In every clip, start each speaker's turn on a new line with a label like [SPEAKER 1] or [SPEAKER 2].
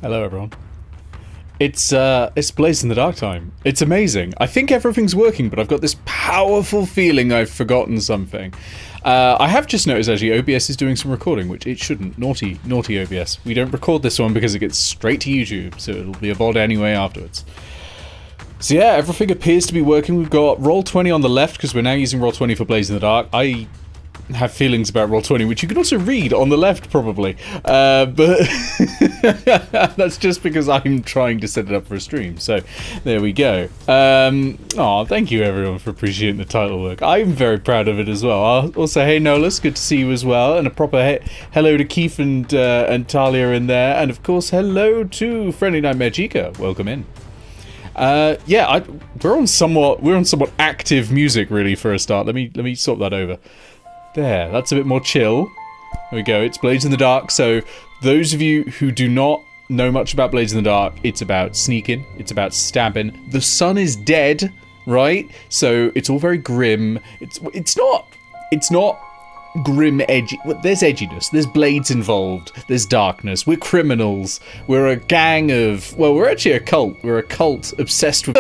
[SPEAKER 1] Hello, everyone. It's Blaze in the Dark time. It's amazing. I think everything's working, but I've got this powerful feeling I've forgotten something. I have just noticed, actually, OBS is doing some recording, which it shouldn't. Naughty OBS. We don't record this one because it gets straight to YouTube, so it'll be a VOD anyway afterwards. So yeah, everything appears to be working. We've got Roll20 on the left, because we're now using Roll20 for Blaze in the Dark. I have feelings about Roll20, which you can also read on the left, probably. But that's just because I'm trying to set it up for a stream. So there we go. Thank you, everyone, for appreciating the title work. I'm very proud of it as well. Also, hey, Nolus, good to see you as well. And a proper hello to Keith and Talia in there. And, of course, hello to Friendly Nightmare Chica. Welcome in. We're on somewhat active music, really, for a start. Let me sort that over. There, that's a bit more chill. There we go, it's Blades in the Dark, so those of you who do not know much about Blades in the Dark, it's about sneaking, it's about stabbing. The sun is dead, right? So it's all very grim. It's not grim, edgy. Well, there's edginess, there's blades involved, there's darkness, we're criminals, we're a gang of, well, we're actually a cult. We're a cult obsessed with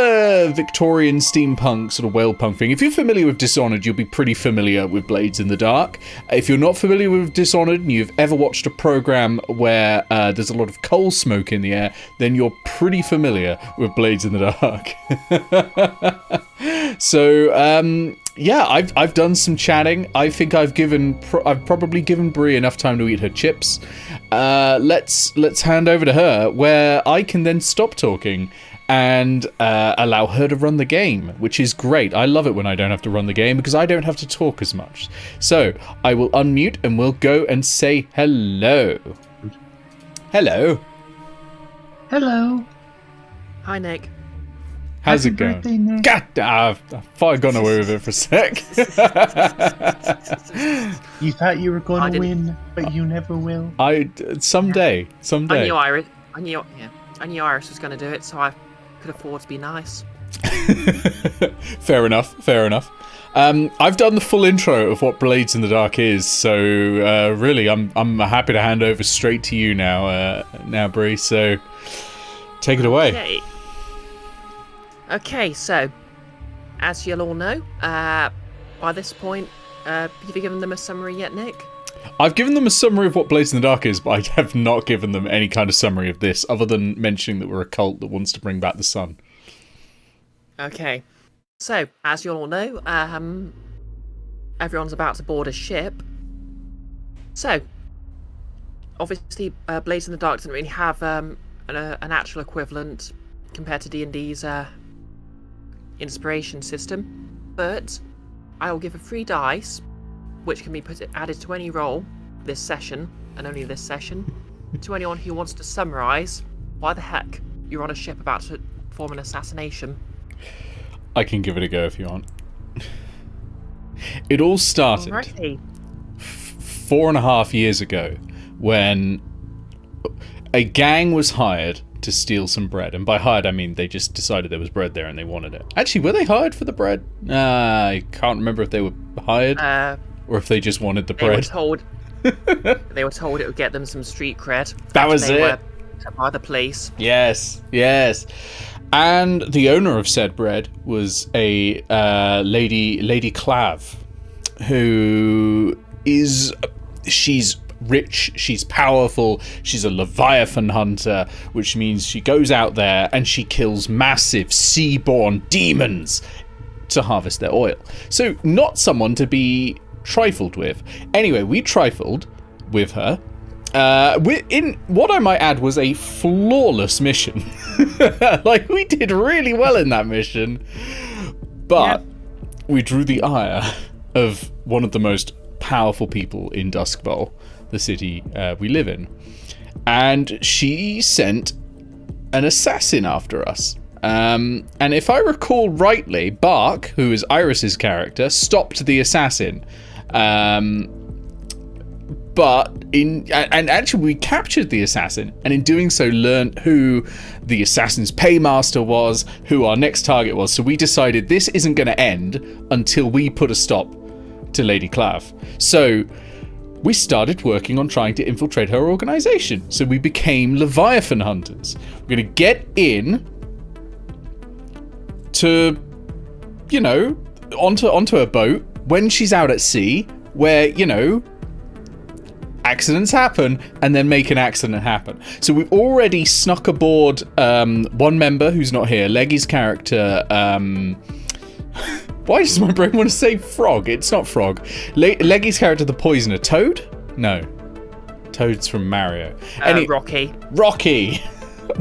[SPEAKER 1] Victorian steampunk sort of whale punk thing. If you're familiar with Dishonored, you'll be pretty familiar with Blades in the Dark. If you're not familiar with Dishonored and you've ever watched a program where there's a lot of coal smoke in the air, then you're pretty familiar with Blades in the Dark. So, yeah, I've done some chatting. I think I've probably given Bree enough time to eat her chips. Let's hand over to her, where I can then stop talking and allow her to run the game, which is great. I love it when I don't have to run the game because I don't have to talk as much. So I will unmute and we'll go and say hello. Hello.
[SPEAKER 2] Hello.
[SPEAKER 3] Hi, Nick.
[SPEAKER 1] How's it going?
[SPEAKER 2] Birthday, Nick.
[SPEAKER 1] God, I thought I'd gone away with it for a sec.
[SPEAKER 2] You thought you were going to win, but you never will.
[SPEAKER 1] Someday.
[SPEAKER 3] I knew Iris was going to do it, so I could afford to be nice.
[SPEAKER 1] Fair enough. I've done the full intro of what Blades in the Dark is, so really, I'm happy to hand over straight to you now, Bree. So take it away.
[SPEAKER 3] Okay, so, as you'll all know, by this point, have you given them a summary yet, Nick?
[SPEAKER 1] I've given them a summary of what Blades in the Dark is, but I have not given them any kind of summary of this, other than mentioning that we're a cult that wants to bring back the sun.
[SPEAKER 3] Okay, so, as you'll all know, everyone's about to board a ship. So, obviously, Blades in the Dark doesn't really have an actual equivalent compared to D&D's inspiration system, but I will give a free dice, which can be added to any roll this session, and only this session, to anyone who wants to summarise why the heck you're on a ship about to perform an assassination.
[SPEAKER 1] I can give it a go if you want. It all started 4.5 years ago when a gang was hired to steal some bread, and by hired I mean they just decided there was bread there and they wanted it. Actually, were they hired for the bread? I can't remember if they were hired or if they just wanted the bread.
[SPEAKER 3] They were told it would get them some street cred.
[SPEAKER 1] That was it.
[SPEAKER 3] By the police.
[SPEAKER 1] Yes. And the owner of said bread was a Lady Clave, who is she's rich, she's powerful, she's a Leviathan hunter, which means she goes out there and she kills massive sea-born demons to harvest their oil. So not someone to be trifled with. Anyway, we trifled with her. In what I might add was a flawless mission. Like, we did really well in that mission, but we drew the ire of one of the most powerful people in Duskvol, the city we live in, and she sent an assassin after us. And if I recall rightly, Bark, who is Iris's character, stopped the assassin. And actually we captured the assassin, and in doing so learned who the assassin's paymaster was, who our next target was. So we decided this isn't going to end until we put a stop to Lady Clave. So we started working on trying to infiltrate her organization. So we became Leviathan hunters. We're going to get in to, you know, onto a boat when she's out at sea, where, you know, accidents happen, and then make an accident happen. So we've already snuck aboard one member who's not here, Leggy's character. Why does my brain want to say Frog? It's not Frog. Leggy's character, the Poisoner. Toad? No. Toad's from Mario.
[SPEAKER 3] Rocky.
[SPEAKER 1] Rocky!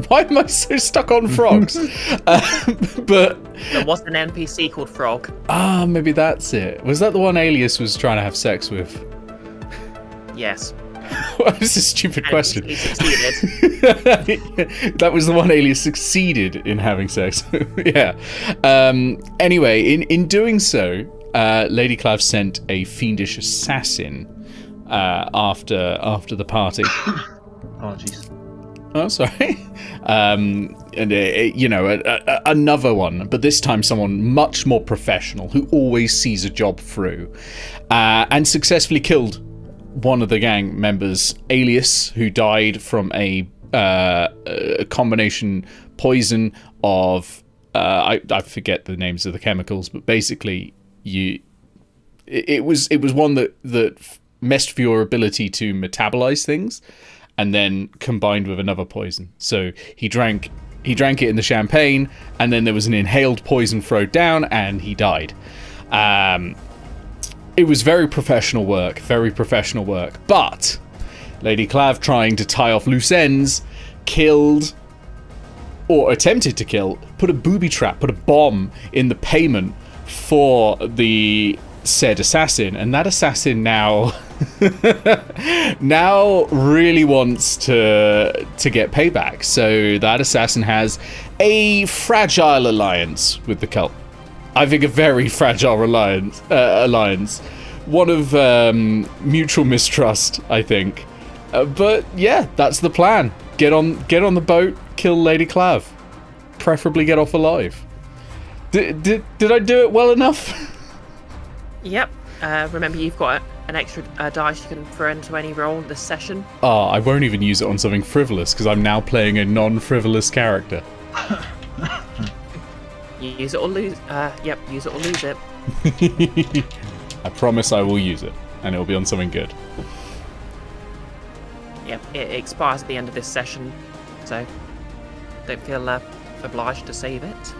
[SPEAKER 1] Why am I so stuck on frogs? But
[SPEAKER 3] there was an NPC called Frog.
[SPEAKER 1] Ah, maybe that's it. Was that the one Alias was trying to have sex with?
[SPEAKER 3] Yes.
[SPEAKER 1] This is a stupid question.
[SPEAKER 3] He succeeded.
[SPEAKER 1] That was the one Alias succeeded in having sex. Yeah. Anyway, in doing so, Lady Clave sent a fiendish assassin after the party.
[SPEAKER 2] Apologies.
[SPEAKER 1] Oh, sorry. You know, another one, but this time someone much more professional who always sees a job through, and successfully killed one of the gang members, Alias, who died from a combination poison of I forget the names of the chemicals, but basically it was one that messed with your ability to metabolize things, and then combined with another poison. So he drank it in the champagne, and then there was an inhaled poison thrown down, and he died. It was very professional work, but Lady Clave, trying to tie off loose ends, killed, or attempted to kill, put a booby trap, put a bomb in the payment for the said assassin, and that assassin now really wants to get payback. So that assassin has a fragile alliance with the cult. I think a very fragile alliance. One of mutual mistrust, I think. But yeah, that's the plan. Get on the boat, kill Lady Clave. Preferably get off alive. Did I do it well enough?
[SPEAKER 3] Yep. Remember, you've got an extra dice you can throw into any roll this session.
[SPEAKER 1] Oh, I won't even use it on something frivolous because I'm now playing a non-frivolous character.
[SPEAKER 3] You use it or lose. Yep, use it or lose it.
[SPEAKER 1] I promise I will use it, and it will be on something good.
[SPEAKER 3] Yep, it expires at the end of this session, so don't feel obliged to save it.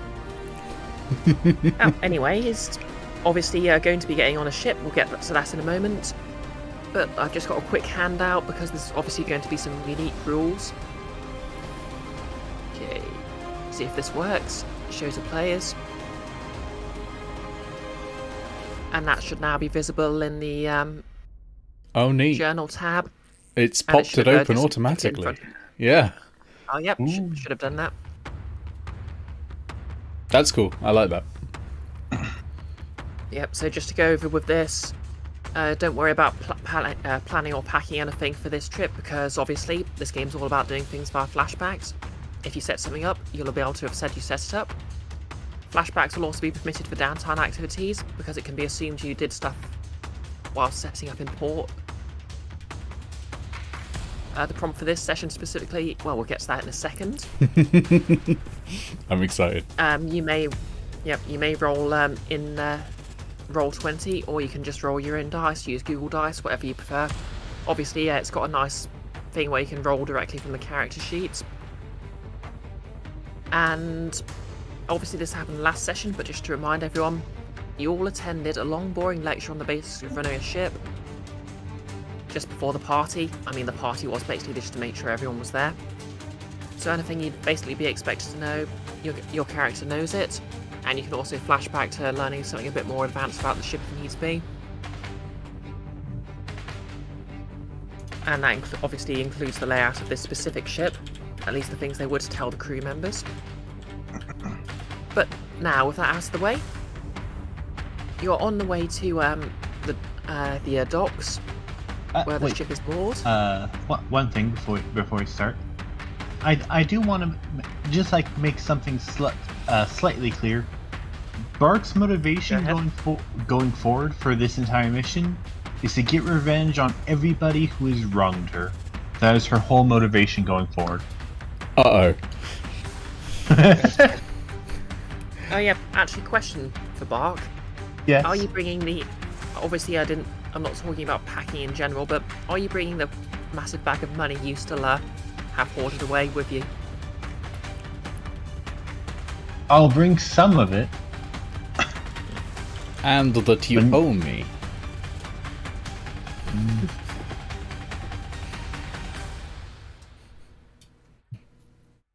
[SPEAKER 3] Anyways, obviously going to be getting on a ship. We'll get to that in a moment. But I've just got a quick handout because there's obviously going to be some unique rules. Okay, see if this works. It shows the players. And that should now be visible in the
[SPEAKER 1] oh, neat.
[SPEAKER 3] Journal tab.
[SPEAKER 1] It's popped it open automatically. Yeah.
[SPEAKER 3] Oh, yep, should have done that.
[SPEAKER 1] That's cool. I like that.
[SPEAKER 3] Yep, so just to go over with this, don't worry about planning or packing anything for this trip, because obviously this game's all about doing things via flashbacks. If you set something up, you'll be able to have said you set it up. Flashbacks will also be permitted for downtime activities, because it can be assumed you did stuff while setting up in port. The prompt for this session specifically, well, we'll get to that in a second.
[SPEAKER 1] I'm excited.
[SPEAKER 3] You may roll in roll 20, or you can just roll your own dice, use Google Dice, whatever you prefer. Obviously, yeah, it's got a nice thing where you can roll directly from the character sheets. And obviously this happened last session, but just to remind everyone, you all attended a long, boring lecture on the basics of running a ship just before the party. I mean, the party was basically just to make sure everyone was there. So anything you'd basically be expected to know, your character knows it, and you can also flash back to learning something a bit more advanced about the ship if needs be. And that obviously includes the layout of this specific ship, at least the things they would tell the crew members. But now, with that out of the way, you're on the way to the docks, where the ship is moored.
[SPEAKER 2] One thing before we start, I do want to just make something slightly clear. Bark's motivation going forward for this entire mission is to get revenge on everybody who has wronged her. That is her whole motivation going forward.
[SPEAKER 1] Uh-oh.
[SPEAKER 3] Oh yeah, actually, question for Bark.
[SPEAKER 2] Yes.
[SPEAKER 3] Are you bringing the... Obviously, I'm not talking about packing in general, but are you bringing the massive bag of money you still have hoarded away with you?
[SPEAKER 2] I'll bring some of it.
[SPEAKER 1] And that you owe me.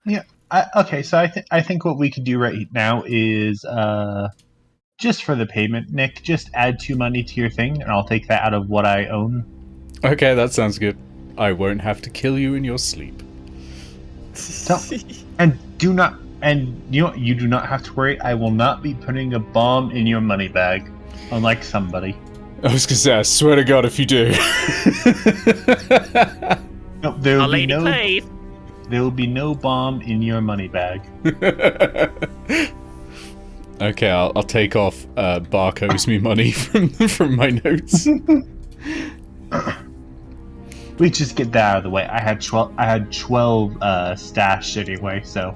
[SPEAKER 2] Yeah. Okay, so I think what we could do right now is just for the payment, Nick, just add 2 money to your thing, and I'll take that out of what I own.
[SPEAKER 1] Okay, that sounds good. I won't have to kill you in your sleep.
[SPEAKER 2] So, and do not, and you do not have to worry. I will not be putting a bomb in your money bag, unlike somebody.
[SPEAKER 1] I was gonna say, I swear to God, if you do.
[SPEAKER 2] No, there will be
[SPEAKER 3] Lady
[SPEAKER 2] no.
[SPEAKER 3] Clave.
[SPEAKER 2] There will be no bomb in your money bag.
[SPEAKER 1] Okay, I'll take off Bark owes me money from my notes.
[SPEAKER 2] We just get that out of the way. I had 12 stashed anyway, so.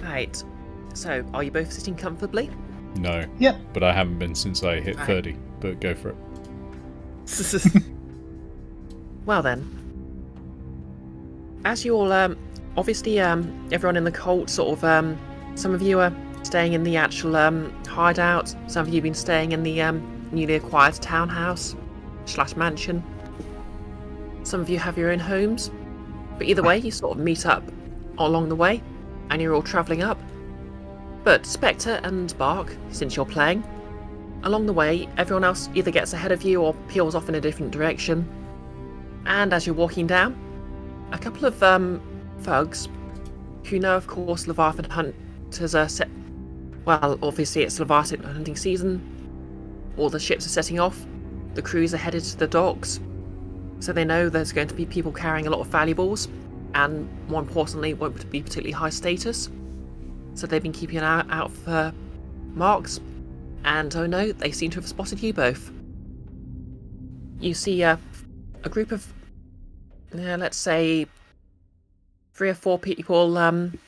[SPEAKER 3] Right. So, are you both sitting comfortably?
[SPEAKER 1] No.
[SPEAKER 2] Yep.
[SPEAKER 1] But I haven't been since I hit
[SPEAKER 3] Right.
[SPEAKER 1] 30. But go for it.
[SPEAKER 3] Well then, as you all obviously everyone in the cult sort of some of you are staying in the actual hideout. Some of you have been staying in the newly acquired townhouse / mansion. Some of you have your own homes, but either way, you sort of meet up along the way, and you're all travelling up. But Spectre and Bark, since you're playing, along the way, everyone else either gets ahead of you or peels off in a different direction. And as you're walking down, a couple of thugs, who know, of course, Leviathan hunters are set. Well, obviously it's Leviathan hunting season. All the ships are setting off. The crews are headed to the docks, so they know there's going to be people carrying a lot of valuables, and more importantly, won't be particularly high status. So they've been keeping an eye out for marks, and oh no, they seem to have spotted you both. You see a group of, let's say, 3 or 4 people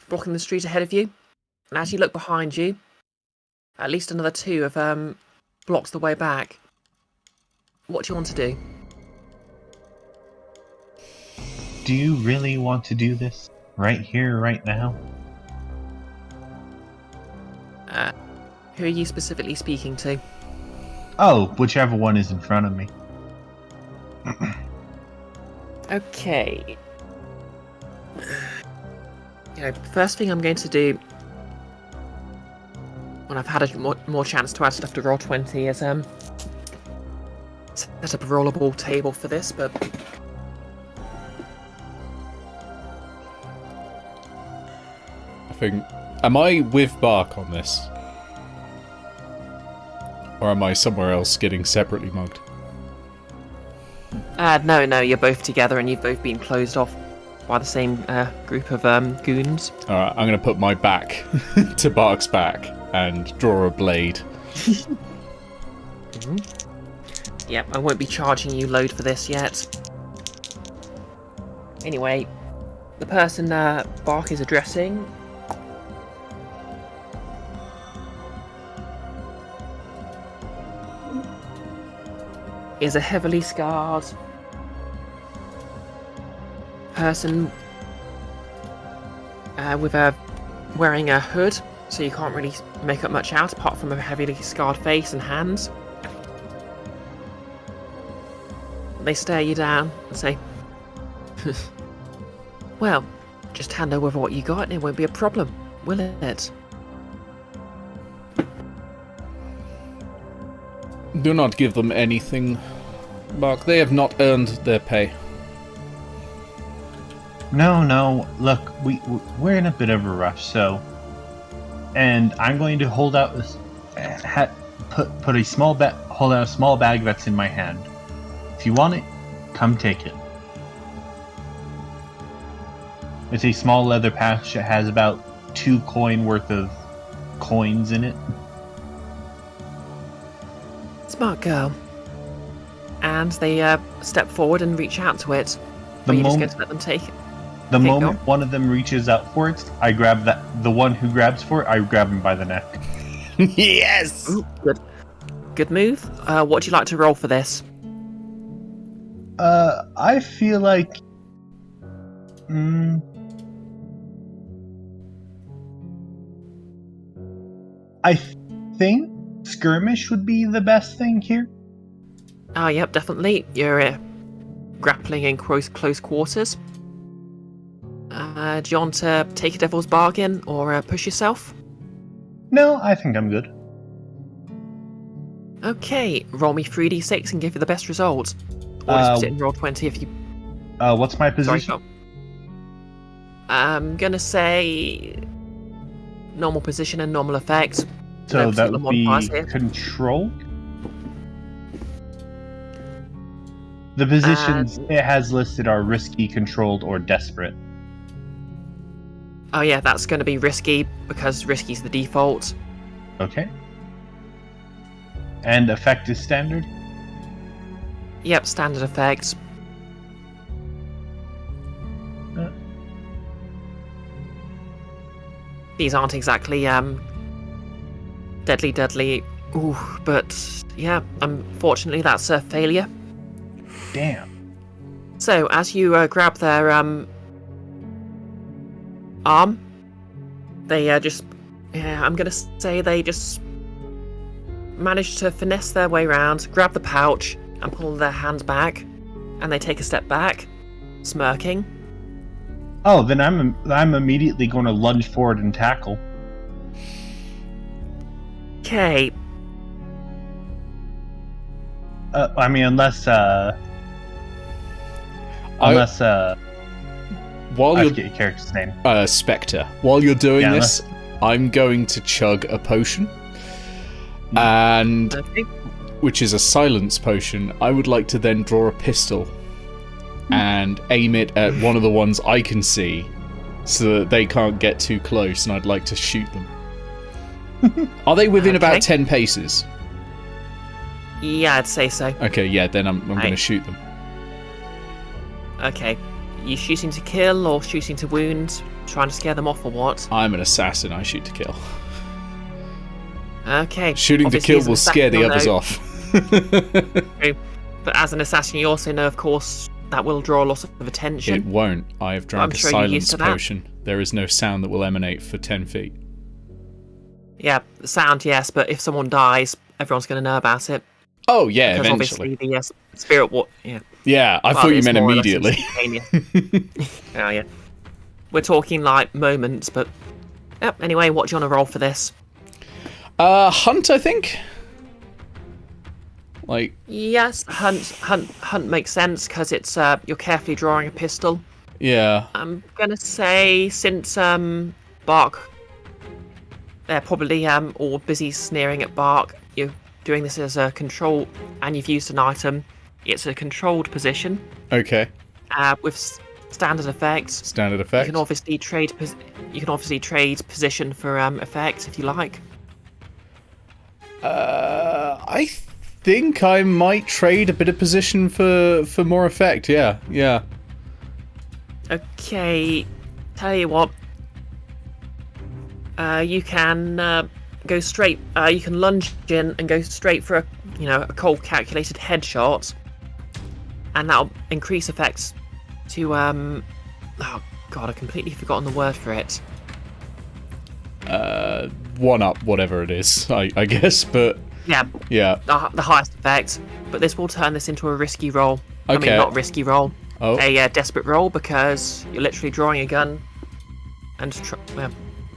[SPEAKER 3] blocking the street ahead of you, and as you look behind you, at least another 2 have blocked the way back. What do you want to do?
[SPEAKER 2] Do you really want to do this? Right here, right now?
[SPEAKER 3] Who are you specifically speaking to?
[SPEAKER 2] Oh, whichever one is in front of me.
[SPEAKER 3] Okay. First thing I'm going to do, when I've had a more chance to add stuff to Roll20, is set up a rollable table for this, but
[SPEAKER 1] I think... Am I with Bark on this? Or am I somewhere else getting separately mugged?
[SPEAKER 3] no, you're both together and you've both been closed off by the same group of goons.
[SPEAKER 1] Alright, I'm gonna put my back to Bark's back and draw a blade.
[SPEAKER 3] Yep, I won't be charging you load for this yet. Anyway, the person Bark is addressing is a heavily scarred person wearing a hood, so you can't really make up much out apart from a heavily scarred face and hands. They stare you down and say, well, just hand over what you got and it won't be a problem, will it?
[SPEAKER 1] Do not give them anything, Bark. They have not earned their pay.
[SPEAKER 2] No, look, we're in a bit of a rush, so... And I'm going to hold out this... hold out a small bag that's in my hand. If you want it, come take it. It's a small leather pouch that has about 2 coin worth of coins in it.
[SPEAKER 3] Smart girl. And they step forward and reach out to it.
[SPEAKER 2] The
[SPEAKER 3] Are you just going
[SPEAKER 2] moment,
[SPEAKER 3] to let them take it?
[SPEAKER 2] the
[SPEAKER 3] Okay,
[SPEAKER 2] moment
[SPEAKER 3] go.
[SPEAKER 2] one of them reaches out for it, I grab the one who grabs for it, I grab him by the neck.
[SPEAKER 1] Yes!
[SPEAKER 3] Ooh, good. Good move. What would you like to roll for this?
[SPEAKER 2] I feel like... I think skirmish would be the best thing here.
[SPEAKER 3] Oh, yep, definitely. You're grappling in close quarters. Do you want to take a devil's bargain or push yourself?
[SPEAKER 2] No, I think I'm good.
[SPEAKER 3] Okay, roll me 3d6 and give you the best result. Or just put it in roll 20 if you...
[SPEAKER 2] What's my
[SPEAKER 3] Sorry,
[SPEAKER 2] position?
[SPEAKER 3] go. I'm gonna say... normal position and normal effect.
[SPEAKER 2] So
[SPEAKER 3] No
[SPEAKER 2] that
[SPEAKER 3] particular
[SPEAKER 2] would be
[SPEAKER 3] modifiers here.
[SPEAKER 2] control. The positions it has listed are risky, controlled, or desperate.
[SPEAKER 3] Oh yeah, that's gonna be risky, because risky's the default.
[SPEAKER 2] Okay. And effect is standard?
[SPEAKER 3] Yep, standard effects. These aren't exactly deadly. Ooh, but yeah, unfortunately that's a failure.
[SPEAKER 2] Damn.
[SPEAKER 3] So as you grab their arm, they just, I'm gonna say they just manage to finesse their way around, grab the pouch, and pull their hand back, and they take a step back, smirking.
[SPEAKER 2] Oh, then I'm immediately going to lunge forward and tackle.
[SPEAKER 3] Okay.
[SPEAKER 2] I mean, unless I
[SPEAKER 1] While
[SPEAKER 2] forget
[SPEAKER 1] you're
[SPEAKER 2] your character's name.
[SPEAKER 1] Spectre, while you're doing
[SPEAKER 2] Yeah,
[SPEAKER 1] this, I'm going to chug a potion, and
[SPEAKER 3] Okay.
[SPEAKER 1] which is a silence potion. I would like to then draw a pistol and aim it at one of the ones I can see, so that they can't get too close, and I'd like to shoot them. Are they within about
[SPEAKER 3] Okay.
[SPEAKER 1] 10 paces?
[SPEAKER 3] Yeah, I'd say so.
[SPEAKER 1] Okay, yeah, then I'm going to
[SPEAKER 3] Right.
[SPEAKER 1] shoot them.
[SPEAKER 3] Okay. You shooting to kill or shooting to wound? Trying to scare them off or what?
[SPEAKER 1] I'm an assassin, I shoot to kill.
[SPEAKER 3] Okay.
[SPEAKER 1] Shooting to
[SPEAKER 3] Obviously,
[SPEAKER 1] kill
[SPEAKER 3] as an
[SPEAKER 1] will scare the
[SPEAKER 3] assassin,
[SPEAKER 1] others
[SPEAKER 3] you'll
[SPEAKER 1] off.
[SPEAKER 3] know- But as an assassin, you also know, of course, that will draw a lot of attention.
[SPEAKER 1] It won't. I have
[SPEAKER 3] I'm
[SPEAKER 1] drank a
[SPEAKER 3] sure you're used
[SPEAKER 1] silence
[SPEAKER 3] to that.
[SPEAKER 1] potion. There is no sound that will emanate for 10 feet.
[SPEAKER 3] Yeah, the sound, yes, but if someone dies, everyone's going to know about it.
[SPEAKER 1] Oh, yeah,
[SPEAKER 3] Because
[SPEAKER 1] eventually.
[SPEAKER 3] obviously the spirit war. Yeah.
[SPEAKER 1] Yeah, I
[SPEAKER 3] Well,
[SPEAKER 1] thought you
[SPEAKER 3] it's
[SPEAKER 1] meant
[SPEAKER 3] more or less
[SPEAKER 1] immediately.
[SPEAKER 3] instantaneous. Oh, yeah. We're talking like moments, but. Yep, anyway, what do you want to roll for this?
[SPEAKER 1] Hunt, I think? Like,
[SPEAKER 3] Yes, hunt makes sense because it's you're carefully drawing a pistol.
[SPEAKER 1] yeah.
[SPEAKER 3] I'm gonna say since Bark, they're probably all busy sneering at Bark. You're doing this as a control, and you've used an item. It's a controlled position
[SPEAKER 1] Okay.
[SPEAKER 3] with standard effects.
[SPEAKER 1] Standard
[SPEAKER 3] You
[SPEAKER 1] effect.
[SPEAKER 3] can obviously trade. You can obviously trade position for effects if you like.
[SPEAKER 1] I think I might trade a bit of position for more effect. Yeah, yeah.
[SPEAKER 3] Okay, tell you what. You can go straight. You can lunge in and go straight for a cold calculated headshot, and that'll increase effects to Oh god, I've completely forgotten the word for it.
[SPEAKER 1] One up, whatever it is, I guess. But
[SPEAKER 3] Yeah,
[SPEAKER 1] yeah.
[SPEAKER 3] the highest effect. But this will turn this into a risky roll. I
[SPEAKER 1] Okay.
[SPEAKER 3] mean, not risky roll.
[SPEAKER 1] Oh,
[SPEAKER 3] A desperate roll because you're literally drawing a gun and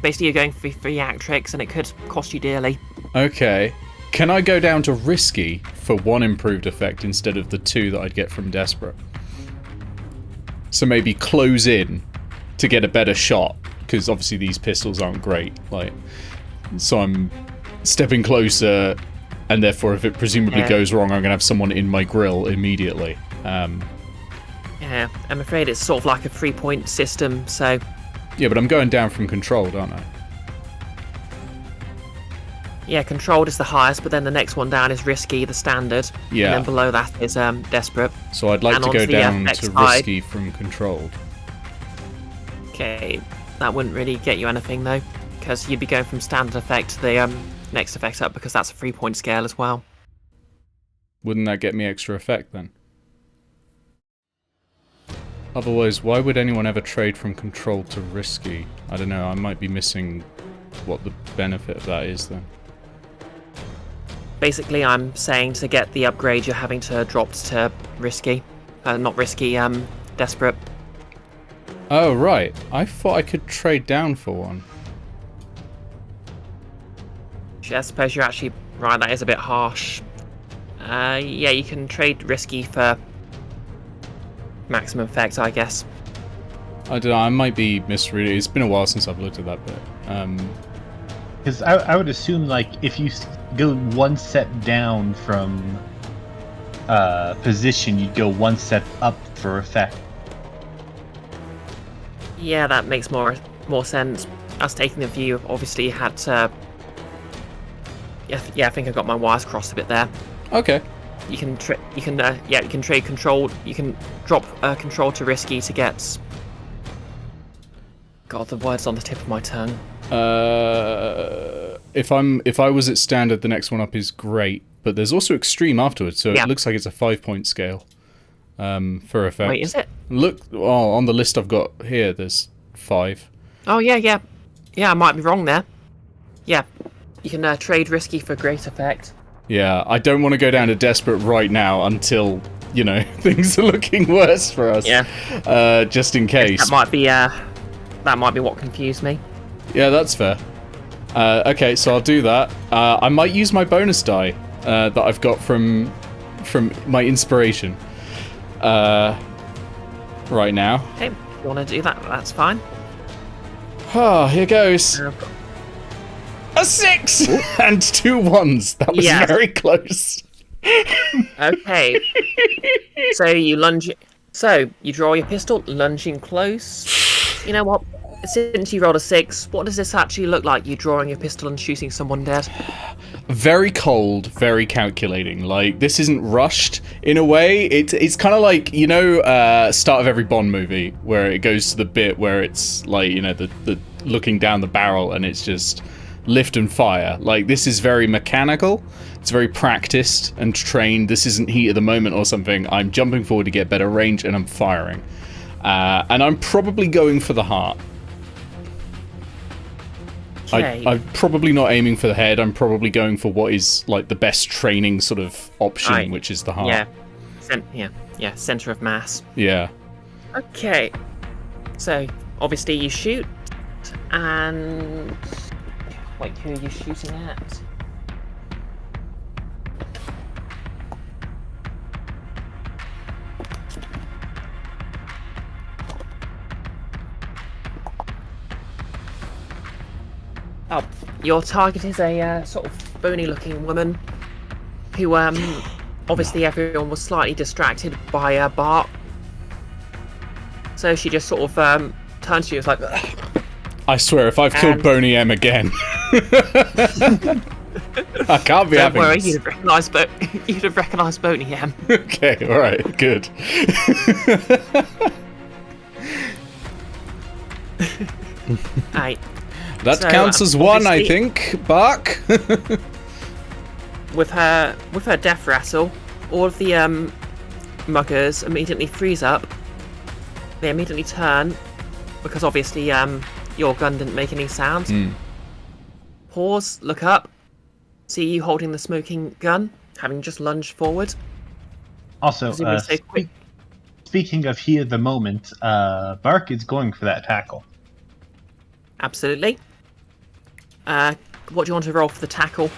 [SPEAKER 3] basically you're going for theatrics and it could cost you dearly.
[SPEAKER 1] okay. Can I go down to risky for one improved effect instead of the two that I'd get from desperate? So maybe close in to get a better shot, because obviously these pistols aren't great. Like, so I'm stepping closer, and therefore if it presumably
[SPEAKER 3] Yeah.
[SPEAKER 1] goes wrong, I'm gonna have someone in my grill immediately.
[SPEAKER 3] Yeah, I'm afraid it's sort of like a 3-point system, so
[SPEAKER 1] Yeah, but I'm going down from controlled, aren't I?
[SPEAKER 3] Yeah, controlled is the highest, but then the next one down is risky, the standard.
[SPEAKER 1] Yeah.
[SPEAKER 3] And then below that is desperate.
[SPEAKER 1] So I'd like
[SPEAKER 3] And
[SPEAKER 1] to go
[SPEAKER 3] onto the
[SPEAKER 1] down
[SPEAKER 3] effect
[SPEAKER 1] to
[SPEAKER 3] side.
[SPEAKER 1] risky from controlled.
[SPEAKER 3] Okay, that wouldn't really get you anything though, because you'd be going from standard effect to the next effect up, because that's a 3-point scale as well.
[SPEAKER 1] Wouldn't that get me extra effect then? Otherwise, why would anyone ever trade from controlled to risky? I don't know, I might be missing what the benefit of that is then.
[SPEAKER 3] Basically, I'm saying to get the upgrade, you're having to drop to risky. Not risky, desperate.
[SPEAKER 1] Oh, right. I thought I could trade down for one.
[SPEAKER 3] I suppose you're actually right, that is a bit harsh. Yeah, you can trade risky for maximum effect, I guess.
[SPEAKER 1] I don't know, I might be misreading. It's been a while since I've looked at that bit.
[SPEAKER 2] Because I would assume, like, if you go one step down from position, you'd go one step up for effect.
[SPEAKER 3] Yeah, that makes more sense. I was taking the view, obviously you had to... Yeah, I think I got my wires crossed a bit there.
[SPEAKER 1] Okay.
[SPEAKER 3] You can trade control. You can drop control to risky to get. God, the word's on the tip of my tongue.
[SPEAKER 1] If I was at standard, the next one up is great, but there's also extreme afterwards, so it looks like it's a 5-point scale for effect.
[SPEAKER 3] Wait, is it?
[SPEAKER 1] Look, on the list I've got here, there's 5.
[SPEAKER 3] Oh yeah. I might be wrong there. Yeah, you can trade risky for great effect.
[SPEAKER 1] Yeah, I don't want to go down to desperate right now until, you know, things are looking worse for us.
[SPEAKER 3] Yeah.
[SPEAKER 1] Just in case.
[SPEAKER 3] That might be what confused me.
[SPEAKER 1] Yeah, that's fair. Okay, so I'll do that. I might use my bonus die that I've got from my inspiration right now.
[SPEAKER 3] Okay, if you want to do that, that's fine.
[SPEAKER 1] Ah, here goes. A 6 and 2 1s. That was very close.
[SPEAKER 3] Okay. So you lunge. So you draw your pistol, lunging close. You know what? Since you rolled a 6, what does this actually look like? You drawing your pistol and shooting someone dead?
[SPEAKER 1] Very cold, very calculating. Like, this isn't rushed in a way. It's kind of like, you know, start of every Bond movie where it goes to the bit where it's like, you know, the looking down the barrel and it's just lift and fire. Like, this is very mechanical. It's very practiced and trained. This isn't heat of the moment or something. I'm jumping forward to get better range and I'm firing. And I'm probably going for the heart.
[SPEAKER 3] Okay.
[SPEAKER 1] I'm probably not aiming for the head. I'm probably going for what is like the best training sort of option, which is the heart.
[SPEAKER 3] Yeah. Center of mass.
[SPEAKER 1] Yeah.
[SPEAKER 3] Okay. So obviously you shoot, and wait, who are you shooting at? Oh, your target is a sort of bony-looking woman who, obviously everyone was slightly distracted by Bart. So she just sort of turns to you and is like, ugh.
[SPEAKER 1] I swear, if I've killed Boney M again, I can't be having
[SPEAKER 3] Don't worry,
[SPEAKER 1] this.
[SPEAKER 3] you'd have recognised Boney M.
[SPEAKER 1] Okay, alright, good.
[SPEAKER 3] Right.
[SPEAKER 1] That
[SPEAKER 3] So,
[SPEAKER 1] counts as one, I
[SPEAKER 3] obviously-
[SPEAKER 1] think, Bark.
[SPEAKER 3] With her death rattle, all of the muggers immediately freeze up. They immediately turn, because obviously your gun didn't make any sound. Pause, look up, see you holding the smoking gun, having just lunged forward.
[SPEAKER 2] Also,
[SPEAKER 3] Presumably so quick.
[SPEAKER 2] speaking of heat of the moment, Bark is going for that tackle.
[SPEAKER 3] Absolutely. What do you want to roll for the tackle?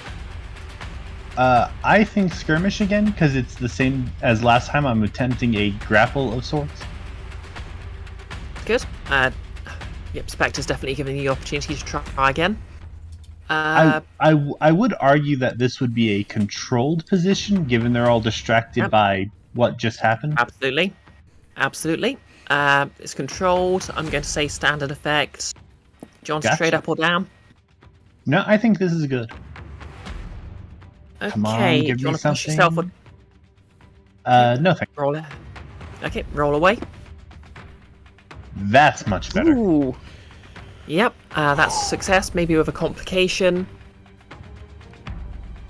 [SPEAKER 2] I think skirmish again, because it's the same as last time. I'm attempting a grapple of sorts.
[SPEAKER 3] Good. Yep, Spectre's definitely giving you the opportunity to try again.
[SPEAKER 2] I would argue that this would be a controlled position, given they're all distracted by what just happened.
[SPEAKER 3] Absolutely. It's controlled. I'm going to say standard effect. Do you want to trade up or down?
[SPEAKER 2] No, I think this is good.
[SPEAKER 3] Okay,
[SPEAKER 2] Come on,
[SPEAKER 3] do
[SPEAKER 2] give
[SPEAKER 3] you
[SPEAKER 2] me
[SPEAKER 3] want to push yourself?
[SPEAKER 2] something. No thanks.
[SPEAKER 3] Roll it. Okay, roll away.
[SPEAKER 2] That's much better.
[SPEAKER 3] Ooh. Yep, that's a success, maybe with a complication.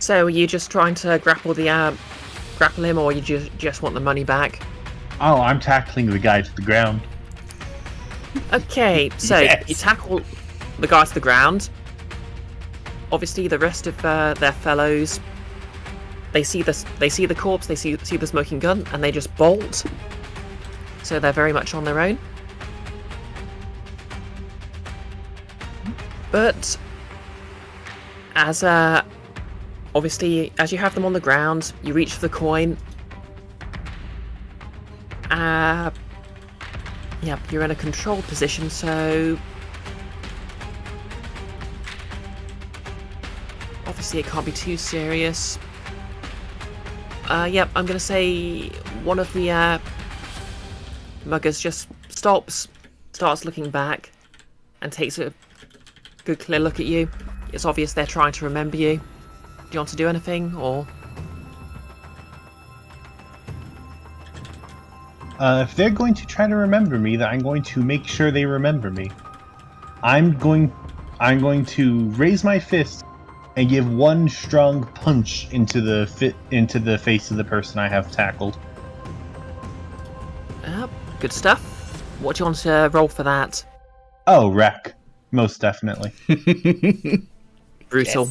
[SPEAKER 3] So, are you just trying to grapple him, or you just want the money back?
[SPEAKER 2] Oh, I'm tackling the guy to the ground.
[SPEAKER 3] Okay, so
[SPEAKER 2] Yes.
[SPEAKER 3] you tackle the guy to the ground. Obviously, the rest of their fellows, they see the corpse, they see the smoking gun, and they just bolt. So they're very much on their own. But as obviously, as you have them on the ground, you reach for the coin. Yep, you're in a controlled position, so obviously it can't be too serious. Yep, I'm gonna say one of the muggers just starts looking back, and takes a good clear look at you. It's obvious they're trying to remember you. Do you want to do anything, or?
[SPEAKER 2] If they're going to try to remember me, then I'm going to make sure they remember me. I'm going to raise my fist and give one strong punch into the face of the person I have tackled.
[SPEAKER 3] Good stuff. What do you want to roll for that?
[SPEAKER 2] Oh, wreck. Most definitely.
[SPEAKER 3] Brutal.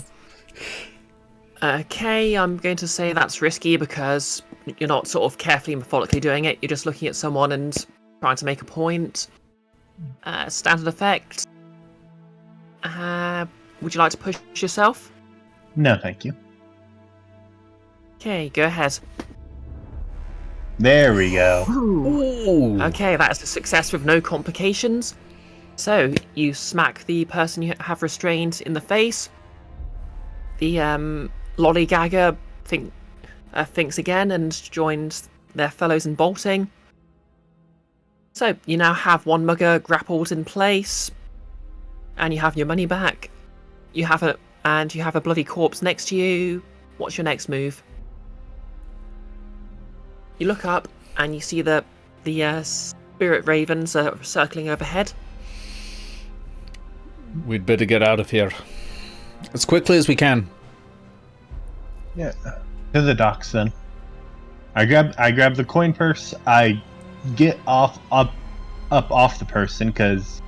[SPEAKER 3] Okay, I'm going to say that's risky because you're not sort of carefully, methodically doing it. You're just looking at someone and trying to make a point. Standard effect. Would you like to push yourself?
[SPEAKER 2] No, thank you.
[SPEAKER 3] Okay, go ahead.
[SPEAKER 2] There we go.
[SPEAKER 1] Ooh.
[SPEAKER 3] Okay, that is a success with no complications. So, you smack the person you have restrained in the face. The lollygagger thinks again and joins their fellows in bolting. So, you now have one mugger grappled in place, and you have your money back. You have a bloody corpse next to you. What's your next move? You look up and you see the spirit ravens are circling overhead.
[SPEAKER 1] We'd better get out of here as quickly as we can.
[SPEAKER 2] Yeah. To the docks then. I grab the coin purse. I get up off the person because,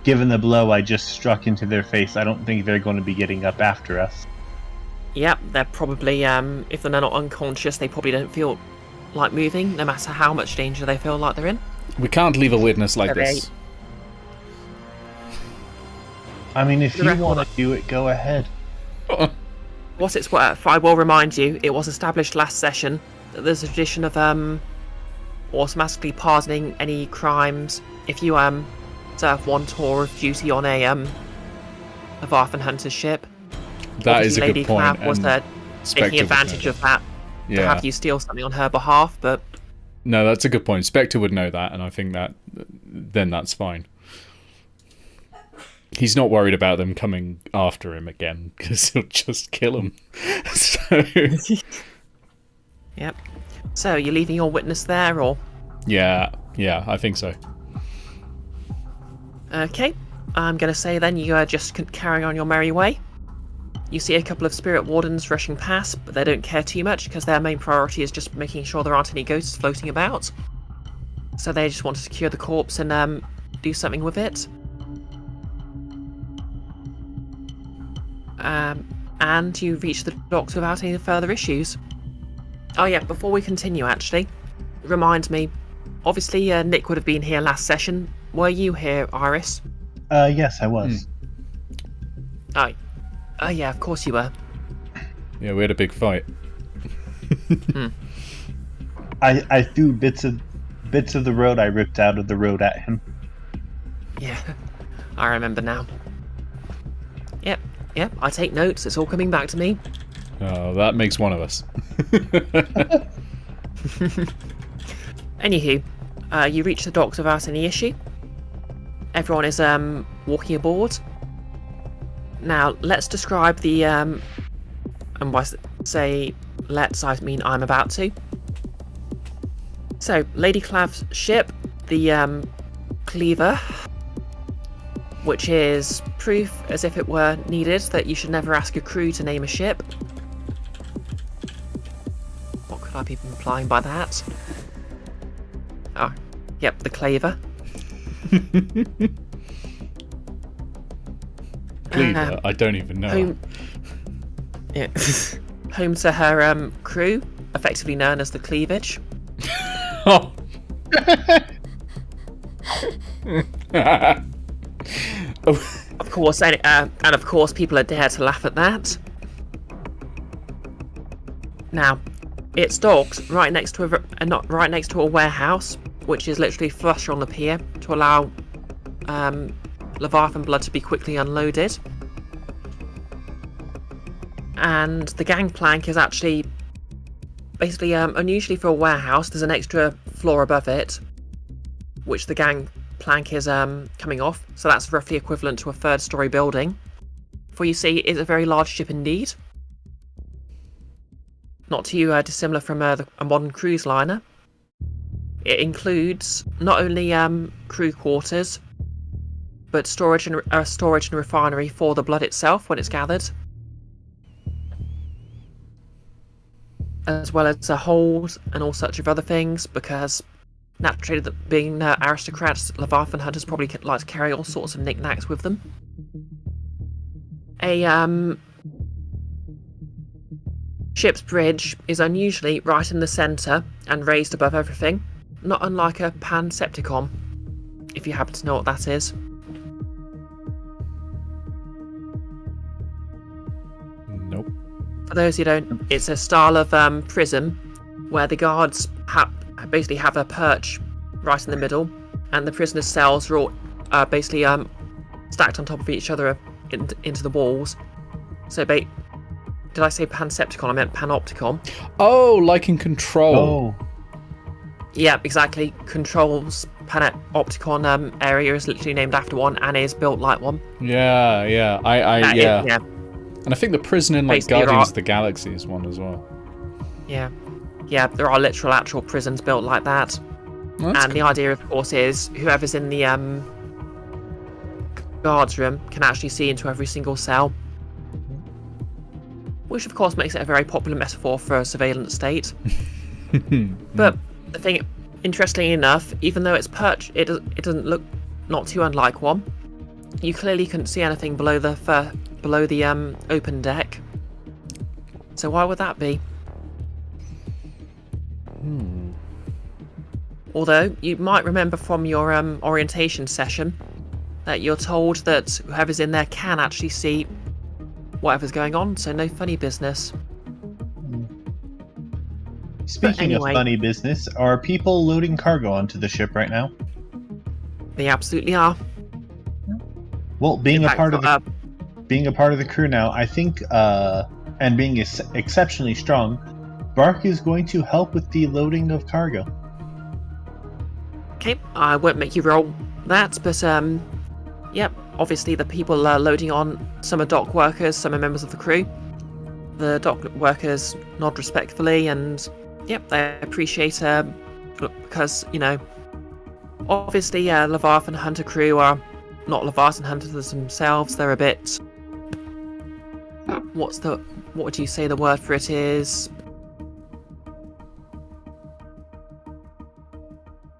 [SPEAKER 2] given the blow I just struck into their face, I don't think they're going to be getting up after us.
[SPEAKER 3] Yep, they're probably if they're not unconscious, they probably don't feel like moving, no matter how much danger they feel like they're in.
[SPEAKER 1] We can't leave a witness like this.
[SPEAKER 2] I mean, if
[SPEAKER 3] The
[SPEAKER 2] you
[SPEAKER 3] record-
[SPEAKER 2] want to do it, go ahead.
[SPEAKER 3] What it's worth, I will remind you, it was established last session that there's a tradition of automatically pardoning any crimes if you serve one tour of duty on a Varthan hunter's ship.
[SPEAKER 1] That is a
[SPEAKER 3] Lady
[SPEAKER 1] good point.
[SPEAKER 3] Clave was
[SPEAKER 1] and Spectre
[SPEAKER 3] taking
[SPEAKER 1] would know
[SPEAKER 3] advantage of that to
[SPEAKER 1] Yeah.
[SPEAKER 3] have you steal something on her behalf, but
[SPEAKER 1] No, that's a good point. Spectre would know that, and I think that then that's fine. He's not worried about them coming after him again because he'll just kill him. So
[SPEAKER 3] yep. So you're leaving your witness there, or
[SPEAKER 1] yeah, I think so.
[SPEAKER 3] okay? I'm gonna say then you are just carrying on your merry way. You see a couple of spirit wardens rushing past, but they don't care too much because their main priority is just making sure there aren't any ghosts floating about. So they just want to secure the corpse and do something with it. And you reach the docks without any further issues. Oh yeah, before we continue actually, remind me, obviously Nick would have been here last session. Were you here, Iris?
[SPEAKER 2] Yes, I was.
[SPEAKER 3] Oh yeah, of course you were.
[SPEAKER 1] Yeah, we had a big fight.
[SPEAKER 2] I threw bits of the road I ripped out of the road at him.
[SPEAKER 3] Yeah, I remember now. Yep, I take notes, it's all coming back to me.
[SPEAKER 1] Oh, that makes one of us.
[SPEAKER 3] Anywho, you reach the docks without any issue. Everyone is walking aboard. Now, let's describe the say let's, I mean I'm about to. So, Lady Clave's ship, the Cleaver, which is proof, as if it were needed, that you should never ask a crew to name a ship. What could I be implying by that? Oh, yep, the Claver.
[SPEAKER 1] Cleaver? I don't even know.
[SPEAKER 3] Home, yeah, home to her crew, effectively known as the Cleavage.
[SPEAKER 1] Oh.
[SPEAKER 3] Of course, and of course, people are dare to laugh at that. Now, it's docked right next to not right next to a warehouse, which is literally flush on the pier to allow Leviathan blood to be quickly unloaded. And the gangplank is actually basically unusually for a warehouse. There's an extra floor above it, which the gangplank is coming off. So that's roughly equivalent to a third-story building. For you see, it's a very large ship indeed. Not too dissimilar from a modern cruise liner. It includes not only crew quarters, but storage and refinery for the blood itself when it's gathered, as well as a hold and all such of other things, because naturally, being aristocrats, Leviathan hunters probably like to carry all sorts of knickknacks with them. A ship's bridge is unusually right in the centre and raised above everything, not unlike a Pansepticon, if you happen to know what that is.
[SPEAKER 1] Nope.
[SPEAKER 3] For those who don't, it's a style of prison where the guards basically have a perch right in the middle, and the prisoners' cells are all basically stacked on top of each other into the walls. So, did I say Pansepticon? I meant Panopticon.
[SPEAKER 1] Oh, like in Control.
[SPEAKER 2] Oh.
[SPEAKER 3] Yeah, exactly. Control's Panopticon area is literally named after one and is built like one.
[SPEAKER 1] Yeah.
[SPEAKER 3] Yeah.
[SPEAKER 1] And I think the prison in like
[SPEAKER 3] Basically,
[SPEAKER 1] Guardians of the Galaxy is one as well.
[SPEAKER 3] Yeah, there are actual prisons built like that.
[SPEAKER 1] Well, that's
[SPEAKER 3] And the idea, of course, is whoever's in the guards room can actually see into every single cell. Which, of course, makes it a very popular metaphor for a surveillance state. But the thing, interestingly enough, even though it's perched, it doesn't look not too unlike one. You clearly couldn't see anything below the open deck. So why would that be? Although you might remember from your orientation session that you're told that whoever's in there can actually see whatever's going on, so no funny business.
[SPEAKER 2] Speaking of funny business, are people loading cargo onto the ship right now?
[SPEAKER 3] They absolutely are.
[SPEAKER 2] Well, being
[SPEAKER 3] In
[SPEAKER 2] a
[SPEAKER 3] fact,
[SPEAKER 2] part of the crew now, I think, and being exceptionally strong, Bark is going to help with the loading of cargo.
[SPEAKER 3] Okay, I won't make you roll that, but yep, obviously the people loading on, some are dock workers, some are members of the crew. The dock workers nod respectfully, and yep, they appreciate because, you know, obviously Leviathan Hunter crew are not Leviathan Hunters themselves, they're a bit... what would you say the word for it is?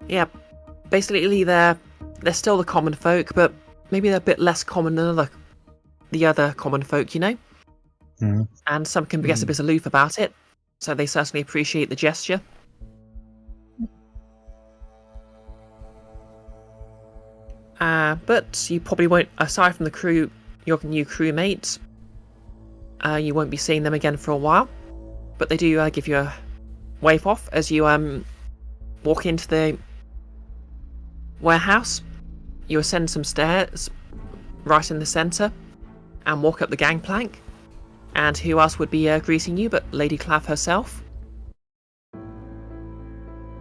[SPEAKER 3] Yeah, basically they're still the common folk, but maybe they're a bit less common than the other common folk, you know?
[SPEAKER 2] Mm.
[SPEAKER 3] And some can get a bit aloof about it, so they certainly appreciate the gesture. But you probably won't, aside from the crew, your new crewmates, you won't be seeing them again for a while. But they do give you a wave off as you walk into the warehouse. You ascend some stairs right in the centre and walk up the gangplank. And who else would be greeting you but Lady Clave herself?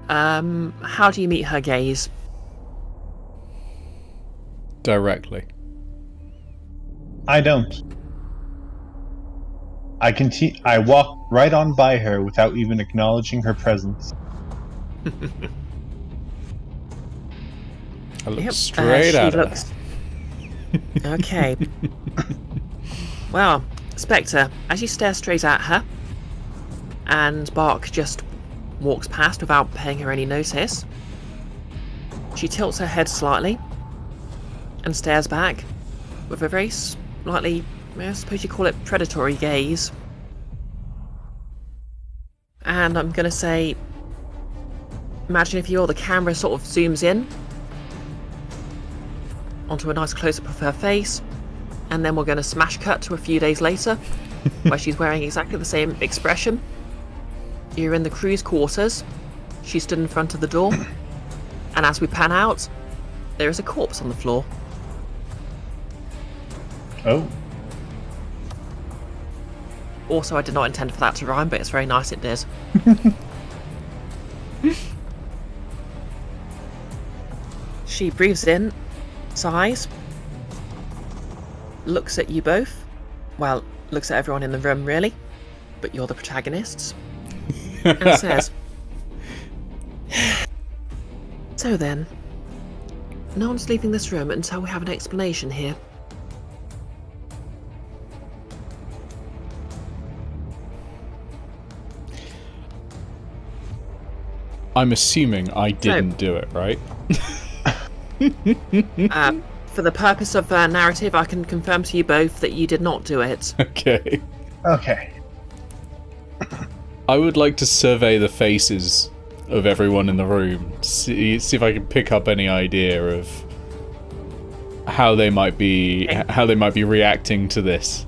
[SPEAKER 3] How do you meet her gaze?
[SPEAKER 1] Directly.
[SPEAKER 2] I don't. I walk right on by her without even acknowledging her presence.
[SPEAKER 1] I look
[SPEAKER 3] Yep,
[SPEAKER 1] straight at her.
[SPEAKER 3] Okay. Well, Spectre, as you stare straight at her, and Bark just walks past without paying her any notice, she tilts her head slightly and stares back with a very slightly, I suppose you call it predatory gaze. And I'm gonna say, imagine if the camera sort of zooms in onto a nice close-up of her face, and then we're going to smash cut to a few days later, where she's wearing exactly the same expression. You're in the crew's quarters, she stood in front of the door, and as we pan out, there is a corpse on the floor.
[SPEAKER 2] Oh.
[SPEAKER 3] Also, I did not intend for that to rhyme, but it's very nice it did. She breathes in, sighs, looks at you both. Well, looks at everyone in the room, really, but you're the protagonists, and says, "So then, no one's leaving this room until we have an explanation here."
[SPEAKER 1] I'm assuming I didn't do it, right?
[SPEAKER 3] For the purpose of narrative, I can confirm to you both that you did not do it.
[SPEAKER 1] Okay.
[SPEAKER 2] Okay.
[SPEAKER 1] I would like to survey the faces of everyone in the room, see if I can pick up any idea of how they might be reacting to this.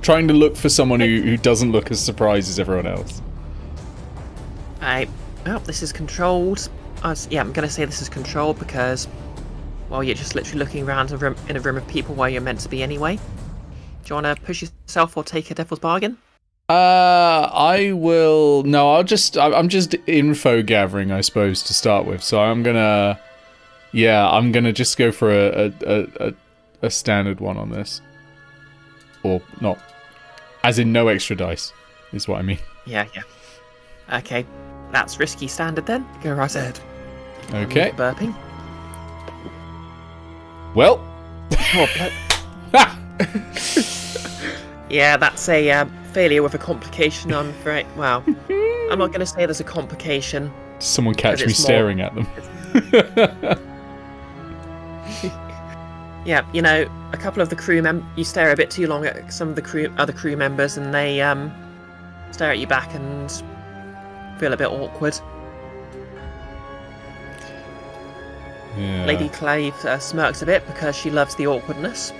[SPEAKER 1] Trying to look for someone who doesn't look as surprised as everyone else.
[SPEAKER 3] Well, this is controlled. I'm going to say this is controlled because, well, you're just literally looking around in a room of people where you're meant to be anyway. Do you want to push yourself or take a devil's bargain?
[SPEAKER 1] I will. No, I'm just info gathering, I suppose, to start with. So I'm gonna just go for a standard one on this, or not, as in no extra dice, is what I mean.
[SPEAKER 3] Yeah. Okay, that's risky standard then. Go right ahead.
[SPEAKER 1] Okay.
[SPEAKER 3] Burping.
[SPEAKER 1] Well.
[SPEAKER 3] Yeah, that's a failure with a complication. I'm afraid. Well, I'm not going to say there's a complication.
[SPEAKER 1] Someone catch me staring at them.
[SPEAKER 3] Yeah, a couple of the crew you stare a bit too long at some of the other crew members, and they stare at you back and feel a bit awkward.
[SPEAKER 1] Yeah.
[SPEAKER 3] Lady Clave smirks a bit because she loves the awkwardness.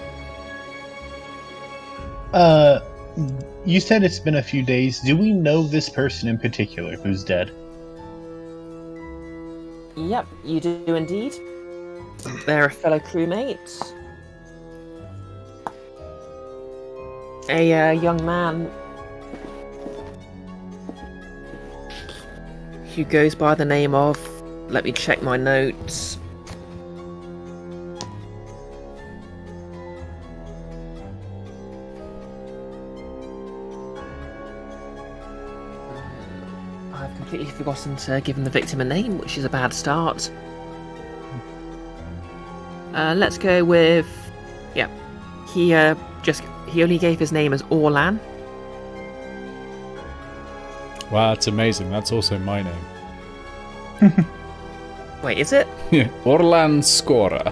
[SPEAKER 2] You said it's been a few days. Do we know this person in particular who's dead?
[SPEAKER 3] Yep, you do indeed. They're a fellow crewmate. A young man who goes by the name of... Let me check my notes. I've completely forgotten to give the victim a name, which is a bad start. Let's go with... Yeah. He only gave his name as Orlan.
[SPEAKER 1] Wow, that's amazing. That's also my name.
[SPEAKER 3] Wait, is it?
[SPEAKER 1] Yeah, Orlan Scora.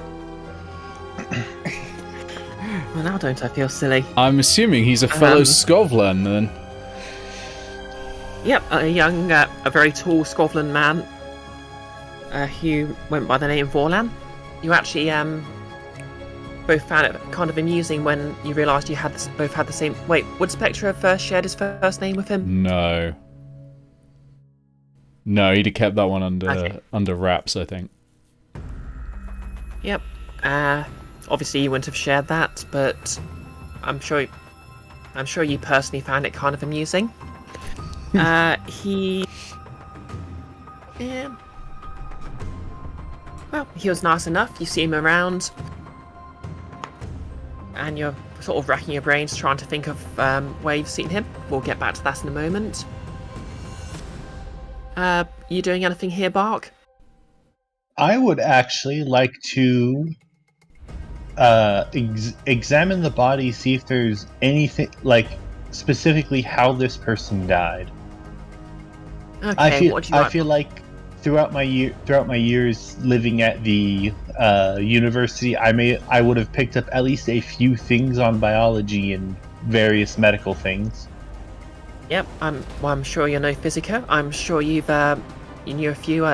[SPEAKER 3] Well, now don't I feel silly?
[SPEAKER 1] I'm assuming he's a fellow Scovlan, then.
[SPEAKER 3] Yep, a very tall Scotland man who went by the name of Orlan. You actually both found it kind of amusing when you realised you both had the same... Wait, would Spectre have first shared his first name with him?
[SPEAKER 1] No. No, he'd have kept that one under wraps, I think.
[SPEAKER 3] Yep. Obviously you wouldn't have shared that, but I'm sure you personally found it kind of amusing. He was nice enough. You see him around, and you're sort of racking your brains trying to think of where you've seen him. We'll get back to that in a moment. You doing anything here, Bark?
[SPEAKER 2] I would actually like to examine the body, see if there's anything, like, specifically how this person died.
[SPEAKER 3] Okay,
[SPEAKER 2] I feel like throughout my years living at the university, I would have picked up at least a few things on biology and various medical things.
[SPEAKER 3] Yep, I'm sure you're no physica. I'm sure you know a few,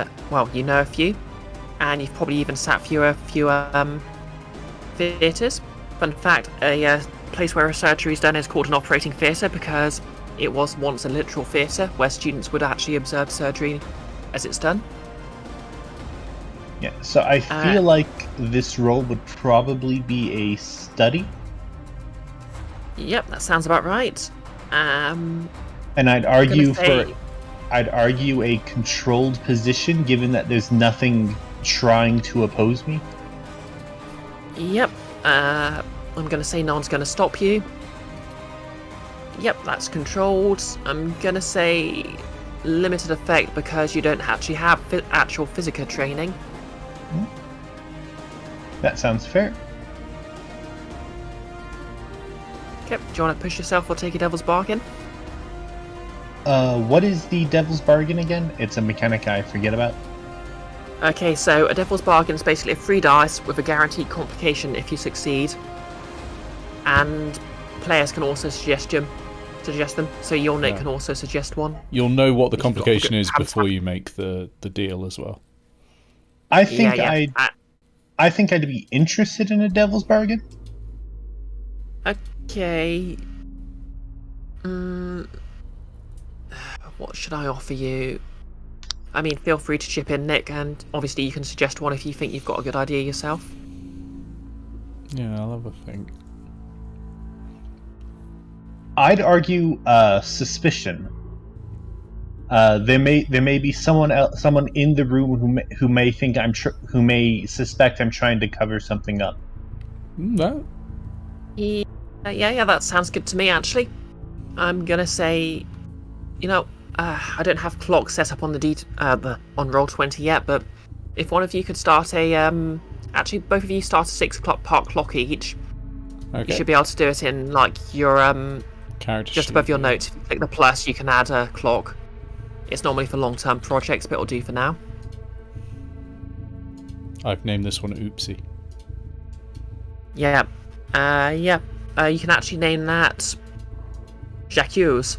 [SPEAKER 3] and you've probably even sat through a few theatres. Fun fact, a place where a surgery is done is called an operating theatre because it was once a literal theatre where students would actually observe surgery as it's done.
[SPEAKER 2] Yeah, so I feel like this role would probably be a study.
[SPEAKER 3] Yep, that sounds about right.
[SPEAKER 2] And I'd argue a controlled position, given that there's nothing trying to oppose me.
[SPEAKER 3] Yep. I'm gonna say no one's gonna stop you. Yep, that's controlled. I'm gonna say limited effect because you don't actually have actual physica training.
[SPEAKER 2] That sounds fair.
[SPEAKER 3] Okay, do you want to push yourself or take a devil's bargain?
[SPEAKER 2] What is the devil's bargain again? It's a mechanic I forget about.
[SPEAKER 3] Okay, so a devil's bargain is basically a free dice with a guaranteed complication if you succeed. And players can also suggest them, so your Nick can also suggest one.
[SPEAKER 1] You'll know what the complication is before you make the deal as well.
[SPEAKER 2] I think I'd be interested in a devil's bargain.
[SPEAKER 3] Okay. What should I offer you? I mean, feel free to chip in, Nick, and obviously you can suggest one if you think you've got a good idea yourself.
[SPEAKER 1] Yeah, I'll have a think.
[SPEAKER 2] I'd argue suspicion. There may be someone in the room who may think who may suspect I'm trying to cover something up.
[SPEAKER 1] No.
[SPEAKER 3] Yeah, that sounds good to me, actually. I'm gonna say, I don't have clocks set up on on Roll20 yet, but if one of you could start actually both of you start a 6 o'clock park clock each. Okay. You should be able to do it in like your
[SPEAKER 1] character
[SPEAKER 3] just
[SPEAKER 1] sheet.
[SPEAKER 3] above your notes. If you click the plus, you can add a clock. It's normally for long-term projects, but it'll do for now.
[SPEAKER 1] I've named this one Oopsie.
[SPEAKER 3] Yeah. You can actually name that Jacques.
[SPEAKER 1] Yes.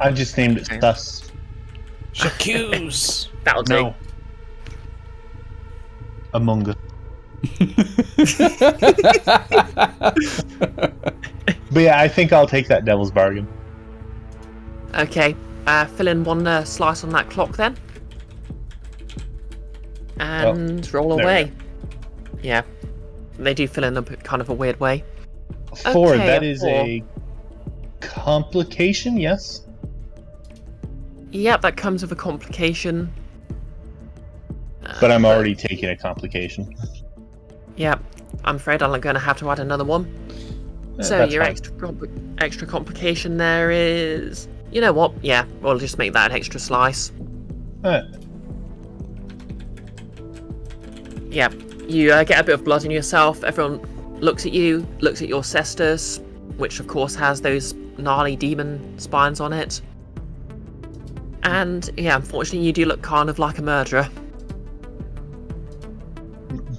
[SPEAKER 2] I just named it Sus.
[SPEAKER 1] Jacques.
[SPEAKER 3] That'll do.
[SPEAKER 2] No. Among Us. But yeah, I think I'll take that devil's bargain.
[SPEAKER 3] Okay, fill in one slice on that clock then. And roll away. Yeah, they do fill in a kind of a weird way.
[SPEAKER 2] 4, okay, that is a complication, yes?
[SPEAKER 3] Yep, that comes with a complication.
[SPEAKER 2] But I'm already taking a complication.
[SPEAKER 3] Yep, I'm afraid I'm going to have to add another one.
[SPEAKER 2] Yeah,
[SPEAKER 3] so your
[SPEAKER 2] fine.
[SPEAKER 3] extra complication there is... You know what? Yeah, we'll just make that an extra slice. Yeah, you get a bit of blood in yourself. Everyone looks at you, looks at your cestus, which of course has those gnarly demon spines on it. And yeah, unfortunately you do look kind of like a murderer.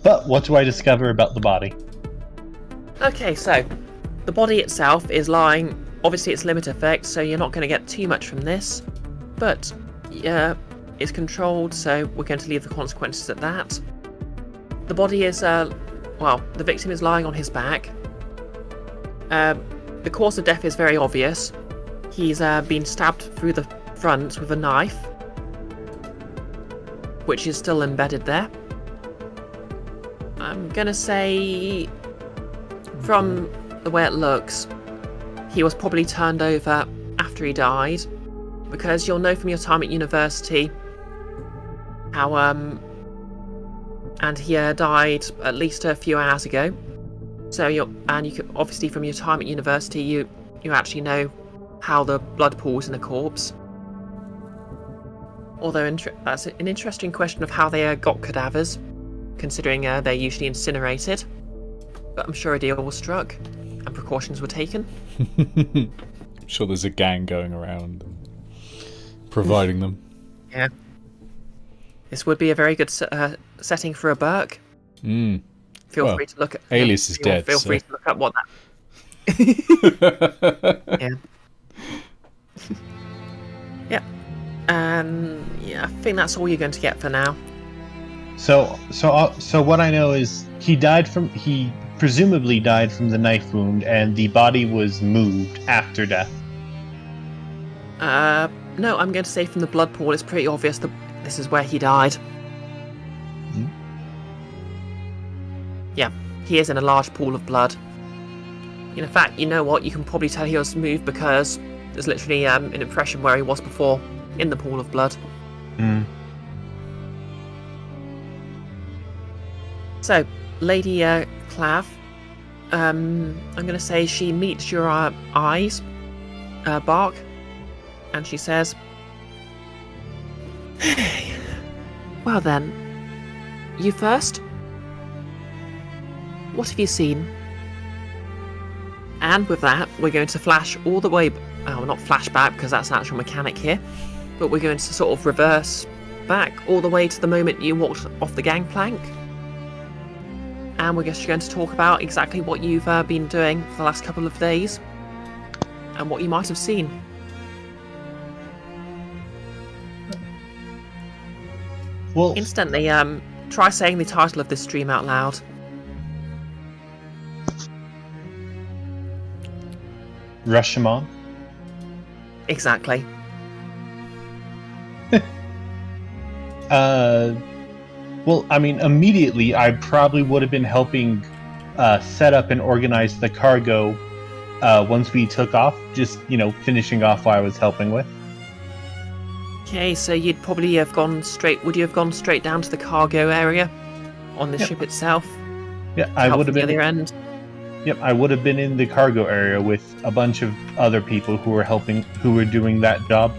[SPEAKER 2] But what do I discover about the body?
[SPEAKER 3] Okay, so the body itself is lying. Obviously it's limited effect, so you're not going to get too much from this. But yeah, it's controlled, so we're going to leave the consequences at that. The body is, the victim is lying on his back. The cause of death is very obvious. He's been stabbed through the front with a knife, which is still embedded there. I'm gonna say, from the way it looks, he was probably turned over after he died, because you'll know from your time at university how and he died at least a few hours ago. So you could obviously from your time at university, you actually know how the blood pools in a corpse. Although that's an interesting question of how they got cadavers, considering they're usually incinerated. But I'm sure a deal was struck, and precautions were taken.
[SPEAKER 1] I'm sure there's a gang going around providing them.
[SPEAKER 3] Yeah. This would be a very good setting for a Burke. Feel free to look at...
[SPEAKER 1] Alias is dead.
[SPEAKER 3] Feel free to look up what that... Yeah. Yeah. Yeah, I think that's all you're going to get for now.
[SPEAKER 2] So what I know is he presumably died from the knife wound, and the body was moved after death.
[SPEAKER 3] No, I'm going to say from the blood pool, it's pretty obvious that this is where he died.
[SPEAKER 2] Hmm?
[SPEAKER 3] Yeah, he is in a large pool of blood. In fact, you know what? You can probably tell he was moved because there's literally an impression where he was before in the pool of blood.
[SPEAKER 2] Hmm.
[SPEAKER 3] So, Lady Clave, I'm going to say she meets your eyes, Bark, and she says, "Well then, you first. What have you seen?" And with that, we're going to flash all the way... Oh, not flashback, because that's an actual mechanic here. But we're going to sort of reverse back all the way to the moment you walked off the gangplank. And we're just going to talk about exactly what you've been doing for the last couple of days. And what you might have seen.
[SPEAKER 2] Well,
[SPEAKER 3] Instantly, try saying the title of this stream out loud.
[SPEAKER 2] Rashomon.
[SPEAKER 3] Exactly.
[SPEAKER 2] Well, I mean, immediately I probably would have been helping set up and organize the cargo once we took off. Just, finishing off what I was helping with.
[SPEAKER 3] Okay, so you'd probably have gone straight... Would you have gone straight down to the cargo area on the ship itself?
[SPEAKER 2] Yeah, I would have been...
[SPEAKER 3] the other end?
[SPEAKER 2] Yep, I would have been in the cargo area with a bunch of other people who were doing that job.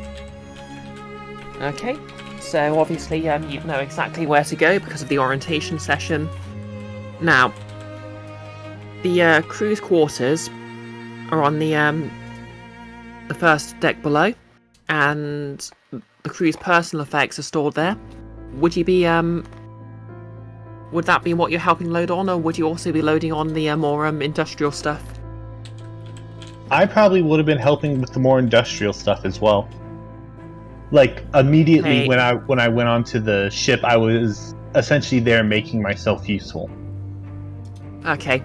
[SPEAKER 3] Okay, so obviously you'd know exactly where to go because of the orientation session. Now, the crew's quarters are on the first deck below, and the crew's personal effects are stored there. Would you be would that be what you're helping load on, or would you also be loading on the more industrial stuff?
[SPEAKER 2] I probably would have been helping with the more industrial stuff as well. Like, immediately when I went onto the ship, I was essentially there making myself useful.
[SPEAKER 3] Okay.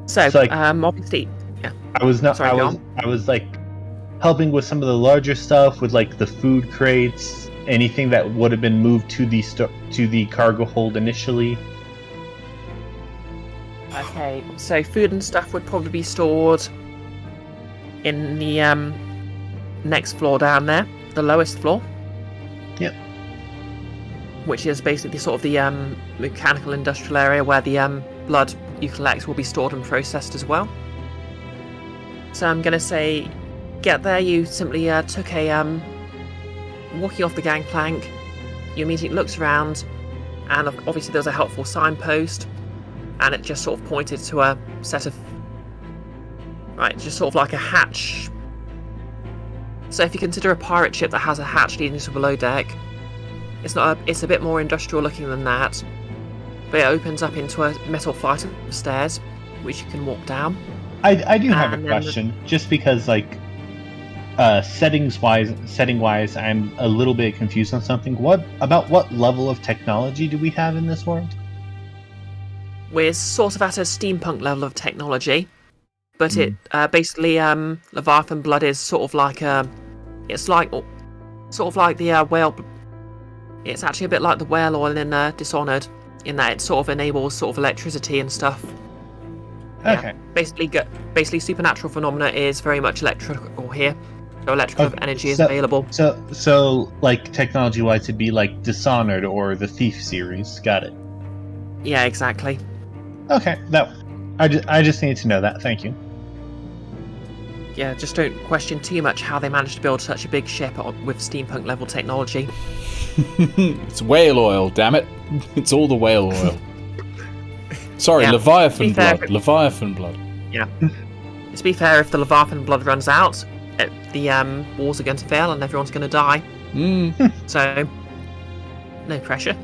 [SPEAKER 3] So,
[SPEAKER 2] like,
[SPEAKER 3] obviously, yeah.
[SPEAKER 2] I was not.
[SPEAKER 3] Sorry,
[SPEAKER 2] I was like helping with some of the larger stuff, with like the food crates, anything that would have been moved to the cargo hold initially.
[SPEAKER 3] Okay, so food and stuff would probably be stored in the next floor down there, the lowest floor.
[SPEAKER 2] Yep.
[SPEAKER 3] Which is basically sort of the mechanical industrial area where the blood you collect will be stored and processed as well. So I'm going to say, get there, you simply took a... walking off the gangplank, you immediately looked around, and obviously there was a helpful signpost, and it just sort of pointed to a set of... Right, just sort of like a hatch. So if you consider a pirate ship that has a hatch leading to below deck, it's a bit more industrial looking than that, but it opens up into a metal flight of stairs, which you can walk down.
[SPEAKER 2] I do have a question, just because, like, setting wise, I'm a little bit confused on something. What level of technology do we have in this world?
[SPEAKER 3] We're sort of at a steampunk level of technology, but it basically Leviathan blood is sort of like it's like sort of like the whale. It's actually a bit like the whale oil in Dishonored, in that it sort of enables sort of electricity and stuff.
[SPEAKER 2] Okay.
[SPEAKER 3] Yeah, basically supernatural phenomena is very much electrical here. So electrical energy is available.
[SPEAKER 2] So like technology-wise, it'd be like Dishonored or the Thief series. Got it.
[SPEAKER 3] Yeah, exactly.
[SPEAKER 2] Okay, I just need to know that. Thank you.
[SPEAKER 3] Yeah, just don't question too much how they managed to build such a big ship with steampunk level technology.
[SPEAKER 1] It's whale oil, damn it. It's all the whale oil. Sorry,
[SPEAKER 3] Yeah,
[SPEAKER 1] Leviathan
[SPEAKER 3] be fair-
[SPEAKER 1] blood. Leviathan blood.
[SPEAKER 3] Yeah. To be fair, if the Leviathan blood runs out, the wars are going to fail and everyone's going to die. So, no pressure.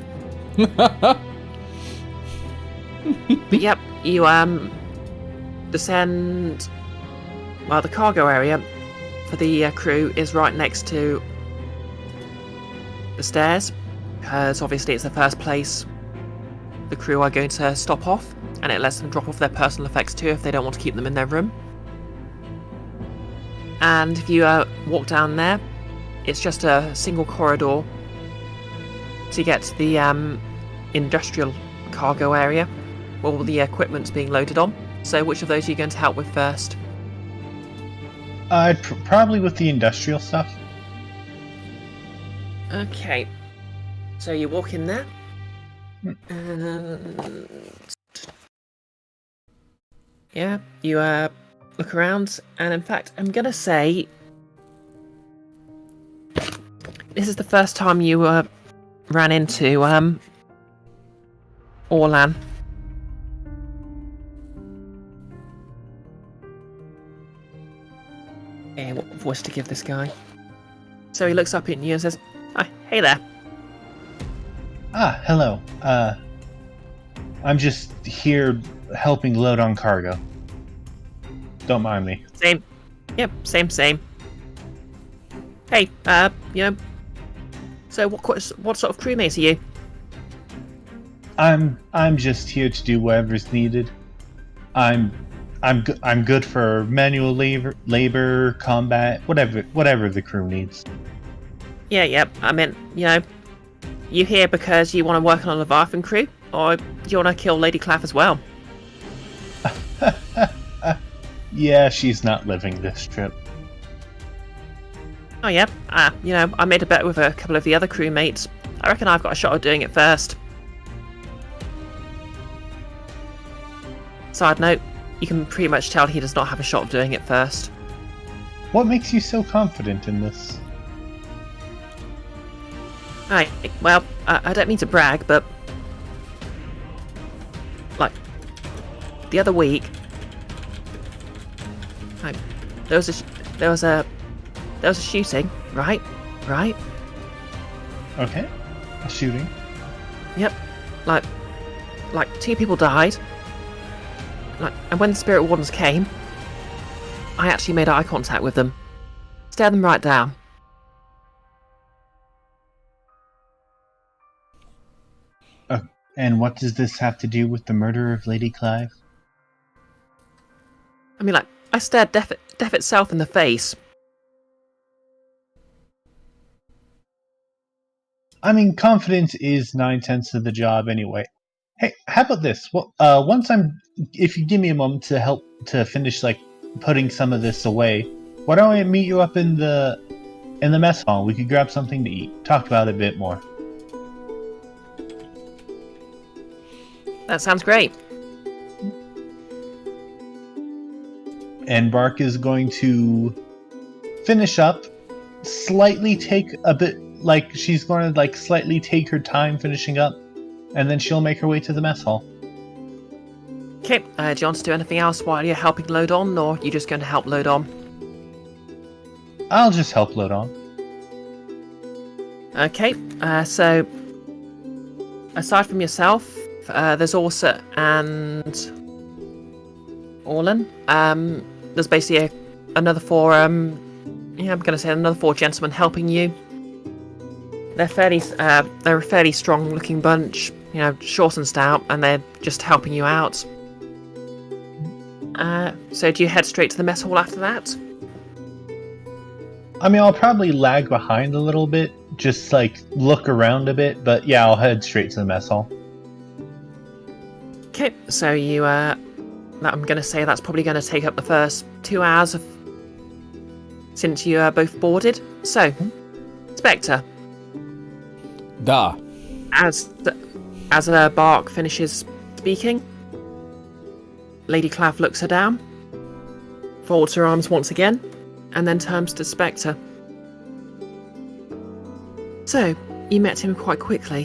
[SPEAKER 3] But yep, you descend. Well, the cargo area for the crew is right next to the stairs, because obviously it's the first place the crew are going to stop off, and it lets them drop off their personal effects too if they don't want to keep them in their room. And if you walk down there, it's just a single corridor to get to the industrial cargo area where all the equipment's being loaded on. So which of those are you going to help with first?
[SPEAKER 2] Probably with the industrial stuff.
[SPEAKER 3] Okay, so you walk in there, and yeah, you look around, and in fact, I'm gonna say this is the first time you ran into Orlan. Okay, what voice to give this guy? So he looks up at you and says, "Hi, hey there."
[SPEAKER 2] Ah, hello. I'm just here helping load on cargo. Don't mind me.
[SPEAKER 3] Same. Yep, same. Hey, so what sort of crewmate are you?
[SPEAKER 2] I'm just here to do whatever's needed. I'm good for manual labor, combat, whatever the crew needs.
[SPEAKER 3] Yeah. I mean, you here because you want to work on a Leviathan crew, or do you want to kill Lady Clave as well?
[SPEAKER 2] Yeah, she's not living this trip.
[SPEAKER 3] Oh yeah. I made a bet with a couple of the other crewmates. I reckon I've got a shot at doing it first. Side note, you can pretty much tell he does not have a shot of doing it first.
[SPEAKER 2] What makes you so confident in this?
[SPEAKER 3] Right, well, I don't mean to brag, but like the other week, there was a shooting, right?
[SPEAKER 2] Okay, a shooting.
[SPEAKER 3] Yep, like 2 people died. And when the spirit wardens came, I actually made eye contact with them, stared them right down.
[SPEAKER 2] And what does this have to do with the murder of Lady Clave?
[SPEAKER 3] I mean, I stared death itself in the face.
[SPEAKER 2] I mean, confidence is 9/10 of the job anyway. Hey, how about this? Well, if you give me a moment to help to finish putting some of this away, why don't I meet you up in the mess hall? We could grab something to eat, talk about it a bit more.
[SPEAKER 3] That sounds great.
[SPEAKER 2] And Bark is going to finish up, slightly take a bit, she's going to slightly take her time finishing up, and then she'll make her way to the mess hall.
[SPEAKER 3] Okay, do you want to do anything else while you're helping load on, or are you just going to help load on?
[SPEAKER 2] I'll just help load on.
[SPEAKER 3] Okay, so aside from yourself, there's Orsa and Orlan. There's basically another 4, I'm going to say another 4 gentlemen helping you. They're a fairly strong-looking bunch, short and stout, and they're just helping you out. So do you head straight to the mess hall after that?
[SPEAKER 2] I mean, I'll probably lag behind a little bit, just look around a bit, but yeah, I'll head straight to the mess hall.
[SPEAKER 3] Okay, so you, I'm going to say that's probably going to take up the first 2 hours since you are both boarded. So, Spectre.
[SPEAKER 1] Da.
[SPEAKER 3] As Bark finishes speaking, Lady Clave looks her down, folds her arms once again, and then turns to Spectre. So, you met him quite quickly.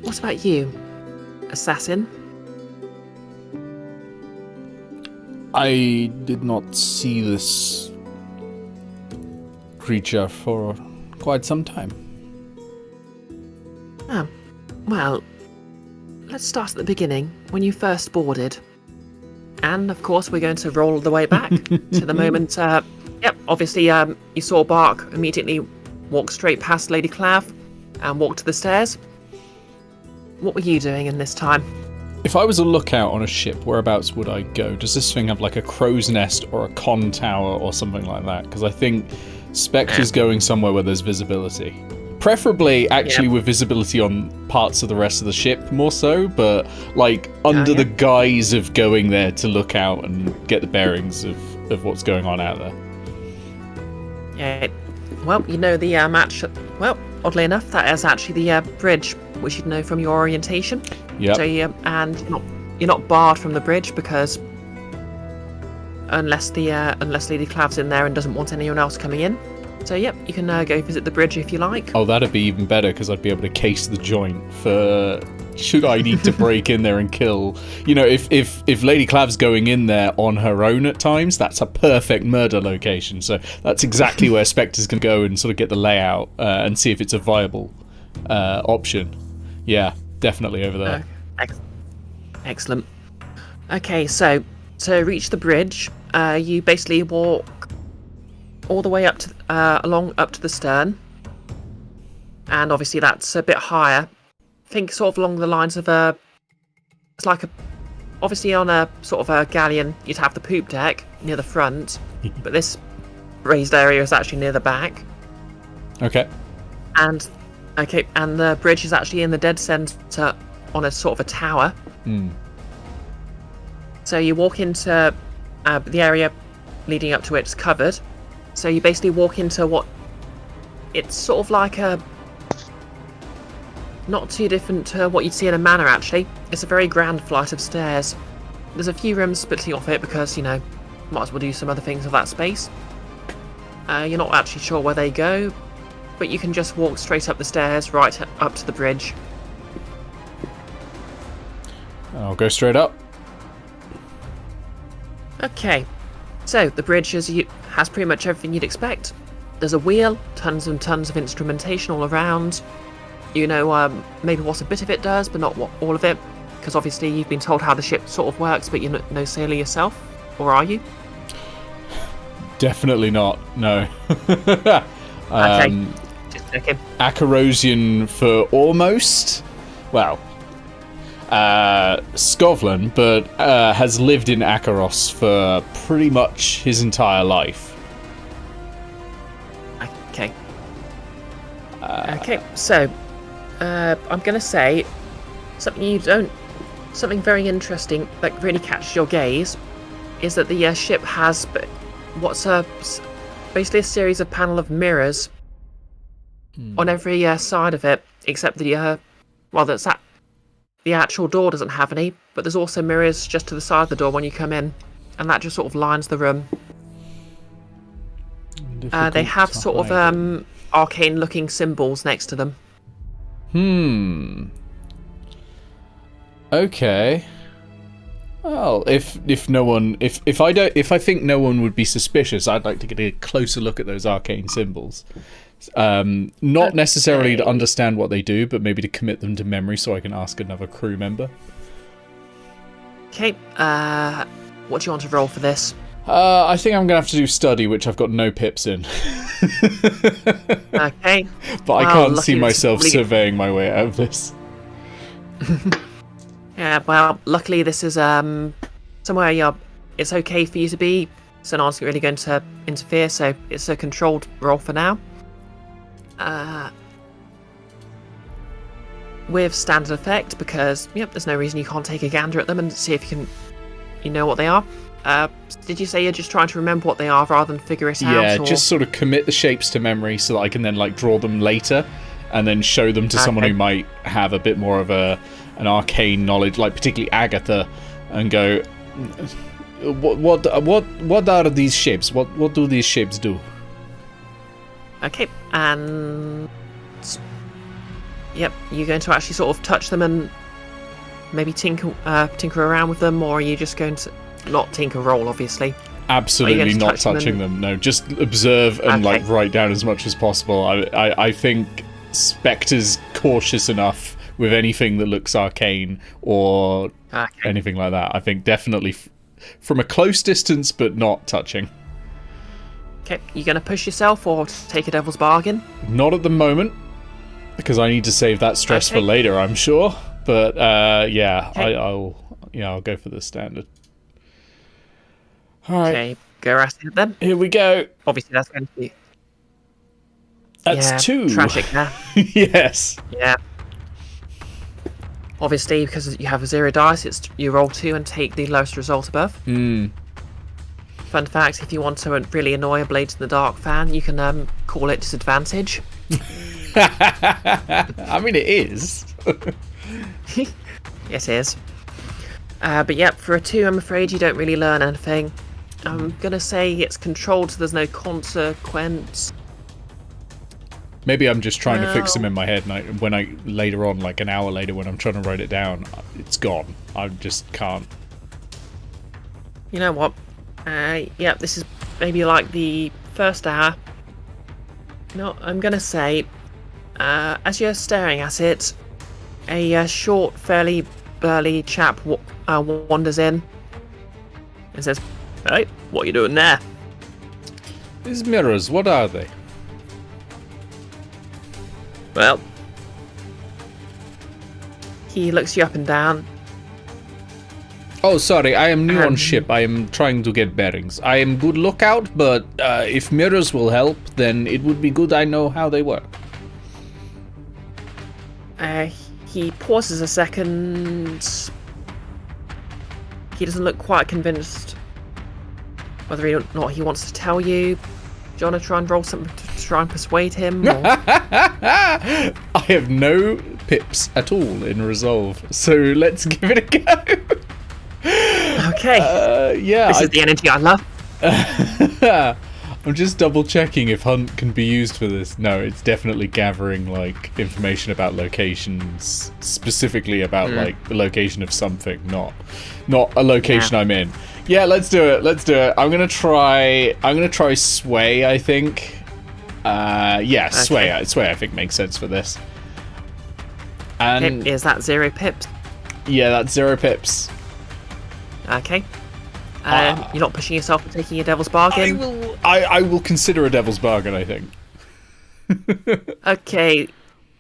[SPEAKER 3] What about you, assassin?
[SPEAKER 1] I did not see this creature for quite some time.
[SPEAKER 3] Oh, well, let's start at the beginning, when you first boarded. And, of course, we're going to roll the way back to the moment, obviously, you saw Bark immediately walk straight past Lady Clave and walk to the stairs. What were you doing in this time?
[SPEAKER 1] If I was a lookout on a ship, whereabouts would I go? Does this thing have like a crow's nest or a con tower or something like that? Because I think Spectre's going somewhere where there's visibility. Preferably, actually, with visibility on parts of the rest of the ship, more so, but, like, under the guise of going there to look out and get the bearings of what's going on out there.
[SPEAKER 3] Yeah, well, you know the match... Well, oddly enough, that is actually the bridge, which you'd know from your orientation.
[SPEAKER 1] Yep.
[SPEAKER 3] So, and you're not barred from the bridge, because unless Lady Clave's in there and doesn't want anyone else coming in. So, yep, you can go visit the bridge if you like.
[SPEAKER 1] Oh, that'd be even better, because I'd be able to case the joint for... Should I need to break in there and kill... You know, if Lady Clave's going in there on her own at times, that's a perfect murder location. So that's exactly where Spectre's going to go and sort of get the layout and see if it's a viable option. Yeah, definitely over there.
[SPEAKER 3] Excellent. Okay, so to reach the bridge, you basically walk all the way up to up to the stern, and obviously that's a bit higher. Think sort of along the lines of it's like obviously on a sort of a galleon you'd have the poop deck near the front, but this raised area is actually near the back.
[SPEAKER 1] Okay.
[SPEAKER 3] And the bridge is actually in the dead centre on a sort of a tower. So you walk into the area leading up to it's covered. So you basically walk into what it's sort of like a not too different to what you'd see in a manor, actually. It's a very grand flight of stairs. There's a few rooms splitting off it because, you know, might as well do some other things with that space. You're not actually sure where they go, but you can just walk straight up the stairs right up to the bridge.
[SPEAKER 1] I'll go straight up.
[SPEAKER 3] Okay, so the bridge has pretty much everything you'd expect. There's a wheel, tons and tons of instrumentation all around. You know, maybe what a bit of it does, but not what all of it, because obviously you've been told how the ship sort of works, but you're no sailor yourself, or are you?
[SPEAKER 1] Definitely not, no.
[SPEAKER 3] Okay, just checking.
[SPEAKER 1] Acarosian for almost, well, Scotland, but has lived in Acaros for pretty much his entire life.
[SPEAKER 3] Okay. Okay, so I'm going to say something very interesting that really catches your gaze is that the ship has basically a series of panel of mirrors on every side of it, except the actual door doesn't have any, but there's also mirrors just to the side of the door when you come in, and that just sort of lines the room. They have sort of arcane-looking symbols next to them.
[SPEAKER 1] Okay. Well, if I think no one would be suspicious, I'd like to get a closer look at those arcane symbols. Not necessarily to understand what they do, but maybe to commit them to memory so I can ask another crew member.
[SPEAKER 3] Okay, what do you want to roll for this?
[SPEAKER 1] I think I'm going to have to do study, which I've got no pips in.
[SPEAKER 3] Okay.
[SPEAKER 1] But I can't see myself surveying my way out of this.
[SPEAKER 3] Yeah, well, luckily this is somewhere it's okay for you to be, so no one's really going to interfere, so it's a controlled roll for now. With standard effect, because there's no reason you can't take a gander at them and see if you know what they are. Did you say you're just trying to remember what they are rather than figure it out?
[SPEAKER 1] Yeah, just sort of commit the shapes to memory so that I can then draw them later and then show them to someone who might have a bit more of an arcane knowledge, like particularly Agatha and go, what are these shapes? What do these shapes do?
[SPEAKER 3] Okay, and yep, you're going to actually sort of touch them and maybe tinker around with them, or are you just going to not tinker roll, obviously?
[SPEAKER 1] Absolutely not touching them. No, just observe and like write down as much as possible. I think Spectre's cautious enough with anything that looks arcane or anything like that. I think definitely from a close distance, but not touching.
[SPEAKER 3] Okay, you going to push yourself or take a devil's bargain?
[SPEAKER 1] Not at the moment, because I need to save that stress for later, I'm sure. But yeah, I'll go for the standard. All right.
[SPEAKER 3] Okay, go right ahead then.
[SPEAKER 1] Here we go.
[SPEAKER 3] Obviously, that's going to be...
[SPEAKER 1] That's 2.
[SPEAKER 3] Tragic, yeah.
[SPEAKER 1] Yes.
[SPEAKER 3] Yeah. Obviously, because you have a 0 dice, you roll 2 and take the lowest result above. Fun fact, if you want to really annoy a Blades in the Dark fan, you can call it disadvantage.
[SPEAKER 1] I mean, it is.
[SPEAKER 3] Yes, it is. But yep, for a 2, I'm afraid you don't really learn anything. I'm going to say it's controlled, so there's no consequence.
[SPEAKER 1] Maybe I'm just trying to fix them in my head, and when I later on, like an hour later, when I'm trying to write it down, it's gone. I just can't.
[SPEAKER 3] You know what? Yep, this is maybe like the first hour. No, I'm going to say, as you're staring at it, a short, fairly burly chap wanders in and says, "Hey, what are you doing there?"
[SPEAKER 1] These mirrors, what are they?
[SPEAKER 3] Well, he looks you up and down.
[SPEAKER 1] Oh, sorry, I am new on ship. I am trying to get bearings. I am good lookout, but if mirrors will help, then it would be good I know how they work.
[SPEAKER 3] He pauses a second. He doesn't look quite convinced whether or not he wants to tell you. Do you want to try and roll something to try and persuade him? Or...
[SPEAKER 1] I have no pips at all in resolve, so let's give it a go.
[SPEAKER 3] Okay.
[SPEAKER 1] Yeah.
[SPEAKER 3] This is the energy I love.
[SPEAKER 1] I'm just double checking if hunt can be used for this. No, it's definitely gathering like information about locations, specifically about like the location of something, not a location I'm in. Yeah, let's do it. I'm gonna try sway, I think. Sway I think makes sense for this. And
[SPEAKER 3] is that 0 pips?
[SPEAKER 1] Yeah, that's 0 pips.
[SPEAKER 3] Okay. You're not pushing yourself for taking a devil's bargain?
[SPEAKER 1] I will consider a devil's bargain, I think.
[SPEAKER 3] Okay.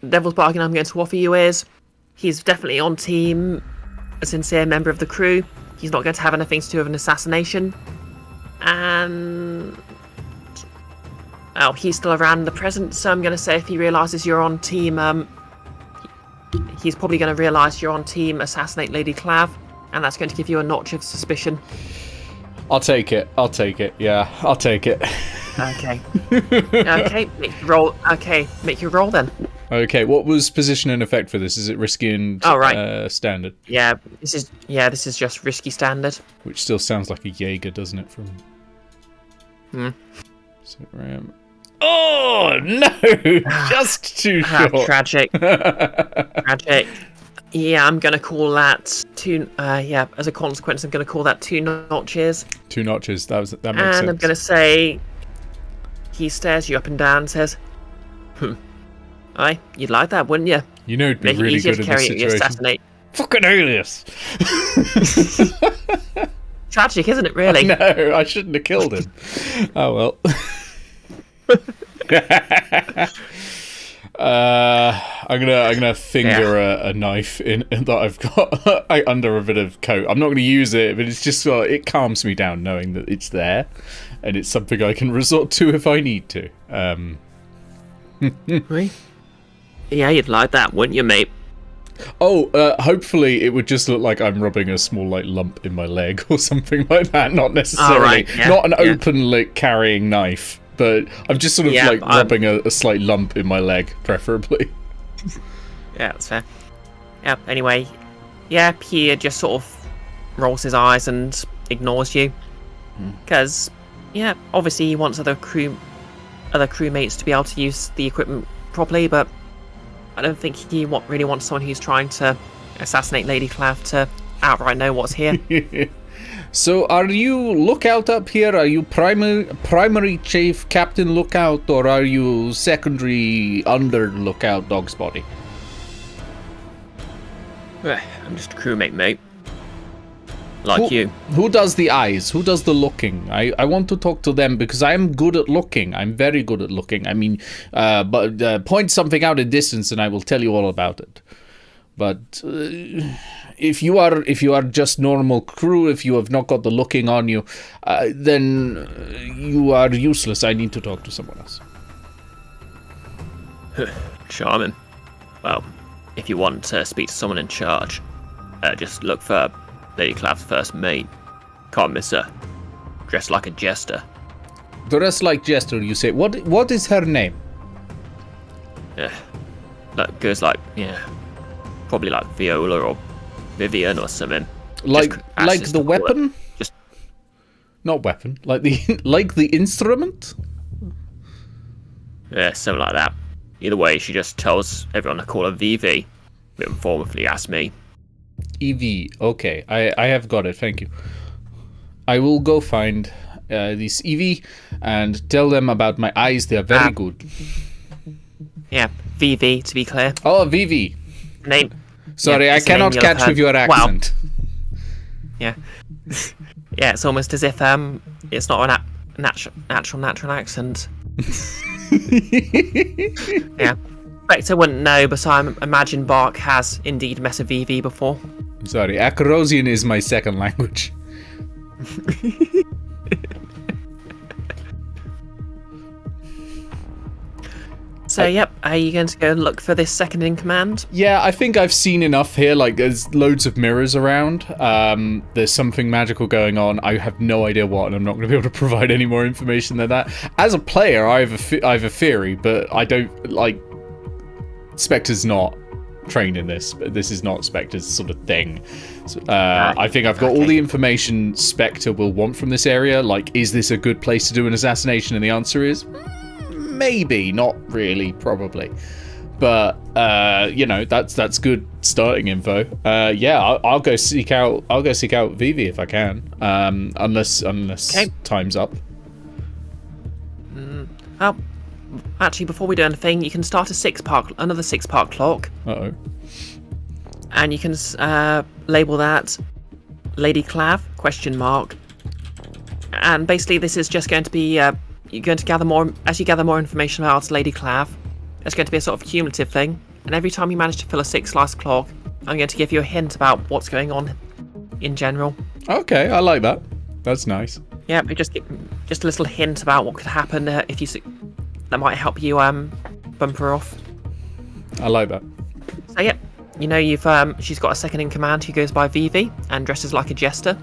[SPEAKER 3] Devil's bargain I'm going to offer you is he's definitely on team, a sincere member of the crew. He's not going to have anything to do with an assassination. And... oh, he's still around in the present, so I'm going to say if he realises you're on team... he's probably going to realise you're on team assassinate Lady Clave, and that's going to give you a notch of suspicion.
[SPEAKER 1] I'll take it. Yeah, I'll take it.
[SPEAKER 3] Okay. Okay, make your roll. Okay, make your roll then.
[SPEAKER 1] Okay, what was position and effect for this? Is it risky and standard?
[SPEAKER 3] Yeah, this is just risky standard.
[SPEAKER 1] Which still sounds like a Jaeger, doesn't it? From. So oh no! Just too short.
[SPEAKER 3] Tragic. Tragic. Yeah, I'm gonna call that 2. As a consequence, I'm gonna call that 2 notches.
[SPEAKER 1] 2 notches. That makes sense.
[SPEAKER 3] And I'm gonna say, he stares you up and down and says, "Aye, you'd like that, wouldn't you?
[SPEAKER 1] You know, it'd be really good in this situation.
[SPEAKER 3] Assassinate." Fucking
[SPEAKER 1] alias.
[SPEAKER 3] Tragic, isn't it? Really?
[SPEAKER 1] No, I shouldn't have killed him. Oh well. I'm gonna finger a knife in that I've got under a bit of coat. I'm not gonna use it, but it's just it calms me down knowing that it's there, and it's something I can resort to if I need to.
[SPEAKER 3] Right? Yeah, you'd like that, wouldn't you, mate?
[SPEAKER 1] Oh, hopefully it would just look like I'm rubbing a small lump in my leg or something like that. Not necessarily, not an open carrying knife. But I'm just sort of rubbing a slight lump in my leg, preferably.
[SPEAKER 3] Yeah, that's fair. Yeah, anyway. Yeah, he just sort of rolls his eyes and ignores you. Because, yeah, obviously he wants other crewmates to be able to use the equipment properly, but I don't think he really wants someone who's trying to assassinate Lady Clave to outright know what's here.
[SPEAKER 1] So, are you lookout up here? Are you primary chief captain lookout, or are you secondary under lookout dog's body?
[SPEAKER 3] I'm just a crewmate, mate. Like you.
[SPEAKER 1] Who does the eyes? Who does the looking? I want to talk to them because I am good at looking. I'm very good at looking. I mean, but point something out in distance and I will tell you all about it. But if you are just normal crew, if you have not got the looking on you, then you are useless. I need to talk to someone else.
[SPEAKER 3] Charming. Well, if you want to speak to someone in charge, just look for Lady Clave's first mate. Can't miss her. Dressed like a jester.
[SPEAKER 1] Dressed like jester, you say. What is her name?
[SPEAKER 3] That goes like, probably like Viola or Vivian or something.
[SPEAKER 1] Like the weapon?
[SPEAKER 3] Just
[SPEAKER 1] not weapon. Like the instrument?
[SPEAKER 3] Yeah, something like that. Either way, she just tells everyone to call her VV. But informally asked me.
[SPEAKER 1] EV. Okay, I have got it. Thank you. I will go find this EV and tell them about my eyes. They are very good.
[SPEAKER 3] Yeah, VV to be clear.
[SPEAKER 1] Oh, VV.
[SPEAKER 3] Name.
[SPEAKER 1] Sorry,
[SPEAKER 3] yeah,
[SPEAKER 1] I cannot catch with your accent.
[SPEAKER 3] Wow. Yeah. Yeah, it's almost as if it's not a natural accent. Yeah. Spectre wouldn't know, but I imagine Bark has indeed met a VV before.
[SPEAKER 1] Sorry, Acarosian is my second language.
[SPEAKER 3] So, yep, are you going to go and look for this second in command?
[SPEAKER 1] Yeah, I think I've seen enough here. Like, there's loads of mirrors around. There's something magical going on. I have no idea what, and I'm not going to be able to provide any more information than that. As a player, I have a theory, but I don't, like... Spectre's not trained in this. This is not Spectre's sort of thing. I think I've got all the information Spectre will want from this area. Like, is this a good place to do an assassination? And the answer is... maybe, not really, probably, but that's good starting info. I'll go seek out Vivi if I can, unless time's up.
[SPEAKER 3] Oh, actually, before we do anything, you can start another 6-part clock.
[SPEAKER 1] Uh-oh.
[SPEAKER 3] And you can label that Lady Clave ? And basically, this is just going to be you're going to gather more information about Lady Clave. It's going to be a sort of cumulative thing, and every time you manage to fill a 6-slice clock, I'm going to give you a hint about what's going on in general.
[SPEAKER 1] Okay, I like that. That's nice.
[SPEAKER 3] Yeah, just a little hint about what could happen if you that might help you bump her off.
[SPEAKER 1] I like that.
[SPEAKER 3] So yeah, she's got a second in command who goes by Vivi and dresses like a jester.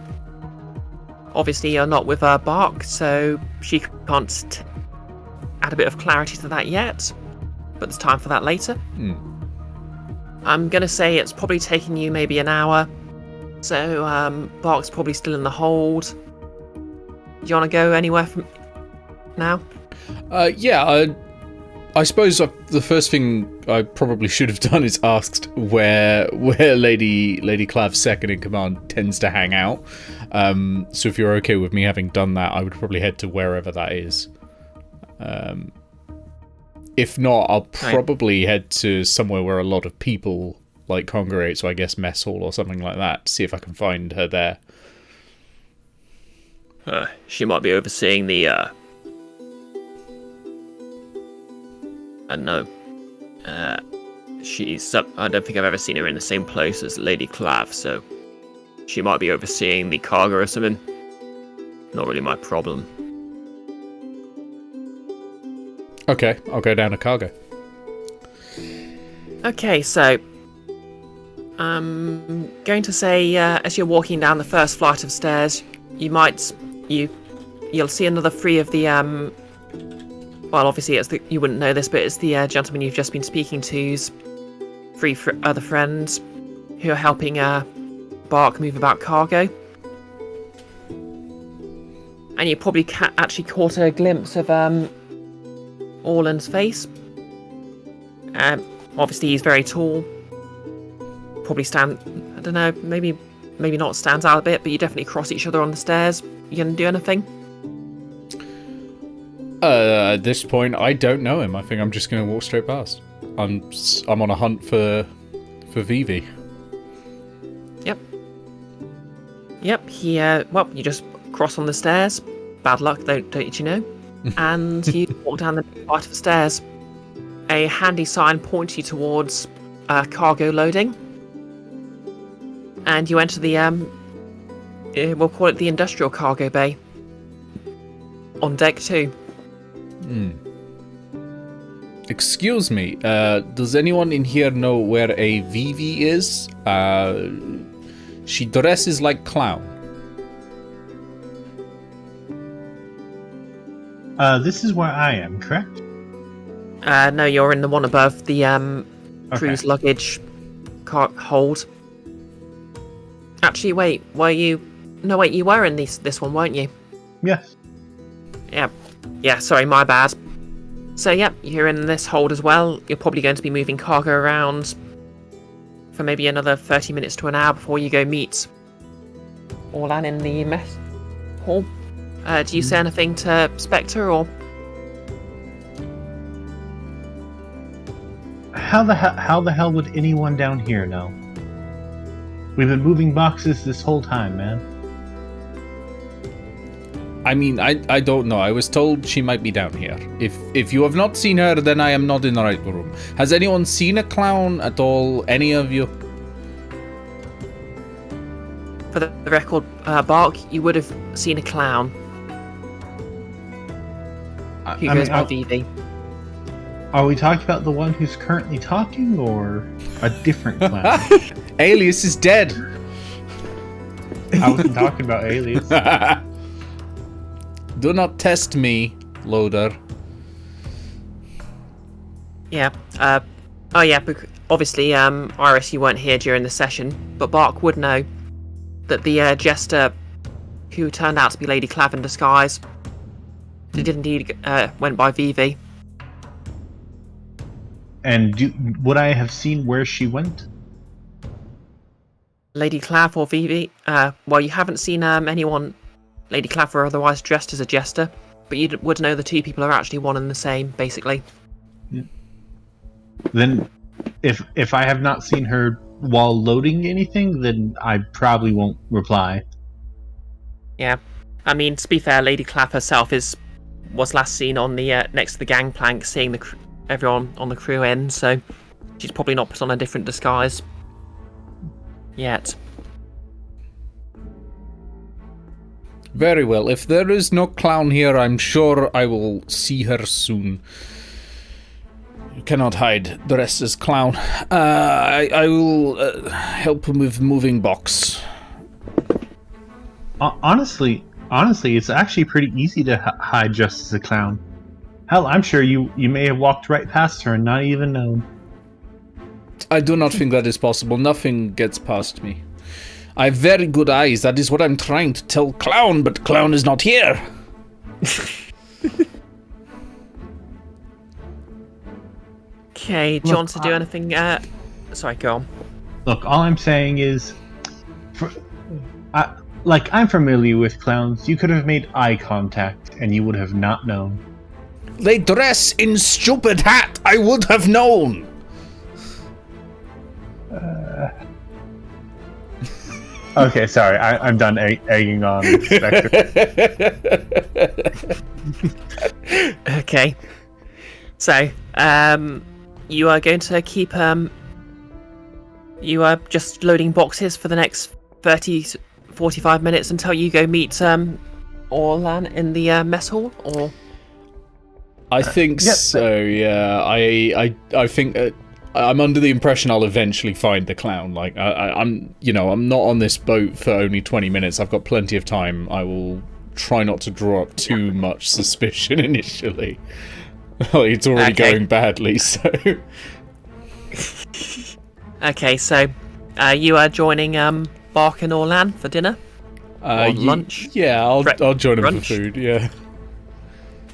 [SPEAKER 3] Obviously, you're not with Bark, so she can't add a bit of clarity to that yet, but there's time for that later. I'm going to say it's probably taking you maybe an hour, so Bark's probably still in the hold. Do you want to go anywhere from now?
[SPEAKER 1] I suppose the first thing I probably should have done is asked where Lady Clave's second in command tends to hang out. So if you're okay with me having done that, I would probably head to wherever that is. If not, I'll probably head to somewhere where a lot of people like congregate, so I guess mess hall or something like that, to see if I can find her there.
[SPEAKER 3] She might be overseeing the I don't know. I don't think I've ever seen her in the same place as Lady Clave, so she might be overseeing the cargo or something. Not really my problem.
[SPEAKER 1] Okay, I'll go down to cargo.
[SPEAKER 3] Okay, so I'm going to say as you're walking down the first flight of stairs, you'll see another 3 of the well, obviously you wouldn't know this, but it's the gentleman you've just been speaking to's 3 other friends who are helping Bark move about cargo. And you probably actually caught a glimpse of Orland's face. Obviously, he's very tall. Probably I don't know, maybe not stands out a bit, but you definitely cross each other on the stairs. You gonna do anything?
[SPEAKER 1] At this point, I don't know him. I think I'm just gonna walk straight past. I'm on a hunt for Vivi.
[SPEAKER 3] Yep. He you just cross on the stairs. Bad luck, don't you know? And you walk down the part of the stairs. A handy sign points you towards cargo loading. And you enter the we'll call it the industrial cargo bay. On deck 2.
[SPEAKER 1] Excuse me, does anyone in here know where a Vivi is? She dresses like clown.
[SPEAKER 2] This is where I am, correct?
[SPEAKER 3] No, you're in the one above the cruise luggage hold. Actually, wait, were you? No, wait, you were in this one, weren't you?
[SPEAKER 2] Yes.
[SPEAKER 3] Yeah, sorry, my bad. So, you're in this hold as well. You're probably going to be moving cargo around for maybe another 30 minutes to an hour before you go meet Orlan in the mess hall. Do you say anything to Spectre, or?
[SPEAKER 2] How the hell would anyone down here know? We've been moving boxes this whole time, man.
[SPEAKER 1] I mean, I don't know. I was told she might be down here. If you have not seen her, then I am not in the right room. Has anyone seen a clown at all? Any of you?
[SPEAKER 3] For the record, Bark, you would have seen a clown. Who goes by Vivi.
[SPEAKER 2] Are we talking about the one who's currently talking, or a different clown?
[SPEAKER 1] Alias is dead.
[SPEAKER 2] I wasn't talking about Alias.
[SPEAKER 1] Do not test me, loader.
[SPEAKER 3] Yeah. Obviously, Iris, you weren't here during the session, but Bark would know that the jester who turned out to be Lady Clave in disguise did indeed went by Vivi.
[SPEAKER 2] And would I have seen where she went?
[SPEAKER 3] Lady Clave or Vivi? Well, you haven't seen anyone, Lady Clave or otherwise, dressed as a jester, but you would know the two people are actually one and the same, basically.
[SPEAKER 2] Then, if I have not seen her while loading anything, then I probably won't reply.
[SPEAKER 3] Yeah. I mean, to be fair, Lady Clave herself was last seen on the next to the gangplank, seeing everyone on the crew in, so she's probably not put on a different disguise yet.
[SPEAKER 1] Very well. If there is no clown here, I'm sure I will see her soon. You cannot hide the rest as clown. I will help him with moving box.
[SPEAKER 2] Honestly, it's actually pretty easy to hide just as a clown. Hell, I'm sure you may have walked right past her and not even known.
[SPEAKER 1] I do not think that is possible. Nothing gets past me. I have very good eyes. That is what I'm trying to tell Clown, but Clown is not here.
[SPEAKER 3] Okay, do you want to do anything? Sorry, go on.
[SPEAKER 2] Look, all I'm saying is, I'm familiar with clowns. You could have made eye contact, and you would have not known.
[SPEAKER 1] They dress in stupid hat. I would have known.
[SPEAKER 2] Okay, sorry. I'm done egging on Spectre.
[SPEAKER 3] Okay. So, you are going to keep, you are just loading boxes for the next 45 minutes until you go meet, Orlan in the mess hall, or?
[SPEAKER 1] I think so, yeah. I think I'm under the impression I'll eventually find the clown. Like, I'm not on this boat for only 20 minutes. I've got plenty of time. I will try not to draw up too much suspicion initially. It's already going badly, so...
[SPEAKER 3] Okay, so you are joining Barkin or Lan for dinner? Or lunch?
[SPEAKER 1] Yeah, I'll join him for
[SPEAKER 3] brunch?
[SPEAKER 1] food, yeah.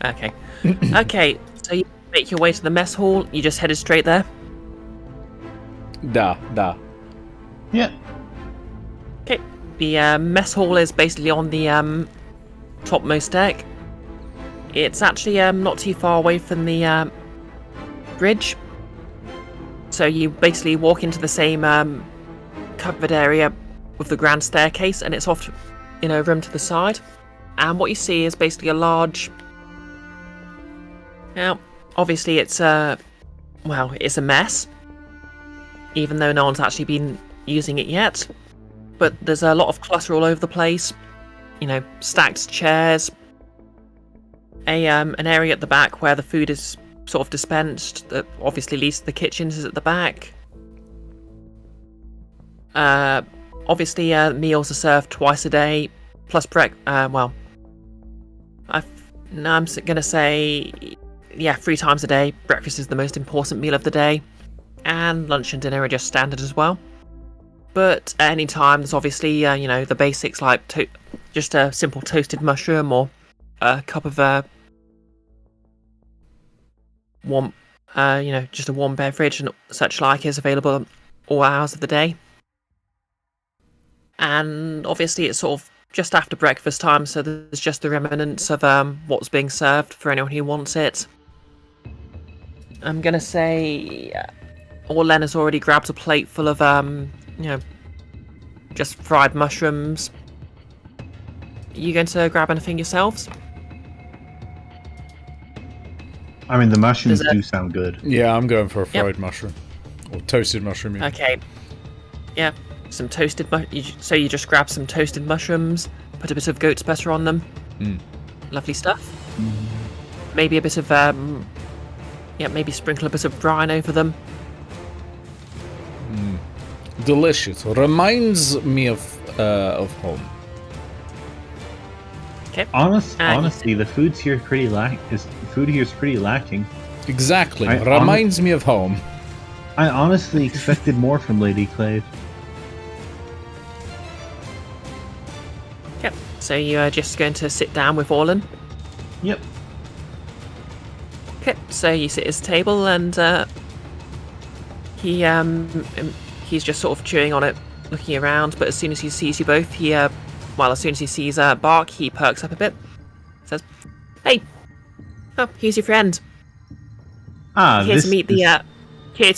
[SPEAKER 3] Okay. Okay, so you make your way to the mess hall. You just headed straight there?
[SPEAKER 1] Da.
[SPEAKER 2] Yeah.
[SPEAKER 3] Okay. The mess hall is basically on the topmost deck. It's actually not too far away from the bridge. So you basically walk into the same covered area with the grand staircase, and it's off in a room to the side. And what you see is basically a large... Now, obviously it's it's a mess, even though no one's actually been using it yet. But there's a lot of clutter all over the place. You know, stacked chairs. An area at the back where the food is sort of dispensed, that obviously leads to the kitchens, is at the back. Obviously, meals are served twice a day, plus I'm gonna say, 3 times a day. Breakfast is the most important meal of the day, and lunch and dinner are just standard as well. But at any time, there's obviously, the basics like just a simple toasted mushroom or a cup of warm, just a warm beverage and such like is available all hours of the day. And obviously it's sort of just after breakfast time, so there's just the remnants of what's being served for anyone who wants it. I'm gonna say Orlen has already grabbed a plate full of just fried mushrooms. Are you going to grab anything yourselves?
[SPEAKER 2] I mean, the mushrooms do sound good.
[SPEAKER 1] Yeah, I'm going for a fried mushroom. Or toasted mushroom, yeah.
[SPEAKER 3] Okay. Yeah, some toasted so you just grab some toasted mushrooms, put a bit of goat's butter on them. Lovely stuff. Maybe a bit of, maybe sprinkle a bit of brine over them.
[SPEAKER 1] Delicious. Reminds me of home.
[SPEAKER 3] Okay.
[SPEAKER 2] Honestly, the food here is pretty lacking.
[SPEAKER 1] Exactly. Reminds me of home.
[SPEAKER 2] I honestly expected more from Lady Clave.
[SPEAKER 3] Okay. So you are just going to sit down with Orlen?
[SPEAKER 2] Yep.
[SPEAKER 3] Okay. So you sit at his table, and he's just sort of chewing on it, looking around. But as soon as he sees you both, as soon as he sees Bark, he perks up a bit. Says, "Hey, here's your friend. Here to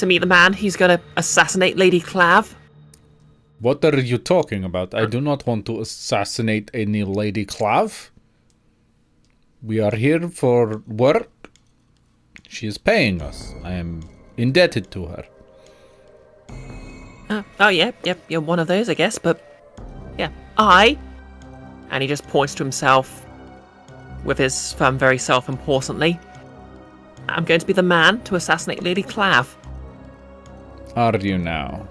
[SPEAKER 3] meet the man who's gonna assassinate Lady Clave."
[SPEAKER 1] What are you talking about? I do not want to assassinate any Lady Clave. We are here for work. She is paying us. I am indebted to her.
[SPEAKER 3] You're one of those, I guess, but yeah, and he just points to himself with his thumb very self-importantly. I'm going to be the man to assassinate Lady Clave.
[SPEAKER 1] Are you now?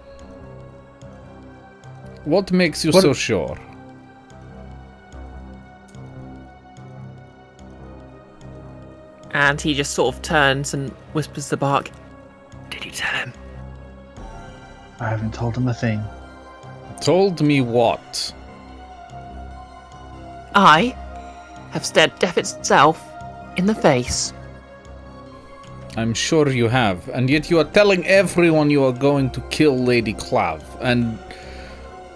[SPEAKER 1] What makes you so sure?
[SPEAKER 3] And he just sort of turns and whispers to Bark, "Did you tell him?"
[SPEAKER 2] I haven't told him a thing.
[SPEAKER 1] Told me what?
[SPEAKER 3] I have stared death itself in the face.
[SPEAKER 1] I'm sure you have, and yet you are telling everyone you are going to kill Lady Clave. And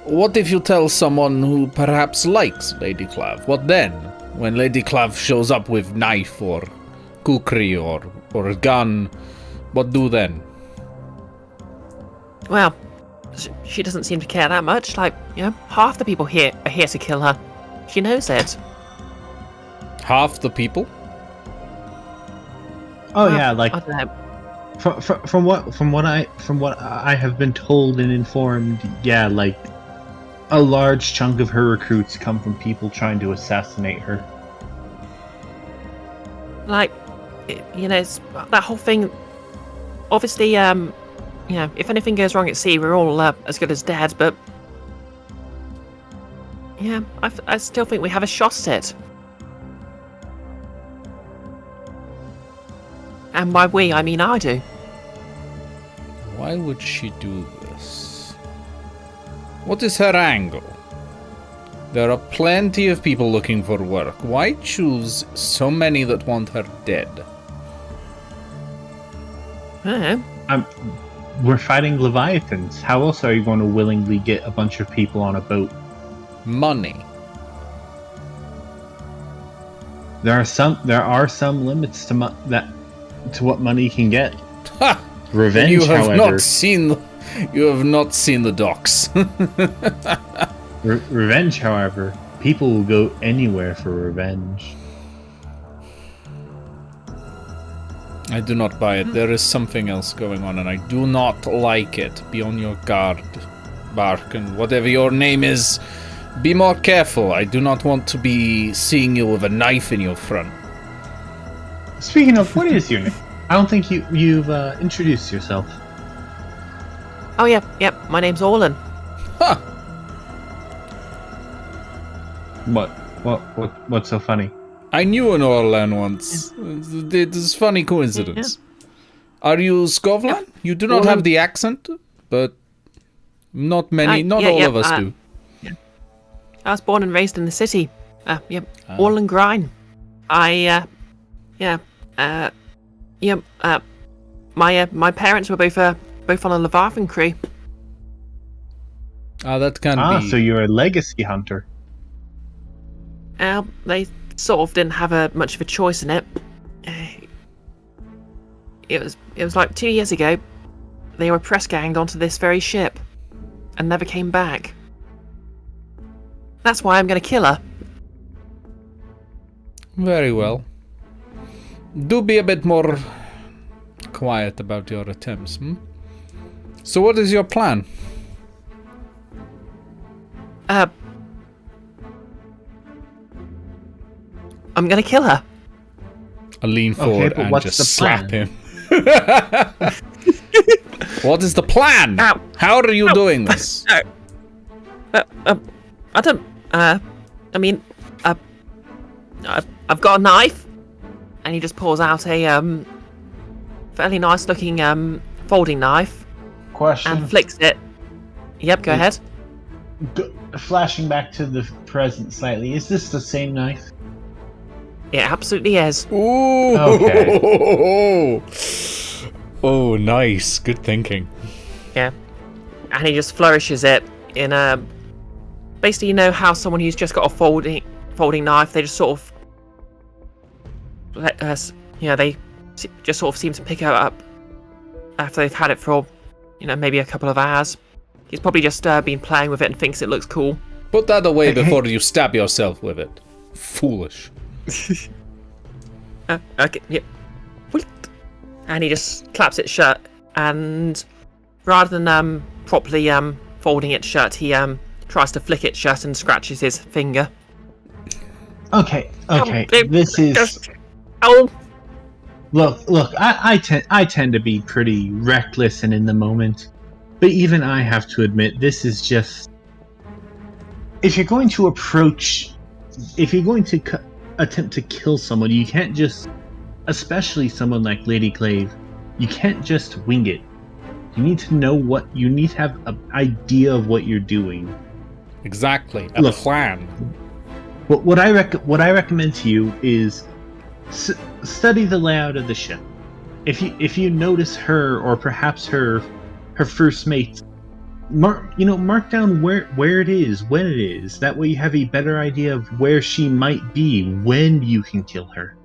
[SPEAKER 1] what if you tell someone who perhaps likes Lady Clave? What then? When Lady Clave shows up with knife or kukri or a gun, what do then?
[SPEAKER 3] Well, she doesn't seem to care that much. Half the people here are here to kill her. She knows it.
[SPEAKER 1] Half the people?
[SPEAKER 2] Oh,
[SPEAKER 3] Well,
[SPEAKER 2] yeah,
[SPEAKER 3] I don't know.
[SPEAKER 2] from what I have been told and informed, yeah, a large chunk of her recruits come from people trying to assassinate her.
[SPEAKER 3] It's that whole thing. Obviously, if anything goes wrong at sea, we're all as good as dead. But yeah, I still think we have a shot at it. And by we, I mean I do.
[SPEAKER 1] Why would she do this? What is her angle? There are plenty of people looking for work. Why choose so many that want her dead?
[SPEAKER 2] We're fighting Leviathans. How else are you going to willingly get a bunch of people on a boat?
[SPEAKER 1] Money.
[SPEAKER 2] There are some limits to what money can get.
[SPEAKER 1] Ha!
[SPEAKER 2] Revenge,
[SPEAKER 1] You have
[SPEAKER 2] however,
[SPEAKER 1] not seen the docks.
[SPEAKER 2] revenge, however, people will go anywhere for revenge.
[SPEAKER 1] I do not buy it. There is something else going on, and I do not like it. Be on your guard, Bark, and whatever your name is, be more careful. I do not want to be seeing you with a knife in your front.
[SPEAKER 2] Speaking of, what is your name? I don't think you've introduced yourself.
[SPEAKER 3] Oh, yep. My name's Orlan.
[SPEAKER 1] Huh!
[SPEAKER 2] What's so funny?
[SPEAKER 1] I knew an Orlan once. It is a funny coincidence. Yeah. Are you Skovlan? Yeah. You do not have the accent, but not all of us do.
[SPEAKER 3] Yeah. I was born and raised in the city. Orlan Grine. My parents were both on a Leviathan crew.
[SPEAKER 1] That can be.
[SPEAKER 2] So you're a legacy hunter.
[SPEAKER 3] They sort of didn't have much of a choice in it. It was like 2 years ago. They were press ganged onto this very ship and never came back. That's why I'm going to kill her.
[SPEAKER 1] Very well. Do be a bit more quiet about your attempts, So what is your plan?
[SPEAKER 3] I'm gonna kill her.
[SPEAKER 1] I lean forward and just slap him. What is the plan?
[SPEAKER 3] Ow.
[SPEAKER 1] How are you doing this?
[SPEAKER 3] I don't. I've got a knife, and he just pulls out a fairly nice looking folding knife.
[SPEAKER 2] Question.
[SPEAKER 3] And flicks it. Yep, go ahead.
[SPEAKER 2] Flashing back to the present slightly, is this the same knife?
[SPEAKER 3] It absolutely is.
[SPEAKER 1] Ooh.
[SPEAKER 2] Okay.
[SPEAKER 1] Oh, nice. Good thinking.
[SPEAKER 3] Yeah. And he just flourishes it in a... Basically, you know how someone who's just got a folding knife, they just sort of... they just sort of seem to pick it up after they've had it for, maybe a couple of hours. He's probably just been playing with it and thinks it looks cool.
[SPEAKER 1] Put that away before you stab yourself with it. Foolish.
[SPEAKER 3] Okay, yep. And he just claps it shut, and rather than properly folding it shut, he tries to flick it shut and scratches his finger.
[SPEAKER 2] Okay. This is.
[SPEAKER 3] Oh.
[SPEAKER 2] Look. I tend to be pretty reckless and in the moment, but even I have to admit this is just. If you're going to attempt to kill someone, you can't just, especially someone like Lady Clave, you can't just wing it. You need to have an idea of what you're doing.
[SPEAKER 1] Exactly, a plan.
[SPEAKER 2] What I recommend to you is study the layout of the ship. If you notice her, or perhaps her first mate, mark down where it is, when it is. That way you have a better idea of where she might be when you can kill her.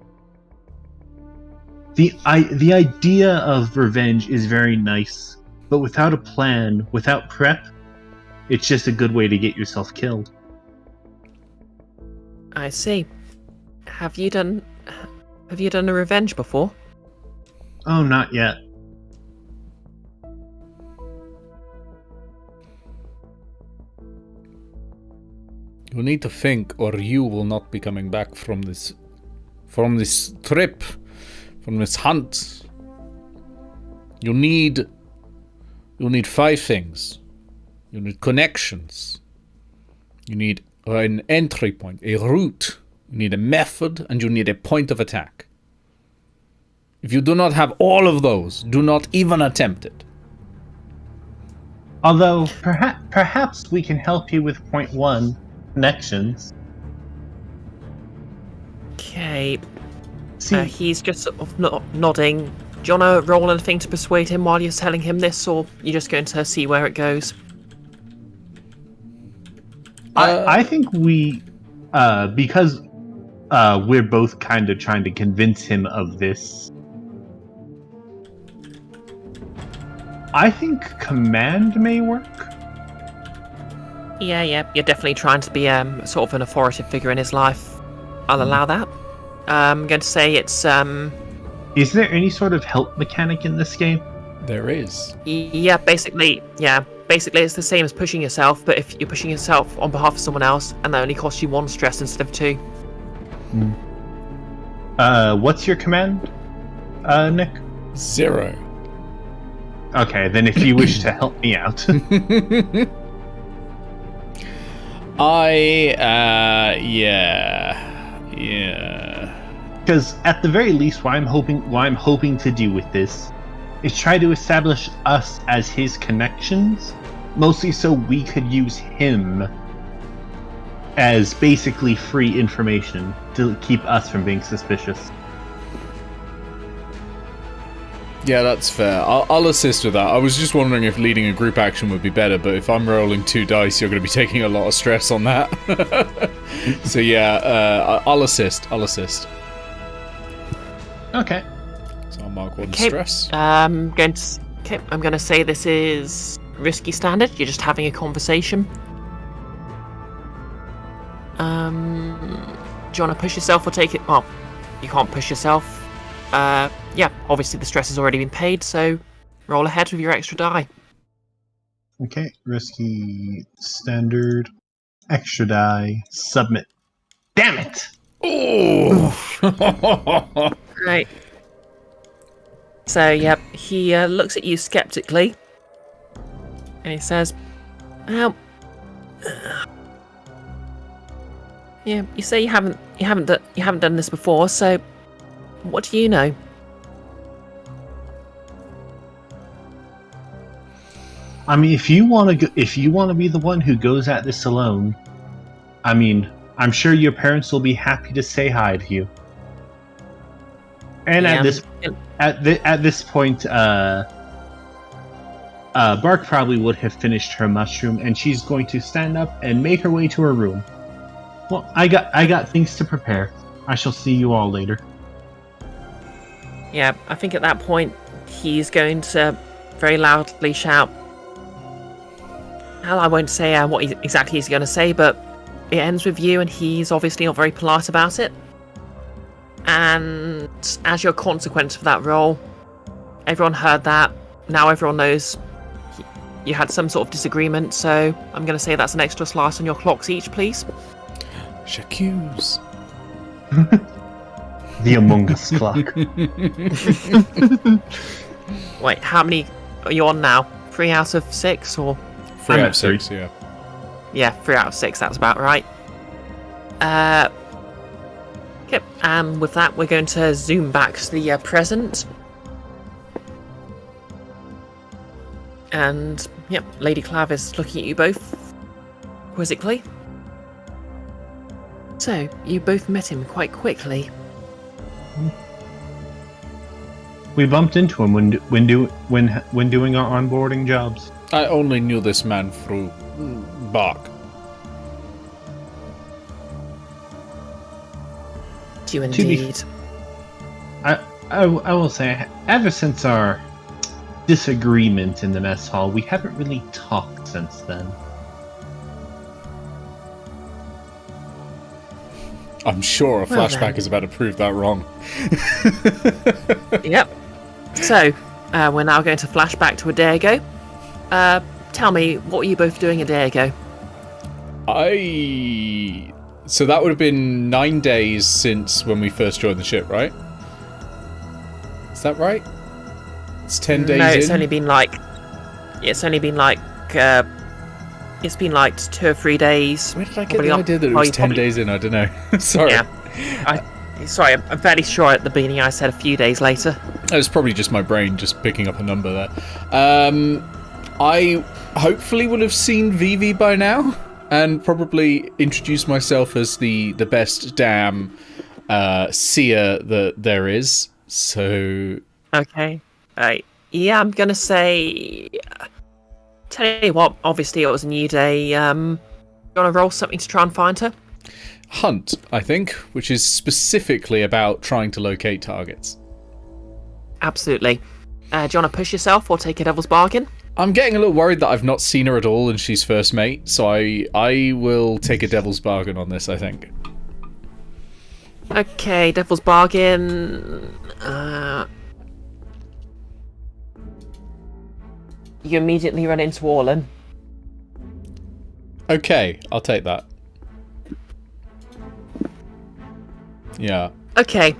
[SPEAKER 2] The idea of revenge is very nice, but without a plan, without prep, it's just a good way to get yourself killed.
[SPEAKER 3] I see. Have you done a revenge before?
[SPEAKER 2] Oh, not yet.
[SPEAKER 1] You need to think, or you will not be coming back from this trip, from this hunt. You need 5 things. You need connections. You need an entry point, a route. You need a method, and you need a point of attack. If you do not have all of those, do not even attempt it.
[SPEAKER 2] Although, perhaps we can help you with point 1, connections.
[SPEAKER 3] Okay.
[SPEAKER 2] See,
[SPEAKER 3] He's just sort of nodding. Do you want to roll anything to persuade him while you're telling him this, or you're just going to see where it goes?
[SPEAKER 2] I think we, because we're both kind of trying to convince him of this, I think command may work.
[SPEAKER 3] Yeah, you're definitely trying to be sort of an authoritative figure in his life. I'll allow that. I'm going to say it's
[SPEAKER 2] Is there any sort of help mechanic in this game?
[SPEAKER 1] There is.
[SPEAKER 3] yeah, basically it's the same as pushing yourself, but if you're pushing yourself on behalf of someone else, and that only costs you 1 stress instead of 2.
[SPEAKER 2] What's your command, Nick?
[SPEAKER 1] 0.
[SPEAKER 2] Okay, then if you wish to help me out.
[SPEAKER 1] Yeah.
[SPEAKER 2] Because at the very least, what I'm hoping to do with this is try to establish us as his connections, mostly so we could use him as basically free information to keep us from being suspicious.
[SPEAKER 1] Yeah, that's fair. I'll assist with that. I was just wondering if leading a group action would be better, but if I'm rolling 2 dice, you're going to be taking a lot of stress on that. So yeah, I'll assist.
[SPEAKER 2] Okay.
[SPEAKER 1] So I'll mark 1 stress.
[SPEAKER 3] I'm going to say this is risky standard. You're just having a conversation. Do you want to push yourself or take it? Well, you can't push yourself. Yeah, obviously the stress has already been paid, so roll ahead with your extra die.
[SPEAKER 2] Okay, risky, standard, extra die, submit. Damn it!
[SPEAKER 1] Oh!
[SPEAKER 3] Right. So, yep, he looks at you skeptically, and he says, "Well, yeah, you say you haven't done this before, so what do you know?"
[SPEAKER 2] I mean, if you want to be the one who goes at this alone, I mean, I'm sure your parents will be happy to say hi to you. And
[SPEAKER 3] Yeah,
[SPEAKER 2] at this point, Bark probably would have finished her mushroom, and she's going to stand up and make her way to her room. Well, I got things to prepare. I shall see you all later.
[SPEAKER 3] Yeah, I think at that point he's going to very loudly shout. Well, I won't say what exactly he's going to say, but it ends with you, and he's obviously not very polite about it. And as your consequence for that role, everyone heard that. Now everyone knows you had some sort of disagreement, so I'm going to say that's an extra slice on your clocks each, please.
[SPEAKER 1] J'accuse.
[SPEAKER 2] The Among Us clock.
[SPEAKER 3] Wait, how many are you on now? 3 out of 6, or?
[SPEAKER 1] 3 out of 6, yeah.
[SPEAKER 3] Yeah, 3 out of 6, that's about right. Okay, and with that, we're going to zoom back to the present. And, yep, Lady Clave is looking at you both quizzically. So, you both met him quite quickly.
[SPEAKER 2] We bumped into him when doing our onboarding jobs.
[SPEAKER 1] I only knew this man through Bark.
[SPEAKER 3] You indeed.
[SPEAKER 2] I will say, ever since our disagreement in the mess hall, we haven't really talked since then.
[SPEAKER 1] I'm sure a
[SPEAKER 3] Well
[SPEAKER 1] flashback
[SPEAKER 3] then.
[SPEAKER 1] is about to prove that wrong.
[SPEAKER 3] Yep. So, we're now going to flash back to a day ago. Tell me, what were you both doing a day ago?
[SPEAKER 1] So that would have been 9 days since when we first joined the ship, right? Is that right? It's 10 days
[SPEAKER 3] No,
[SPEAKER 1] in?
[SPEAKER 3] it's only been like 2 or 3 days.
[SPEAKER 1] Where did I get
[SPEAKER 3] Probably
[SPEAKER 1] the
[SPEAKER 3] not-
[SPEAKER 1] idea that it
[SPEAKER 3] well,
[SPEAKER 1] was
[SPEAKER 3] you
[SPEAKER 1] 10
[SPEAKER 3] probably-
[SPEAKER 1] days in? I don't know. Sorry.
[SPEAKER 3] Yeah. Sorry, I'm fairly sure at the beginning I said a few days later.
[SPEAKER 1] It was probably just my brain just picking up a number there. I hopefully will have seen Vivi by now, and probably introduce myself as the best damn seer that there is. So...
[SPEAKER 3] Okay. Yeah, I'm gonna say... Tell you what, obviously it was a new day. You wanna roll something to try and find her?
[SPEAKER 1] Hunt, I think, which is specifically about trying to locate targets.
[SPEAKER 3] Absolutely. Do you wanna push yourself or take a devil's bargain?
[SPEAKER 1] I'm getting a little worried that I've not seen her at all and she's first mate, so I will take a devil's bargain on this, I think.
[SPEAKER 3] Okay, devil's bargain. You immediately run into Orlan.
[SPEAKER 1] Okay, I'll take that. Yeah.
[SPEAKER 3] Okay.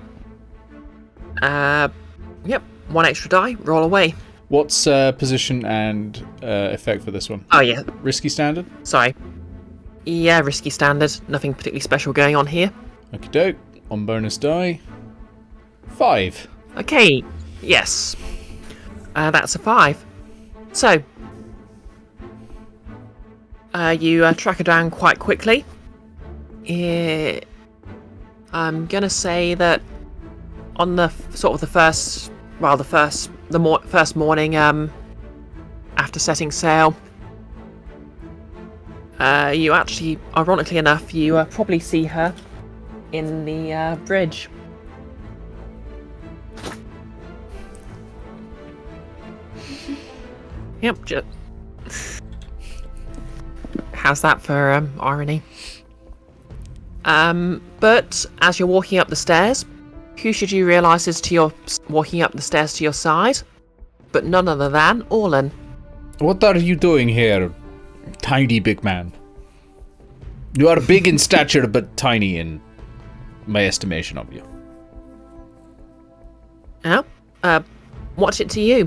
[SPEAKER 3] Yep, one extra die, roll away.
[SPEAKER 1] What's position and effect for this one?
[SPEAKER 3] Oh, yeah.
[SPEAKER 1] Risky standard?
[SPEAKER 3] Sorry. Yeah, risky standard. Nothing particularly special going on here.
[SPEAKER 1] Okie doke. On bonus die. 5.
[SPEAKER 3] Okay, yes. That's a 5. So, you track her down quite quickly. I'm gonna say that on the first morning after setting sail, you actually, ironically enough, you probably see her in the bridge. Yep. How's that for irony? But as you're walking up the stairs, who should you realise is walking up the stairs to your side? But none other than Orlan.
[SPEAKER 1] What are you doing here, tiny big man? You are big in stature, but tiny in my estimation of you.
[SPEAKER 3] Oh? What's it to you?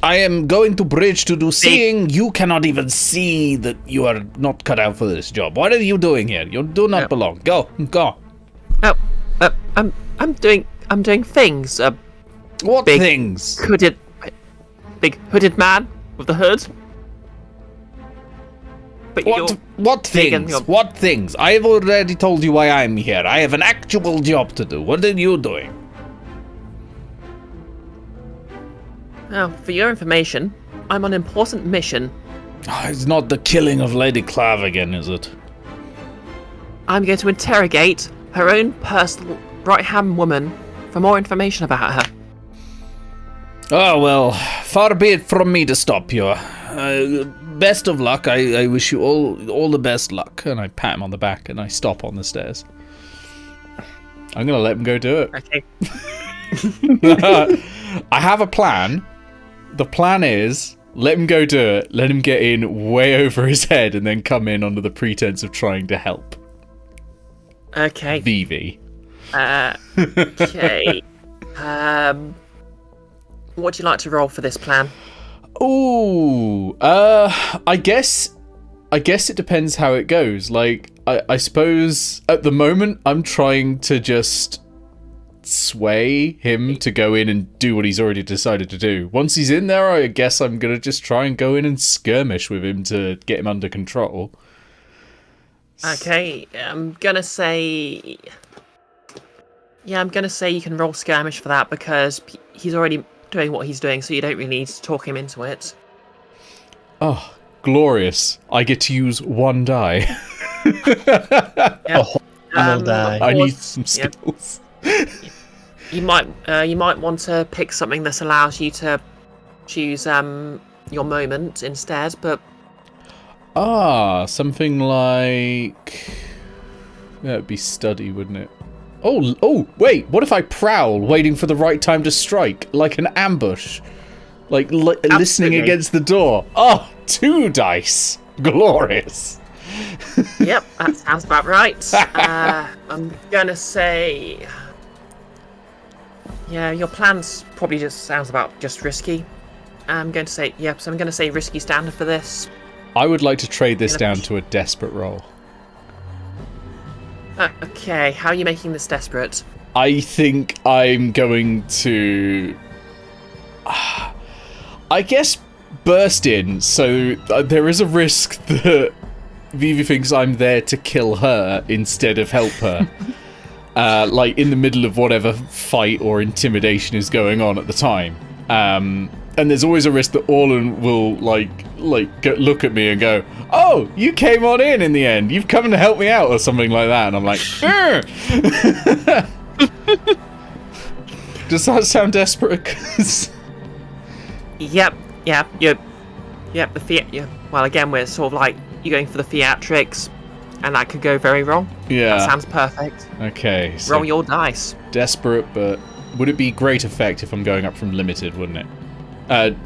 [SPEAKER 1] I am going to bridge to do seeing. You cannot even see that you are not cut out for this job. What are you doing here? You do not belong. Go.
[SPEAKER 3] Oh, I'm doing things.
[SPEAKER 1] What
[SPEAKER 3] big
[SPEAKER 1] things?
[SPEAKER 3] Big hooded man with the hood. But
[SPEAKER 1] What things? What things? I have already told you why I'm here. I have an actual job to do. What are you doing?
[SPEAKER 3] Oh, for your information, I'm on an important mission.
[SPEAKER 1] Oh, it's not the killing of Lady Clave again, is it?
[SPEAKER 3] I'm going to interrogate her own personal right-hand woman for more information about her.
[SPEAKER 1] Oh, well, far be it from me to stop you. Best of luck. I wish you all the best luck. And I pat him on the back and I stop on the stairs. I'm going to let him go do it.
[SPEAKER 3] Okay.
[SPEAKER 1] I have a plan. The plan is, let him go do it, let him get in way over his head, and then come in under the pretense of trying to help.
[SPEAKER 3] Okay.
[SPEAKER 1] Vivi.
[SPEAKER 3] Okay. What do you like to roll for this plan?
[SPEAKER 1] Ooh, I guess it depends how it goes. Like, I suppose at the moment I'm trying to just sway him to go in and do what he's already decided to do. Once he's in there, I guess I'm gonna just try and go in and skirmish with him to get him under control.
[SPEAKER 3] Okay, I'm gonna say you can roll skirmish for that because he's already doing what he's doing, so you don't really need to talk him into it.
[SPEAKER 1] Oh, glorious. I get to use one die.
[SPEAKER 3] Yep.
[SPEAKER 2] Die.
[SPEAKER 1] I need some skills.
[SPEAKER 3] Yep. You might want to pick something that allows you to choose your moment instead, but
[SPEAKER 1] something like that would be study, wouldn't it? Oh, wait, what if I prowl, waiting for the right time to strike, like an ambush? Like listening against the door. Oh, 2 dice. Glorious.
[SPEAKER 3] Yep, that sounds about right. I'm gonna say... Yeah, your plan's probably just sounds about just risky. I'm going to say, yep, so I'm going to say risky standard for this.
[SPEAKER 1] I would like to trade this down to a desperate roll.
[SPEAKER 3] Okay, how are you making this desperate? I
[SPEAKER 1] think I'm going to... I guess burst in, so there is a risk that Vivi thinks I'm there to kill her instead of help her. Like in the middle of whatever fight or intimidation is going on at the time. And there's always a risk that Orlan will look at me and go, "Oh, you came on in the end. You've come to help me out," or something like that. And I'm like, Does that sound desperate?
[SPEAKER 3] Yep. The fiat. Well, again, we're sort of like you're going for the theatrics, and that could go very wrong.
[SPEAKER 1] Yeah.
[SPEAKER 3] That sounds perfect.
[SPEAKER 1] Okay. So
[SPEAKER 3] Roll your dice.
[SPEAKER 1] desperate, but would it be great effect if I'm going up from limited, wouldn't it?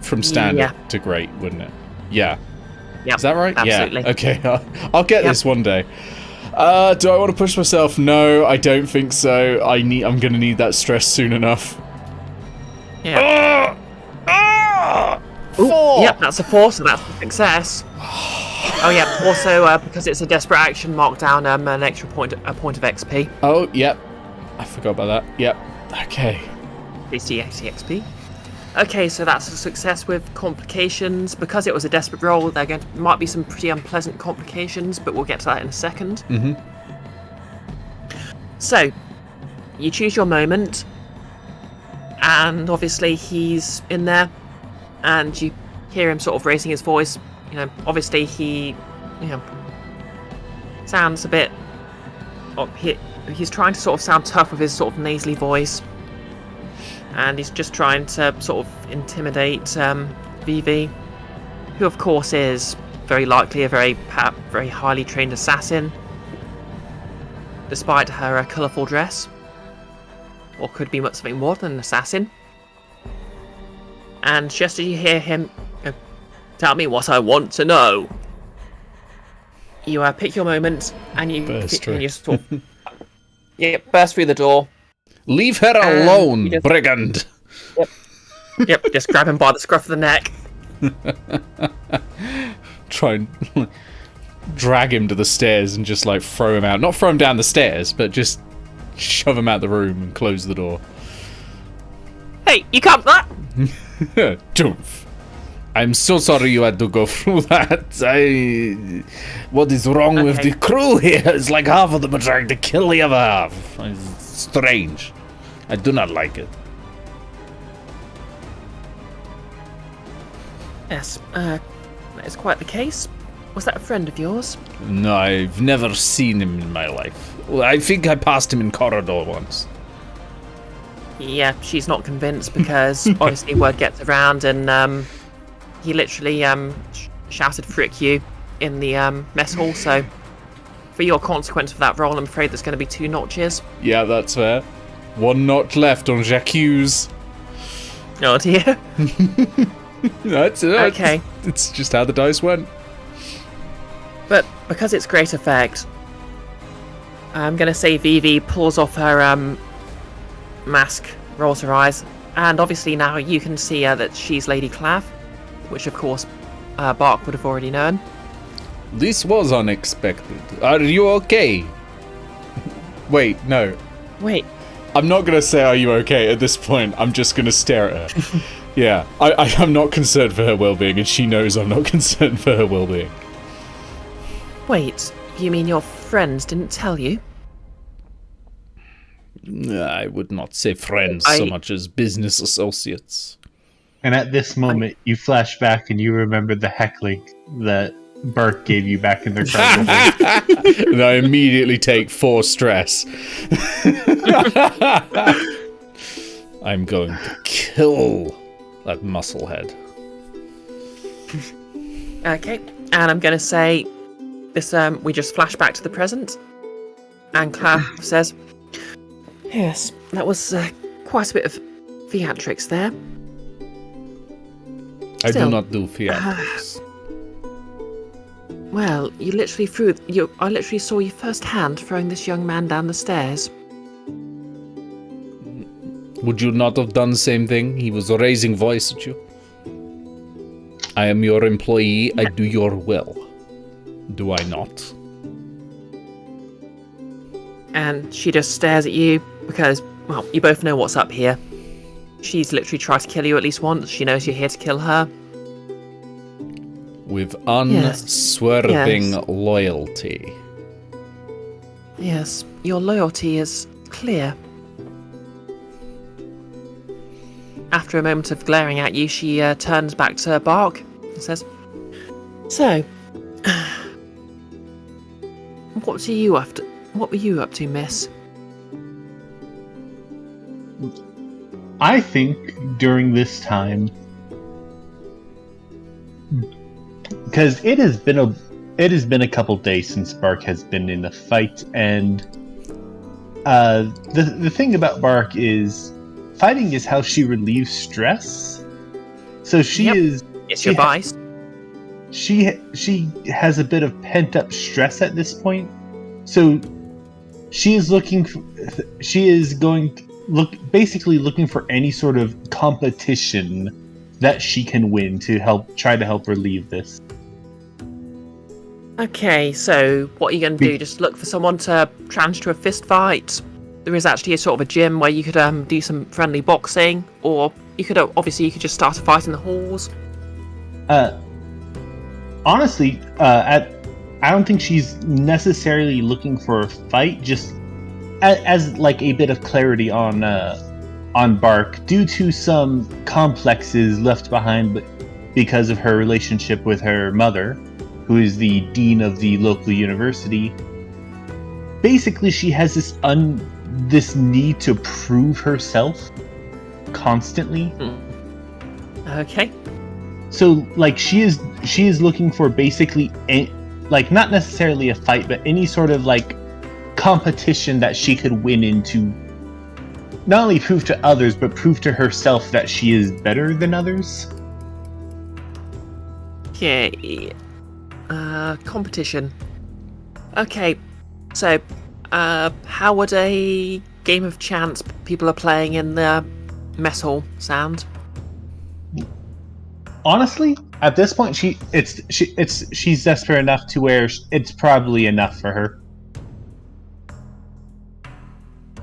[SPEAKER 1] From standard to great, wouldn't it? Yeah.
[SPEAKER 3] Yep,
[SPEAKER 1] Is that right?
[SPEAKER 3] absolutely.
[SPEAKER 1] Yeah. Okay. I'll get this one day. Do I want to push myself? No, I don't think so. I'm gonna need that stress soon enough.
[SPEAKER 3] Yeah. Ooh,
[SPEAKER 1] 4.
[SPEAKER 3] Yep, that's a 4, so that's a success. Oh yeah. Also, because it's a desperate action, mark down an extra point of XP.
[SPEAKER 1] Oh, yep. I forgot about that. Yep. Okay.
[SPEAKER 3] 60 XP. Okay, so that's a success with complications. Because it was a desperate roll, might be some pretty unpleasant complications, but we'll get to that in a second.
[SPEAKER 1] Mm-hmm.
[SPEAKER 3] So, you choose your moment, and obviously he's in there, and you hear him sort of raising his voice. You know, obviously he, sounds a bit. He's trying to sort of sound tough with his sort of nasally voice. And he's just trying to sort of intimidate Vivi, who of course is very likely a very highly trained assassin, despite her colourful dress, or could be something more than an assassin. And just as you hear him, "Tell me what I want to know," you pick your moment and you sort of, burst through the door.
[SPEAKER 1] Leave her alone, brigand!
[SPEAKER 3] Yep, just grab him by the scruff of the neck.
[SPEAKER 1] Try and drag him to the stairs and just throw him out. Not throw him down the stairs, but just shove him out the room and close the door.
[SPEAKER 3] Hey, you can't that!
[SPEAKER 1] Doof. I'm so sorry you had to go through that. What is wrong with the crew here? It's like half of them are trying to kill the other half. It's strange. I do not like it.
[SPEAKER 3] Yes, that is quite the case. Was that a friend of yours?
[SPEAKER 1] No, I've never seen him in my life. Well, I think I passed him in corridor once.
[SPEAKER 3] Yeah, she's not convinced because obviously word gets around and he literally shouted frick you in the mess hall, so for your consequence of that roll, I'm afraid there's going to be 2 notches. Yeah,
[SPEAKER 1] that's fair. 1 notch left on J'accuse.
[SPEAKER 3] Oh dear.
[SPEAKER 1] That's it.
[SPEAKER 3] Okay.
[SPEAKER 1] It's just how the dice went.
[SPEAKER 3] But because it's great effect, I'm going to say Vivi pulls off her mask, rolls her eyes, and obviously now you can see that she's Lady Clave, which of course Bark would have already known.
[SPEAKER 1] This was unexpected. Are you okay? Wait, no.
[SPEAKER 3] Wait.
[SPEAKER 1] I'm not going to say are you okay at this point. I'm just going to stare at her. Yeah, I'm not concerned for her well-being, and she knows I'm not concerned for her well-being.
[SPEAKER 3] Wait, you mean your friends didn't tell you?
[SPEAKER 1] I would not say friends so much as business associates.
[SPEAKER 2] And at this moment, you flash back and you remember the heckling that Burke gave you back in their carnival.
[SPEAKER 1] And I immediately take 4 stress. I'm going to kill that musclehead.
[SPEAKER 3] Okay, and I'm going to say this. We just flash back to the present, and Claire says, "Yes, that was quite a bit of theatrics there."
[SPEAKER 1] I do not do theatrics.
[SPEAKER 3] Well, you literally threw. I literally saw you firsthand throwing this young man down the stairs.
[SPEAKER 1] Would you not have done the same thing? He was raising voice at you. I am your employee. I do your will. Do I not?
[SPEAKER 3] And she just stares at you because, well, you both know what's up here. She's literally tried to kill you at least once. She knows you're here to kill her.
[SPEAKER 1] With unswerving loyalty.
[SPEAKER 3] Yes, your loyalty is clear. After a moment of glaring at you, she turns back to Bark and says, "So, what were you up to, miss?"
[SPEAKER 2] I think during this time, because it has been a couple days since Bark has been in a fight, and the thing about Bark is fighting is how she relieves stress. So she is.
[SPEAKER 3] It's your vice.
[SPEAKER 2] She has a bit of pent up stress at this point, so she is looking for any sort of competition that she can win to try to help relieve this.
[SPEAKER 3] Okay, so what are you going to do? Just look for someone to challenge to a fist fight? There is actually a sort of a gym where you could do some friendly boxing, or you could obviously just start a fight in the halls.
[SPEAKER 2] Honestly, I don't think she's necessarily looking for a fight. Just as like a bit of clarity on Bark, due to some complexes left behind, because of her relationship with her mother, who is the dean of the local university. Basically, she has this need to prove herself constantly.
[SPEAKER 3] Okay.
[SPEAKER 2] So, like, she is looking for basically not necessarily a fight, but any sort of like competition that she could win into. Not only prove to others, but prove to herself that she is better than others.
[SPEAKER 3] Okay. Competition. Okay, so, how would a game of chance people are playing in the mess hall sound?
[SPEAKER 2] Honestly, at this point, she's desperate enough to where it's probably enough for her.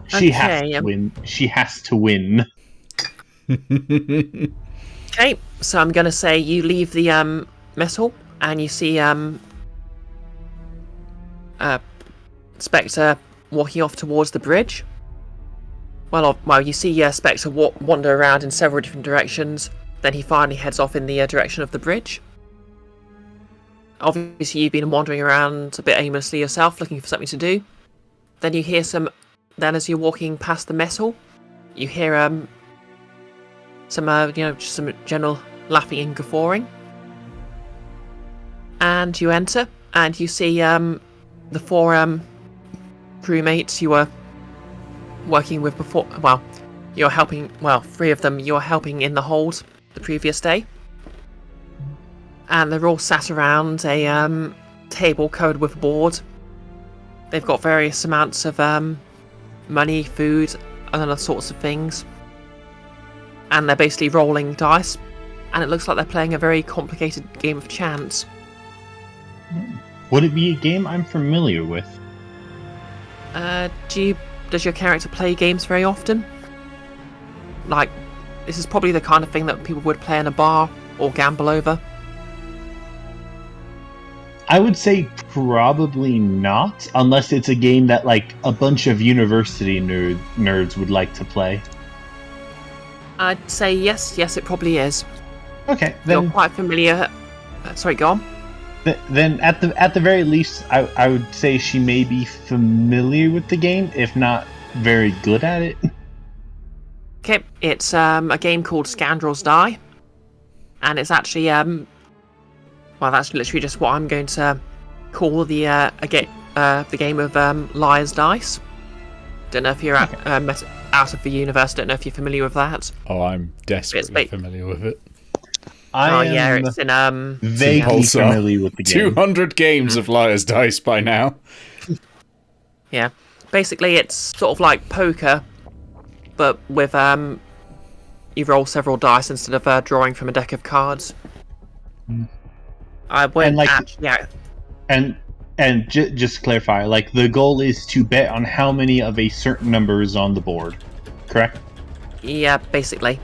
[SPEAKER 2] She has to win. She has to win.
[SPEAKER 3] Okay, so I'm gonna say you leave the mess hall and you see Spectre walking off towards the bridge. Well, you see Spectre wander around in several different directions. Then he finally heads off in the direction of the bridge. Obviously, you've been wandering around a bit aimlessly yourself, looking for something to do. Then you hear Then, as you're walking past the mess hall, you hear just some general laughing and guffawing. And you enter, and you see the four crewmates you were working with before. Well, you're helping. Well, three of them you're helping in the hold the previous day, and they're all sat around a table covered with a board. They've got various amounts of money, food, and other sorts of things, and they're basically rolling dice. And it looks like they're playing a very complicated game of chance.
[SPEAKER 2] Would it be a game I'm familiar with?
[SPEAKER 3] Does your character play games very often? Like, this is probably the kind of thing that people would play in a bar or gamble over.
[SPEAKER 2] I would say probably not, unless it's a game that like a bunch of university nerds would like to play.
[SPEAKER 3] I'd say yes, it probably is.
[SPEAKER 2] Okay, then
[SPEAKER 3] you're quite familiar. Sorry, go on.
[SPEAKER 2] Then at the very least, I would say she may be familiar with the game, if not very good at it.
[SPEAKER 3] Okay, it's a game called Scoundrels Die, and it's actually that's literally just what I'm going to call the game of Liar's Dice. Don't know if you're out of the universe. Don't know if you're familiar with that.
[SPEAKER 1] Oh, I'm desperately familiar with it.
[SPEAKER 3] It's in
[SPEAKER 2] vaguely familiar with the game.
[SPEAKER 1] 200 games of Liar's Dice by now.
[SPEAKER 3] Yeah, basically it's sort of like poker, but with you roll several dice instead of drawing from a deck of cards.
[SPEAKER 2] Just to clarify, like the goal is to bet on how many of a certain number is on the board, correct?
[SPEAKER 3] Yeah, basically.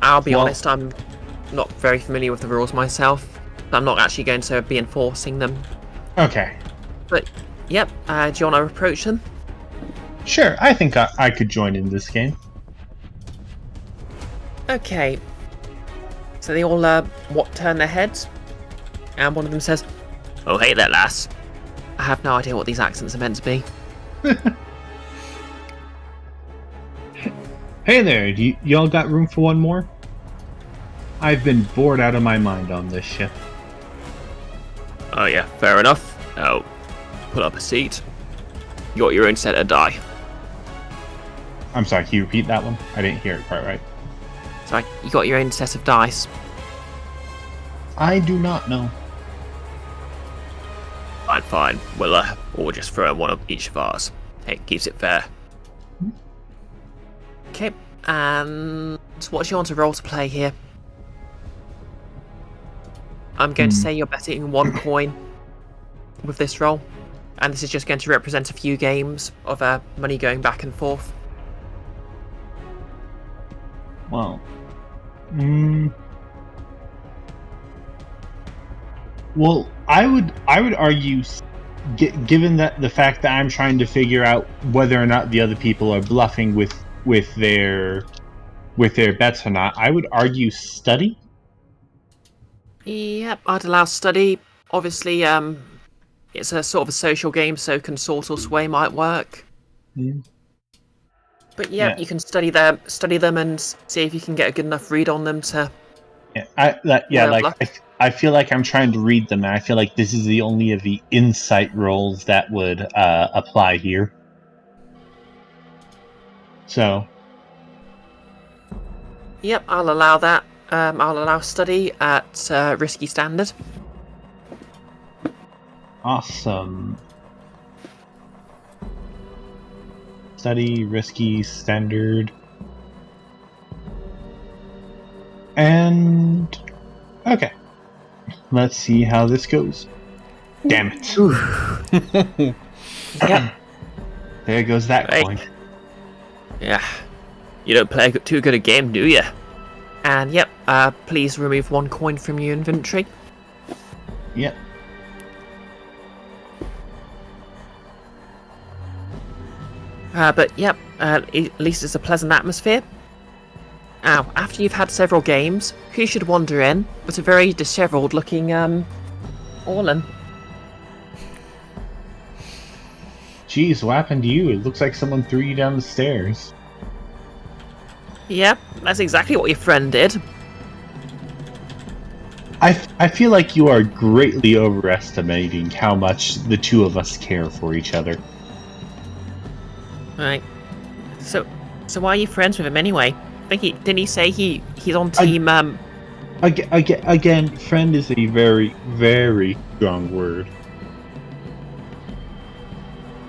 [SPEAKER 3] I'll be
[SPEAKER 2] Well-
[SPEAKER 3] honest, I'm not very familiar with the rules myself. I'm not actually going to be enforcing them.
[SPEAKER 2] Okay.
[SPEAKER 3] But, yep, do you want to approach them?
[SPEAKER 2] Sure, I think I could join in this game.
[SPEAKER 3] Okay. So they all, turn their heads, and one of them says, "Oh, hey there, lass. I have no idea what these accents are meant to be."
[SPEAKER 2] Hey there, y'all got room for one more? I've been bored out of my mind on this ship.
[SPEAKER 3] Oh, yeah, fair enough. Oh, pull up a seat. You got your own set of die.
[SPEAKER 2] I'm sorry, can you repeat that one? I didn't hear it quite right.
[SPEAKER 3] Sorry, you got your own set of dice.
[SPEAKER 2] I do not know.
[SPEAKER 3] Fine. We'll just throw in one of each of ours. Hey, keeps it fair. Okay, and what do you want to roll to play here? I'm going to say you're betting 1 coin with this roll, and this is just going to represent a few games of money going back and forth.
[SPEAKER 2] Well, well, I would argue, given that the fact that I'm trying to figure out whether or not the other people are bluffing with their bets or not, I would argue study.
[SPEAKER 3] Yep, I'd allow study. Obviously, it's a sort of a social game, so consort or sway might work. But yeah, you can study them and see if you can get a good enough read on them to.
[SPEAKER 2] I feel like I'm trying to read them, and I feel like this is the only of the insight rolls that would apply here. So.
[SPEAKER 3] Yep, I'll allow that. I'll allow study at risky standard.
[SPEAKER 2] Awesome. Study, risky, standard. And... okay. Let's see how this goes. Damn it.
[SPEAKER 3] Yep.
[SPEAKER 2] There goes that
[SPEAKER 3] Right.
[SPEAKER 2] coin.
[SPEAKER 3] Yeah. You don't play too good a game, do you? And yep, please remove 1 coin from your inventory.
[SPEAKER 2] Yep.
[SPEAKER 3] But yep, at least it's a pleasant atmosphere. Now, after you've had several games, who should wander in but a very dishevelled looking Orlan?
[SPEAKER 2] Jeez, what happened to you? It looks like someone threw you down the stairs.
[SPEAKER 3] Yep, that's exactly what your friend did.
[SPEAKER 2] I feel like you are greatly overestimating how much the two of us care for each other.
[SPEAKER 3] Right. So why are you friends with him anyway? Didn't he say he's on team
[SPEAKER 2] Again, friend is a very, very strong word.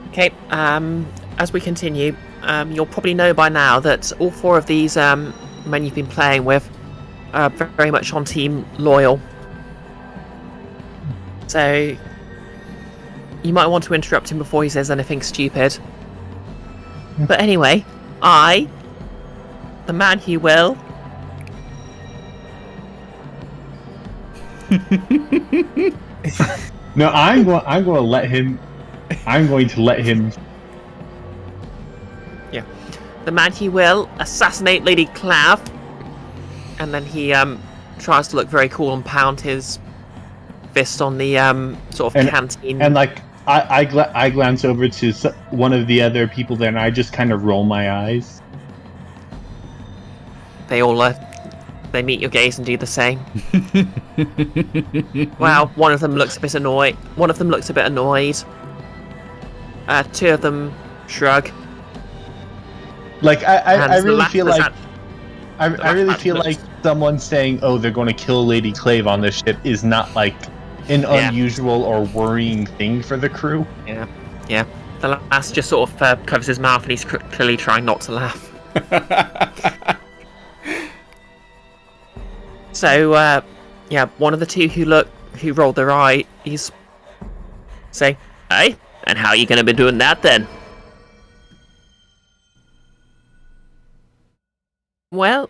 [SPEAKER 3] Okay, as we continue, you'll probably know by now that all 4 of these men you've been playing with are very much on team loyal. So you might want to interrupt him before he says anything stupid. But anyway, I, the man he will,
[SPEAKER 2] No, I'm going to let him. I'm going to let him.
[SPEAKER 3] yeah, the man he will assassinate Lady Clave, and then he tries to look very cool and pound his fist on the sort of canteen.
[SPEAKER 2] And like I glance over to one of the other people there, and I just kind of roll my eyes.
[SPEAKER 3] They all they meet your gaze and do the same. Wow, one of them looks a bit annoyed. Two of them shrug.
[SPEAKER 2] Like I really feel like I really
[SPEAKER 3] last
[SPEAKER 2] feel
[SPEAKER 3] looks-
[SPEAKER 2] like someone saying, "Oh, they're going to kill Lady Clave on this ship," is not like an unusual or worrying thing for the crew.
[SPEAKER 3] Yeah. The last just sort of covers his mouth and he's clearly trying not to laugh. So, one of the two who rolled their eye, he's say, "Hey, and how are you going to be doing that then?" Well,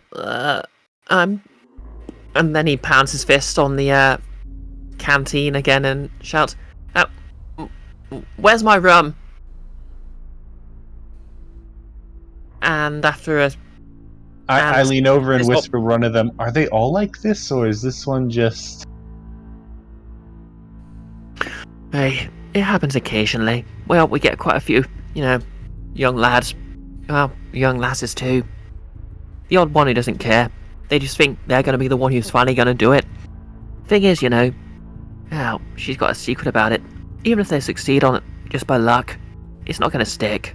[SPEAKER 3] And then he pounds his fist on the canteen again and shouts, "Where's my rum?" And after a...
[SPEAKER 2] I lean over and
[SPEAKER 3] it's
[SPEAKER 2] whisper one of them, "Are they all like this, or is this one just..."
[SPEAKER 3] Hey, it happens occasionally. Well, we get quite a few, young lads. Well, young lasses too. The odd one who doesn't care. They just think they're going to be the one who's finally going to do it. Thing is, well, she's got a secret about it. Even if they succeed on it just by luck, it's not going to stick.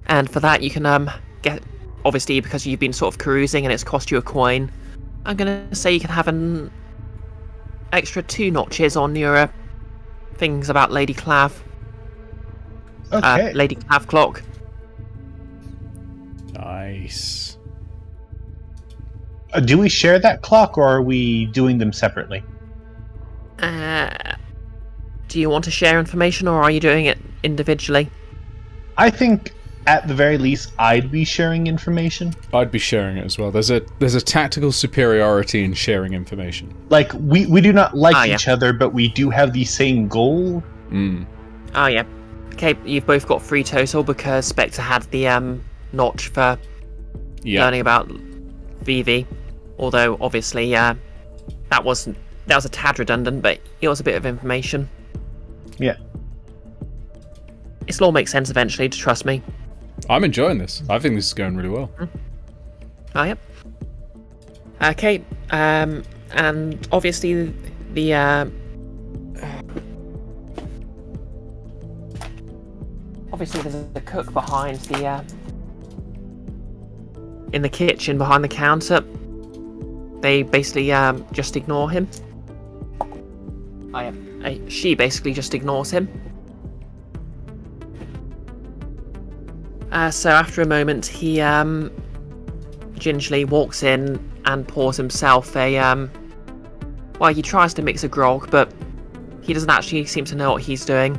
[SPEAKER 3] And for that, you can get, obviously, because you've been sort of cruising and it's cost you a coin, I'm going to say you can have an extra 2 notches on your things about Lady Clave.
[SPEAKER 2] Okay.
[SPEAKER 3] Lady Clave clock.
[SPEAKER 1] Nice.
[SPEAKER 2] Do we share that clock, or are we doing them separately?
[SPEAKER 3] Do you want to share information, or are you doing it individually?
[SPEAKER 2] I think, at the very least, I'd be sharing information.
[SPEAKER 1] I'd be sharing it as well. There's a tactical superiority in sharing information.
[SPEAKER 2] Like, we do not like
[SPEAKER 3] yeah.
[SPEAKER 2] each other, but we do have the same goal.
[SPEAKER 3] Oh, yeah. Okay, you've both got 3 total because Spectre had the notch for learning about VV. Although, obviously, that was a tad redundant, but it was a bit of information.
[SPEAKER 2] Yeah.
[SPEAKER 3] It'll all make sense eventually, to trust me.
[SPEAKER 1] I'm enjoying this. I think this is going really well.
[SPEAKER 3] Oh, yep. Okay, and obviously the obviously there's a cook behind the in the kitchen behind the counter. They basically just ignore him. She basically just ignores him. So after a moment, he gingerly walks in and pours himself a well, he tries to mix a grog, but he doesn't actually seem to know what he's doing,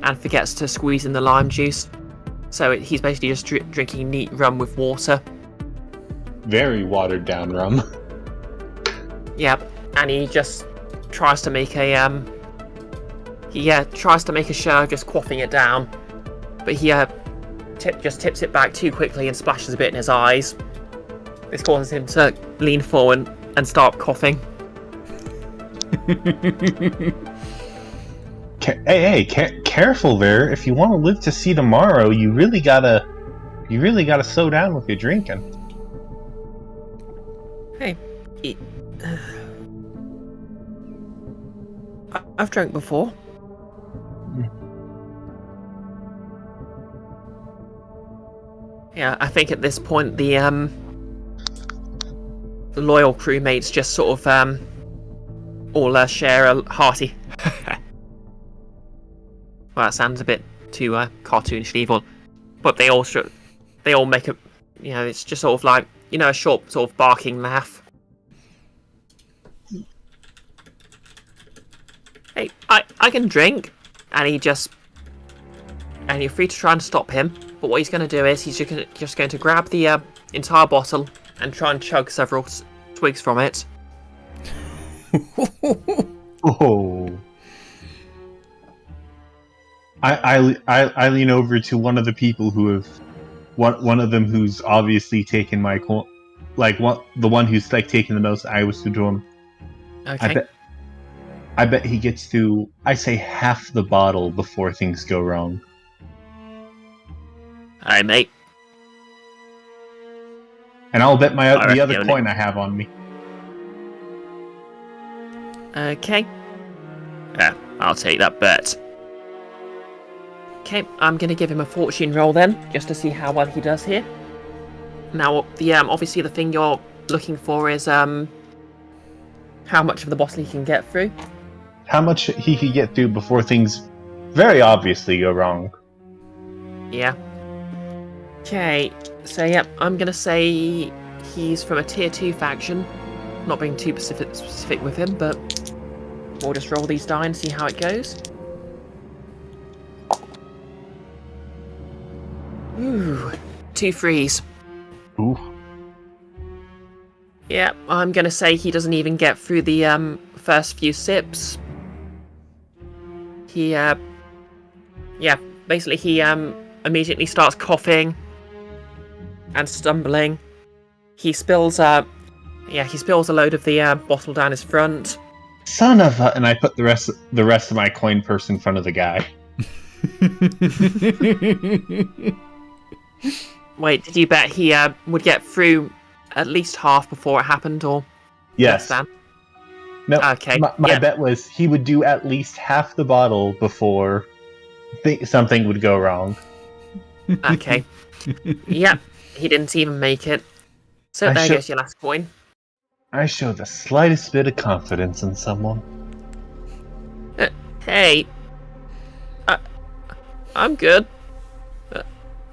[SPEAKER 3] and forgets to squeeze in the lime juice. So he's basically just drinking neat rum with water.
[SPEAKER 2] Very watered down rum.
[SPEAKER 3] Yep, and he just tries to make a tries to make a show of just quaffing it down, but he just tips it back too quickly and splashes a bit in his eyes. This causes him to lean forward and start coughing.
[SPEAKER 2] Careful there. If you want to live to see tomorrow, you really gotta slow down with your drinking.
[SPEAKER 3] Hey, I've drank before. Yeah, I think at this point the loyal crewmates just sort of all share a hearty. Well, that sounds a bit too cartoonish evil, but they all make a, it's just sort of like, a short sort of barking laugh. Hey, I can drink, and you're free to try and stop him. But what he's going to do is he's just going to grab the entire bottle and try and chug several twigs from it.
[SPEAKER 2] Oh. I lean over to one of the people who have, one of them who's obviously taken my the one who's taking the most. I whisper to him.
[SPEAKER 3] Okay.
[SPEAKER 2] I bet he gets through, I say, half the bottle before things go wrong.
[SPEAKER 3] Aye, mate.
[SPEAKER 2] And I'll bet the other coin I have on me.
[SPEAKER 3] Okay. Yeah, I'll take that bet. Okay, I'm going to give him a fortune roll then, just to see how well he does here. Now, obviously the thing you're looking for is how much of the bottle he can get through.
[SPEAKER 2] How much he can get through before things very obviously go wrong.
[SPEAKER 3] Yeah. Okay, so yep, I'm going to say he's from a tier 2 faction. Not being too specific with him, but we'll just roll these die and see how it goes. Ooh, 2 threes.
[SPEAKER 2] Ooh.
[SPEAKER 3] Yeah, I'm gonna say he doesn't even get through the first few sips. He basically he immediately starts coughing and stumbling. He spills a load of the bottle down his front.
[SPEAKER 2] Son of a... And I put the rest of my coin purse in front of the guy.
[SPEAKER 3] Wait, did you bet he would get through at least half before it happened, or
[SPEAKER 2] Yes.
[SPEAKER 3] less than?
[SPEAKER 2] No.
[SPEAKER 3] Okay.
[SPEAKER 2] My bet was he would do at least half the bottle before something would go wrong.
[SPEAKER 3] Okay. Yep, he didn't even make it. So there goes your last coin.
[SPEAKER 2] I show the slightest bit of confidence in someone.
[SPEAKER 3] Hey, I'm good.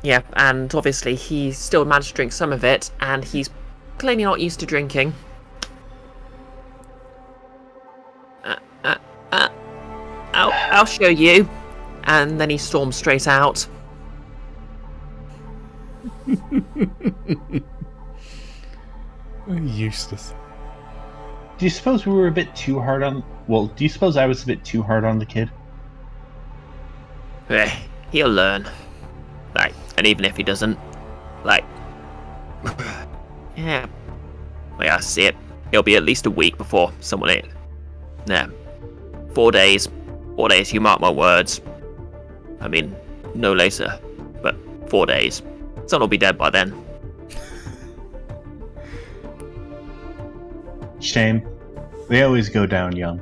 [SPEAKER 3] Yeah, and obviously he still managed to drink some of it, and he's clearly not used to drinking. I'll show you. And then he storms straight out.
[SPEAKER 1] Useless.
[SPEAKER 2] Do you suppose we were a bit too hard on... Well, do you suppose I was a bit too hard on the kid?
[SPEAKER 3] He'll learn. Like, and even if he doesn't, like... yeah. Like, I see it. It'll be at least a week before someone... Yeah. 4 days. 4 days, you mark my words. I mean, no later, but 4 days. Son will be dead by then.
[SPEAKER 2] Shame. They always go down young.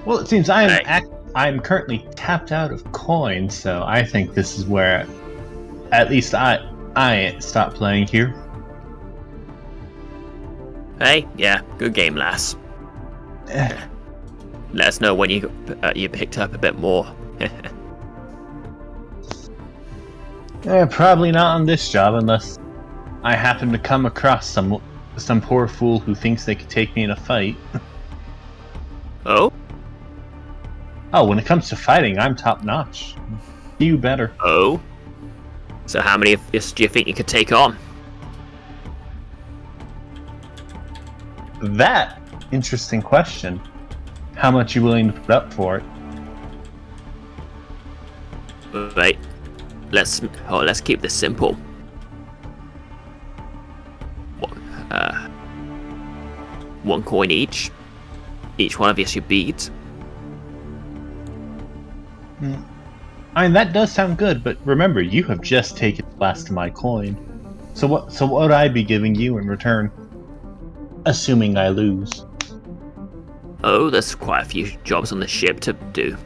[SPEAKER 2] Well, it seems I'm currently tapped out of coins, so I think this is where at least I stop playing here.
[SPEAKER 3] Hey, yeah, good game, lass. Let us know when you picked up a bit more.
[SPEAKER 2] Probably not on this job unless I happen to come across some poor fool who thinks they could take me in a fight.
[SPEAKER 3] Oh?
[SPEAKER 2] Oh, when it comes to fighting, I'm top notch. You better.
[SPEAKER 3] Oh? So how many of us do you think you could take on?
[SPEAKER 2] That interesting question. How much you willing to put up for it?
[SPEAKER 3] Right. Let's keep this simple. One coin each. Each one of you should beat.
[SPEAKER 2] I mean, that does sound good, but remember, you have just taken the last of my coin. So what would I be giving you in return? Assuming I lose.
[SPEAKER 3] Oh, there's quite a few jobs on the ship to do.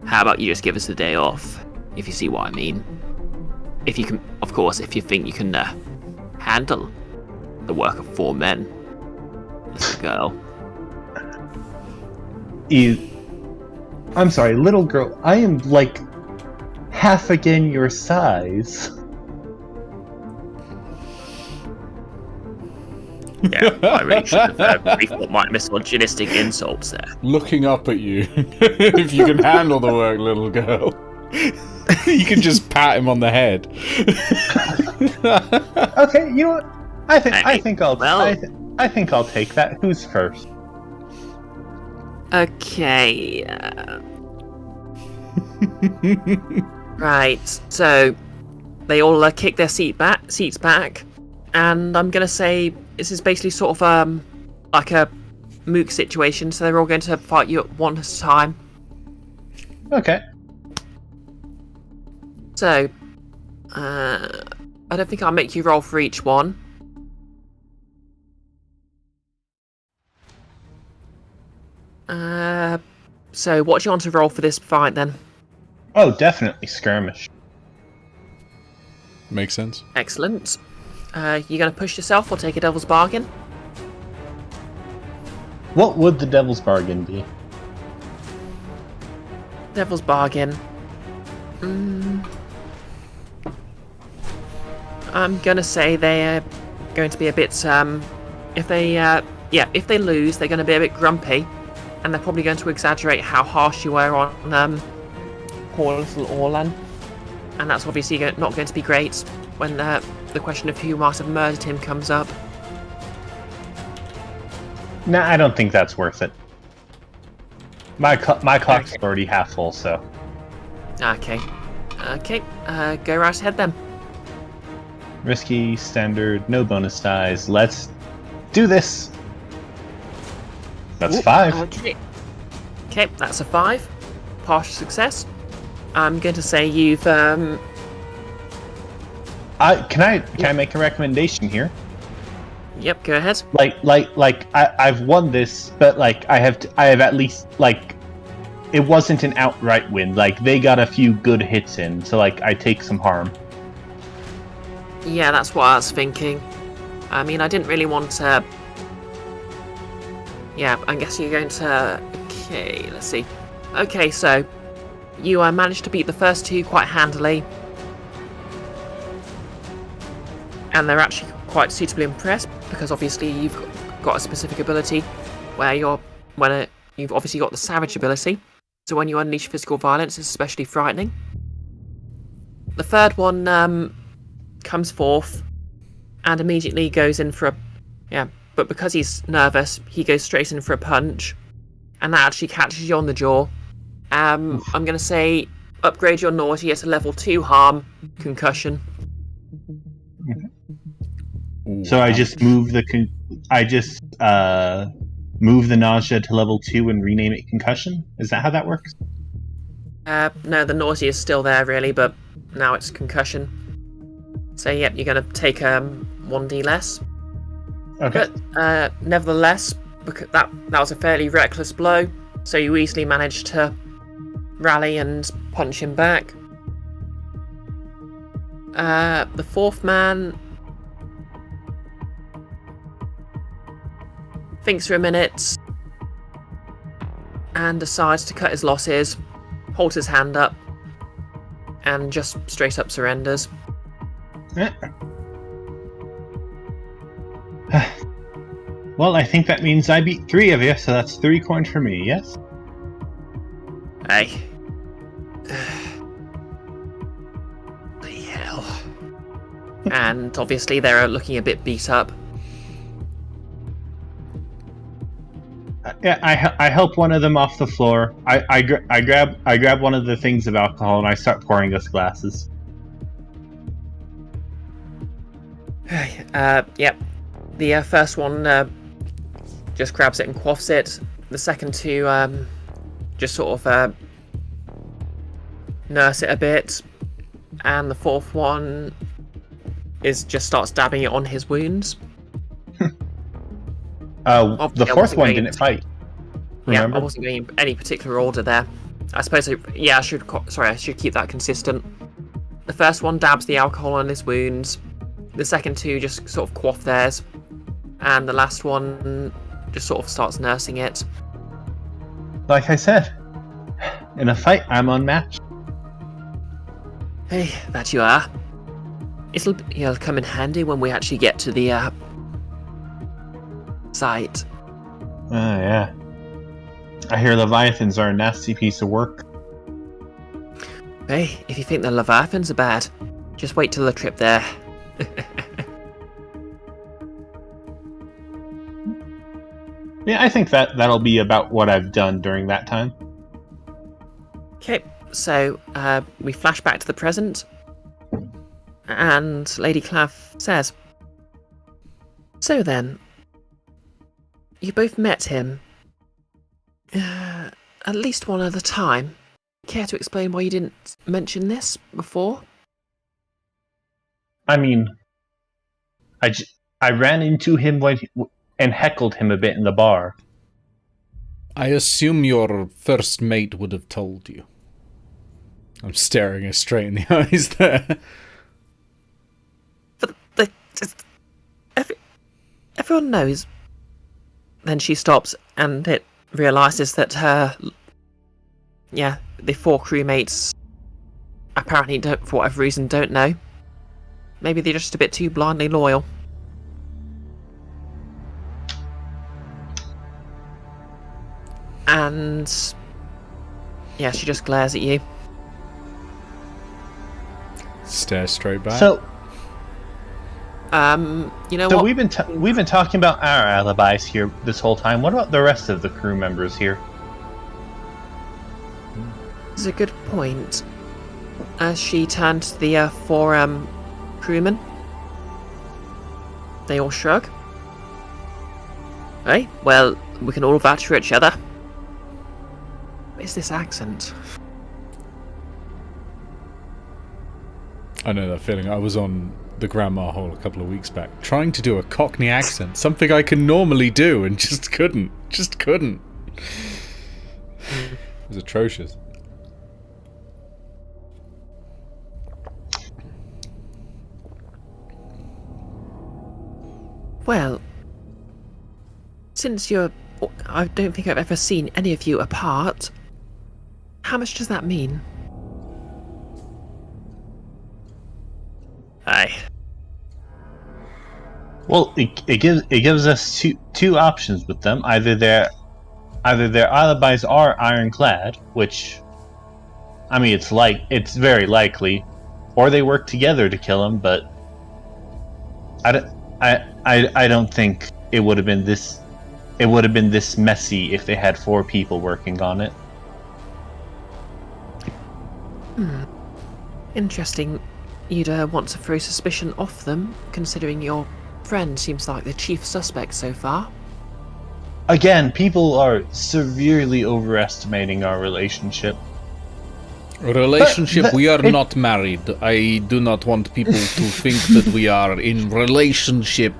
[SPEAKER 3] How about you just give us the day off, if you see what I mean? If you can, of course, if you think you can handle the work of 4 men. Little girl.
[SPEAKER 2] I'm sorry, little girl. I am like half again your size.
[SPEAKER 3] Yeah, I really should have rethought my misogynistic insults there.
[SPEAKER 1] Looking up at you. If you can handle the work, little girl. You can just pat him on the head.
[SPEAKER 2] Okay, you know what? I think I'll take that. Who's first?
[SPEAKER 3] Okay. Right. So they all kick their seats back, and I'm gonna say this is basically sort of like a mook situation. So they're all going to fight you at one at a time.
[SPEAKER 2] Okay.
[SPEAKER 3] So, I don't think I'll make you roll for each one. So what do you want to roll for this fight then?
[SPEAKER 2] Oh, definitely skirmish.
[SPEAKER 1] Makes sense.
[SPEAKER 3] Excellent. You gonna push yourself or take a devil's bargain?
[SPEAKER 2] What would the devil's bargain be?
[SPEAKER 3] Devil's bargain. I'm gonna say they're going to be a bit. If they lose, they're going to be a bit grumpy, and they're probably going to exaggerate how harsh you were on poor little Orlan, and that's obviously not going to be great when the the question of who might have murdered him comes up.
[SPEAKER 2] Nah, I don't think that's worth it. My clock's already half full, so.
[SPEAKER 3] Okay. Okay, go right ahead then.
[SPEAKER 2] Risky, standard, no bonus dice. Let's do this. That's 5.
[SPEAKER 3] Okay. Okay, that's a 5. Partial success. I'm going to say you've
[SPEAKER 2] Can I make a recommendation here?
[SPEAKER 3] Yep, go ahead.
[SPEAKER 2] I've won this, but I have at least it wasn't an outright win. They got a few good hits in, so I take some harm.
[SPEAKER 3] Yeah, that's what I was thinking. I mean, I didn't really want to... Yeah, I guess you're going to... Okay, let's see. Okay, so you managed to beat the first 2 quite handily. And they're actually quite suitably impressed, because obviously you've got a specific ability where you've obviously got the savage ability, so when you unleash physical violence, it's especially frightening. The third one comes forth and immediately goes in for but because he's nervous, he goes straight in for a punch, and that actually catches you on the jaw. I'm gonna say upgrade your nausea to level 2 harm, concussion.
[SPEAKER 2] So I just move move the nausea to level 2 and rename it concussion? Is that how that works?
[SPEAKER 3] No, the nausea is still there really, but now it's concussion. So yep, you're gonna take 1d less.
[SPEAKER 2] Okay.
[SPEAKER 3] But nevertheless, because that was a fairly reckless blow, so you easily managed to rally and punch him back. The fourth man thinks for a minute and decides to cut his losses, holds his hand up, and just straight up surrenders.
[SPEAKER 2] Well, I think that means I beat 3 of you, so that's 3 coins for me, yes?
[SPEAKER 3] Hey. Bloody hell. And obviously they're looking a bit beat up.
[SPEAKER 2] Yeah, I help one of them off the floor. I grab one of the things of alcohol and I start pouring us glasses.
[SPEAKER 3] Yep. The first one just grabs it and quaffs it. The second 2 just sort of nurse it a bit, and the fourth one just starts dabbing it on his wounds.
[SPEAKER 2] The fourth one didn't fight. Remember?
[SPEAKER 3] Yeah, I wasn't going in any particular order there. I suppose, I should keep that consistent. The first one dabs the alcohol on his wounds. The second 2 just sort of quaff theirs. And the last one just sort of starts nursing it.
[SPEAKER 2] Like I said, in a fight, I'm unmatched.
[SPEAKER 3] Hey, that you are. It'll come in handy when we actually get to the site.
[SPEAKER 2] Yeah. I hear Leviathans are a nasty piece of work.
[SPEAKER 3] Hey, if you think the Leviathans are bad, just wait till the trip there.
[SPEAKER 2] Yeah, I think that'll be about what I've done during that time.
[SPEAKER 3] Okay, so we flash back to the present, and Lady Clave says, "So then, you both met him at least one other time. Care to explain why you didn't mention this before?"
[SPEAKER 2] I mean, I ran into him and heckled him a bit in the bar.
[SPEAKER 1] I assume your first mate would have told you. I'm staring her straight in the eyes there.
[SPEAKER 3] But everyone knows. Then she stops, and it realises that the 4 crewmates apparently don't, for whatever reason, don't know. Maybe they're just a bit too blindly loyal. And yeah, she just glares at you.
[SPEAKER 1] Stare straight back.
[SPEAKER 2] So,
[SPEAKER 3] You know
[SPEAKER 2] So
[SPEAKER 3] what?
[SPEAKER 2] we've been talking about our alibis here this whole time. What about the rest of the crew members here?
[SPEAKER 3] It's a good point. As she turned to the four crewmen, they all shrug. Hey, well, we can all vouch for each other. What is this accent?
[SPEAKER 1] I know that feeling. I was on the Grandma Hole a couple of weeks back, trying to do a Cockney accent, something I can normally do, and just couldn't. It was atrocious.
[SPEAKER 3] Well, since I don't think I've ever seen any of you apart, how much does that mean? Aye.
[SPEAKER 2] Well, it gives us two options with them. Either their alibis are ironclad, which, I mean, it's very likely, or they work together to kill him. But I don't think it would have been this. It would have been this messy if they had 4 people working on it.
[SPEAKER 3] Interesting. You'd want to throw suspicion off them, considering your friend seems like the chief suspect so far.
[SPEAKER 2] Again, people are severely overestimating our relationship.
[SPEAKER 1] We are not married. I do not want people to think that we are in relationship.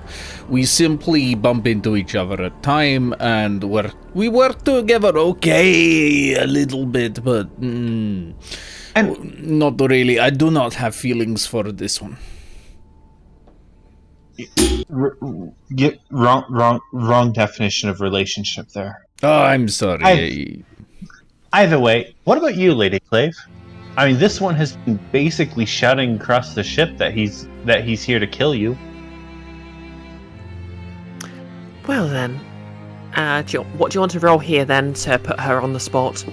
[SPEAKER 1] We simply bump into each other at time, and we work together okay a little bit, but
[SPEAKER 2] And
[SPEAKER 1] not really. I do not have feelings for this one.
[SPEAKER 2] Wrong definition of relationship there.
[SPEAKER 1] Oh, I'm sorry.
[SPEAKER 2] Either way, what about you, Lady Clave? I mean, this one has been basically shouting across the ship that he's here to kill you.
[SPEAKER 3] Well then, what do you want to roll here then to put her on the spot?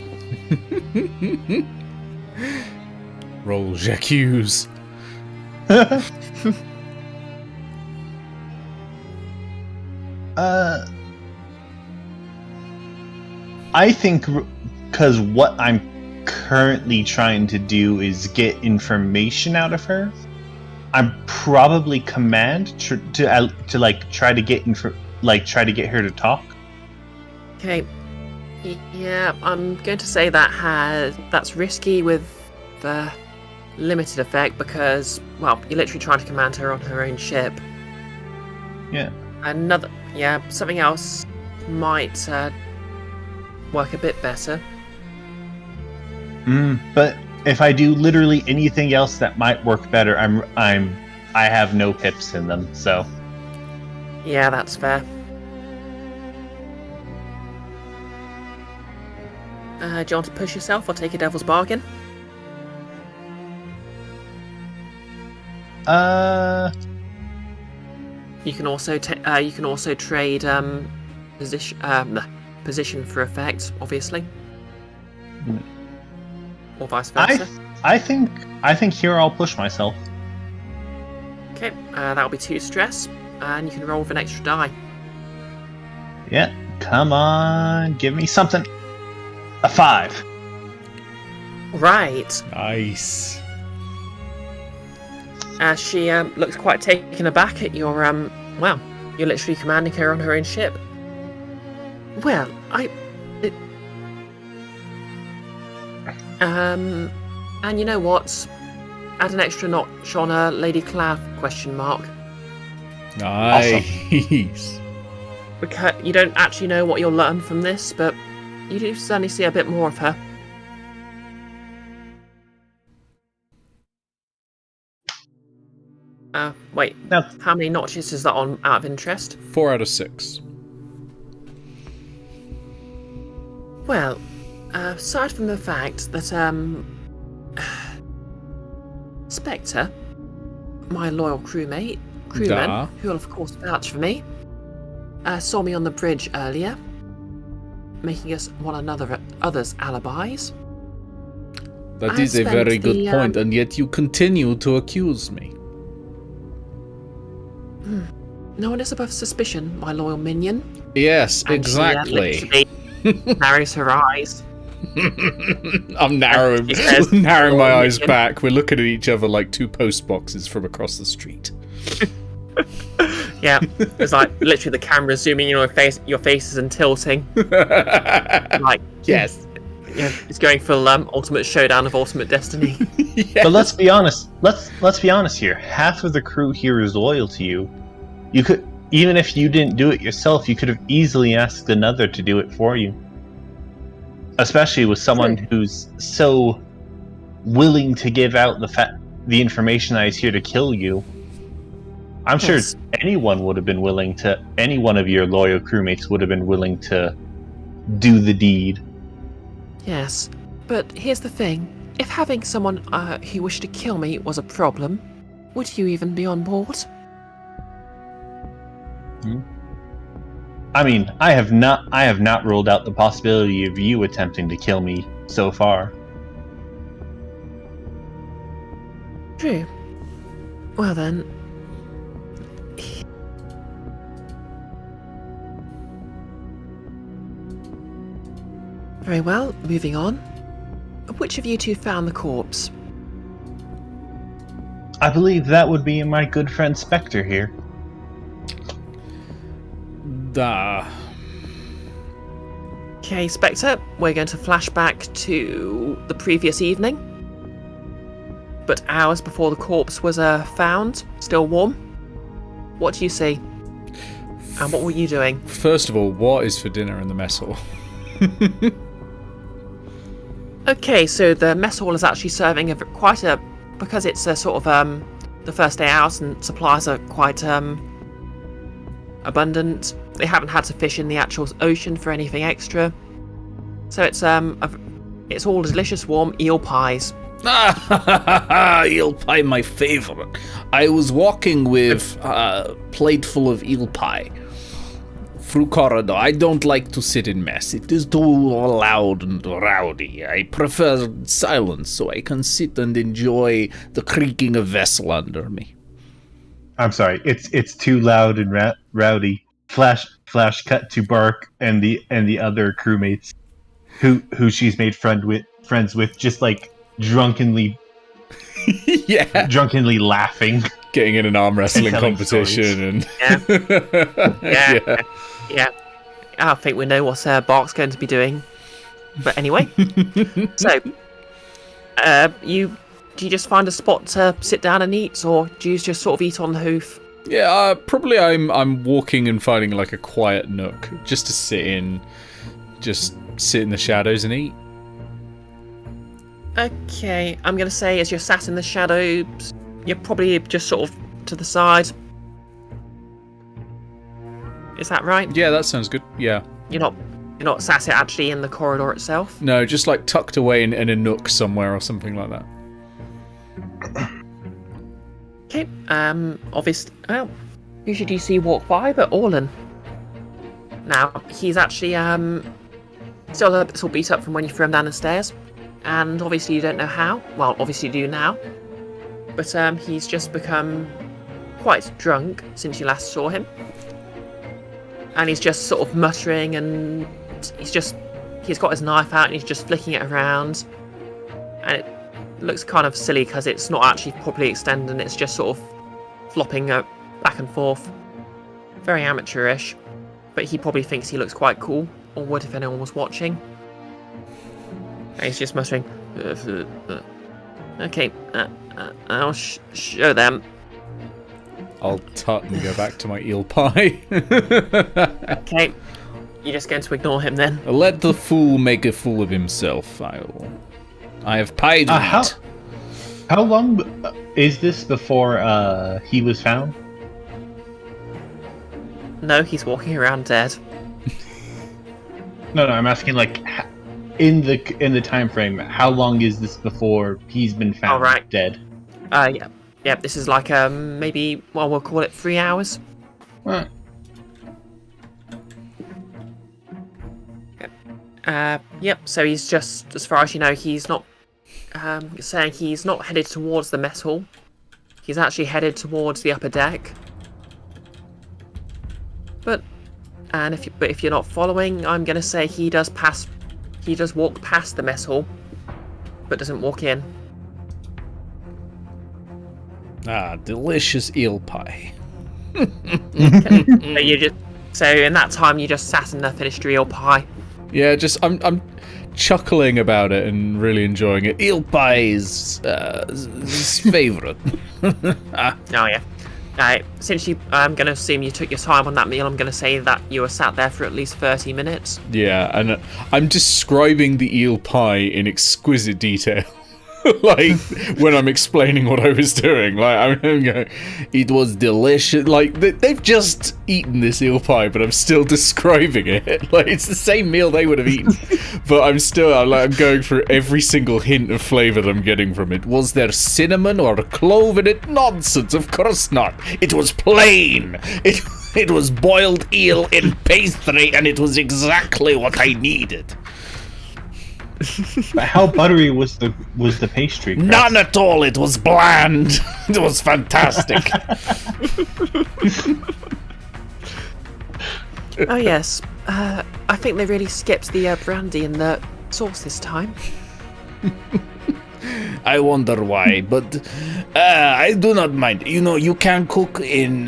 [SPEAKER 1] Roll j'accuse.
[SPEAKER 2] I think because what I'm currently trying to do is get information out of her, I'm probably command to try to get her to talk.
[SPEAKER 3] Okay. Yeah, I'm going to say that's risky with limited effect because, well, you're literally trying to command her on her own ship.
[SPEAKER 2] Yeah.
[SPEAKER 3] Something else might work a bit better.
[SPEAKER 2] But if I do literally anything else that might work better, I have no pips in them, so.
[SPEAKER 3] Yeah, that's fair. Do you want to push yourself or take a devil's bargain? You can also trade position for effect, obviously, or vice versa.
[SPEAKER 2] I think here I'll push myself.
[SPEAKER 3] Okay, that'll be 2 stress, and you can roll with an extra die.
[SPEAKER 2] Yeah, come on, give me something. A 5.
[SPEAKER 3] Right.
[SPEAKER 1] Nice.
[SPEAKER 3] She looks quite taken aback at your well, you're literally commanding her on her own ship. Well, and you know what? Add an extra notch on a Lady Clave ?
[SPEAKER 1] Nice.
[SPEAKER 3] Because you don't actually know what you'll learn from this, but you do certainly see a bit more of her. Wait.
[SPEAKER 2] Now,
[SPEAKER 3] How many notches is that on, out of interest?
[SPEAKER 1] 4 out of 6.
[SPEAKER 3] Well, aside from the fact that, Spectre, my loyal crewman, who will of course vouch for me, saw me on the bridge earlier, making us one another's alibis.
[SPEAKER 1] That is a very good point, and yet you continue to accuse me.
[SPEAKER 3] No one is above suspicion, my loyal minion.
[SPEAKER 1] Yes,
[SPEAKER 3] And
[SPEAKER 1] exactly.
[SPEAKER 3] She literally narrows her eyes.
[SPEAKER 1] I'm narrowing,
[SPEAKER 3] She says,
[SPEAKER 1] narrowing my
[SPEAKER 3] "Loyal
[SPEAKER 1] eyes
[SPEAKER 3] minion."
[SPEAKER 1] back. We're looking at each other like two post boxes from across the street.
[SPEAKER 3] Yeah, it's like literally the camera zooming in on your faces and tilting. Like,
[SPEAKER 1] Yes.
[SPEAKER 3] yeah, it's going for ultimate showdown of ultimate destiny.
[SPEAKER 1] Yes.
[SPEAKER 2] But let's be honest. Let's be honest here. Half of the crew here is loyal to you. You could, even if you didn't do it yourself, you could have easily asked another to do it for you. Especially with someone who's so willing to give out the information that is here to kill you. I'm sure
[SPEAKER 3] Yes.
[SPEAKER 2] anyone would have been willing to. Any one of your loyal crewmates would have been willing to do the deed.
[SPEAKER 3] Yes, but here's the thing. If having someone who wished to kill me was a problem, would you even be on board?
[SPEAKER 2] I mean, I have not ruled out the possibility of you attempting to kill me so far.
[SPEAKER 3] True. Well then... Very well, moving on. Which of you two found the corpse?
[SPEAKER 2] I believe that would be my good friend Spectre here.
[SPEAKER 3] Okay, Spectre, we're going to flash back to the previous evening. But hours before the corpse was found, still warm. What do you see? And what were you doing?
[SPEAKER 1] First of all, what is for dinner in the mess hall?
[SPEAKER 3] Okay, so the mess hall is actually serving because it's a sort of the first day out and supplies are quite abundant. They haven't had to fish in the actual ocean for anything extra, so it's all delicious warm eel pies.
[SPEAKER 4] Eel pie, my favorite. I was walking with a plate full of eel pie through corridor. I don't like to sit in mess. It is too loud and rowdy. I prefer silence so I can sit and enjoy the creaking of vessel under me.
[SPEAKER 2] I'm sorry, it's too loud and rowdy. Flash cut to Bark and the other crewmates who she's made friends with, just like drunkenly laughing,
[SPEAKER 1] Getting in an arm wrestling
[SPEAKER 2] telling
[SPEAKER 1] competition
[SPEAKER 3] Yeah. Yeah. I think we know what Bark's going to be doing. But anyway, so do you just find a spot to sit down and eat, or do you just sort of eat on the hoof?
[SPEAKER 1] Yeah, probably I'm walking and finding like a quiet nook just to sit in the shadows and eat.
[SPEAKER 3] Okay, I'm going to say as you're sat in the shadows, you're probably just sort of to the side. Is that right?
[SPEAKER 1] Yeah, that sounds good. Yeah.
[SPEAKER 3] You're not sat actually in the corridor itself?
[SPEAKER 1] No, just like tucked away in a nook somewhere or something like that.
[SPEAKER 3] Okay, obviously, well, who should you see walk by but Orlan? Now, he's actually, still a bit beat up from when you threw him down the stairs, and obviously you don't know how. Well, obviously you do now, but he's just become quite drunk since you last saw him. And he's just sort of muttering, and he's got his knife out and he's just flicking it around. And it looks kind of silly because it's not actually properly extended and it's just sort of flopping back and forth. Very amateurish. But he probably thinks he looks quite cool, or would if anyone was watching. And he's just muttering. Okay, I'll show them.
[SPEAKER 1] I'll tut and go back to my eel pie.
[SPEAKER 3] Okay, you're just going to ignore him then.
[SPEAKER 4] Let the fool make a fool of himself. I have pie to eat.
[SPEAKER 2] How long is this before he was found?
[SPEAKER 3] No, he's walking around dead.
[SPEAKER 2] No, I'm asking like in the time frame. How long is this before he's been found dead?
[SPEAKER 3] Yeah, this is like maybe, well, we'll call it 3 hours.
[SPEAKER 2] Well,
[SPEAKER 3] Yep, so he's just, as far as you know, he's not saying he's not headed towards the mess hall. He's actually headed towards the upper deck. And if you're not following, I'm gonna say he does walk past the mess hall, but doesn't walk in.
[SPEAKER 4] Ah, delicious eel pie.
[SPEAKER 3] So in that time you just sat and finished your eel pie.
[SPEAKER 1] Yeah, just I'm chuckling about it and really enjoying it.
[SPEAKER 4] Eel pie is his favorite.
[SPEAKER 3] Oh yeah. Since I'm going to assume you took your time on that meal, I'm going to say that you were sat there for at least 30 minutes.
[SPEAKER 1] Yeah, and I'm describing the eel pie in exquisite detail. Like, when I'm explaining what I was doing. Like, I'm going, it was delicious. Like, they've just eaten this eel pie, but I'm still describing it. Like, it's the same meal they would have eaten. But I'm going through every single hint of flavour that I'm getting from it. Was there cinnamon or clove in it? Nonsense, of course not. It was plain. It was boiled eel in pastry, and it was exactly what I needed.
[SPEAKER 2] But how buttery was the pastry crust?
[SPEAKER 4] None at all. It was bland. It was fantastic.
[SPEAKER 3] Oh yes, I think they really skipped the brandy and the sauce this time.
[SPEAKER 4] I wonder why, but I do not mind. You know, you can cook in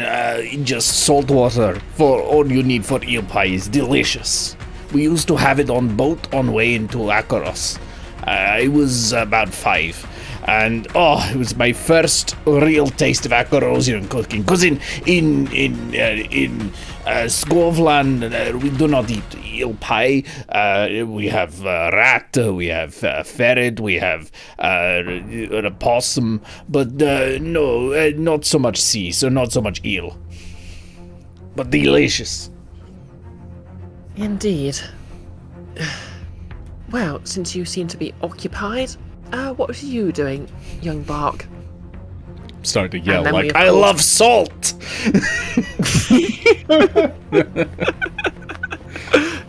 [SPEAKER 4] just salt water for all you need for eel pie. It's delicious. We used to have it on boat on way into Akaros. I was about 5. And it was my first real taste of Akarosian cooking. Because in Skovland, we do not eat eel pie. We have rat, we have ferret, we have a possum, but no, not so much sea, so not so much eel. But delicious.
[SPEAKER 3] Indeed. Well, since you seem to be occupied, what was you doing, young Bark?
[SPEAKER 1] I'm starting to yell like,
[SPEAKER 4] I love salt!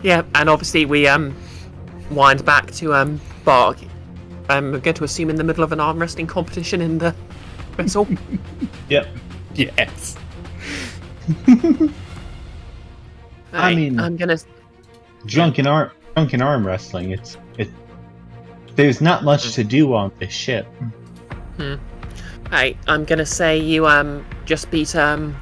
[SPEAKER 3] Yeah, and obviously we wind back to Bark. I'm going to assume in the middle of an arm wrestling competition in the wrestle.
[SPEAKER 2] Yep.
[SPEAKER 1] yes.
[SPEAKER 2] I mean,
[SPEAKER 3] I'm gonna
[SPEAKER 2] drunken arm wrestling. There's not much to do on this ship.
[SPEAKER 3] Hey, I'm gonna say you just beat a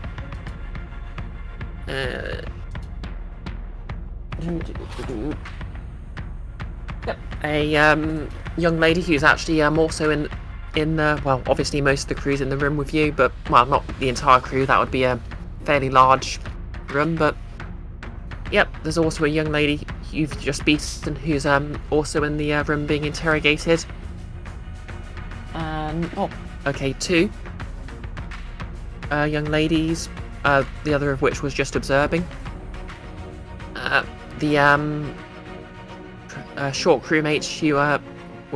[SPEAKER 3] young lady who's actually also in the, well, obviously most of the crew's in the room with you, but well, not the entire crew. That would be a fairly large room, but yep, there's also a young lady you've just beaten who's also in the room being interrogated. And okay, 2 young ladies, the other of which was just observing. The short crewmates you were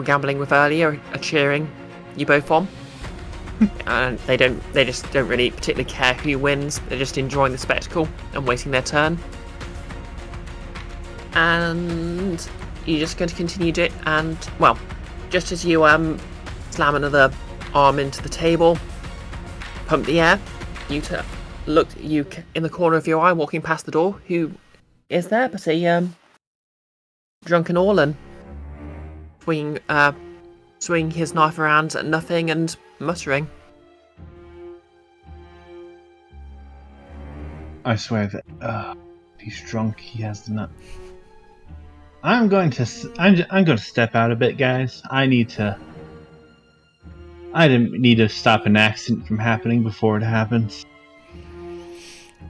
[SPEAKER 3] gambling with earlier are cheering you both on. And they just don't really particularly care who wins. They're just enjoying the spectacle and waiting their turn. And you're just going to continue to, and well, just as you slam another arm into the table, pump the air, you looked you in the corner of your eye, walking past the door. Who is there but a drunken Orlan, swinging his knife around at nothing and muttering.
[SPEAKER 2] I swear that he's drunk. He has the nut. I'm going to step out a bit, guys. I didn't need to stop an accident from happening before it happens.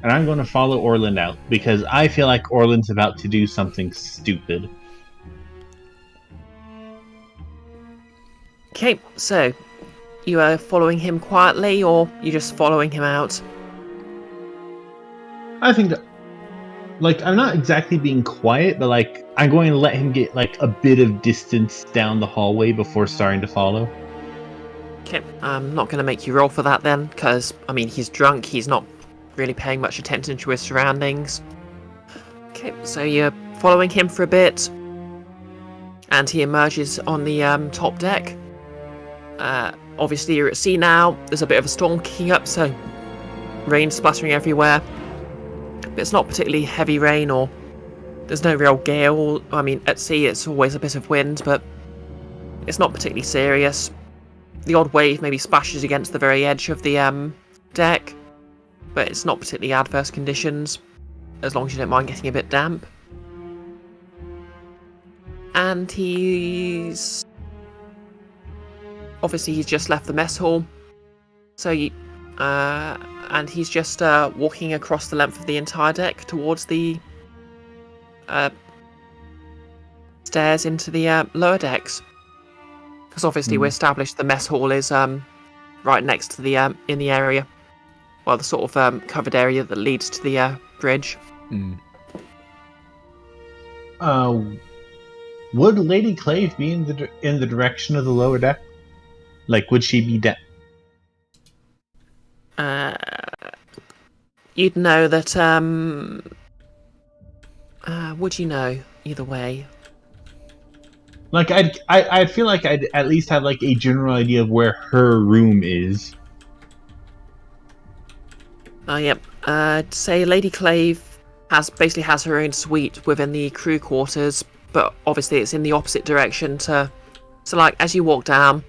[SPEAKER 2] And I'm going to follow Orland out, because I feel like Orland's about to do something stupid.
[SPEAKER 3] Okay, so you are following him quietly, or you just following him out?
[SPEAKER 2] I think that, I'm not exactly being quiet, but I'm going to let him get a bit of distance down the hallway before starting to follow.
[SPEAKER 3] Okay, I'm not going to make you roll for that then, because, I mean, he's drunk, he's not really paying much attention to his surroundings. Okay, so you're following him for a bit, and he emerges on the top deck. Obviously you're at sea now, there's a bit of a storm kicking up, so rain splattering everywhere. but it's not particularly heavy rain or there's no real gale. I mean, at sea it's always a bit of wind, but it's not particularly serious. The odd wave maybe splashes against the very edge of the deck, but it's not particularly adverse conditions, as long as you don't mind getting a bit damp. And he's just left the mess hall, so and he's just walking across the length of the entire deck towards the stairs into the lower decks, because obviously we established the mess hall is right next to the in the area, well, the sort of covered area that leads to the bridge.
[SPEAKER 2] Would Lady Clave be in the direction of the lower deck? Like, would she be dead?
[SPEAKER 3] You'd know that. Would you know either way?
[SPEAKER 2] Like, I'd feel like I'd at least have like a general idea of where her room is.
[SPEAKER 3] Yep. Say Lady Clave basically has her own suite within the crew quarters, but obviously it's in the opposite direction to. So, like, as you walk down,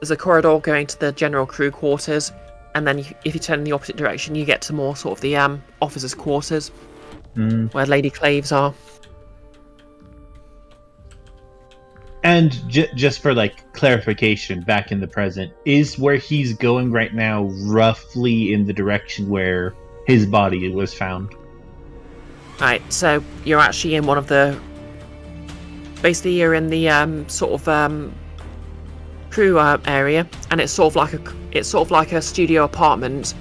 [SPEAKER 3] there's a corridor going to the general crew quarters, and then if you turn in the opposite direction, you get to more sort of the officers' quarters, where Lady Clave's are.
[SPEAKER 2] And just for like clarification, back in the present, is where he's going right now roughly in the direction where his body was found?
[SPEAKER 3] Right, so you're actually in one of the. Basically, you're in the sort of crew area, and it's sort of like a studio apartment,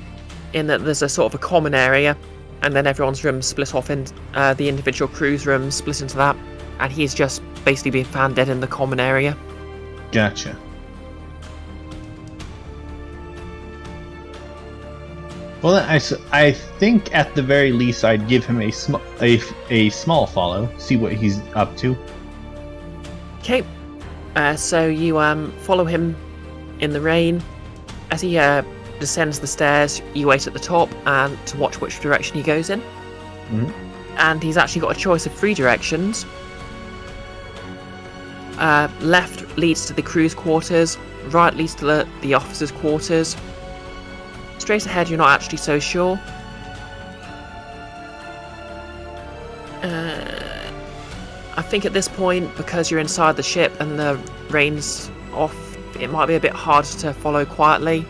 [SPEAKER 3] in that there's a sort of a common area, and then everyone's rooms split off in the individual crew's rooms split into that, and he's just basically been found dead in the common area.
[SPEAKER 2] Gotcha. Well, I think at the very least I'd give him a small follow, see what he's up to.
[SPEAKER 3] Okay, so you follow him in the rain. As he descends the stairs, you wait at the top and to watch which direction he goes in. And he's actually got a choice of 3 directions. Left leads to the crew's quarters, right leads to the officers' quarters. Straight ahead, you're not actually so sure. I think at this point, because you're inside the ship and the rain's off, it might be a bit hard to follow quietly.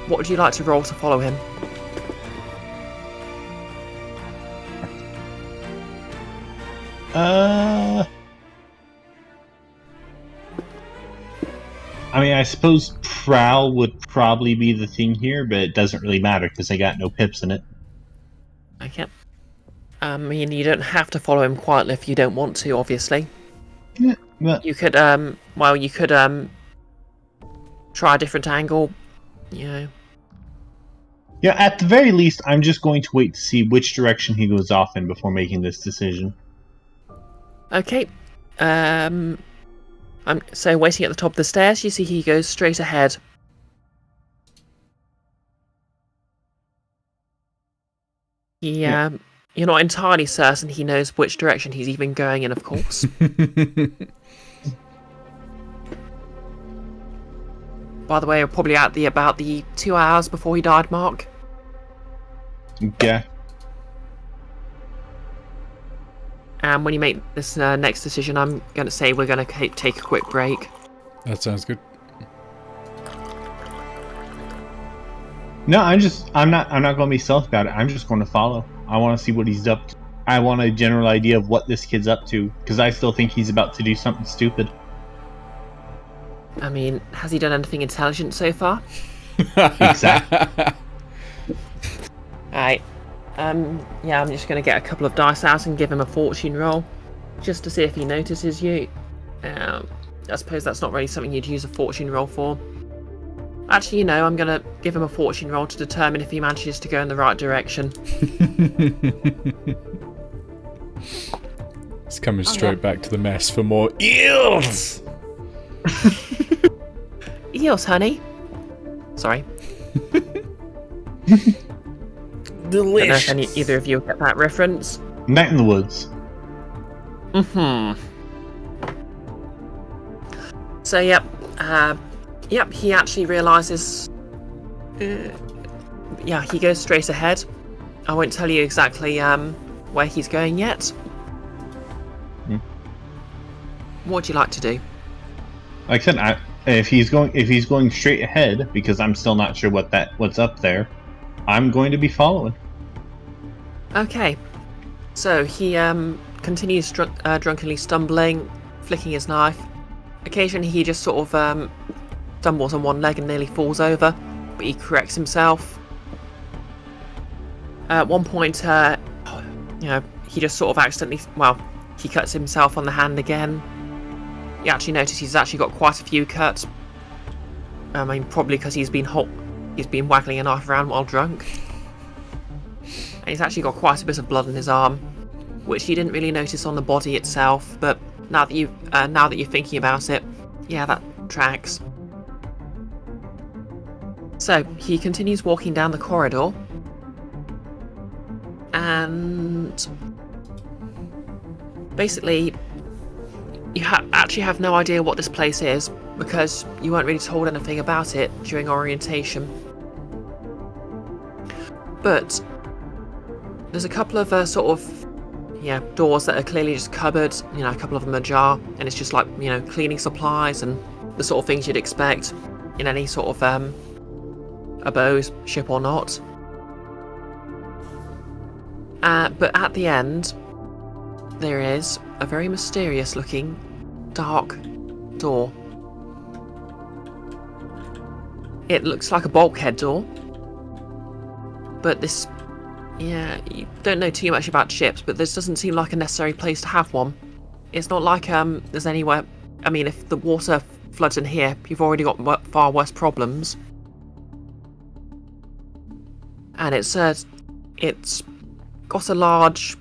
[SPEAKER 3] What would you like to roll to follow him?
[SPEAKER 2] I mean, I suppose prowl would probably be the thing here, but it doesn't really matter because I got no pips in it.
[SPEAKER 3] Okay. I mean, you don't have to follow him quietly if you don't want to, obviously.
[SPEAKER 2] Yeah, but
[SPEAKER 3] You could, you could, try a different angle, you know.
[SPEAKER 2] yeah, at the very least, I'm just going to wait to see which direction he goes off in before making this decision.
[SPEAKER 3] Okay. So waiting at the top of the stairs, you see he goes straight ahead. You're not entirely certain he knows which direction he's even going in, of course. By the way, we're probably at about the 2 hours before he died mark.
[SPEAKER 2] Yeah.
[SPEAKER 3] And when you make this next decision, I'm going to say we're going to take a quick break.
[SPEAKER 1] That sounds good.
[SPEAKER 2] No, I'm not going to be stealth about it. I'm just going to follow. I want to see what he's up to. I want a general idea of what this kid's up to, because I still think he's about to do something stupid.
[SPEAKER 3] I mean, has he done anything intelligent so far?
[SPEAKER 2] Exactly.
[SPEAKER 3] Alright. Yeah, I'm just going to get a couple of dice out and give him a fortune roll, just to see if he notices you. I suppose that's not really something you'd use a fortune roll for. Actually, I'm going to give him a fortune roll to determine if he manages to go in the right direction.
[SPEAKER 1] It's coming straight back to the mess for more eels!
[SPEAKER 3] Eels, honey. Sorry. Don't know if
[SPEAKER 4] Delicious.
[SPEAKER 3] either of you get that reference.
[SPEAKER 2] Night in the Woods.
[SPEAKER 3] So, yep, he actually realizes. Yeah, he goes straight ahead. I won't tell you exactly where he's going yet. What would you like to do?
[SPEAKER 2] Like I said, if he's going straight ahead, because I'm still not sure what's up there, I'm going to be following.
[SPEAKER 3] Okay, so he continues drunkenly stumbling, flicking his knife. Occasionally he just sort of stumbles on one leg and nearly falls over, but he corrects himself. At one point, he just sort of accidentally, he cuts himself on the hand again. You actually notice he's actually got quite a few cuts. I mean, probably because he's been waggling a knife around while drunk. And he's actually got quite a bit of blood on his arm, which you didn't really notice on the body itself, but now that you're thinking about it, yeah, that tracks. So, he continues walking down the corridor, and basically, you actually have no idea what this place is, because you weren't really told anything about it during orientation. But there's a couple of doors that are clearly just cupboards. A couple of them are ajar, and it's just like, cleaning supplies and the sort of things you'd expect in any sort of abode, ship or not. But at the end, there is a very mysterious looking dark door. It looks like a bulkhead door, but you don't know too much about ships, but this doesn't seem like a necessary place to have one. It's not like there's anywhere. I mean, if the water floods in here, you've already got far worse problems. And it's got a large,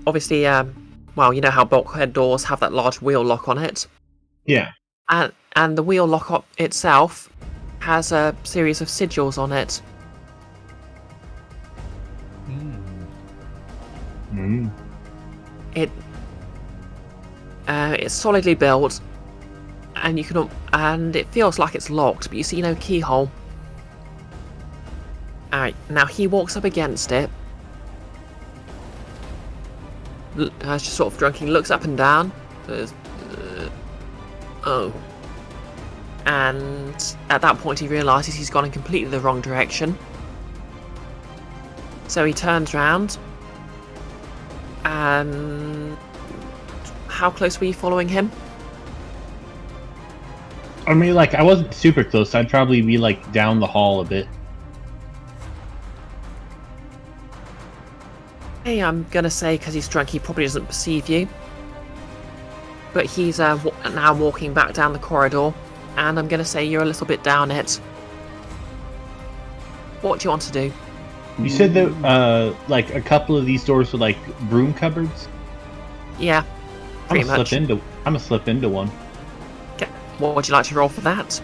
[SPEAKER 3] obviously, you know how bulkhead doors have that large wheel lock on it.
[SPEAKER 2] Yeah.
[SPEAKER 3] And the wheel lock itself has a series of sigils on it. It's solidly built, and it feels like it's locked, but you see no keyhole. Alright, now he walks up against it, just sort of drunkenly looks up and down, and at that point he realises he's gone in completely the wrong direction. So he turns round, and how close were you following him?
[SPEAKER 2] I mean, I wasn't super close. I'd probably be, down the hall a bit.
[SPEAKER 3] Hey, I'm gonna say because he's drunk he probably doesn't perceive you. But he's now walking back down the corridor, and I'm gonna say you're a little bit down it. What do you want to do?
[SPEAKER 2] You said that, a couple of these doors were, broom cupboards?
[SPEAKER 3] Yeah, pretty much.
[SPEAKER 2] I'm gonna slip into one.
[SPEAKER 3] Okay. What would you like to roll for that?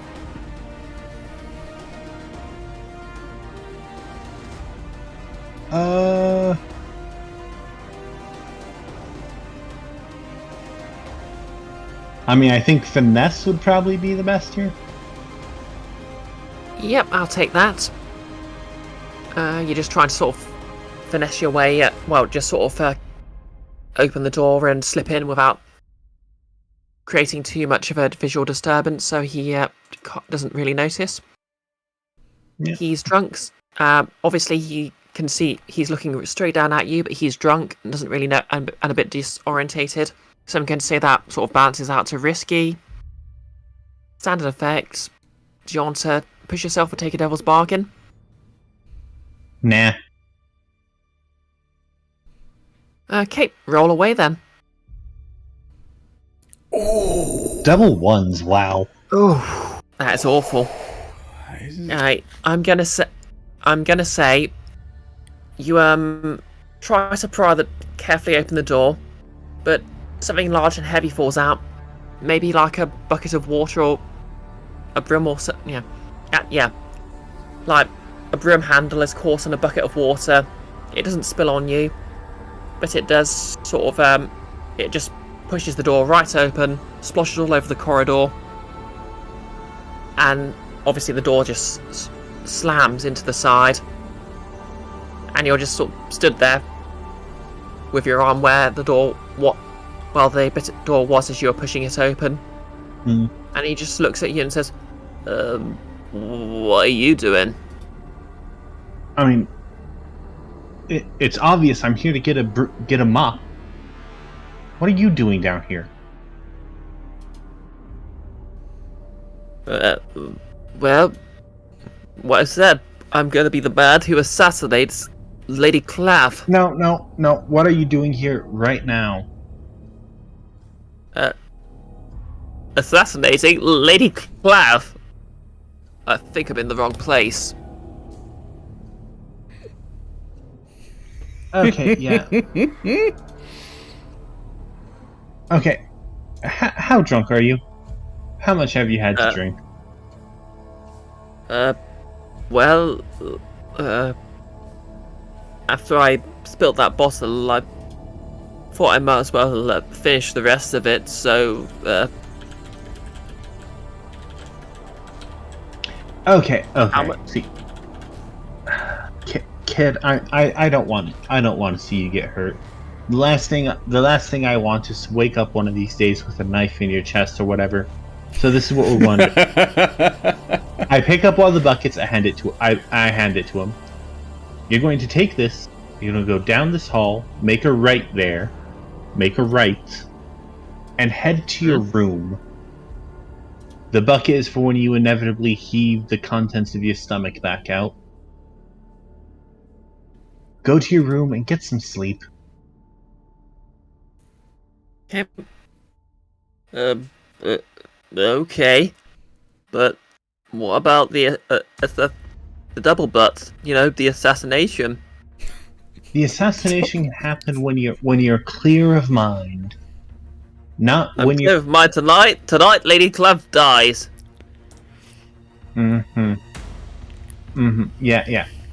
[SPEAKER 2] I mean, I think finesse would probably be the best here.
[SPEAKER 3] Yep, I'll take that. You're just trying to sort of finesse your way, just sort of open the door and slip in without creating too much of a visual disturbance, so he doesn't really notice.
[SPEAKER 2] Yeah.
[SPEAKER 3] He's drunk. Obviously, he can see he's looking straight down at you, but he's drunk and doesn't really know, and a bit disorientated. So I'm going to say that sort of balances out to risky. Standard effects. Do you want to push yourself or take a devil's bargain?
[SPEAKER 2] Nah.
[SPEAKER 3] Okay, roll away then.
[SPEAKER 2] Double ones, wow.
[SPEAKER 3] Oh, that is awful. Alright, I'm gonna say you try to carefully open the door, but something large and heavy falls out. Maybe like a bucket of water or a broom or something. Yeah. a broom handle is caught in a bucket of water. It doesn't spill on you, but it does sort of, it just pushes the door right open, splashes all over the corridor, and obviously the door just slams into the side, and you're just sort of stood there with your arm where the door, the door was as you were pushing it open.
[SPEAKER 2] Mm.
[SPEAKER 3] And he just looks at you and says, what are you doing?
[SPEAKER 2] I mean, it's obvious I'm here to get a mop. What are you doing down here?
[SPEAKER 3] Well, what I said, I'm going to be the man who assassinates Lady Clave.
[SPEAKER 2] No. What are you doing here right now?
[SPEAKER 3] Assassinating Lady Clave? I think I'm in the wrong place.
[SPEAKER 2] Okay, yeah. Okay. How drunk are you? How much have you had to drink?
[SPEAKER 3] Well, after I spilled that bottle, I thought I might as well finish the rest of it, so,
[SPEAKER 2] Okay.
[SPEAKER 3] much-
[SPEAKER 2] See, kid, I don't want to see you get hurt. The last thing I want is to wake up one of these days with a knife in your chest or whatever. So this is what we're going to do. I pick up one of the buckets. I hand it to him. You're going to take this. You're going to go down this hall, make a right there, and head to your room. The bucket is for when you inevitably heave the contents of your stomach back out. Go to your room and get some sleep.
[SPEAKER 3] Okay. But what about the double butt? You know, the assassination.
[SPEAKER 2] The assassination can happen when you're clear of mind. Not
[SPEAKER 3] I'm
[SPEAKER 2] when
[SPEAKER 3] clear
[SPEAKER 2] you're.
[SPEAKER 3] of mind tonight. Tonight, Lady Clave dies.
[SPEAKER 2] Yeah.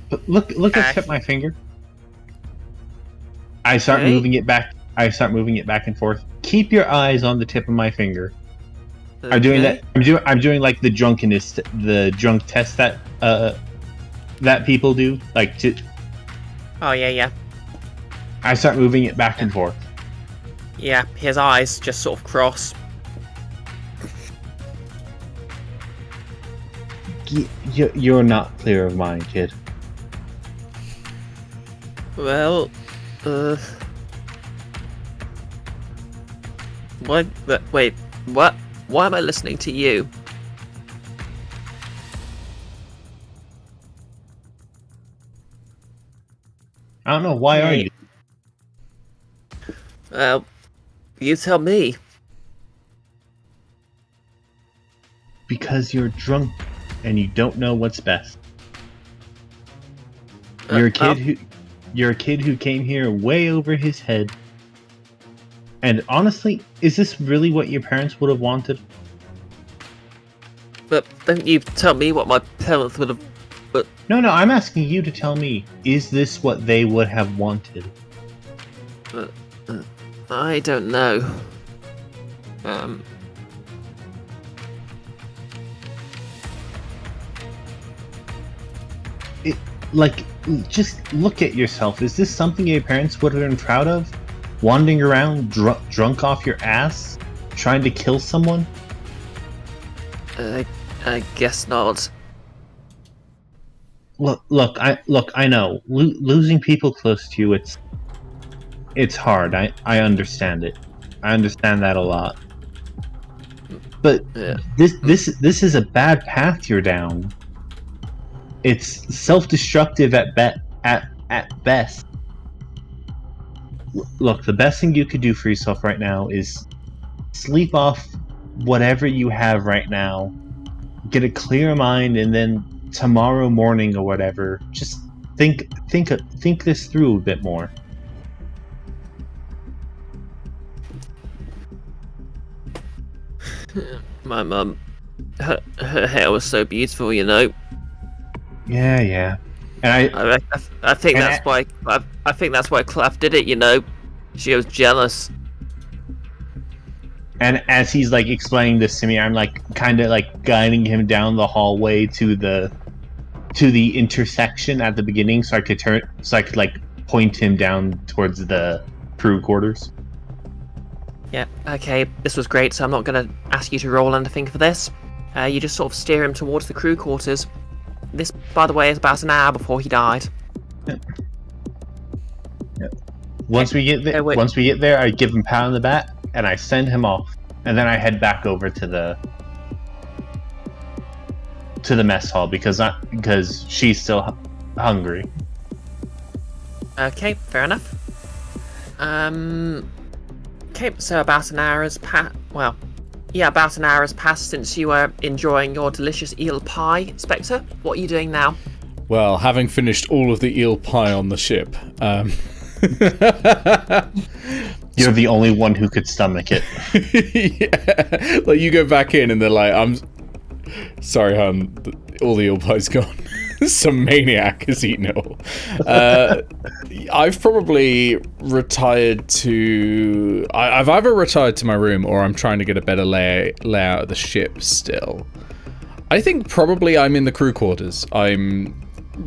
[SPEAKER 2] But look at the tip of my finger. I start
[SPEAKER 3] Okay.
[SPEAKER 2] moving it back. And forth. Keep your eyes on the tip of my finger. I'm doing that. I'm doing like the drunk test that people do. Like to.
[SPEAKER 3] Oh yeah.
[SPEAKER 2] I start moving it back and forth.
[SPEAKER 3] Yeah, his eyes just sort of cross.
[SPEAKER 2] You're not clear of mind, kid.
[SPEAKER 3] Well, what? Wait, what? Why am I listening to you?
[SPEAKER 2] I don't know. Why are you?
[SPEAKER 3] You tell me.
[SPEAKER 2] Because you're drunk and you don't know what's best. You're a kid who came here way over his head. And honestly, is this really what your parents would have wanted?
[SPEAKER 3] But don't you tell me what my parents would have. But
[SPEAKER 2] No, I'm asking you to tell me, is this what they would have wanted?
[SPEAKER 3] I don't know.
[SPEAKER 2] Just look at yourself. Is this something your parents would have been proud of? Wandering around drunk off your ass? Trying to kill someone?
[SPEAKER 3] I guess not.
[SPEAKER 2] Look, I know. Losing people close to you, it's hard. I understand it. I understand that a lot. But
[SPEAKER 3] Yeah.
[SPEAKER 2] this is a bad path you're down. It's self-destructive at best. Look, the best thing you could do for yourself right now is sleep off whatever you have right now. Get a clear mind, and then tomorrow morning or whatever, just think this through a bit more.
[SPEAKER 3] My mum, her hair was so beautiful, you know.
[SPEAKER 2] Yeah. And
[SPEAKER 3] I think
[SPEAKER 2] And
[SPEAKER 3] that's why I think that's why Clave did it. You know, she was jealous.
[SPEAKER 2] And as he's like explaining this to me, I'm like kind of like guiding him down the hallway to the intersection at the beginning, so I could like point him down towards the crew quarters.
[SPEAKER 3] Yeah. Okay. This was great. So I'm not gonna ask you to roll anything for this. You just sort of steer him towards the crew quarters. This, by the way, is about an hour before he died.
[SPEAKER 2] Yep. Once we get there, I give him a pat on the back and I send him off, and then I head back over to the mess hall because she's still hungry.
[SPEAKER 3] Okay, fair enough. Okay, so about an hour has passed. Well, yeah, about an hour has passed since you were enjoying your delicious eel pie. Spectre, what are you doing now?
[SPEAKER 1] Well, having finished all of the eel pie on the ship,
[SPEAKER 2] You're the only one who could stomach it.
[SPEAKER 1] yeah, like you go back in and they're like, "I'm sorry, hon, all the eel pie's gone." Some maniac has eaten it all. I've probably retired to... I've either retired to my room or I'm trying to get a better layout of the ship still. I think probably I'm in the crew quarters. I'm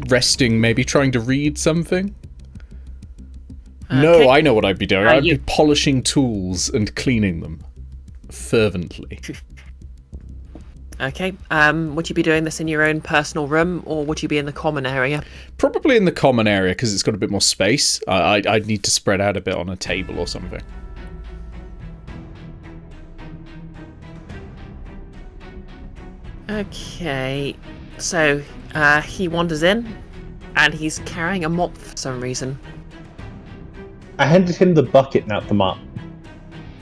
[SPEAKER 1] resting, maybe trying to read something. No, I know what I'd be doing. I'd be polishing tools and cleaning them. Fervently.
[SPEAKER 3] Okay, would you be doing this in your own personal room, or would you be in the common area?
[SPEAKER 1] Probably in the common area, because it's got a bit more space. I'd need to spread out a bit on a table or something.
[SPEAKER 3] Okay, so he wanders in, and he's carrying a mop for some reason.
[SPEAKER 2] I handed him the bucket, not the mop.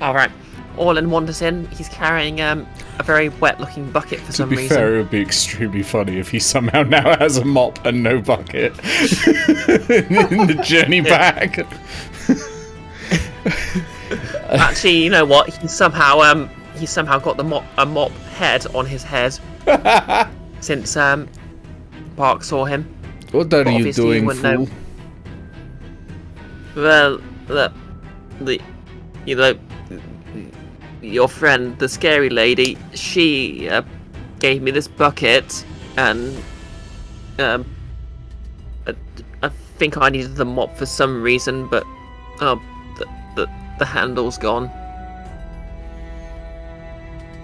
[SPEAKER 3] Alright, Orlin wanders in, he's carrying a very wet-looking bucket for some reason.
[SPEAKER 1] To be fair, it would be extremely funny if he somehow now has a mop and no bucket in the journey back.
[SPEAKER 3] Actually, you know what? He somehow got a mop head on his head since Bark saw him.
[SPEAKER 1] What are you doing, fool?
[SPEAKER 3] Well, your friend, the scary lady, she gave me this bucket, and I think I needed the mop for some reason, but the handle's gone.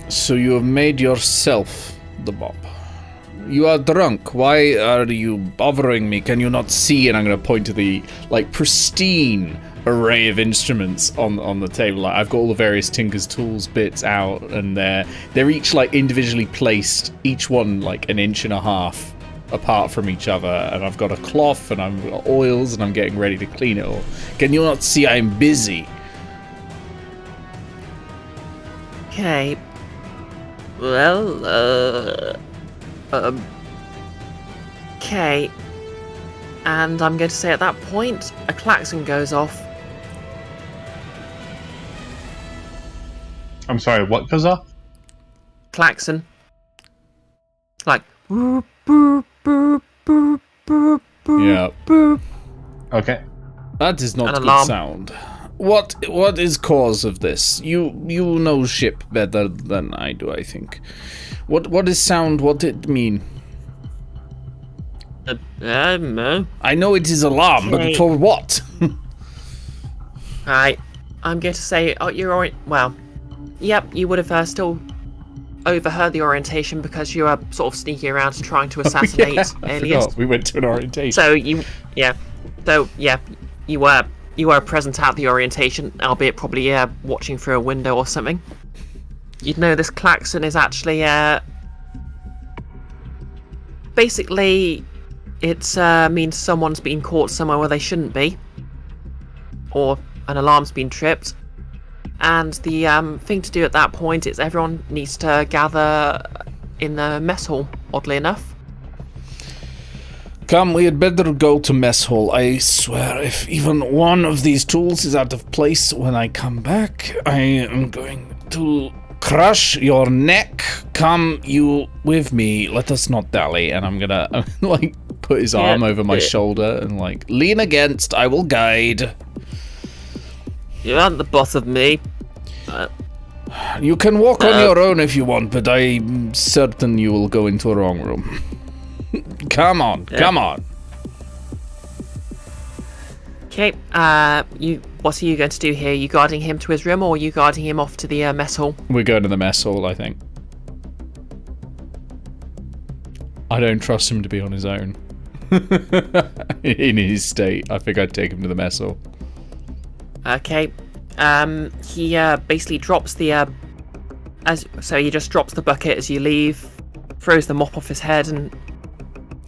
[SPEAKER 4] So you have made yourself the mop. You are drunk. Why are you bothering me? Can you not see?
[SPEAKER 1] And I'm going to point to the pristine array of instruments on the table. I've got all the various Tinker's Tools bits out, and they're each individually placed, each one 1.5 inches apart from each other. And I've got a cloth, and I've got oils, and I'm getting ready to clean it all.
[SPEAKER 4] Can you not see I'm busy?
[SPEAKER 3] Okay. Well, okay. And I'm going to say at that point, a klaxon goes off.
[SPEAKER 2] I'm sorry, what goes off?
[SPEAKER 3] Klaxon. Like, boop, boop, boop, boop, boop, boop,
[SPEAKER 1] yeah.
[SPEAKER 3] boop.
[SPEAKER 2] Okay.
[SPEAKER 4] That is not
[SPEAKER 3] An
[SPEAKER 4] good
[SPEAKER 3] alarm.
[SPEAKER 4] sound. What is cause of this? You know ship better than I do, I think. What is sound? What did it mean?
[SPEAKER 3] I don't know.
[SPEAKER 4] I know it is alarm, but for what?
[SPEAKER 3] Alright, I'm going to say, well, yep, you would have still overheard the orientation because you were sort of sneaking around trying to assassinate aliens.
[SPEAKER 1] Forgot. We went to an orientation.
[SPEAKER 3] So you were present at the orientation, albeit probably watching through a window or something. You'd know this klaxon is actually basically it means someone's been caught somewhere where they shouldn't be, or an alarm's been tripped. And the thing to do at that point is everyone needs to gather in the mess hall, oddly enough.
[SPEAKER 4] Come, we had better go to mess hall. I swear, if even one of these tools is out of place when I come back, I am going to crush your neck. Come, you with me. Let us not dally.
[SPEAKER 1] And I'm gonna
[SPEAKER 4] put his arm over my shoulder and like, lean against, I will guide.
[SPEAKER 3] You aren't the boss of me.
[SPEAKER 4] You can walk on your own if you want, but I'm certain you will go into a wrong room. Come on, come on.
[SPEAKER 3] Okay, what are you going to do here? Are you guarding him to his room, or are you guarding him off to the mess hall?
[SPEAKER 1] We're going to the mess hall, I think. I don't trust him to be on his own. In his state, I think I'd take him to the mess hall.
[SPEAKER 3] Okay, he basically drops the he just drops the bucket as you leave, throws the mop off his head and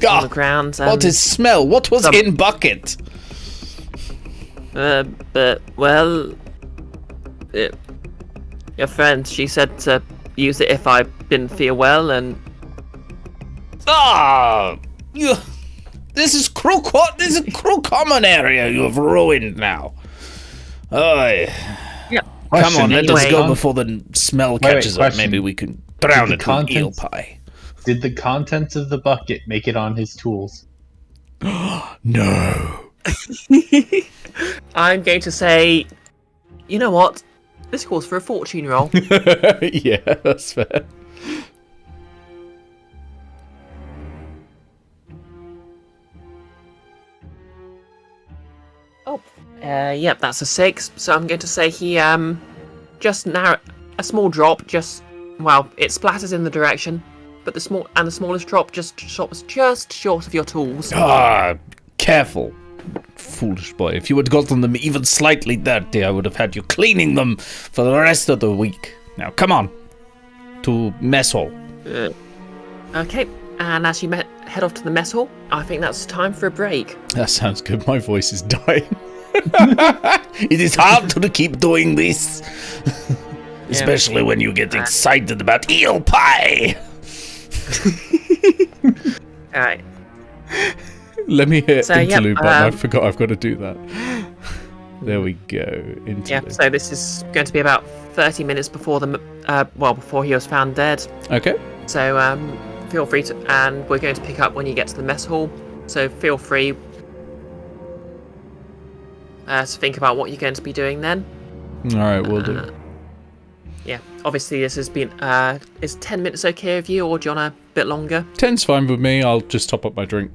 [SPEAKER 3] on the ground.
[SPEAKER 4] What is smell? What was in bucket?
[SPEAKER 3] Your friend, she said to use it if I didn't feel well, and
[SPEAKER 4] this is crew common area you have ruined now. Come on, let us go before the smell catches up. Maybe we can drown it in eel pie.
[SPEAKER 2] Did the contents of the bucket make it on his tools?
[SPEAKER 1] No.
[SPEAKER 3] I'm going to say, you know what? This calls for a fortune roll.
[SPEAKER 1] Yeah, that's fair.
[SPEAKER 3] Yep, that's a 6. So I'm going to say he just a small drop. It splatters in the direction, but the smallest drop just short of your tools.
[SPEAKER 4] Careful, foolish boy. If you had gotten them even slightly dirty, I would have had you cleaning them for the rest of the week. Now, come on, to mess hall.
[SPEAKER 3] Okay, and as you head off to the mess hall, I think that's time for a break.
[SPEAKER 1] That sounds good. My voice is dying.
[SPEAKER 4] It is hard to keep doing this, especially when you get excited about eel pie.
[SPEAKER 3] All right.
[SPEAKER 1] Let me hit interlude button. I forgot I've got to do that. There we go. Interlude.
[SPEAKER 3] Yeah. So this is going to be about 30 minutes before before he was found dead.
[SPEAKER 1] Okay.
[SPEAKER 3] So feel free to, and we're going to pick up when you get to the mess hall. So feel free to think about what you're going to be doing then.
[SPEAKER 1] All right, we'll do.
[SPEAKER 3] Yeah, obviously this has been. Is 10 minutes okay with you, or do you want a bit longer?
[SPEAKER 1] 10's fine with me. I'll just top up my drink,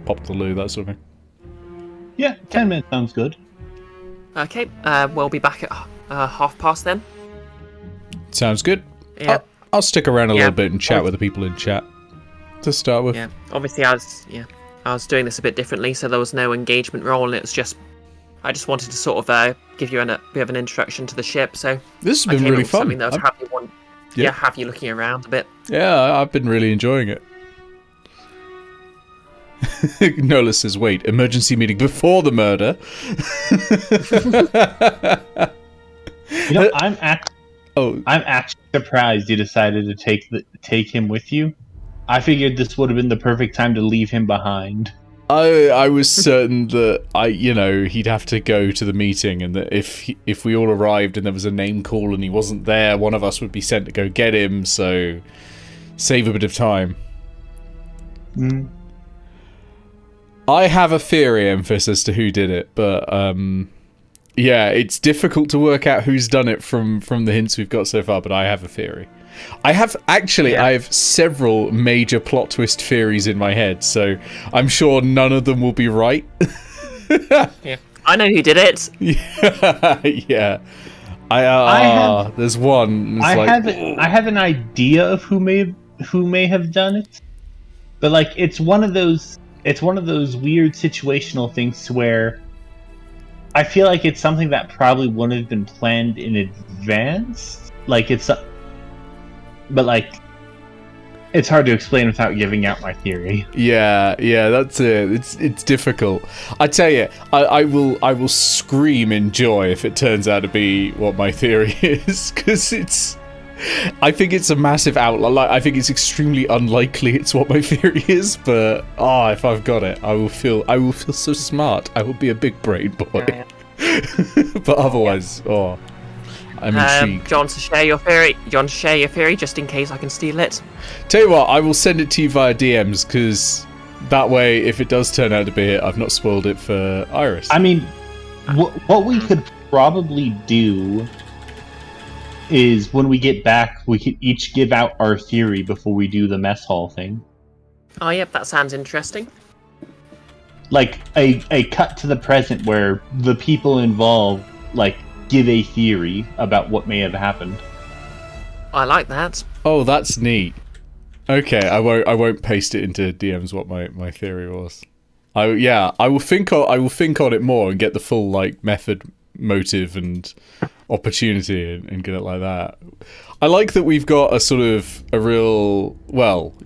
[SPEAKER 1] pop the loo, that sort of thing.
[SPEAKER 2] Yeah, 10 minutes sounds good.
[SPEAKER 3] Okay, we'll be back at past then.
[SPEAKER 1] Sounds good.
[SPEAKER 3] Yeah.
[SPEAKER 1] I'll stick around a little bit and chat with the people in chat to start with.
[SPEAKER 3] Yeah, obviously I was doing this a bit differently, so there was no engagement role, and it was just. I just wanted to sort of give you a bit of an introduction to the ship. So
[SPEAKER 1] this has been really fun.
[SPEAKER 3] Something that would have you looking around a bit.
[SPEAKER 1] Yeah, I've been really enjoying it. Nola says, "Wait, emergency meeting before the murder."
[SPEAKER 2] I'm actually surprised you decided to take him with you. I figured this would have been the perfect time to leave him behind.
[SPEAKER 1] I was certain that he'd have to go to the meeting, and that if we all arrived and there was a name call and he wasn't there, one of us would be sent to go get him. So save a bit of time. I have a theory, Emphas, as to who did it, but yeah, it's difficult to work out who's done it from the hints we've got so far. But I have a theory. I have several major plot twist theories in my head, so I'm sure none of them will be right.
[SPEAKER 3] Yeah, I know who did it.
[SPEAKER 1] Yeah. There's one.
[SPEAKER 2] I have an idea of who may have done it, but like it's one of those weird situational things to where I feel like it's something that probably wouldn't have been planned in advance. But like, it's hard to explain without giving out my theory.
[SPEAKER 1] Yeah, that's it. It's difficult. I tell you, I will scream in joy if it turns out to be what my theory is, because I think it's a massive outlier. Like, I think it's extremely unlikely it's what my theory is, but if I've got it, I will feel so smart. I will be a big brain boy. But otherwise, I'm intrigued.
[SPEAKER 3] Do you want to share your theory? Do you want to share your theory just in case I can steal it?
[SPEAKER 1] Tell you what, I will send it to you via DMs, because That way, if it does turn out to be it, I've not spoiled it for Iris.
[SPEAKER 2] I mean, what we could probably do is when we get back, we could each give out our theory before we do the mess hall thing.
[SPEAKER 3] Oh, yep, that sounds interesting.
[SPEAKER 2] Like a cut to the present where the people involved like give a theory about what may have happened.
[SPEAKER 3] I like that.
[SPEAKER 1] Oh, that's neat. Okay, I won't paste it into DMs what my theory was. I will think on it more and get the full like method, motive, and opportunity and get it like that. I like that we've got a sort of a real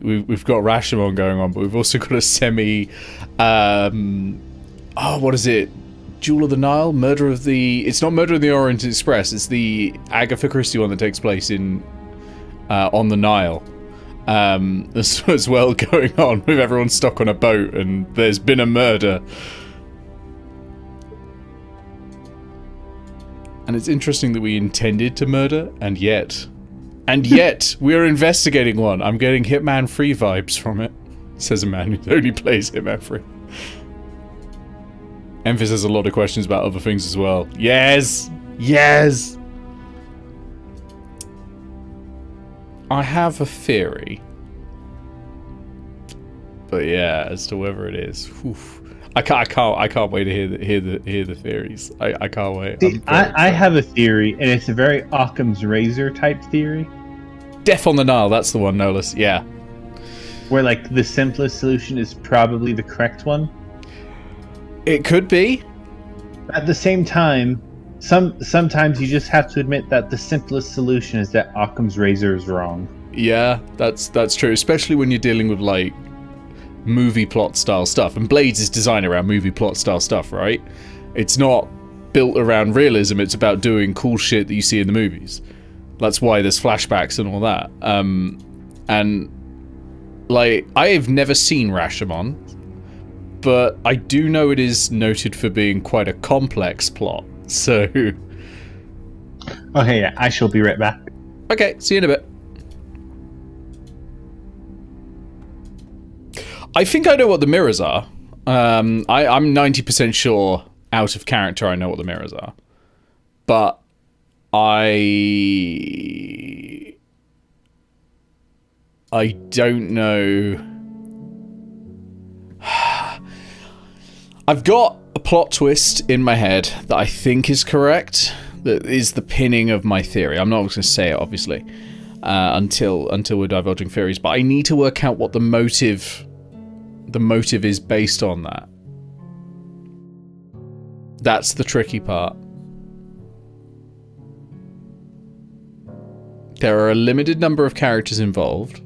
[SPEAKER 1] we've got Rashomon going on, but we've also got a semi what is it? Jewel of the Nile? It's not Murder of the Orient Express, it's the Agatha Christie one that takes place in on the Nile. As well going on with everyone stuck on a boat and there's been a murder. And it's interesting that we intended to murder, and yet we're investigating one. I'm getting Hitman 3 vibes from it, says a man who only plays Hitman 3. Emphasis has a lot of questions about other things as well. Yes! I have a theory. But yeah, as to whether it is. Oof. I can't wait to hear the theories. I can't wait.
[SPEAKER 2] See, I have a theory, and it's a very Occam's razor type theory.
[SPEAKER 1] Death on the Nile, that's the one, no less. Yeah.
[SPEAKER 2] Where like the simplest solution is probably the correct one.
[SPEAKER 1] It could be.
[SPEAKER 2] At the same time, sometimes you just have to admit that the simplest solution is that Occam's razor is wrong.
[SPEAKER 1] Yeah, that's true, especially when you're dealing with like movie plot style stuff, and Blades is designed around movie plot style stuff, right? It's not built around realism, it's about doing cool shit that you see in the movies. That's why there's flashbacks and all that. And like, I have never seen Rashomon, but I do know it is noted for being quite a complex plot, so...
[SPEAKER 2] Okay, yeah, I shall be right back.
[SPEAKER 1] Okay, see you in a bit. I think I know what the mirrors are. I'm 90% sure, out of character, I know what the mirrors are. But I don't know. I've got a plot twist in my head that I think is correct. That is the pinning of my theory. I'm not going to say it, obviously, until we're divulging theories. But I need to work out what the motive is based on that. That's the tricky part. There are a limited number of characters involved.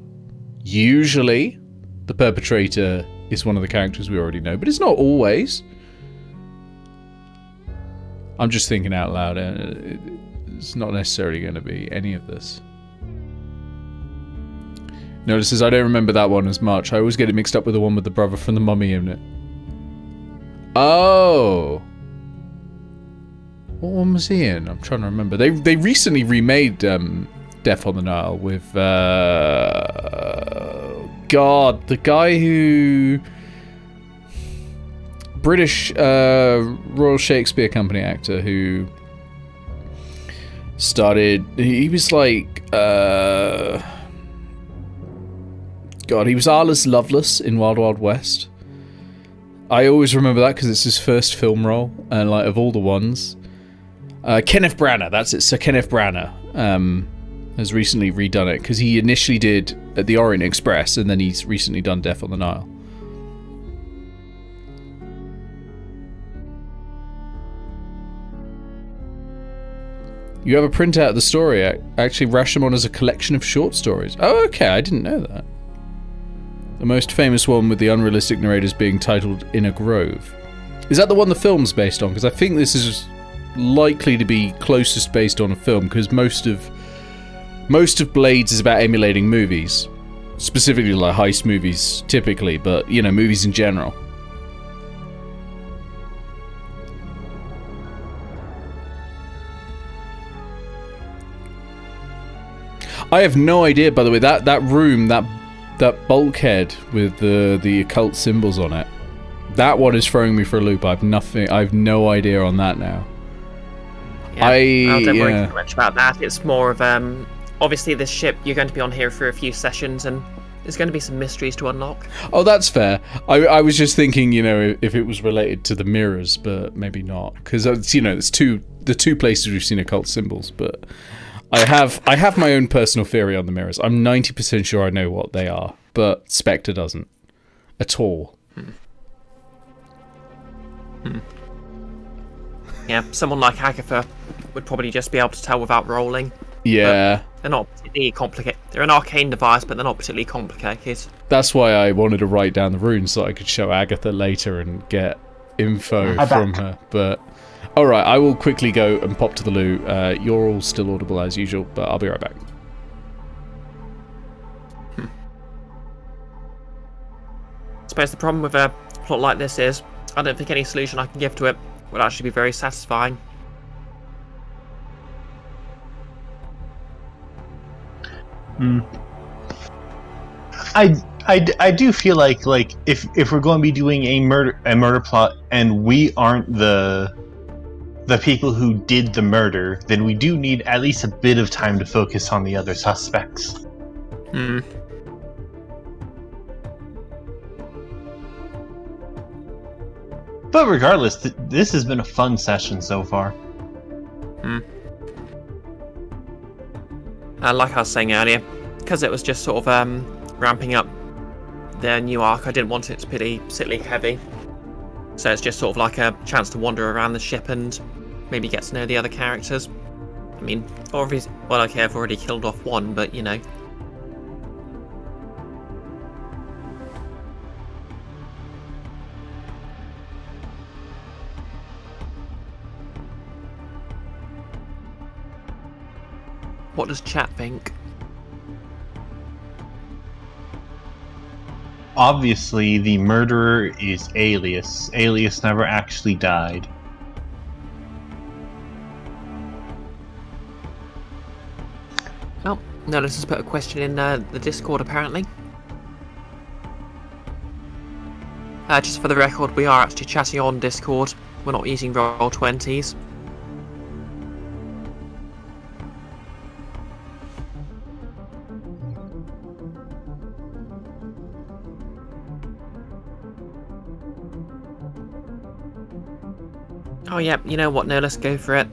[SPEAKER 1] Usually, the perpetrator is one of the characters we already know, but it's not always. I'm just thinking out loud. It's not necessarily going to be any of this. Notices I don't remember that one as much. I always get it mixed up with the one with the brother from the Mummy in it. Oh! What one was he in? I'm trying to remember. They recently remade Death on the Nile with... God, the guy who... British Royal Shakespeare Company actor who started... He was like... God, he was Arliss Lovelace in Wild Wild West. I always remember that because it's his first film role, and like of all the ones. Kenneth Branagh, that's it. Sir Kenneth Branagh has recently redone it because he initially did The Orient Express, and then he's recently done Death on the Nile. You have a printout of the story. Actually, Rashomon is a collection of short stories. Oh, okay, I didn't know that. The most famous one with the unrealistic narrators being titled In a Grove. Is that the one the film's based on? Because I think this is likely to be closest based on a film, because most of Blades is about emulating movies. Specifically like heist movies, typically, but, you know, movies in general. I have no idea, by the way, that room, that that bulkhead with the occult symbols on it. That one is throwing me for a loop. I've no idea on that now.
[SPEAKER 3] Yeah, I don't worry too much about that. It's more of obviously this ship you're going to be on here for a few sessions, and there's going to be some mysteries to unlock.
[SPEAKER 1] Oh, that's fair. I was just thinking, if it was related to the mirrors, but maybe not, because it's the two places we've seen occult symbols. But I have my own personal theory on the mirrors. I'm 90% sure I know what they are, but Spectre doesn't at all.
[SPEAKER 3] Yeah, someone like Agatha would probably just be able to tell without rolling.
[SPEAKER 1] Yeah.
[SPEAKER 3] But they're not particularly complicated. They're an arcane device, but they're not particularly complicated.
[SPEAKER 1] That's why I wanted to write down the runes so I could show Agatha later and get info from her. But alright, I will quickly go and pop to the loo. You're all still audible as usual, but I'll be right back.
[SPEAKER 3] I suppose the problem with a plot like this is I don't think any solution I can give to it would actually be very satisfying.
[SPEAKER 2] I do feel like if we're going to be doing a murder plot and we aren't the people who did the murder, then we do need at least a bit of time to focus on the other suspects. But regardless, this has been a fun session so far.
[SPEAKER 3] Like I was saying earlier, because it was just sort of ramping up their new arc, I didn't want it to be particularly heavy. So it's just sort of like a chance to wander around the ship and maybe get to know the other characters. I mean, obviously, well, okay, I've already killed off one, but you know. What does chat think?
[SPEAKER 2] Obviously, the murderer is Alias. Alias never actually died.
[SPEAKER 3] Oh, no, let's just put a question in the Discord, apparently. Just for the record, we are actually chatting on Discord. We're not using Roll20s. Oh yeah, you know what, no, let's go for it.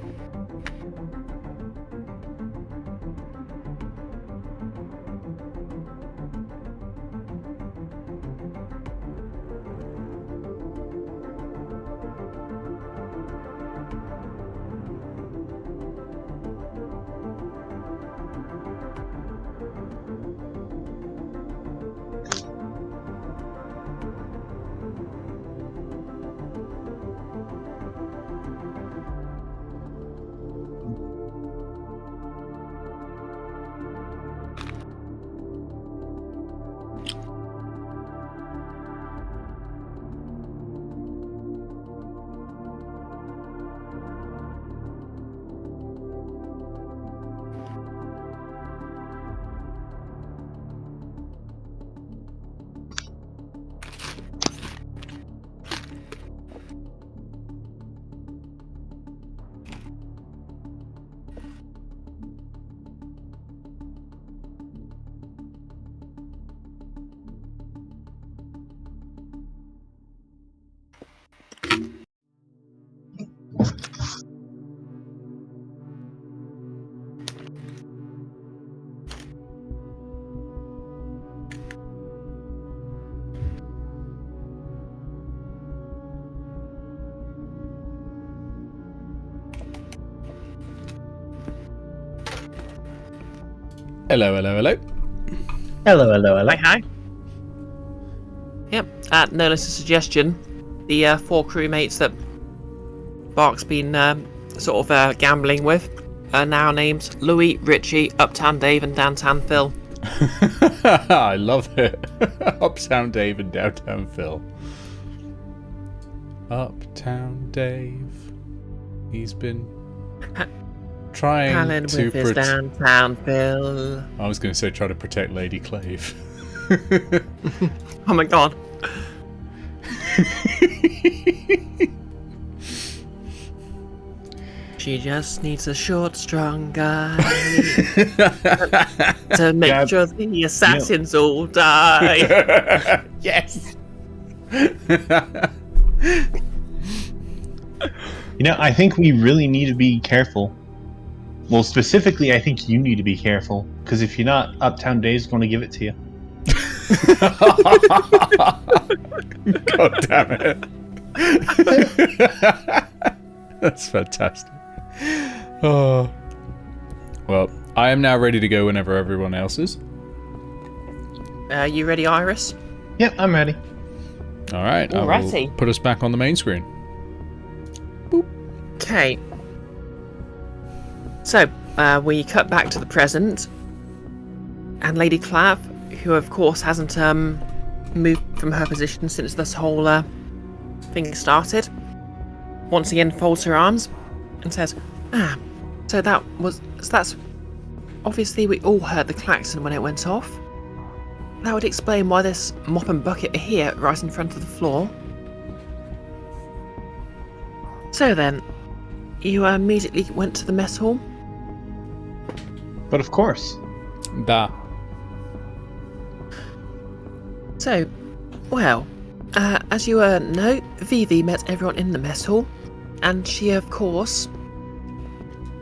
[SPEAKER 1] Hello, hello, hello.
[SPEAKER 2] Hello, hello, hello.
[SPEAKER 3] Hi. Yep, no, that's a suggestion. The 4 crewmates that Bark's been sort of gambling with are now named Louis, Richie, Uptown Dave and Downtown Phil.
[SPEAKER 1] I love it. Uptown Dave and Downtown Phil. Uptown Dave. He's been trying
[SPEAKER 3] Palin
[SPEAKER 1] to
[SPEAKER 3] with his Downtown Phil.
[SPEAKER 1] I was going to say try to protect Lady Clave.
[SPEAKER 3] Oh my god. She just needs a short, strong guy to make sure the assassins all die.
[SPEAKER 1] Yes.
[SPEAKER 2] I think we really need to be careful. Well, specifically, I think you need to be careful, because if you're not, Uptown Dave's going to give it to you.
[SPEAKER 1] God damn it. That's fantastic. Oh. Well, I am now ready to go whenever everyone else is.
[SPEAKER 3] You ready, Iris?
[SPEAKER 2] Yep, I'm ready.
[SPEAKER 1] All right, I will
[SPEAKER 3] Alrighty.
[SPEAKER 1] put us back on the main screen.
[SPEAKER 3] Okay. So, we cut back to the present, and Lady Clave, who of course hasn't moved from her position since this whole thing started, once again folds her arms and says, so that's obviously we all heard the klaxon when it went off. That would explain why this mop and bucket are here right in front of the floor. So then, you immediately went to the mess hall?
[SPEAKER 2] But of course.
[SPEAKER 1] Da.
[SPEAKER 3] So, well, as you know, Vivi met everyone in the mess hall, and she, of course,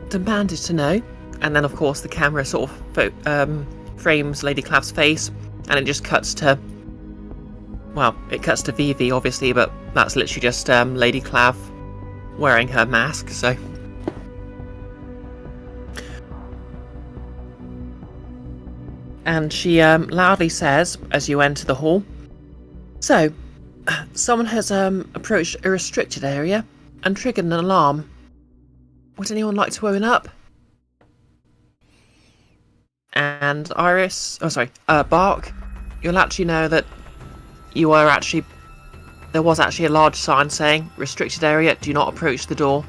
[SPEAKER 3] demanded to know. And then, of course, the camera sort of frames Lady Clave's face, and it just cuts to... Well, it cuts to Vivi, obviously, but that's literally just Lady Clave wearing her mask, so... And she loudly says, as you enter the hall, so, someone has approached a restricted area and triggered an alarm. Would anyone like to open up? And Bark, you'll actually know that there was actually a large sign saying, restricted area, do not approach the door.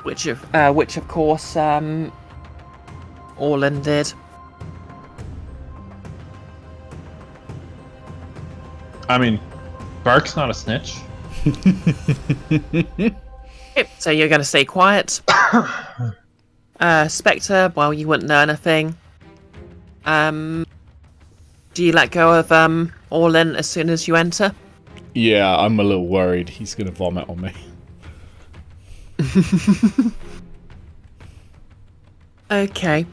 [SPEAKER 3] Which of course, Orlin did.
[SPEAKER 2] I mean, Bark's not a snitch.
[SPEAKER 3] Yep, so you're going to stay quiet. Spectre, well, you wouldn't know anything. Do you let go of Orlin as soon as you enter?
[SPEAKER 1] Yeah, I'm a little worried. He's going to vomit on me.
[SPEAKER 3] Okay.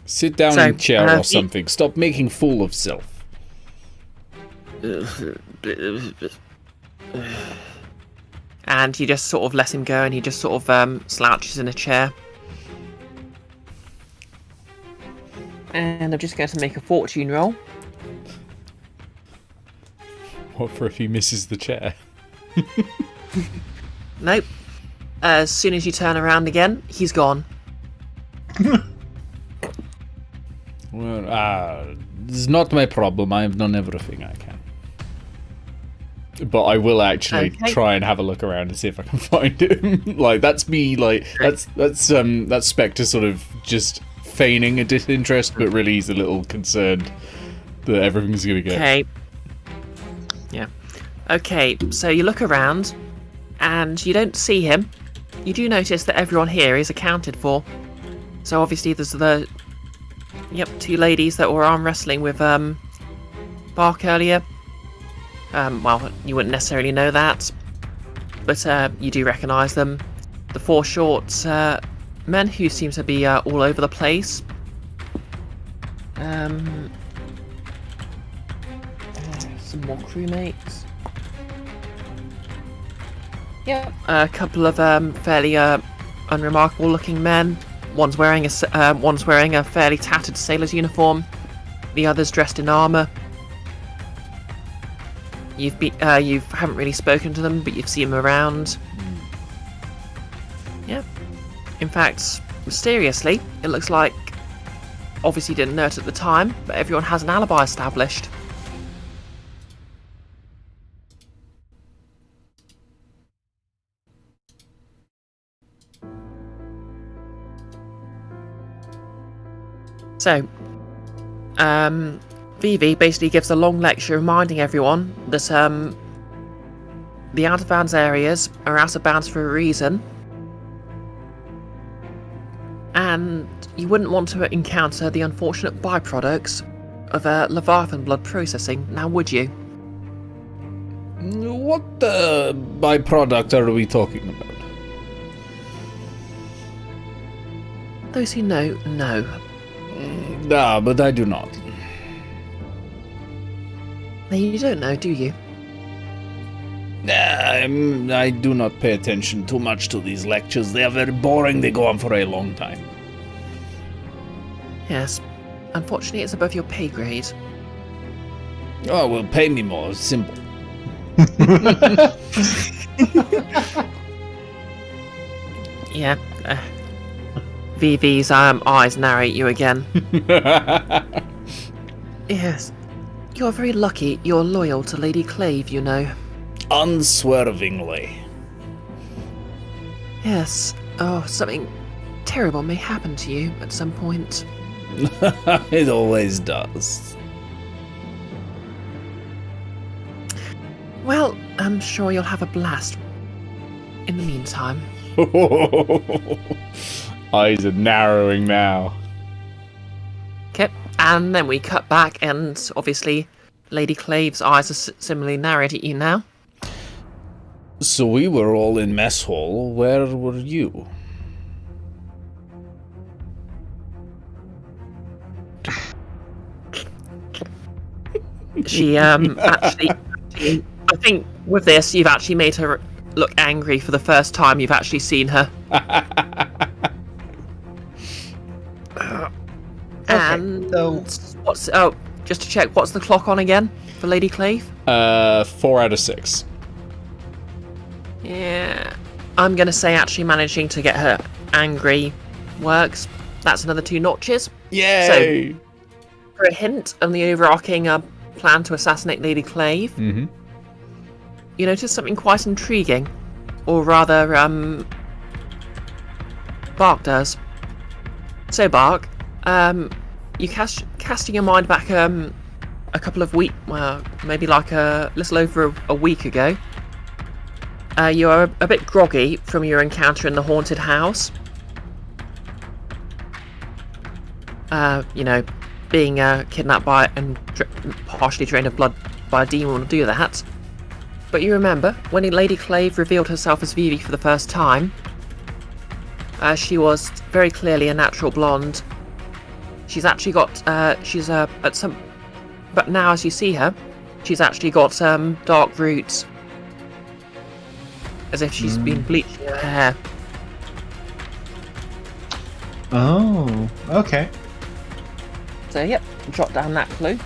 [SPEAKER 1] Sit down in a chair or something. Stop making fool of self.
[SPEAKER 3] And you just sort of let him go, and he just sort of slouches in a chair. And I'm just going to make a fortune roll.
[SPEAKER 1] What for if he misses the chair?
[SPEAKER 3] Nope. As soon as you turn around again, he's gone.
[SPEAKER 1] Well, it's not my problem. I have done everything I can. But I will actually try and have a look around and see if I can find him. Like, that's me, like, that's Spectre sort of just feigning a disinterest, but really he's a little concerned that everything's gonna go.
[SPEAKER 3] Okay. Yeah. Okay, so you look around, and you don't see him. You do notice that everyone here is accounted for. So obviously there's the... Yep, two ladies that were arm wrestling with Bark earlier. Well, you wouldn't necessarily know that, but you do recognise them. The four short men who seem to be all over the place. Some more crewmates. Yeah, a couple of fairly unremarkable-looking men. One's wearing a fairly tattered sailor's uniform. The other's dressed in armour. You haven't really spoken to them, but you've seen them around. Yeah. In fact, mysteriously, it looks like, obviously didn't know it at the time, but everyone has an alibi established. So, Vivi basically gives a long lecture reminding everyone that the out of bounds areas are out of bounds for a reason, and you wouldn't want to encounter the unfortunate byproducts of Leviathan blood processing, now would you?
[SPEAKER 4] What byproduct are we talking about?
[SPEAKER 3] Those who know, know.
[SPEAKER 4] But I do not.
[SPEAKER 3] Then you don't know, do you?
[SPEAKER 4] I do not pay attention too much to these lectures. They are very boring. They go on for a long time.
[SPEAKER 3] Yes. Unfortunately, it's above your pay grade.
[SPEAKER 4] Oh, well, pay me more. It's simple.
[SPEAKER 3] Yeah. Vivi's eyes narrate you again. Yes. You're very lucky you're loyal to Lady Clave, you know.
[SPEAKER 4] Unswervingly.
[SPEAKER 3] Yes. Oh, something terrible may happen to you at some point.
[SPEAKER 4] It always does.
[SPEAKER 3] Well, I'm sure you'll have a blast in the meantime.
[SPEAKER 1] Eyes are narrowing now.
[SPEAKER 3] Okay, and then we cut back, and obviously Lady Clave's eyes are similarly narrowed at you now.
[SPEAKER 4] So we were all in mess hall. Where were you?
[SPEAKER 3] She actually, I think with this you've actually made her look angry for the first time you've actually seen her. And
[SPEAKER 2] so
[SPEAKER 3] what's just to check, what's the clock on again for Lady Clave?
[SPEAKER 1] 4 out of 6.
[SPEAKER 3] Yeah, I'm gonna say actually managing to get her angry works. That's another 2 notches.
[SPEAKER 1] Yay!
[SPEAKER 3] So, for a hint on the overarching plan to assassinate Lady Clave, you notice something quite intriguing, or rather, Bark does. So Bark, you casting your mind back a couple of weeks, well, maybe like a little over a week ago. You are a bit groggy from your encounter in the haunted house. You know, being kidnapped by and partially drained of blood by a demon will do that. But you remember, when Lady Clave revealed herself as Vivi for the first time, she was very clearly a natural blonde. She's actually got, but now as you see her, she's actually got dark roots. As if she's been bleaching her hair.
[SPEAKER 2] Oh, okay.
[SPEAKER 3] So yep, jot down that clue.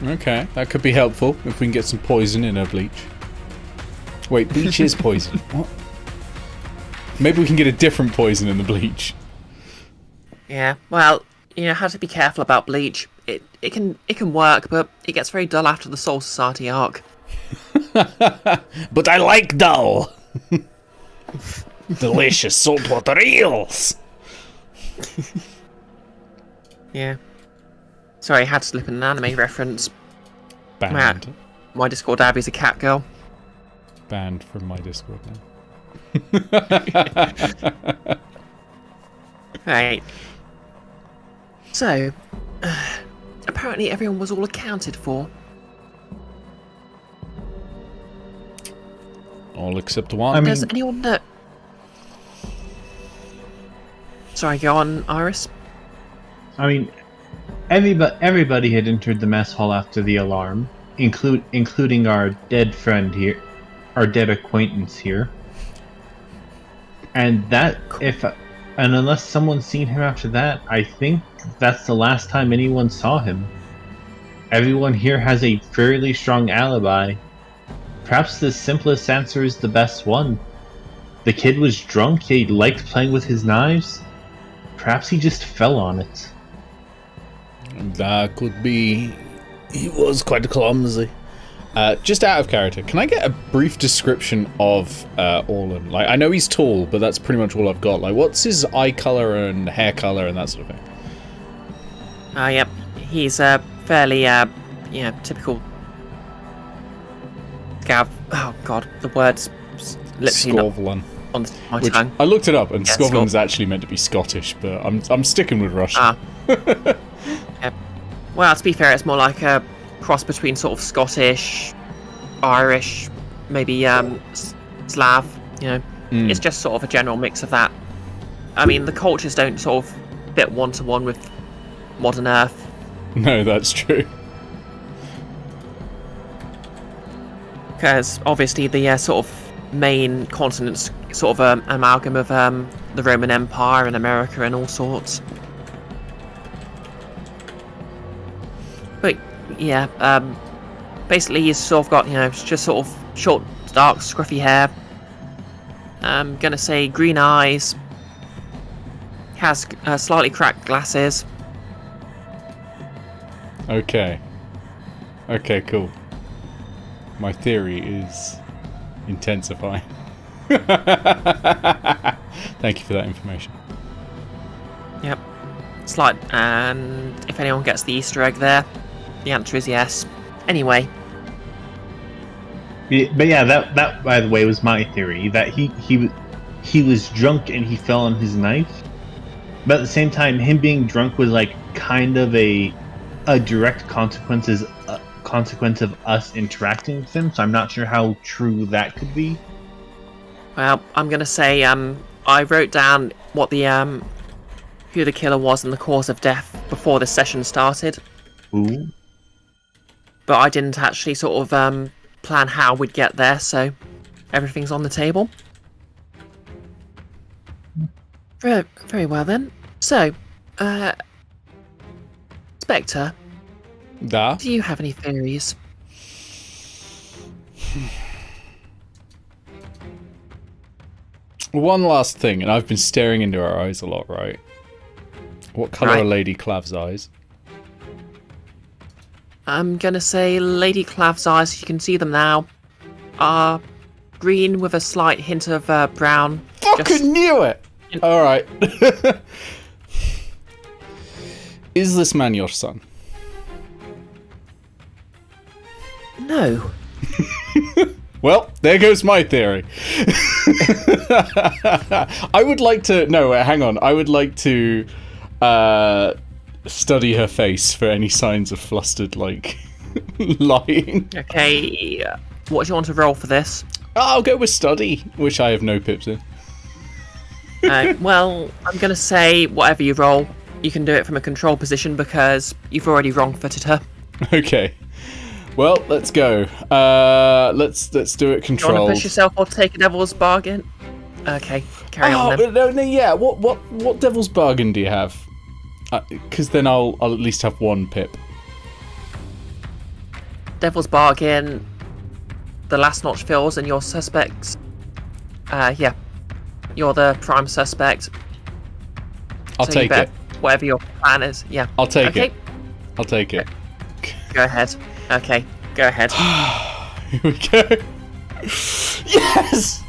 [SPEAKER 1] Okay, that could be helpful if we can get some poison in her bleach. Wait, bleach is poison. What? Maybe we can get a different poison in the bleach.
[SPEAKER 3] Yeah, well, you know, have to be careful about bleach. It can work, but it gets very dull after the Soul Society arc.
[SPEAKER 4] But I like dull. Delicious saltwater eels.
[SPEAKER 3] Yeah. Sorry, I had to slip in an anime reference.
[SPEAKER 1] Banned.
[SPEAKER 3] My Discord Abby's a cat girl.
[SPEAKER 1] Banned from my Discord now.
[SPEAKER 3] Right. So, apparently everyone was all accounted for.
[SPEAKER 1] All except one.
[SPEAKER 2] I mean,
[SPEAKER 3] Does anyone know? Sorry, go on, Iris.
[SPEAKER 2] I mean, everybody had entered the mess hall after the alarm, including our dead friend here, our dead acquaintance here. And unless someone's seen him after that, I think that's the last time anyone saw him. Everyone here has a fairly strong alibi. Perhaps the simplest answer is the best one. The kid was drunk, he liked playing with his knives. Perhaps he just fell on it.
[SPEAKER 4] That could be. He was quite clumsy.
[SPEAKER 1] Just out of character, can I get a brief description of Orlan? Like, I know he's tall, but that's pretty much all I've got. Like, what's his eye color and hair color and that sort of thing?
[SPEAKER 3] Yep. He's fairly, typical. Gav. Oh God, the words literally not
[SPEAKER 1] Scorvlon.
[SPEAKER 3] on my
[SPEAKER 1] Which
[SPEAKER 3] tongue.
[SPEAKER 1] I looked it up, and
[SPEAKER 3] Yeah,
[SPEAKER 1] Scotland's actually meant to be Scottish, but I'm sticking with Russian.
[SPEAKER 3] Yeah. Well, to be fair, it's more like a cross between sort of Scottish, Irish, maybe Slav. It's just sort of a general mix of that. I mean, the cultures don't sort of fit one-to-one with modern Earth.
[SPEAKER 1] No, that's true.
[SPEAKER 3] Because obviously the sort of main continent's sort of amalgam of the Roman Empire and America and all sorts. But yeah, basically he's sort of got, just sort of short, dark, scruffy hair. I'm gonna say green eyes. Has slightly cracked glasses.
[SPEAKER 1] Okay. Okay, cool. My theory is intensifying. Thank you for that information.
[SPEAKER 3] Yep. Slight, and if anyone gets the Easter egg there, the answer is yes. Anyway.
[SPEAKER 2] But yeah, that by the way was my theory, that he was drunk and he fell on his knife. But at the same time, him being drunk was like kind of a direct consequence of us interacting with him. So I'm not sure how true that could be.
[SPEAKER 3] Well, I'm gonna say I wrote down what the who the killer was and the cause of death before the session started.
[SPEAKER 2] Ooh.
[SPEAKER 3] But I didn't actually sort of plan how we'd get there, so everything's on the table. Very, very well then. So, Spectre,
[SPEAKER 1] Da?
[SPEAKER 3] do you have any theories?
[SPEAKER 1] One last thing, and I've been staring into her eyes a lot, right? What colour are
[SPEAKER 3] Right.
[SPEAKER 1] Lady Clave's eyes?
[SPEAKER 3] I'm gonna say Lady Clave's eyes, you can see them now, are green with a slight hint of brown.
[SPEAKER 1] Fucking knew it! Alright. Is this man your son?
[SPEAKER 3] No.
[SPEAKER 1] Well, there goes my theory. I would like to... No, hang on. I would like to study her face for any signs of flustered, like, lying.
[SPEAKER 3] Okay, what do you want to roll for this?
[SPEAKER 1] I'll go with study, which I have no pips in.
[SPEAKER 3] Well, I'm gonna say whatever you roll, you can do it from a control position because you've already wrong-footed her.
[SPEAKER 1] Okay. Well, let's go. Let's do it
[SPEAKER 3] Do you want
[SPEAKER 1] controlled.
[SPEAKER 3] to push yourself or take a devil's bargain? Okay, carry on then.
[SPEAKER 1] no, yeah. What devil's bargain do you have? Because then I'll at least have one pip.
[SPEAKER 3] Devil's bargain. The last notch fills and your suspects. Yeah. You're the prime suspect.
[SPEAKER 1] I'll
[SPEAKER 3] So
[SPEAKER 1] take it.
[SPEAKER 3] Whatever your plan is, yeah.
[SPEAKER 1] I'll take
[SPEAKER 3] Okay.
[SPEAKER 1] it. I'll take it.
[SPEAKER 3] Go ahead. Okay, go ahead.
[SPEAKER 1] Here we go. Yes.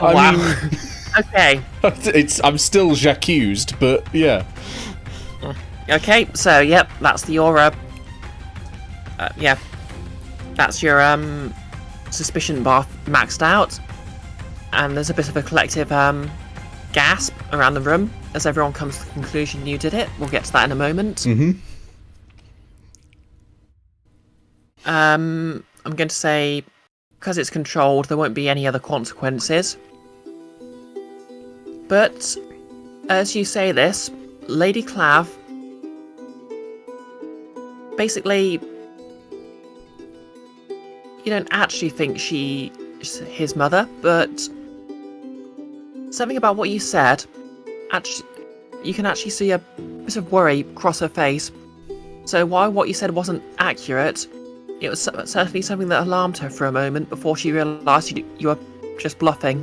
[SPEAKER 3] Wow.
[SPEAKER 1] mean,
[SPEAKER 3] Okay.
[SPEAKER 1] I'm still j'accused, but yeah.
[SPEAKER 3] Okay, so yep, that's your yeah. That's your suspicion bar maxed out. And there's a bit of a collective gasp around the room as everyone comes to the conclusion you did it. We'll get to that in a moment.
[SPEAKER 1] Mm-hmm.
[SPEAKER 3] I'm going to say, because it's controlled, there won't be any other consequences. But, as you say this, Lady Clave, basically, you don't actually think she's his mother, but something about what you said, actually, you can actually see a bit of worry cross her face. So while what you said wasn't accurate, it was certainly something that alarmed her for a moment before she realised you were just bluffing.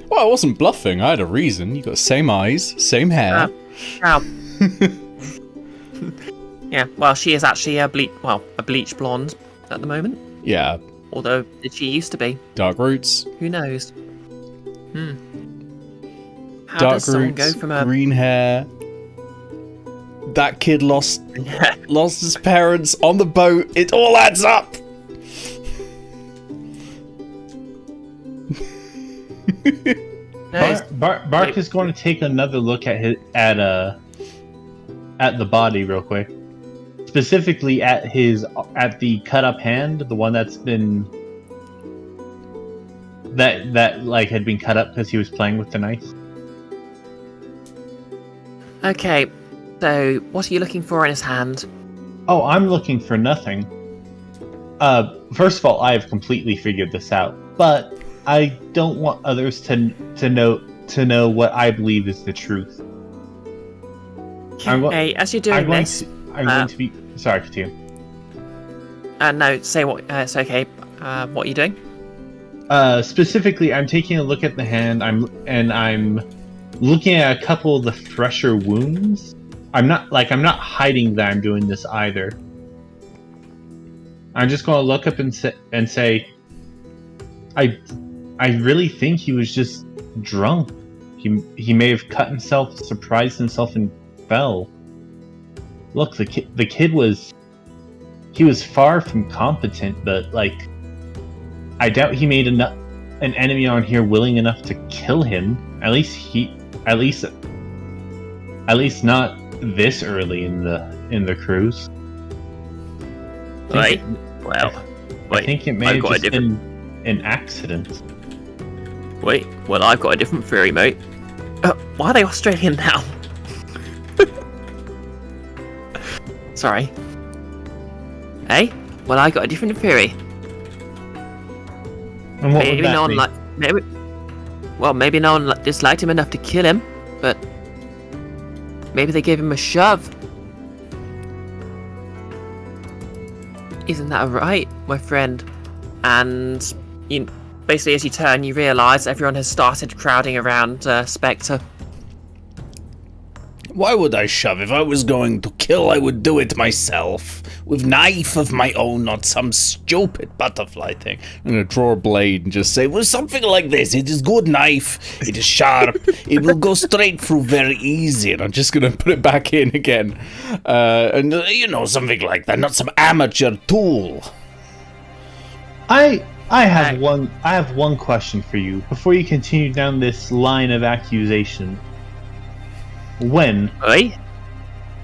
[SPEAKER 1] Well, I wasn't bluffing. I had a reason. You got the same eyes, same hair.
[SPEAKER 3] Yeah, well, she is actually a bleach blonde at the moment.
[SPEAKER 1] Yeah.
[SPEAKER 3] Although, did she used to be?
[SPEAKER 1] Dark roots.
[SPEAKER 3] Who knows? How
[SPEAKER 1] dark
[SPEAKER 3] does someone
[SPEAKER 1] roots,
[SPEAKER 3] go from a
[SPEAKER 1] green hair. That kid lost his parents on the boat. It all adds up.
[SPEAKER 3] No,
[SPEAKER 2] Bark is going to take another look at the body real quick. Specifically at the cut up hand, the one that's been that like had been cut up because he was playing with the knife.
[SPEAKER 3] Okay, so what are you looking for in his hand?
[SPEAKER 2] Oh, I'm looking for nothing. First of all, I have completely figured this out, but I don't want others to know what I believe is the truth.
[SPEAKER 3] Okay, as you're doing this,
[SPEAKER 2] I'm going to be sorry, continue.
[SPEAKER 3] No, say what. It's okay. What are you doing?
[SPEAKER 2] Specifically, I'm taking a look at the hand. I'm looking at a couple of the fresher wounds. I'm not hiding that I'm doing this either. I'm just going to look up and say, I really think he was just drunk. He may have cut himself, surprised himself, and fell. Look, the kid was far from competent, but like, I doubt he made an enemy on here willing enough to kill him. At least not this early in the cruise.
[SPEAKER 3] Right.
[SPEAKER 2] I think it may have just been an accident.
[SPEAKER 3] Wait, well, I've got a different theory, mate. Why are they Australian now? Sorry. Hey, well, I got a different theory.
[SPEAKER 2] And what
[SPEAKER 3] Maybe
[SPEAKER 2] would that
[SPEAKER 3] no
[SPEAKER 2] be?
[SPEAKER 3] one maybe no one disliked him enough to kill him, but maybe they gave him a shove. Isn't that right, my friend? And basically, as you turn, you realise everyone has started crowding around Spectre.
[SPEAKER 4] Why would I shove? If I was going to kill, I would do it myself. With knife of my own, not some stupid butterfly thing.
[SPEAKER 1] I'm gonna draw a blade and just say,
[SPEAKER 4] Well, something like this. It is good knife. It is sharp. It will go straight through very easy.
[SPEAKER 1] I'm just gonna put it back in again.
[SPEAKER 4] And something like that. Not some amateur tool.
[SPEAKER 2] I have one question for you before you continue down this line of accusation. When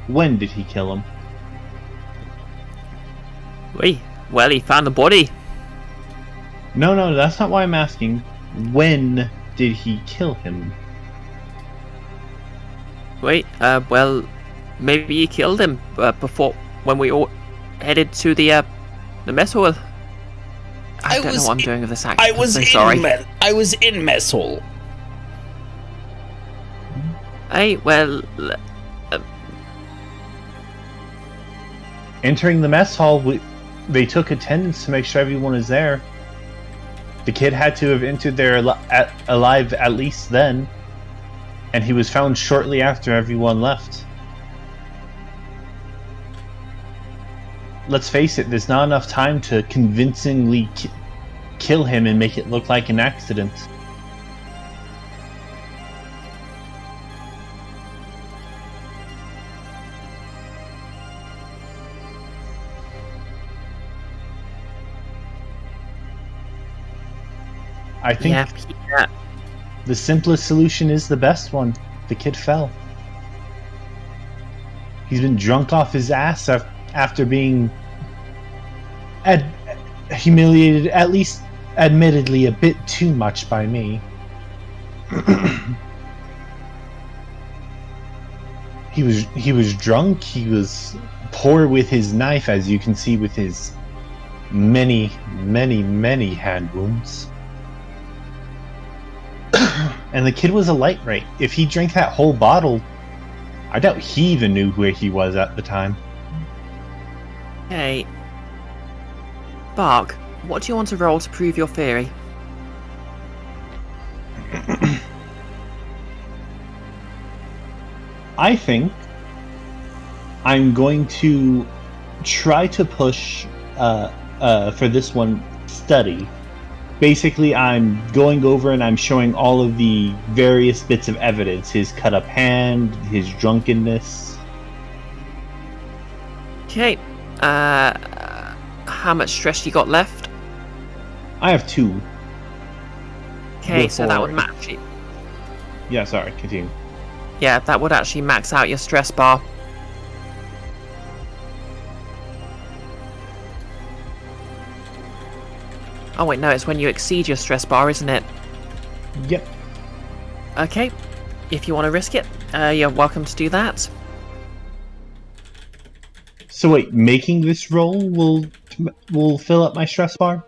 [SPEAKER 2] did he kill him?
[SPEAKER 3] Well, he found the body.
[SPEAKER 2] No, that's not why I'm asking. When did he kill him?
[SPEAKER 3] Well, maybe he killed him before when we all headed to the mess hall. I don't know what I'm doing with this accent.
[SPEAKER 4] I was in mess hall.
[SPEAKER 2] Entering the mess hall, they took attendance to make sure everyone is there. The kid had to have entered there alive at least then, and he was found shortly after everyone left. Let's face it, there's not enough time to convincingly kill him and make it look like an accident. I think the simplest solution is the best one. The kid fell. He's been drunk off his ass after being humiliated, at least admittedly a bit too much by me. He was drunk. He was poor with his knife, as you can see with his many hand wounds. And the kid was a lightweight. If he drank that whole bottle, I doubt he even knew where he was at the time.
[SPEAKER 3] Hey, Bark, what do you want to roll to prove your theory?
[SPEAKER 2] I think I'm going to try to push for this one study, basically, I'm going over and I'm showing all of the various bits of evidence: his cut up hand, his drunkenness.
[SPEAKER 3] Okay. How much stress you got left?
[SPEAKER 2] I have 2.
[SPEAKER 3] Okay, so that would
[SPEAKER 2] Before-
[SPEAKER 3] match it.
[SPEAKER 2] Yeah, sorry, continue.
[SPEAKER 3] Yeah, that would actually max out your stress bar. Oh wait, no, it's when you exceed your stress bar, isn't it?
[SPEAKER 2] Yep.
[SPEAKER 3] Okay, if you want to risk it, you're welcome to do that.
[SPEAKER 2] So wait, making this roll will fill up my stress bar?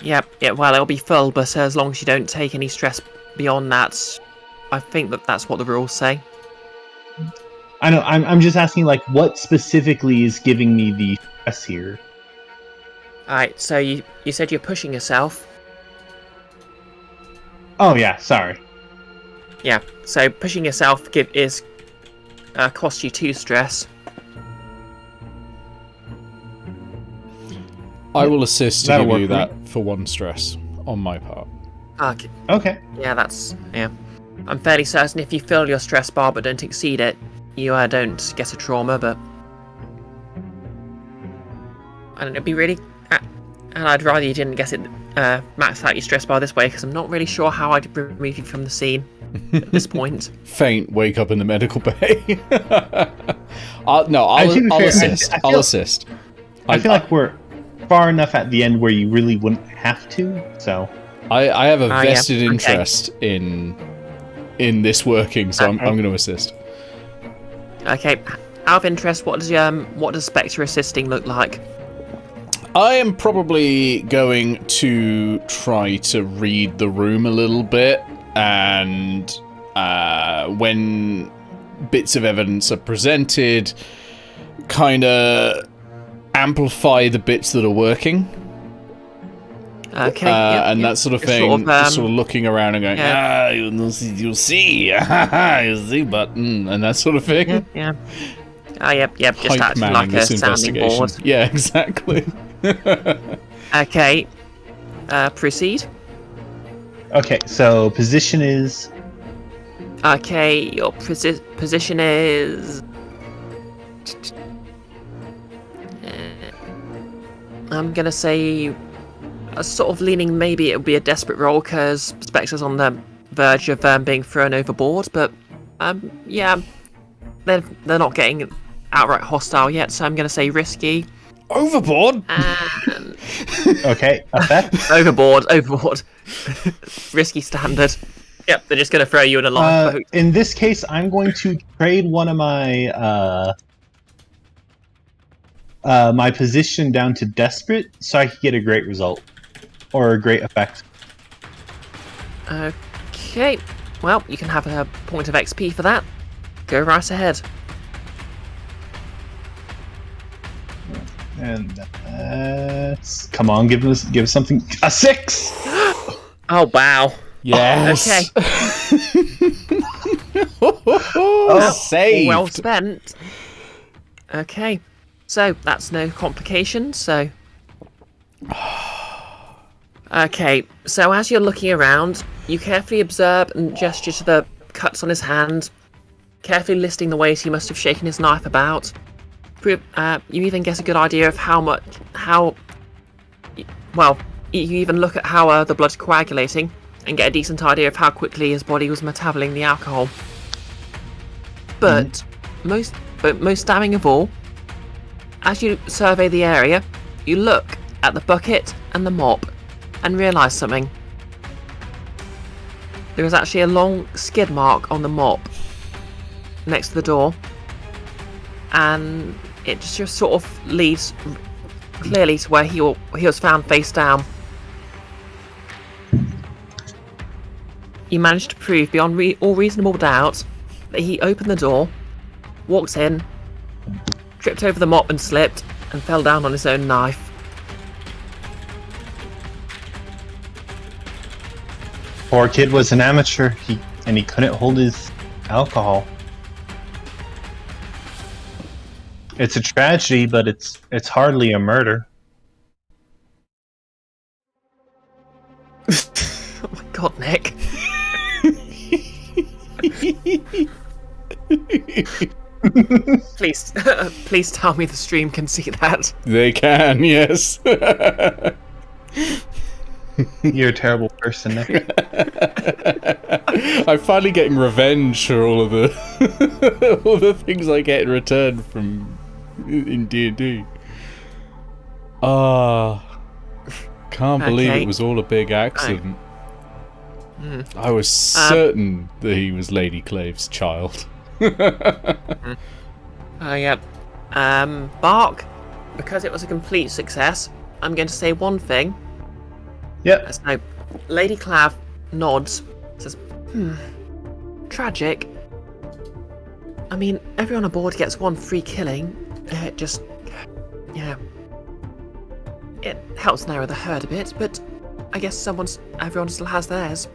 [SPEAKER 3] Yeah, well, it'll be full, but as long as you don't take any stress beyond that, I think that's what the rules say.
[SPEAKER 2] I know. I'm just asking, like, what specifically is giving me the stress here?
[SPEAKER 3] Alright, so you said you're pushing yourself.
[SPEAKER 2] Oh yeah, sorry.
[SPEAKER 3] Yeah, so pushing yourself costs you 2 stress.
[SPEAKER 1] I will assist to
[SPEAKER 2] That'll
[SPEAKER 1] give you
[SPEAKER 2] work for
[SPEAKER 1] that for 1 stress on my part.
[SPEAKER 3] Okay.
[SPEAKER 2] Okay.
[SPEAKER 3] Yeah. I'm fairly certain if you fill your stress bar but don't exceed it, you don't get a trauma, but I don't know, it'd be really... and I'd rather you didn't get it max out your stress bar this way, because I'm not really sure how I'd remove you from the scene at this point.
[SPEAKER 1] Faint, wake up in the medical bay. I'll
[SPEAKER 2] To be fair,
[SPEAKER 1] assist.
[SPEAKER 2] I
[SPEAKER 1] I'll
[SPEAKER 2] feel-
[SPEAKER 1] assist.
[SPEAKER 2] I feel like we're far enough at the end where you really wouldn't have to. So
[SPEAKER 1] I have a
[SPEAKER 3] yeah,
[SPEAKER 1] vested
[SPEAKER 3] okay.
[SPEAKER 1] interest in this working, so I'm
[SPEAKER 3] Okay.
[SPEAKER 1] going to assist.
[SPEAKER 3] Okay, out of interest, what does Spectre assisting look like?
[SPEAKER 1] I am probably going to try to read the room a little bit, and when bits of evidence are presented, kind of amplify the bits that are working.
[SPEAKER 3] Okay,
[SPEAKER 1] And that sort of
[SPEAKER 3] Just
[SPEAKER 1] thing, just sort of
[SPEAKER 3] um,
[SPEAKER 1] looking around and going,
[SPEAKER 3] yeah.
[SPEAKER 1] you'll see, you see, button, and that sort of thing.
[SPEAKER 3] Yeah. Yep, just
[SPEAKER 1] Hype
[SPEAKER 3] acting
[SPEAKER 1] manning
[SPEAKER 3] like a
[SPEAKER 1] this
[SPEAKER 3] sounding
[SPEAKER 1] investigation.
[SPEAKER 3] board.
[SPEAKER 1] Yeah, exactly.
[SPEAKER 3] Okay, proceed.
[SPEAKER 2] okay, so position is
[SPEAKER 3] Okay, your position is... I'm gonna say... sort of leaning maybe it would be a desperate roll, because Spectre's on the verge of being thrown overboard, but yeah, they're not getting outright hostile yet, so I'm gonna say risky.
[SPEAKER 1] Overboard?
[SPEAKER 3] And
[SPEAKER 2] okay. Effect.
[SPEAKER 3] overboard. Risky standard. Yep, they're just gonna throw you in a lifeboat.
[SPEAKER 2] In this case, I'm going to trade one of my my position down to desperate, so I can get a great result or a great effect.
[SPEAKER 3] Okay, well, you can have a point of XP for that. Go right ahead.
[SPEAKER 2] And come on, give us something. A 6.
[SPEAKER 3] Oh wow.
[SPEAKER 1] Yes.
[SPEAKER 3] Okay.
[SPEAKER 1] Saved.
[SPEAKER 3] Well spent. Okay, so that's no complications. So, okay. So as you're looking around, you carefully observe and gesture to the cuts on his hand, carefully listing the ways he must have shaken his knife about. You even get a good idea of well, you even look at how the blood's coagulating and get a decent idea of how quickly his body was metabolising the alcohol. But most damning of all, as you survey the area, you look at the bucket and the mop and realise something. There is actually a long skid mark on the mop next to the door, and it just sort of leads clearly to where he was found face down. You managed to prove beyond all reasonable doubt that he opened the door, walked in, tripped over the mop and slipped, and fell down on his own knife.
[SPEAKER 2] Poor kid was an amateur. He couldn't hold his alcohol. It's a tragedy, but it's hardly a murder.
[SPEAKER 3] God, Nick. Please, please tell me the stream can see that.
[SPEAKER 1] They can, yes.
[SPEAKER 2] You're a terrible person, Nick.
[SPEAKER 1] I'm finally getting revenge for all of the all the things I get in return from in D&D. Can't believe it was all a big accident. I was certain that he was Lady Clave's child.
[SPEAKER 3] Yeah. Bark, because it was a complete success, I'm going to say one thing.
[SPEAKER 2] Yep.
[SPEAKER 3] So, Lady Clave nods, says, tragic. I mean, everyone aboard gets one free killing. It just, it helps narrow the herd a bit, but I guess everyone still has theirs.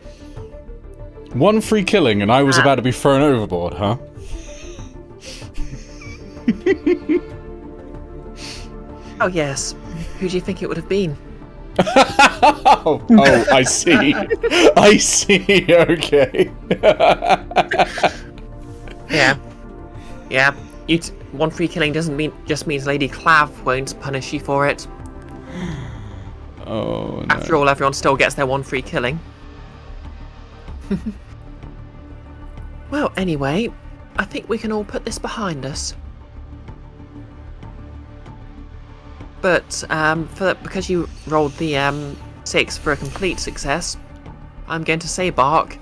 [SPEAKER 1] One free killing and I was about to be thrown overboard, huh?
[SPEAKER 3] Oh yes. Who do you think it would have been?
[SPEAKER 1] Oh, I see. I see, okay. Yeah. One free killing just means Lady Clave won't punish you for it. Oh, no.
[SPEAKER 3] After all, everyone still gets their one free killing. Well, anyway, I think we can all put this behind us. But because you rolled the 6 for a complete success, I'm going to say, Bark,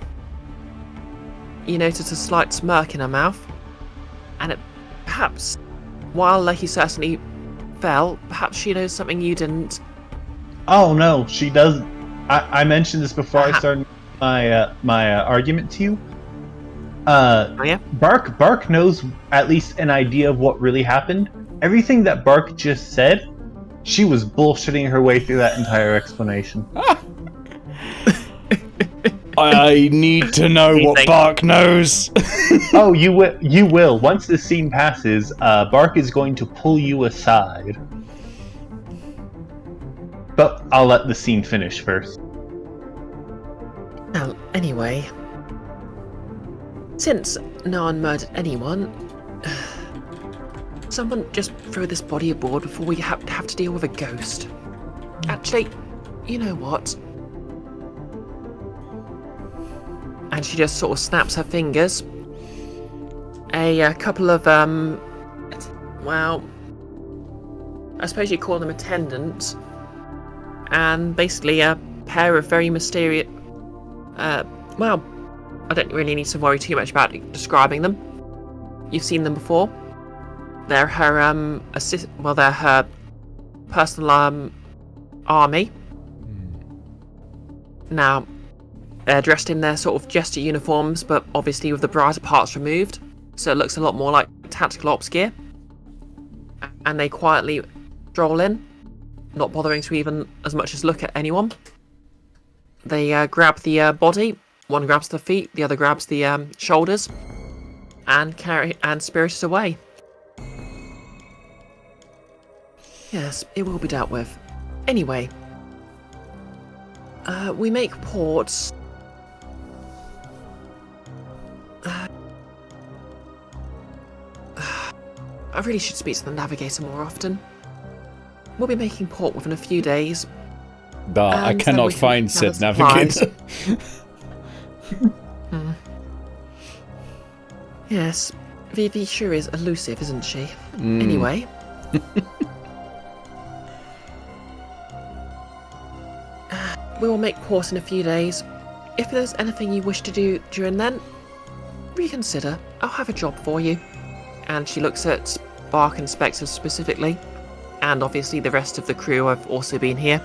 [SPEAKER 3] you noticed a slight smirk in her mouth, and it perhaps, while he certainly fell, perhaps she knows something you didn't.
[SPEAKER 2] Oh no, she does. I mentioned this before I started my argument to you.
[SPEAKER 3] Oh yeah?
[SPEAKER 2] Bark knows at least an idea of what really happened. Everything that Bark just said, she was bullshitting her way through that entire explanation.
[SPEAKER 1] I need to know what Bark knows.
[SPEAKER 2] Oh, you will. Once the scene passes, Bark is going to pull you aside. But I'll let the scene finish first.
[SPEAKER 3] Well, anyway, since no one murdered anyone, someone just throw this body aboard before we have to deal with a ghost. Actually, you know what? And she just sort of snaps her fingers. A couple of, well, I suppose you call them attendants, and basically a pair of very mysterious, well, I don't really need to worry too much about describing them. You've seen them before. They're her they're her personal army. Now, they're dressed in their sort of jester uniforms, but obviously with the brighter parts removed, so it looks a lot more like tactical ops gear. And they quietly stroll in, not bothering to even as much as look at anyone. They grab the body. One grabs the feet, the other grabs the shoulders, and spirit it away. Yes, it will be dealt with. Anyway, we make ports. I really should speak to the navigator more often. We'll be making port within a few days.
[SPEAKER 1] I cannot find said navigator.
[SPEAKER 3] Yes, Vivi sure is elusive, isn't she? Anyway. We will make port in a few days. If there's anything you wish to do during then, reconsider. I'll have a job for you. And she looks at Bark and Spectre specifically. And obviously the rest of the crew have also been here,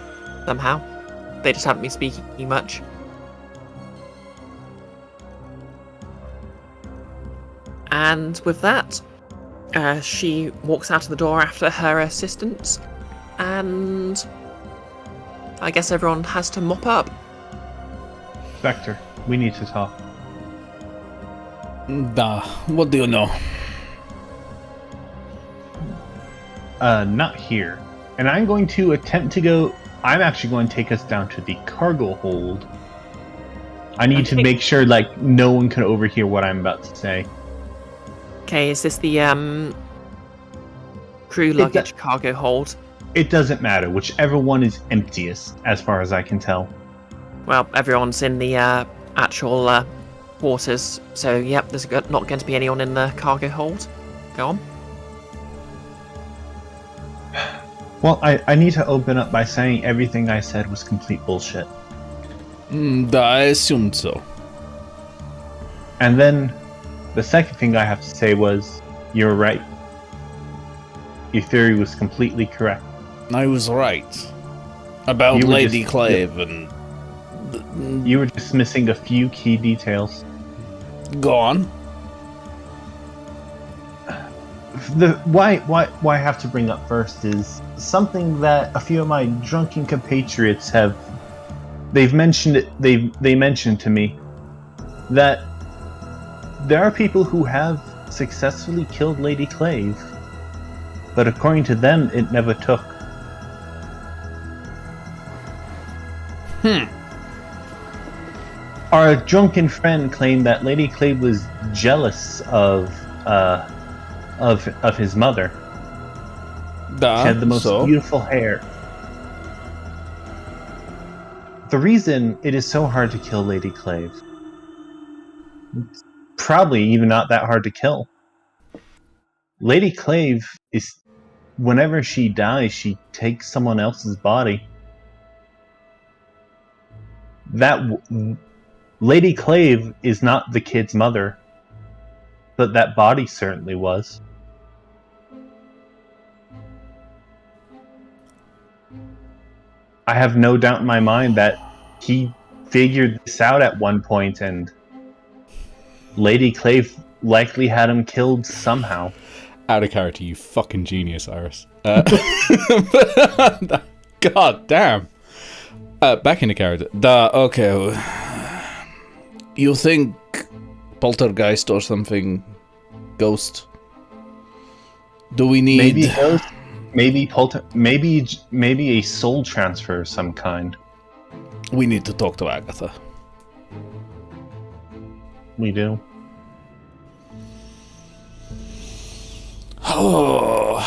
[SPEAKER 3] somehow. They just haven't been speaking much. And with that, she walks out of the door after her assistants, and I guess everyone has to mop up.
[SPEAKER 2] Spectre, we need to talk.
[SPEAKER 4] What do you know?
[SPEAKER 2] Not here. And I'm going to attempt to go... I'm actually going to take us down to the cargo hold I need to make sure, like, no one can overhear what I'm about to say.
[SPEAKER 3] Okay, is this the crew luggage cargo hold?
[SPEAKER 2] It doesn't matter. Whichever one is emptiest, as far as I can tell.
[SPEAKER 3] Well, everyone's in the actual quarters, so yep, there's not going to be anyone in the cargo hold. Go on.
[SPEAKER 2] Well, I need to open up by saying everything I said was complete bullshit.
[SPEAKER 4] I assumed so.
[SPEAKER 2] And then the second thing I have to say was, you're right. Your theory was completely correct.
[SPEAKER 4] I was right. About Lady Clave and...
[SPEAKER 2] You were just missing a few key details.
[SPEAKER 4] Go on.
[SPEAKER 2] Why I have to bring up first is something that a few of my drunken compatriots have... They've mentioned it. They mentioned to me that there are people who have successfully killed Lady Clave, but according to them, it never took. Our drunken friend claimed that Lady Clave was jealous of his mother. She had the most beautiful hair. The reason it is so hard to kill Lady Clave, it's probably even not that hard to kill. Lady Clave is, whenever she dies, she takes someone else's body. Lady Clave is not the kid's mother, but that body certainly was. I have no doubt in my mind that he figured this out at one point, and Lady Clave likely had him killed somehow.
[SPEAKER 1] Out of character, you fucking genius, Iris. God damn. Back into character.
[SPEAKER 4] Okay. You think poltergeist or something? Ghost? Do we need...
[SPEAKER 2] Maybe ghost? Maybe a soul transfer of some kind.
[SPEAKER 4] We need to talk to Agatha.
[SPEAKER 2] We do.
[SPEAKER 4] Oh,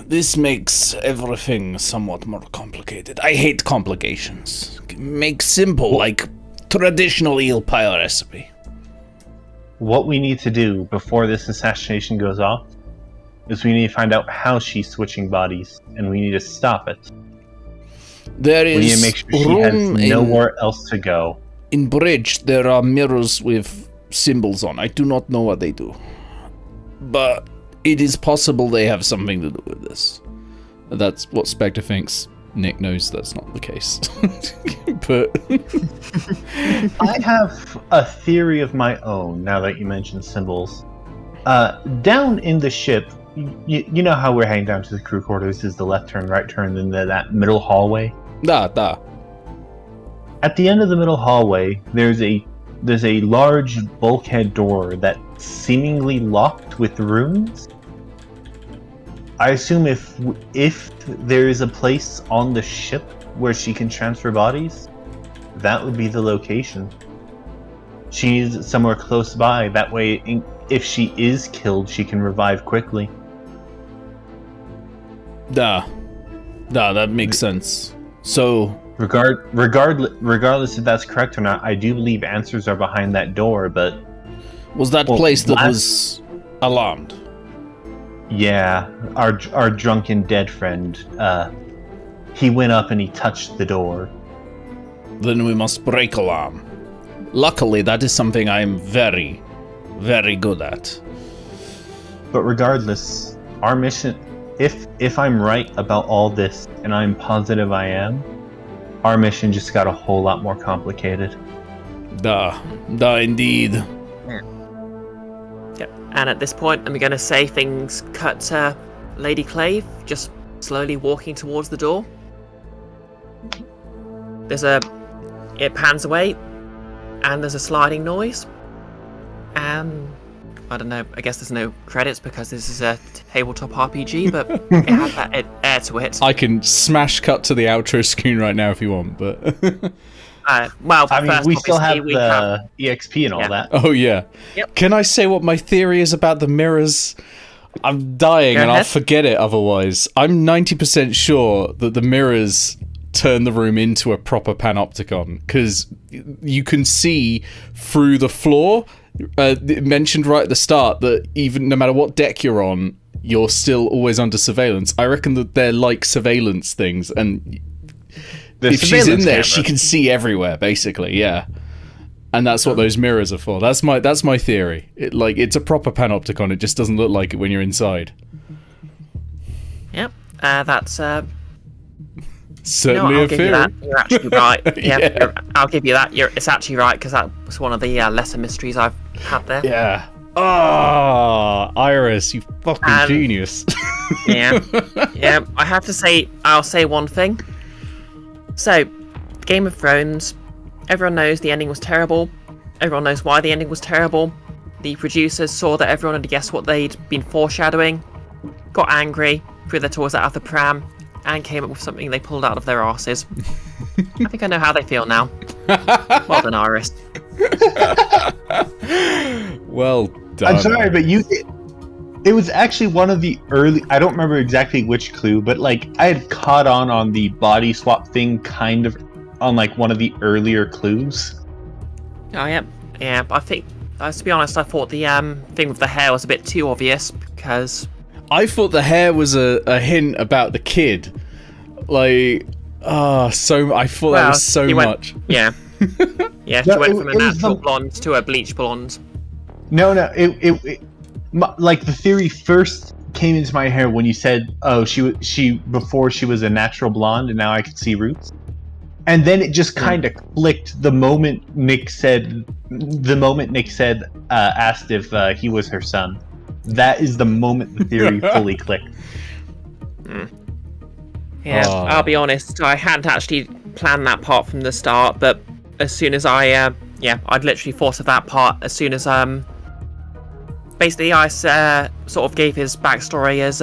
[SPEAKER 4] this makes everything somewhat more complicated. I hate complications. Make simple, like traditional eel pie recipe.
[SPEAKER 2] What we need to do before this assassination goes off is we need to find out how she's switching bodies, and we need to stop it.
[SPEAKER 4] We need
[SPEAKER 2] to make sure she has nowhere else to go.
[SPEAKER 4] In Bridge, there are mirrors with symbols on. I do not know what they do. But it is possible they have something to do with this.
[SPEAKER 1] That's what Spectre thinks. Nick knows that's not the case. But
[SPEAKER 2] I have a theory of my own, now that you mentioned symbols. Down in the ship, you know how we're heading down to the crew quarters is the left turn, right turn, and then that middle hallway?
[SPEAKER 4] Da.
[SPEAKER 2] At the end of the middle hallway, there's a large bulkhead door that's seemingly locked with runes. I assume if there is a place on the ship where she can transfer bodies, that would be the location. She's somewhere close by. That way, if she is killed, she can revive quickly.
[SPEAKER 4] Da, that makes sense. So,
[SPEAKER 2] regardless if that's correct or not, I do believe answers are behind that door, but...
[SPEAKER 4] Was that place that was alarmed?
[SPEAKER 2] Yeah, our drunken dead friend, he went up and he touched the door.
[SPEAKER 4] Then we must break alarm. Luckily, that is something I'm very, very good at.
[SPEAKER 2] But regardless, our mission, if I'm right about all this, and I'm positive I am, our mission just got a whole lot more complicated.
[SPEAKER 4] Da, indeed.
[SPEAKER 3] Yep. And at this point, I'm going to say things cut to Lady Clave, just slowly walking towards the door. It pans away, and there's a sliding noise. And I don't know, I guess there's no credits because this is a tabletop RPG, but it has that air to it.
[SPEAKER 1] I can smash cut to the outro screen right now if you want, but...
[SPEAKER 3] Well,
[SPEAKER 2] I mean,
[SPEAKER 3] first,
[SPEAKER 2] we still have
[SPEAKER 3] obviously,
[SPEAKER 2] the EXP and all
[SPEAKER 3] Yeah.
[SPEAKER 2] that.
[SPEAKER 1] Oh yeah.
[SPEAKER 3] Yep.
[SPEAKER 1] Can I say what my theory is about the mirrors? I'm dying
[SPEAKER 3] Go
[SPEAKER 1] and I'll
[SPEAKER 3] ahead.
[SPEAKER 1] forget it otherwise. I'm 90% sure that the mirrors turn the room into a proper panopticon because you can see through the floor. It mentioned right at the start that even no matter what deck you're on, you're still always under surveillance. I reckon that they're like surveillance things, and
[SPEAKER 2] The
[SPEAKER 1] if she's in
[SPEAKER 2] surveillance
[SPEAKER 1] there,
[SPEAKER 2] camera.
[SPEAKER 1] she can see everywhere, basically. Yeah, and that's what those mirrors are for. That's my theory. It's a proper panopticon. It just doesn't look like it when you're inside.
[SPEAKER 3] Yep. That's
[SPEAKER 1] Certainly
[SPEAKER 3] I'll
[SPEAKER 1] a
[SPEAKER 3] give you
[SPEAKER 1] theory.
[SPEAKER 3] that. You're actually right. Yeah,
[SPEAKER 1] Yeah.
[SPEAKER 3] I'll give you that. It's actually right because that was one of the lesser mysteries I've had there.
[SPEAKER 1] Yeah. Ah, Iris, you fucking genius.
[SPEAKER 3] Yeah. Yeah. I have to say, I'll say one thing. So, Game of Thrones. Everyone knows the ending was terrible. Everyone knows why the ending was terrible. The producers saw that everyone had guessed what they'd been foreshadowing, got angry, threw their toys out of the pram, and came up with something they pulled out of their arses. I think I know how they feel now. Well done, Iris.
[SPEAKER 1] Well done.
[SPEAKER 2] I'm sorry, but it was actually one of the early. I don't remember exactly which clue, but I had caught on the body swap thing, kind of on one of the earlier clues.
[SPEAKER 3] Oh, yeah. Yeah, but I think, to be honest, I thought the thing with the hair was a bit too obvious because...
[SPEAKER 1] I thought the hair was a hint about the kid. I thought that was so
[SPEAKER 3] he went-
[SPEAKER 1] much.
[SPEAKER 3] Yeah. Yeah, she
[SPEAKER 2] No,
[SPEAKER 3] went from a
[SPEAKER 2] it was
[SPEAKER 3] natural
[SPEAKER 2] the-
[SPEAKER 3] blonde to a bleach blonde.
[SPEAKER 2] No, the theory first came into my hair when you said, "Oh, she before she was a natural blonde, and now I can see roots." And then it just kind of clicked the moment Nick said, asked if he was her son. That is the moment the theory fully clicked.
[SPEAKER 3] Yeah,
[SPEAKER 1] Oh.
[SPEAKER 3] I'll be honest, I hadn't actually planned that part from the start, but as soon as I'd literally thought of that part as soon as, basically I sort of gave his backstory as,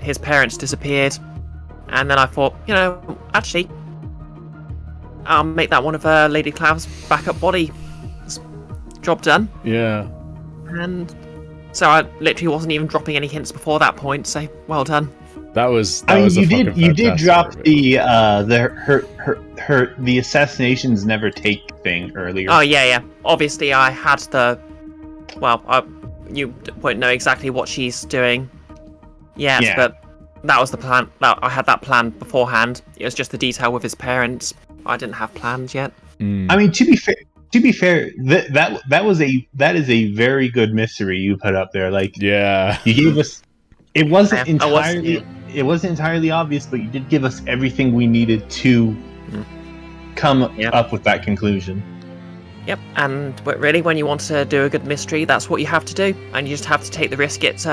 [SPEAKER 3] his parents disappeared, and then I thought, actually, I'll make that one of Lady Clave's backup body. Job done.
[SPEAKER 1] Yeah.
[SPEAKER 3] And so I literally wasn't even dropping any hints before that point, so well done.
[SPEAKER 1] That was
[SPEAKER 2] you did
[SPEAKER 1] fantastic
[SPEAKER 2] drop
[SPEAKER 1] bit.
[SPEAKER 2] the assassinations never take thing earlier.
[SPEAKER 3] Oh, yeah. Obviously, I had you won't know exactly what she's doing yet,
[SPEAKER 2] Yeah.
[SPEAKER 3] but that was the plan. I had that plan beforehand. It was just the detail with his parents. I didn't have plans yet.
[SPEAKER 2] I mean, to be fair, that is a very good mystery you put up there.
[SPEAKER 1] Yeah.
[SPEAKER 2] You gave us. It wasn't
[SPEAKER 3] I was-
[SPEAKER 2] entirely obvious, but you did give us everything we needed to come up with that conclusion.
[SPEAKER 3] Yep, but really, when you want to do a good mystery, that's what you have to do, and you just have to take the risk it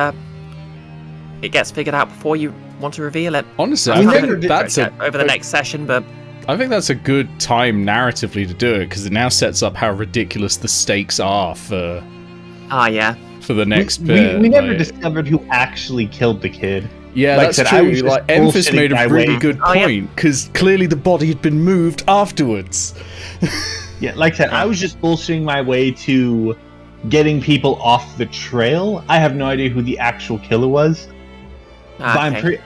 [SPEAKER 3] gets figured out before you want to reveal it.
[SPEAKER 1] Honestly,
[SPEAKER 3] I
[SPEAKER 1] I
[SPEAKER 3] think
[SPEAKER 1] think that's
[SPEAKER 3] over the next session, but
[SPEAKER 1] I think that's a good time narratively to do it because it now sets up how ridiculous the stakes are for
[SPEAKER 3] yeah.
[SPEAKER 1] the next bit.
[SPEAKER 2] We never discovered who actually killed the kid.
[SPEAKER 1] Yeah,
[SPEAKER 2] Like I
[SPEAKER 1] that's
[SPEAKER 2] said, I
[SPEAKER 1] true.
[SPEAKER 2] was just
[SPEAKER 1] Emphas
[SPEAKER 2] bullshitting
[SPEAKER 1] made a
[SPEAKER 2] my
[SPEAKER 1] really
[SPEAKER 2] way.
[SPEAKER 1] good
[SPEAKER 3] Oh, yeah.
[SPEAKER 1] point because clearly the body had been moved afterwards.
[SPEAKER 2] Yeah, like I said, I was just bullshitting my way to getting people off the trail. I have no idea who the actual killer was, but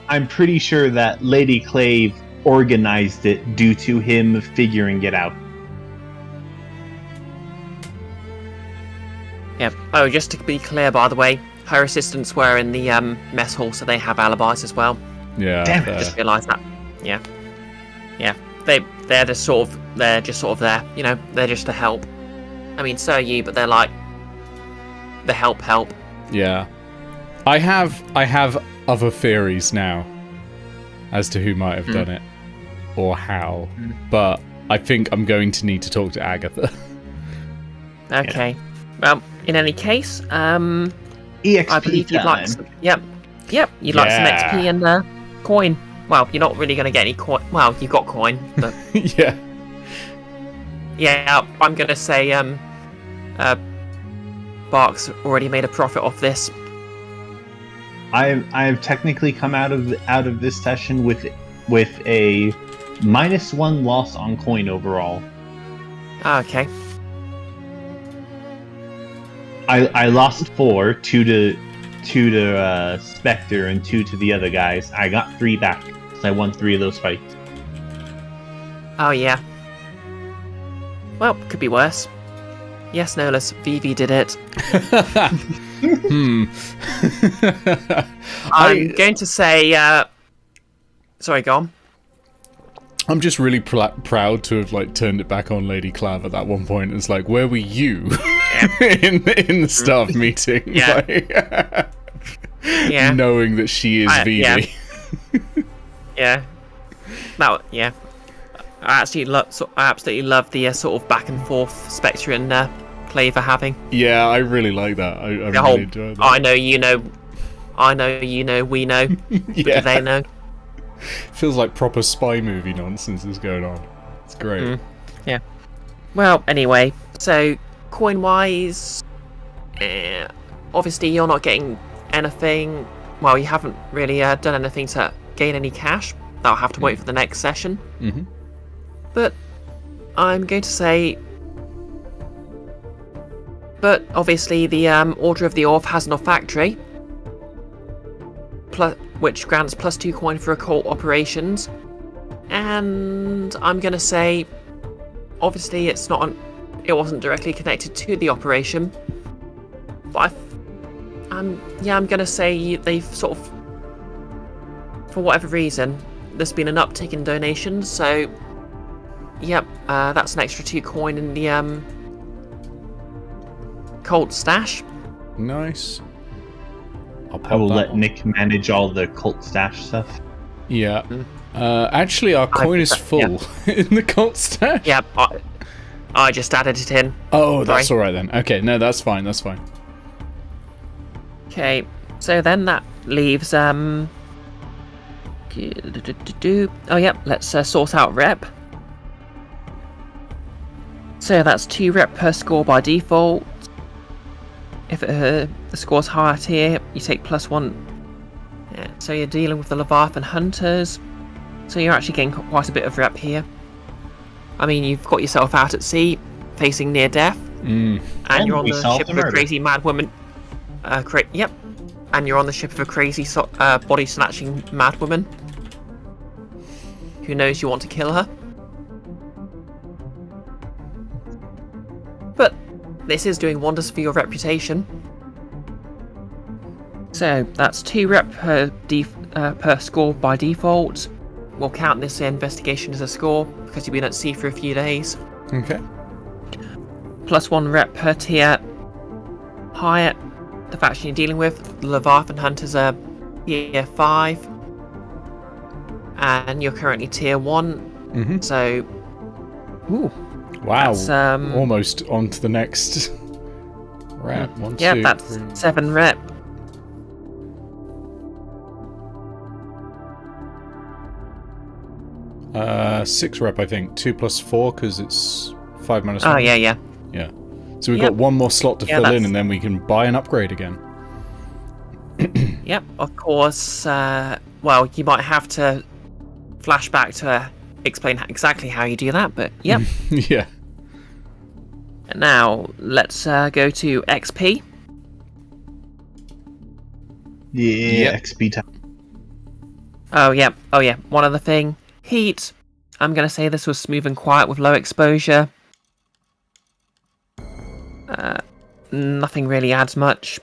[SPEAKER 2] I'm pretty sure that Lady Clave organized it due to him figuring it out.
[SPEAKER 3] Yep. Oh, just to be clear, by the way, her assistants were in the mess hall, so they have alibis as well.
[SPEAKER 1] Yeah.
[SPEAKER 2] Damn it,
[SPEAKER 1] fair.
[SPEAKER 3] Just realised that. Yeah. They're just sort of there. They're just to help. I mean, so are you, but they're like the help.
[SPEAKER 1] Yeah. I have other theories now as to who might have done it or how, but I think I'm going to need to talk to Agatha.
[SPEAKER 3] Okay. Well, in any case,
[SPEAKER 2] EXP
[SPEAKER 3] I believe you'd like
[SPEAKER 2] time.
[SPEAKER 3] some. Yep. You'd like some
[SPEAKER 1] Yeah.
[SPEAKER 3] XP and coin. Well, you're not really going to get any coin. Well, you've got coin, but
[SPEAKER 1] Yeah.
[SPEAKER 3] yeah, I'm going to say Bark's already made a profit off this.
[SPEAKER 2] I have technically come out of this session with a -1 loss on coin overall.
[SPEAKER 3] Okay.
[SPEAKER 2] I lost 4, 2 to Spectre and 2 to the other guys. I got 3 back because I won 3 of those fights.
[SPEAKER 3] Oh, yeah. Well, could be worse. Yes, Nolas, Vivi did it. I'm going to say... Sorry, go on.
[SPEAKER 1] I'm just really proud to have like turned it back on Lady Clave at that one point. It's like, where were you in the staff meeting?
[SPEAKER 3] Yeah.
[SPEAKER 1] Like,
[SPEAKER 3] Yeah.
[SPEAKER 1] knowing that she is Vivi.
[SPEAKER 3] Yeah. No, yeah. I absolutely love the sort of back and forth Spectre and Clave are having.
[SPEAKER 1] Yeah, I really like that. I really enjoy that.
[SPEAKER 3] I know, you know. I know, you know, we know. But do they know?
[SPEAKER 1] Feels like proper spy movie nonsense is going on. It's great.
[SPEAKER 3] Yeah. Well, anyway, so coin-wise, obviously you're not getting anything. Well, you haven't really done anything to gain any cash. That'll have to wait for the next session.
[SPEAKER 1] Mm-hmm.
[SPEAKER 3] But I'm going to say... But obviously the Order of the Orth has an olfactory, which grants +2 coin for occult operations. And I'm going to say, obviously it wasn't directly connected to the operation, but I'm going to say they've sort of, for whatever reason, there's been an uptick in donations. So, yep, that's an extra 2 coin in the cult stash.
[SPEAKER 1] Nice.
[SPEAKER 2] I will let Nick manage all the cult stash stuff.
[SPEAKER 1] Yeah. Actually, our coin is full in the cult stash.
[SPEAKER 3] Yeah, I just added it in.
[SPEAKER 1] Oh, that's all right then. Okay, no, that's fine. That's fine.
[SPEAKER 3] Okay, so then that leaves oh yeah, let's sort out rep. So that's 2 rep per score by default. If the score's higher tier, you take +1. Yeah, so you're dealing with the Leviathan Hunters. So you're actually getting quite a bit of rep here. I mean, you've got yourself out at sea, facing near death. And you're on the ship of a crazy mad woman. Yep. And you're on the ship of a crazy body-snatching mad woman. Who knows you want to kill her. But this is doing wonders for your reputation. So that's 2 rep per score by default. We'll count this investigation as a score because you've been at sea for a few days.
[SPEAKER 1] Okay.
[SPEAKER 3] +1 rep per tier higher. The faction you're dealing with, the Leviathan Hunters, are tier 5, and you're currently tier 1. So, ooh.
[SPEAKER 1] Wow,
[SPEAKER 3] that's,
[SPEAKER 1] almost on to the next rep. 1,
[SPEAKER 3] yeah,
[SPEAKER 1] 2,
[SPEAKER 3] that's
[SPEAKER 1] 3.
[SPEAKER 3] 7 rep.
[SPEAKER 1] Uh, 6 rep, I think. 2 + 4 because it's 5 -1.
[SPEAKER 3] Oh yeah.
[SPEAKER 1] Yeah. So we've got one more slot to fill in, and then we can buy an upgrade again.
[SPEAKER 3] Yep, of course. Well, you might have to flash back to explain exactly how you do that, but yep.
[SPEAKER 1] Yeah.
[SPEAKER 3] Now, let's go to XP.
[SPEAKER 2] Yeah, XP time.
[SPEAKER 3] Oh, yeah. One other thing. Heat. I'm going to say this was smooth and quiet with low exposure. Nothing really adds much.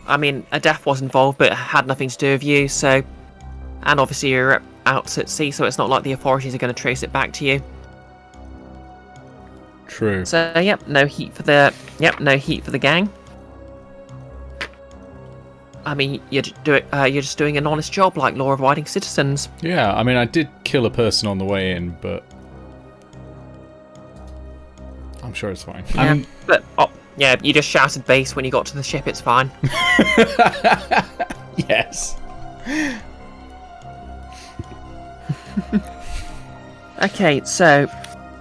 [SPEAKER 3] I mean, a death was involved, but it had nothing to do with you, so... And obviously you're out at sea, so it's not like the authorities are going to trace it back to you.
[SPEAKER 1] True.
[SPEAKER 3] So, yep, no heat for the gang. I mean, you're just doing an honest job, like law-abiding citizens.
[SPEAKER 1] Yeah, I mean, I did kill a person on the way in, but I'm sure it's fine.
[SPEAKER 3] Yeah, but you just shouted base when you got to the ship. It's fine.
[SPEAKER 1] Yes.
[SPEAKER 3] Okay, so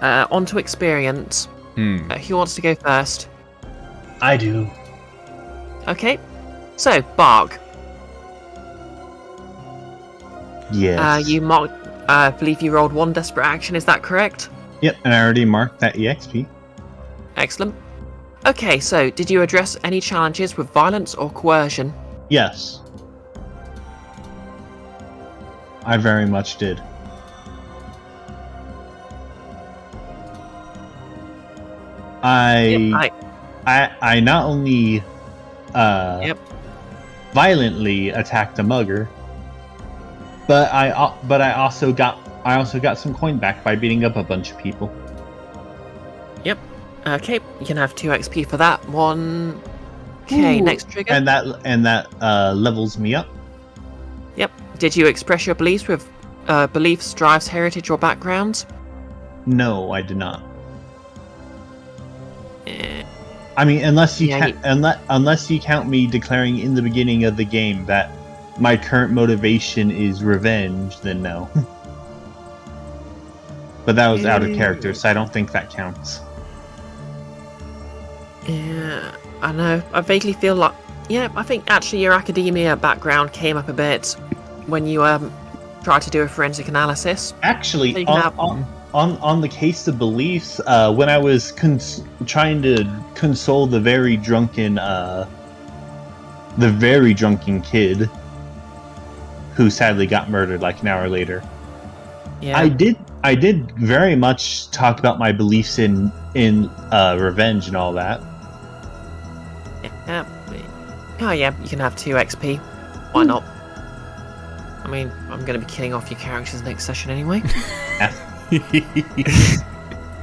[SPEAKER 3] on to experience. Who wants to go first?
[SPEAKER 2] I do.
[SPEAKER 3] Okay. So, Bark.
[SPEAKER 2] Yes.
[SPEAKER 3] You marked I believe you rolled 1 desperate action, is that correct?
[SPEAKER 2] Yep, and I already marked that EXP.
[SPEAKER 3] Excellent. Okay, so did you address any challenges with violence or coercion?
[SPEAKER 2] Yes. I very much did. I not only violently attacked a mugger, but I also got some coin back by beating up a bunch of people.
[SPEAKER 3] Yep. Okay, you can have 2 XP for that one. Okay, next trigger.
[SPEAKER 2] And that levels me up.
[SPEAKER 3] Yep. Did you express your beliefs with beliefs, drives, heritage, or background?
[SPEAKER 2] No, I did not.
[SPEAKER 3] Eh.
[SPEAKER 2] I mean, unless you count me declaring in the beginning of the game that my current motivation is revenge, then no. But that was out of character, so I don't think that counts.
[SPEAKER 3] Yeah, I know. I vaguely feel like... Yeah, I think actually your academia background came up a bit when you tried to do a forensic analysis.
[SPEAKER 2] Actually,
[SPEAKER 3] So you can have-
[SPEAKER 2] on the case of beliefs, when I was trying to console the very drunken kid who sadly got murdered like an hour later,
[SPEAKER 3] Yeah.
[SPEAKER 2] I did very much talk about my beliefs in revenge and all that.
[SPEAKER 3] Yeah. Oh yeah, you can have 2 XP. Why not? I mean, I'm going to be killing off your characters next session anyway.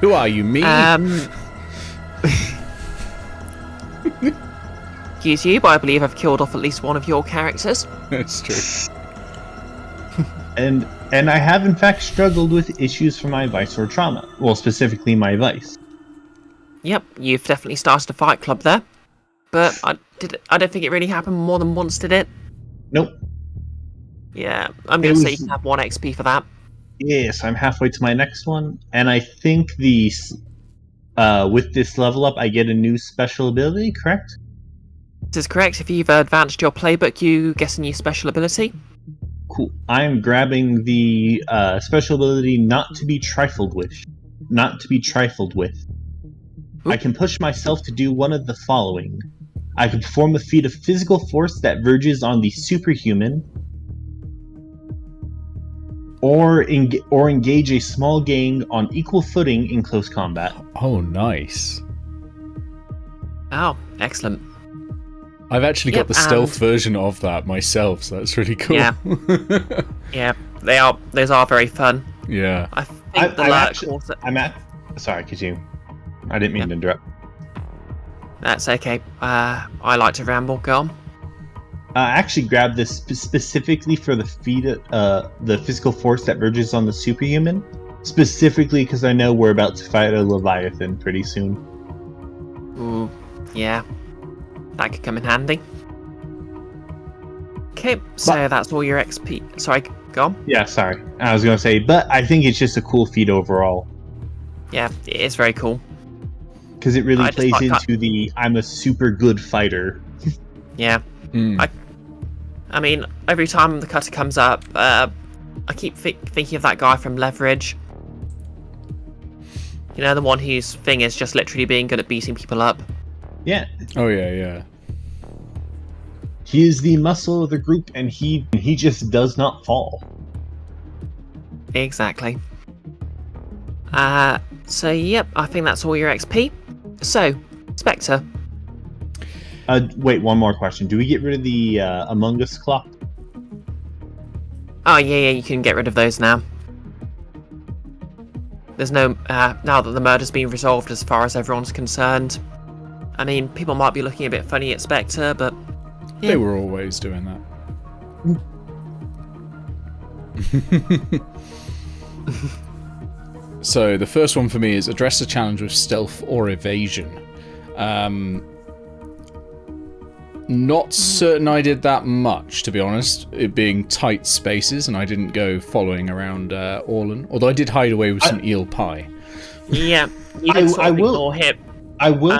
[SPEAKER 1] Who are you, me?
[SPEAKER 3] Excuse you, but I believe I've killed off at least one of your characters.
[SPEAKER 1] That's true.
[SPEAKER 2] And I have in fact struggled with issues from my vice or trauma. Well, specifically my vice.
[SPEAKER 3] Yep, you've definitely started a fight club there. But I don't think it really happened more than once, did it?
[SPEAKER 2] Nope.
[SPEAKER 3] Yeah, I'm going to say you can have 1 XP for that.
[SPEAKER 2] Yes, I'm halfway to my next one, and I think with this level up, I get a new special ability, correct?
[SPEAKER 3] This is correct. If you've advanced your playbook, you get a new special ability.
[SPEAKER 2] Cool. I'm grabbing the special ability not to be trifled with. Not to be trifled with.
[SPEAKER 3] Ooh.
[SPEAKER 2] I can push myself to do one of the following. I can perform a feat of physical force that verges on the superhuman, or engage a small gang on equal footing in close combat.
[SPEAKER 1] Oh, nice.
[SPEAKER 3] Oh, excellent.
[SPEAKER 1] I've actually got the stealth version of that myself, so that's really cool.
[SPEAKER 3] Yeah. Yeah, those are very fun.
[SPEAKER 1] Yeah.
[SPEAKER 3] I think the lurk also...
[SPEAKER 2] Sorry, could you... I didn't mean to interrupt.
[SPEAKER 3] That's okay. I like to ramble. Go on.
[SPEAKER 2] I actually grabbed this specifically for the feat, the physical force that verges on the superhuman. Specifically because I know we're about to fight a Leviathan pretty soon.
[SPEAKER 3] Ooh, yeah. That could come in handy. Okay, so that's all your XP. Sorry, go on.
[SPEAKER 2] Yeah, sorry. I was going to say, but I think it's just a cool feat overall.
[SPEAKER 3] Yeah, it is very cool.
[SPEAKER 2] Because it really plays into the I'm a super good fighter.
[SPEAKER 3] Yeah. I mean, every time the cutter comes up, I keep thinking of that guy from Leverage. You know, the one whose thing is just literally being good at beating people up.
[SPEAKER 2] Yeah.
[SPEAKER 1] Oh, yeah.
[SPEAKER 2] He is the muscle of the group, and he just does not fall.
[SPEAKER 3] Exactly. So, yep, I think that's all your XP. So, Spectre.
[SPEAKER 2] Wait, one more question. Do we get rid of the Among Us clock?
[SPEAKER 3] Oh, yeah, you can get rid of those now. There's no... now that the murder's been resolved as far as everyone's concerned. I mean, people might be looking a bit funny at Spectre, but... Yeah.
[SPEAKER 1] They were always doing that. So, the first one for me is address the challenge with stealth or evasion. Not certain I did that much, to be honest. It being tight spaces, and I didn't go following around Orlan. Although I did hide away with some eel pie.
[SPEAKER 3] Yeah, you did sort of ignore him.
[SPEAKER 2] I will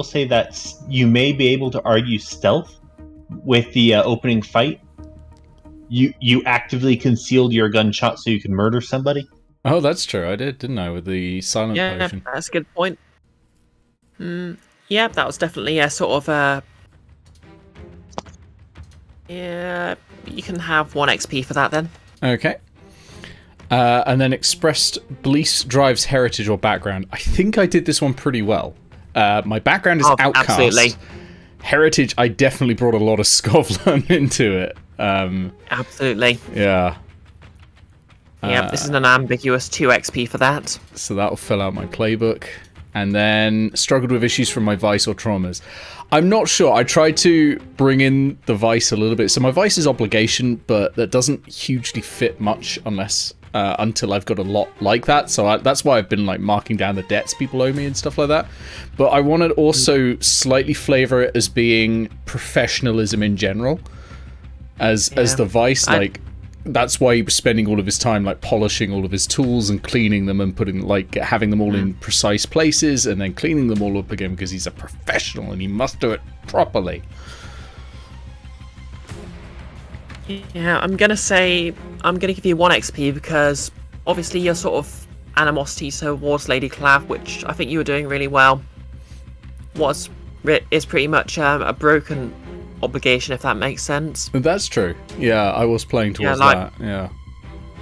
[SPEAKER 2] say that you may be able to argue stealth with the opening fight, You actively concealed your gunshot so you can murder somebody?
[SPEAKER 1] Oh, that's true. I did, didn't I, with the silent
[SPEAKER 3] Yeah,
[SPEAKER 1] potion?
[SPEAKER 3] that's a good point. Yeah, that was definitely a sort of a... Yeah, you can have 1 XP for that then.
[SPEAKER 1] Okay. And then expressed beliefs, drives, heritage, or background. I think I did this one pretty well. My background is outcast.
[SPEAKER 3] Absolutely.
[SPEAKER 1] Heritage, I definitely brought a lot of Skovlan into it.
[SPEAKER 3] Absolutely.
[SPEAKER 1] Yeah.
[SPEAKER 3] Yeah, this is an ambiguous 2 XP for that.
[SPEAKER 1] So that'll fill out my playbook. And then struggled with issues from my vice or traumas. I'm not sure. I tried to bring in the vice a little bit. So my vice is obligation, but that doesn't hugely fit much unless until I've got a lot like that. So that's why I've been like marking down the debts people owe me and stuff like that. But I wanted also slightly flavor it as being professionalism in general, as the vice. Like that's why he was spending all of his time like polishing all of his tools and cleaning them and putting like having them all in precise places and then cleaning them all up again because he's a professional and he must do it properly.
[SPEAKER 3] Yeah, I'm gonna give you 1 XP because obviously your sort of animosity towards Lady Clave, which I think you were doing really well, is pretty much a broken obligation, if that makes sense.
[SPEAKER 1] That's true. Yeah, I was playing towards that. Yeah.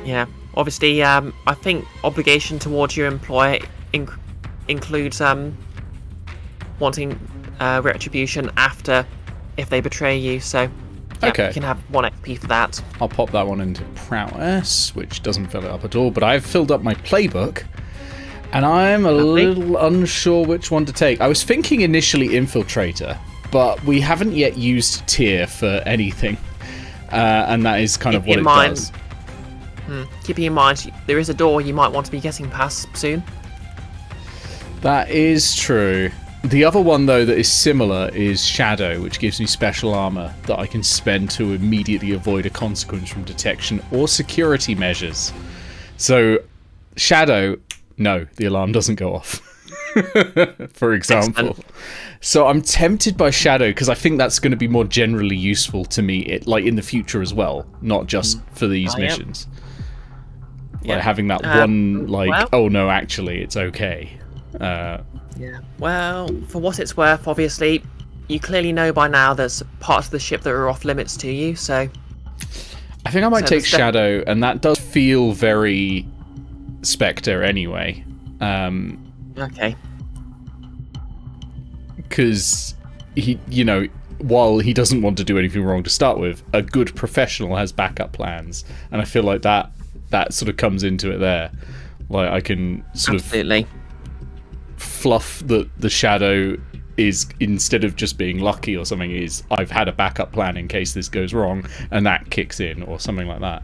[SPEAKER 3] Yeah. Obviously, I think obligation towards your employer includes wanting retribution after if they betray you. So yeah,
[SPEAKER 1] okay,
[SPEAKER 3] you can have 1 XP for that.
[SPEAKER 1] I'll pop that one into prowess, which doesn't fill it up at all. But I've filled up my playbook, and I'm a little unsure which one to take. I was thinking initially infiltrator, but we haven't yet used tier for anything, and that is kind of what it does.
[SPEAKER 3] Keeping in mind, there is a door you might want to be getting past soon.
[SPEAKER 1] That is true. The other one, though, that is similar is Shadow, which gives me special armor that I can spend to immediately avoid a consequence from detection or security measures. So, Shadow, no, the alarm doesn't go off, for example. Excellent. So I'm tempted by Shadow because I think that's going to be more generally useful to me, like in the future as well, not just for these missions. Like having that one, like, well, oh no, actually, it's okay.
[SPEAKER 3] Yeah. Well, for what it's worth, obviously, you clearly know by now there's parts of the ship that are off limits to you, so...
[SPEAKER 1] I think I might take Shadow, and that does feel very Spectre anyway.
[SPEAKER 3] Okay.
[SPEAKER 1] Because, while he doesn't want to do anything wrong to start with, a good professional has backup plans, and I feel like that sort of comes into it there. Like, I can sort of fluff the Shadow is, instead of just being lucky or something, is I've had a backup plan in case this goes wrong, and that kicks in, or something like that,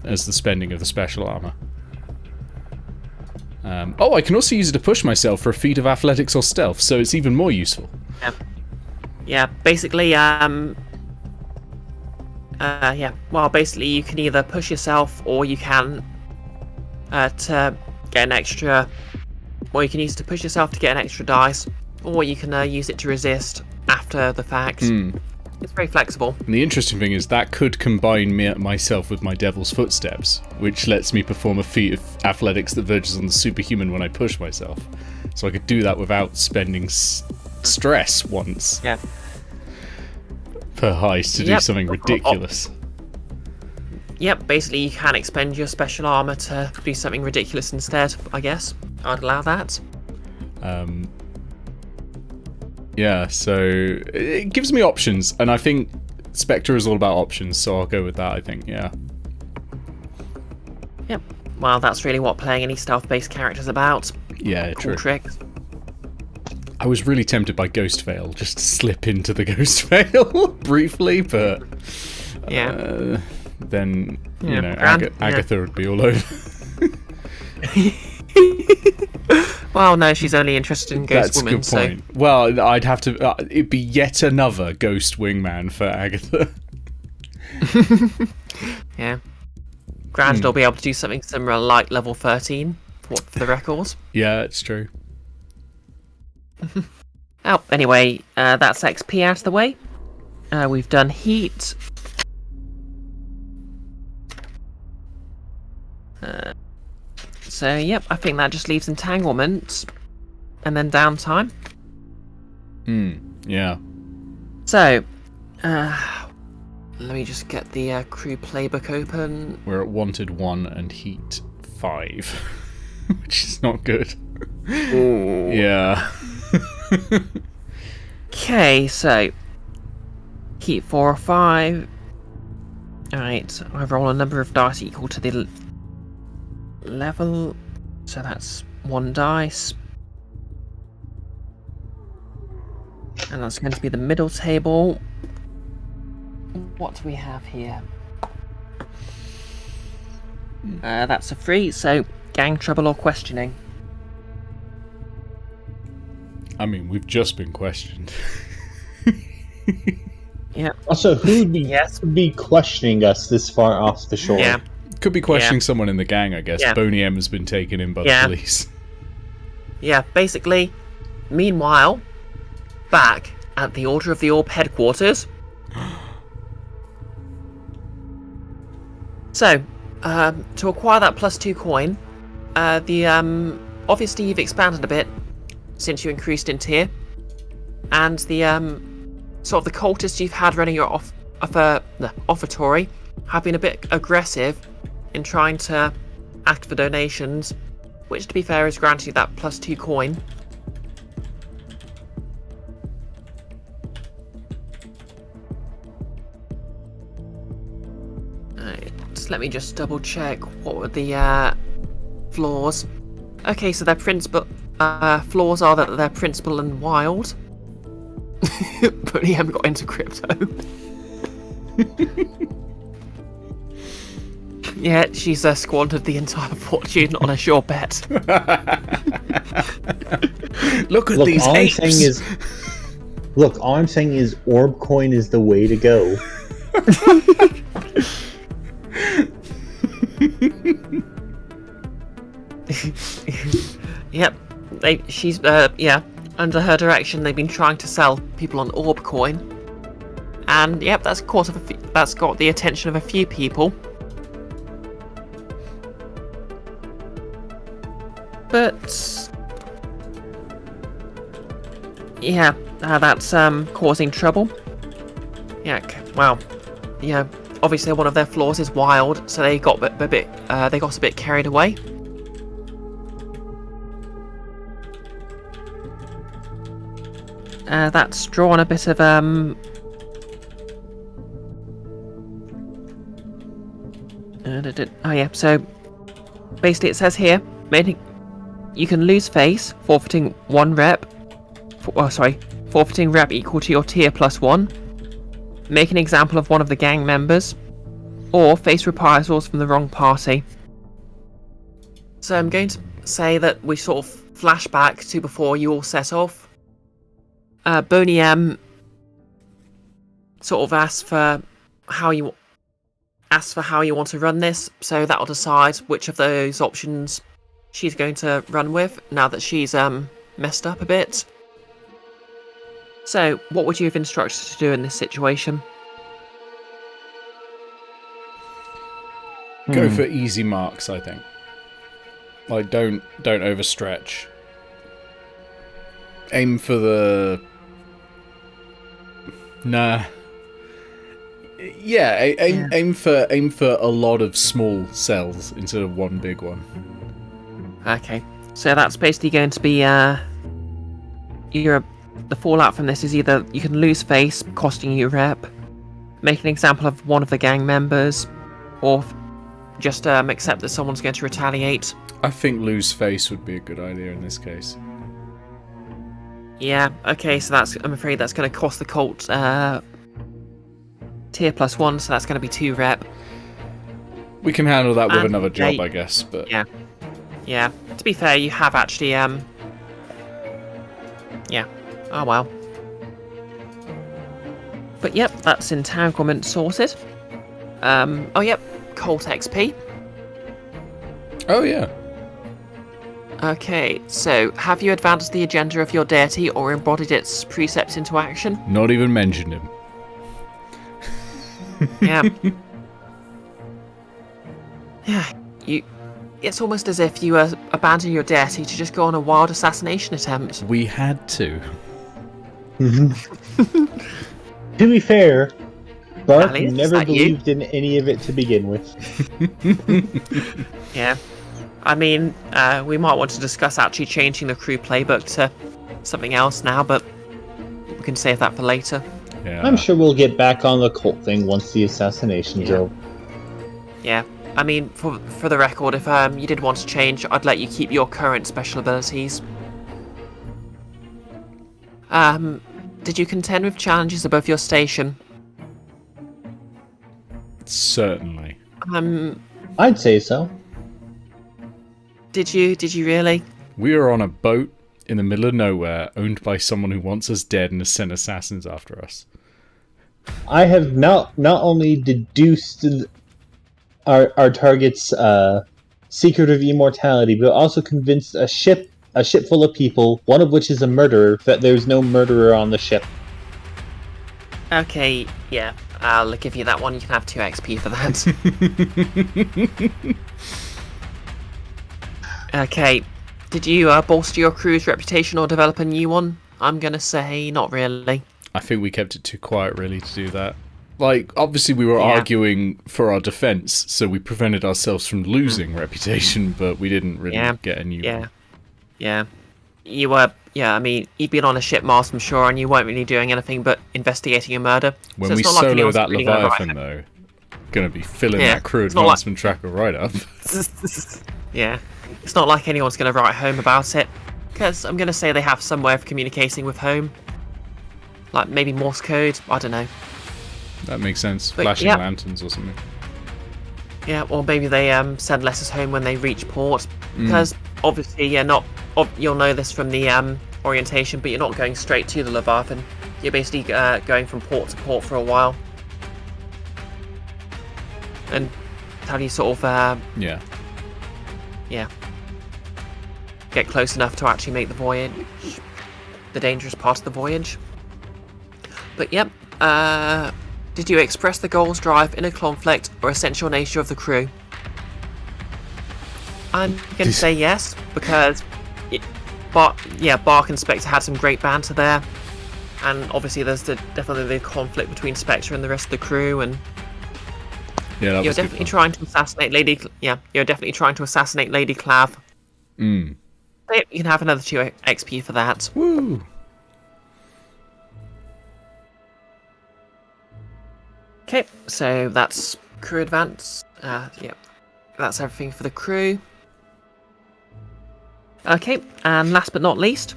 [SPEAKER 1] as the spending of the special armor. I can also use it to push myself for a feat of athletics or stealth, so it's even more useful.
[SPEAKER 3] Yeah, basically, basically you can either push yourself or you can to get an extra... Well, you can use it to push yourself to get an extra dice, or you can use it to resist after the fact. It's very flexible.
[SPEAKER 1] And the interesting thing is that could combine myself with my Devil's Footsteps, which lets me perform a feat of athletics that verges on the superhuman when I push myself. So I could do that without spending stress once per heist to do something ridiculous.
[SPEAKER 3] Yep, basically you can expend your special armor to do something ridiculous instead, I guess. I'd allow that.
[SPEAKER 1] Yeah, so it gives me options, and I think Spectre is all about options, so I'll go with that, I think, yeah.
[SPEAKER 3] Yep. Well, that's really what playing any stealth-based character is about.
[SPEAKER 1] Yeah,
[SPEAKER 3] cool
[SPEAKER 1] true.
[SPEAKER 3] Tricks.
[SPEAKER 1] I was really tempted by Ghost Veil, just to slip into the Ghost Veil briefly, but then, Agatha would be all over.
[SPEAKER 3] Well, no, she's only interested in Ghost Women.
[SPEAKER 1] That's a good point. Well, I'd have to... it'd be yet another Ghost Wingman for Agatha.
[SPEAKER 3] Yeah. Granted, will be able to do something similar like level 13, for the records.
[SPEAKER 1] Yeah, it's true.
[SPEAKER 3] Anyway, that's XP out of the way. We've done heat. So, yep, I think that just leaves entanglement. And then downtime.
[SPEAKER 1] Yeah.
[SPEAKER 3] So, let me just get the crew playbook open.
[SPEAKER 1] We're at wanted 1 and heat 5. Which is not good.
[SPEAKER 3] Ooh.
[SPEAKER 1] Yeah.
[SPEAKER 3] Okay, so heat 4 or 5. Alright, I roll a number of dice equal to the level. So that's 1 dice. And that's going to be the middle table. What do we have here? That's a 3, so gang trouble or questioning.
[SPEAKER 1] I mean, we've just been questioned.
[SPEAKER 3] Yeah.
[SPEAKER 5] Also, who would be,
[SPEAKER 3] Yes.
[SPEAKER 5] would be questioning us this far off the shore?
[SPEAKER 3] Yeah.
[SPEAKER 1] Could be questioning someone in the gang, I guess.
[SPEAKER 3] Yeah.
[SPEAKER 1] Boney M has been taken in by the police.
[SPEAKER 3] Yeah, basically, meanwhile, back at the Order of the Orb headquarters. So, to acquire that +2 coin, obviously you've expanded a bit since you increased in tier, and the sort of the cultists you've had running your offertory have been a bit aggressive in trying to ask for donations, which, to be fair, is granting you that +2 coin. Let me just double check what were the flaws. Okay, so their principal flaws are that they're principal and wild. But he haven't got into crypto. Yeah, she's squandered the entire fortune on a sure bet.
[SPEAKER 1] Look at
[SPEAKER 5] Look,
[SPEAKER 1] these
[SPEAKER 5] all I'm
[SPEAKER 1] apes.
[SPEAKER 5] saying is, look, all I'm saying is, orb coin is the way to go.
[SPEAKER 3] Yep, she's under her direction they've been trying to sell people on orb coin, and yep, that's got the attention of a few people. But yeah, that's causing trouble. Yeah, well, yeah. Obviously, one of their flaws is wild, so they got a bit carried away. That's drawn a bit of oh yeah. So basically, it says here, you can lose face, forfeiting 1 rep. Forfeiting rep equal to your tier +1. Make an example of one of the gang members, or face reprisals from the wrong party. So I'm going to say that we sort of flash back to before you all set off. Boney M sort of asked for how you want to run this, so that'll decide which of those options she's going to run with now that she's messed up a bit. So, what would you have instructed to do in this situation?
[SPEAKER 1] Go for easy marks, I think. Like, don't overstretch. Aim for the... Nah. Yeah, aim for a lot of small cells instead of one big one.
[SPEAKER 3] Okay, so that's basically going to be the fallout from this is either you can lose face, costing you rep, make an example of one of the gang members, or just accept that someone's going to retaliate.
[SPEAKER 1] I think lose face would be a good idea in this case.
[SPEAKER 3] Yeah, okay, so I'm afraid that's going to cost the cult tier +1, so that's going to be 2 rep.
[SPEAKER 1] We can handle that with
[SPEAKER 3] And
[SPEAKER 1] another job,
[SPEAKER 3] they-
[SPEAKER 1] I guess, but...
[SPEAKER 3] Yeah, to be fair, you have actually, yeah, oh well. But yep, that's entanglement sorted. Oh yep, cult XP.
[SPEAKER 1] Oh, yeah.
[SPEAKER 3] Okay, so have you advanced the agenda of your deity or embodied its precepts into action?
[SPEAKER 1] Not even mentioned him.
[SPEAKER 3] Yeah. Yeah, It's almost as if you abandoned your deity to just go on a wild assassination attempt.
[SPEAKER 1] We had to.
[SPEAKER 5] To be fair, Bark
[SPEAKER 3] Ali, is
[SPEAKER 5] never
[SPEAKER 3] that you?
[SPEAKER 5] believed in any of it to begin with.
[SPEAKER 3] Yeah. I mean, we might want to discuss actually changing the crew playbook to something else now, but we can save that for later.
[SPEAKER 1] Yeah.
[SPEAKER 5] I'm sure we'll get back on the cult thing once the assassination's
[SPEAKER 3] Yeah.
[SPEAKER 5] over.
[SPEAKER 3] Yeah. I mean, for the record, if you did want to change, I'd let you keep your current special abilities. Did you contend with challenges above your station?
[SPEAKER 1] Certainly.
[SPEAKER 5] I'd say so.
[SPEAKER 3] Did you really?
[SPEAKER 1] We are on a boat in the middle of nowhere, owned by someone who wants us dead and has sent assassins after us.
[SPEAKER 5] I have not only deduced our target's secret of immortality, but also convinced a ship full of people, one of which is a murderer, that there's no murderer on the ship.
[SPEAKER 3] Okay, yeah. I'll give you that one. You can have 2 XP for that. Okay. Did you bolster your crew's reputation or develop a new one? I'm gonna say not really.
[SPEAKER 1] I think we kept it too quiet, really, to do that. Like, obviously we were
[SPEAKER 3] Yeah.
[SPEAKER 1] arguing for our defense, so we prevented ourselves from losing reputation, but we didn't really
[SPEAKER 3] Yeah.
[SPEAKER 1] get a new one.
[SPEAKER 3] Yeah. You were, I mean, you've been on a ship, Mars, I'm sure, and you weren't really doing anything but investigating a murder.
[SPEAKER 1] When
[SPEAKER 3] So
[SPEAKER 1] we
[SPEAKER 3] it's not like
[SPEAKER 1] solo
[SPEAKER 3] anyone's
[SPEAKER 1] that
[SPEAKER 3] really gonna
[SPEAKER 1] Leviathan,
[SPEAKER 3] write
[SPEAKER 1] though, gonna be filling
[SPEAKER 3] Yeah,
[SPEAKER 1] that crew
[SPEAKER 3] it's not like-
[SPEAKER 1] advancement tracker right up.
[SPEAKER 3] Yeah. It's not like anyone's going to write home about it. Because I'm going to say they have some way of communicating with home. Like maybe Morse code, I don't know.
[SPEAKER 1] That makes sense.
[SPEAKER 3] But,
[SPEAKER 1] Flashing
[SPEAKER 3] yeah.
[SPEAKER 1] lanterns or something.
[SPEAKER 3] Yeah, or maybe they send letters home when they reach port. Because obviously you'll know this from the orientation, but you're not going straight to the Leviathan. You're basically going from port to port for a while. And how do you sort of
[SPEAKER 1] Yeah.
[SPEAKER 3] get close enough to actually make the voyage, the dangerous part of the voyage. But yep, did you express the goals, drive, inner conflict, or essential nature of the crew? I'm going to say yes, because Bark and Spectre had some great banter there, and obviously there's definitely the conflict between Spectre and the rest of the crew, and
[SPEAKER 1] Yeah, that
[SPEAKER 3] you're
[SPEAKER 1] was good
[SPEAKER 3] definitely
[SPEAKER 1] fun.
[SPEAKER 3] trying to assassinate you're definitely trying to assassinate Lady Clave. Yep, you can have another 2 XP for that.
[SPEAKER 1] Woo!
[SPEAKER 3] Okay, so that's crew advance. That's everything for the crew. Okay, and last but not least,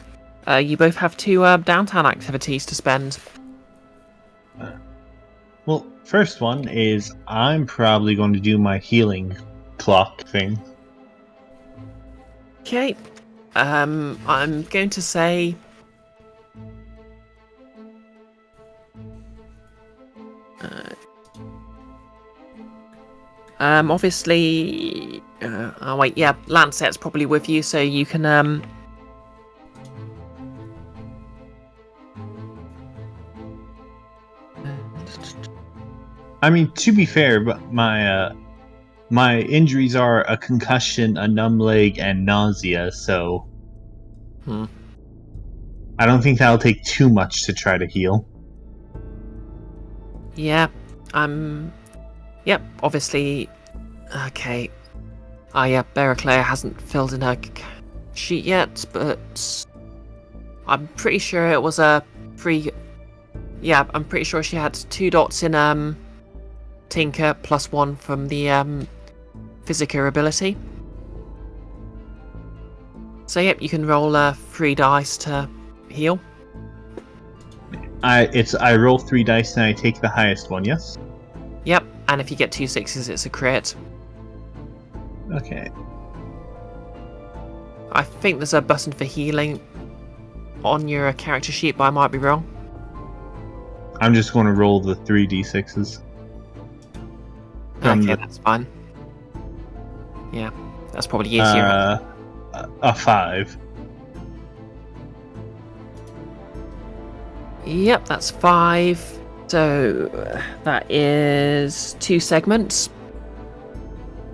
[SPEAKER 3] you both have 2 downtown activities to spend.
[SPEAKER 2] Well, first one is I'm probably going to do my healing clock thing.
[SPEAKER 3] Okay, I'm going to say... obviously... oh wait, yeah, Lancette's probably with you, so you can,
[SPEAKER 2] I mean, to be fair, but my injuries are a concussion, a numb leg, and nausea. So I don't think that'll take too much to try to heal.
[SPEAKER 3] yeah, yep, obviously... Okay. Eclaire hasn't filled in her sheet yet, but I'm pretty sure it was a free... Yeah, I'm pretty sure she had 2 dots in Tinker plus 1 from the Physica ability. So yep, you can roll 3 dice to heal.
[SPEAKER 2] I roll 3 dice and I take the highest one. Yes.
[SPEAKER 3] Yep, and if you get 2 6s, it's a crit.
[SPEAKER 2] Okay.
[SPEAKER 3] I think there's a button for healing on your character sheet, but I might be wrong.
[SPEAKER 2] I'm just going to roll the 3d6s.
[SPEAKER 3] Okay, that's fine. Yeah, that's probably easier.
[SPEAKER 2] A 5.
[SPEAKER 3] Yep, that's 5. So that is 2 segments.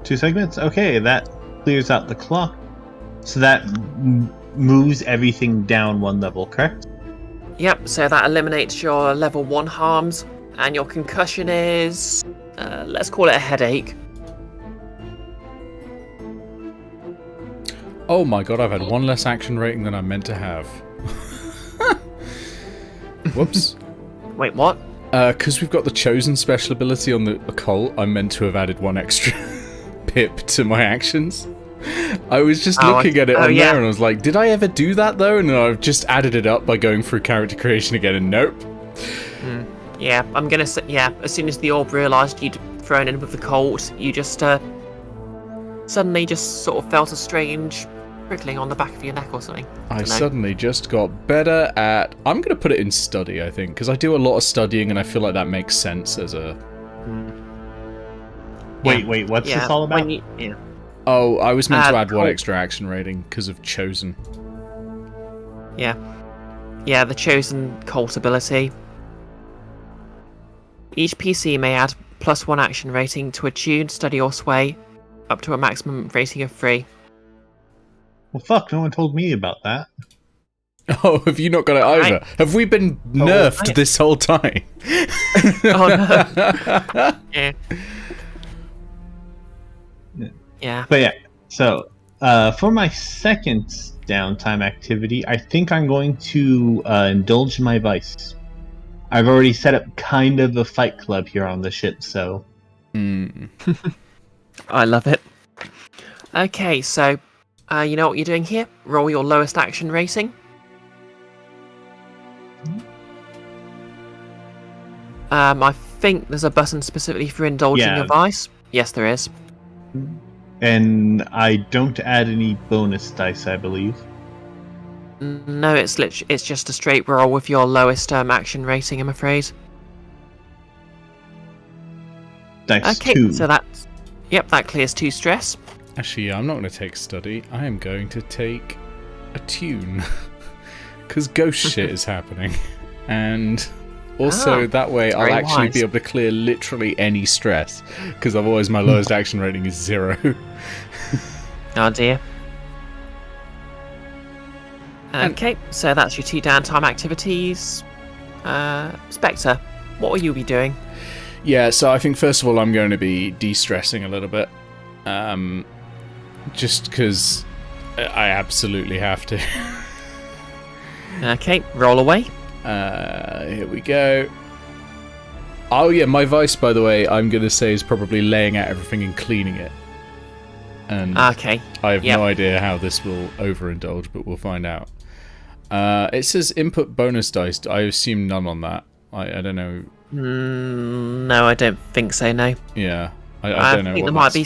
[SPEAKER 2] 2 segments? Okay, that clears out the clock, so that moves everything down one level, correct?
[SPEAKER 3] Yep, so that eliminates your level 1 harms, and your concussion is... let's call it a headache.
[SPEAKER 1] Oh my god, I've had one less action rating than I meant to have. Whoops.
[SPEAKER 3] Wait, what?
[SPEAKER 1] Because we've got the chosen special ability on the occult, I meant to have added one extra pip to my actions. I was just looking at it on there and I was like, did I ever do that though? And then I've just added it up by going through character creation again and nope.
[SPEAKER 3] Yeah, I'm gonna say, yeah, as soon as the orb realised you'd thrown in with the colt, you just suddenly just sort of felt a strange prickling on the back of your neck or something.
[SPEAKER 1] I suddenly just got better at... I'm going to put it in study, I think, because I do a lot of studying and I feel like that makes sense as a...
[SPEAKER 2] Wait, what's this all about?
[SPEAKER 1] Oh, I was meant to add one extra action rating because of chosen.
[SPEAKER 3] Yeah. Yeah, the chosen cult ability. Each PC may add +1 action rating to a tune, study, or sway, up to a maximum rating of 3.
[SPEAKER 2] Well, fuck, no one told me about that.
[SPEAKER 1] Oh, have you not got it either? Have we been nerfed this whole time?
[SPEAKER 3] Oh, no. Yeah. Yeah.
[SPEAKER 2] But yeah, so for my second downtime activity, I think I'm going to indulge in my vice. I've already set up kind of a fight club here on the ship, so...
[SPEAKER 3] I love it. Okay, so, you know what you're doing here? Roll your lowest action rating. I think there's a button specifically for indulging your vice. Yes, there is.
[SPEAKER 2] And I don't add any bonus dice, I believe.
[SPEAKER 3] No, it's just a straight roll with your lowest action rating, I'm afraid.
[SPEAKER 2] Dice
[SPEAKER 3] okay,
[SPEAKER 2] 2.
[SPEAKER 3] So that's... Yep, that clears 2 stress.
[SPEAKER 1] Actually, I'm not going to take study. I am going to take a tune. Because ghost shit is happening. And also, that way I'll actually be able to clear literally any stress. Because otherwise my lowest action rating is 0.
[SPEAKER 3] Oh dear. Okay, so that's your 2 downtime activities. Spectre, what will you be doing?
[SPEAKER 1] Yeah, so I think first of all I'm going to be de-stressing a little bit. Just because I absolutely have to.
[SPEAKER 3] Okay, roll away.
[SPEAKER 1] Here we go. Oh yeah, my vice, by the way, I'm going to say is probably laying out everything and cleaning it. And
[SPEAKER 3] okay.
[SPEAKER 1] I have no idea how this will overindulge, but we'll find out. It says input bonus dice. I assume none on that. I don't know.
[SPEAKER 3] No, I don't think so, no.
[SPEAKER 1] Yeah, I don't know.
[SPEAKER 3] I think there might be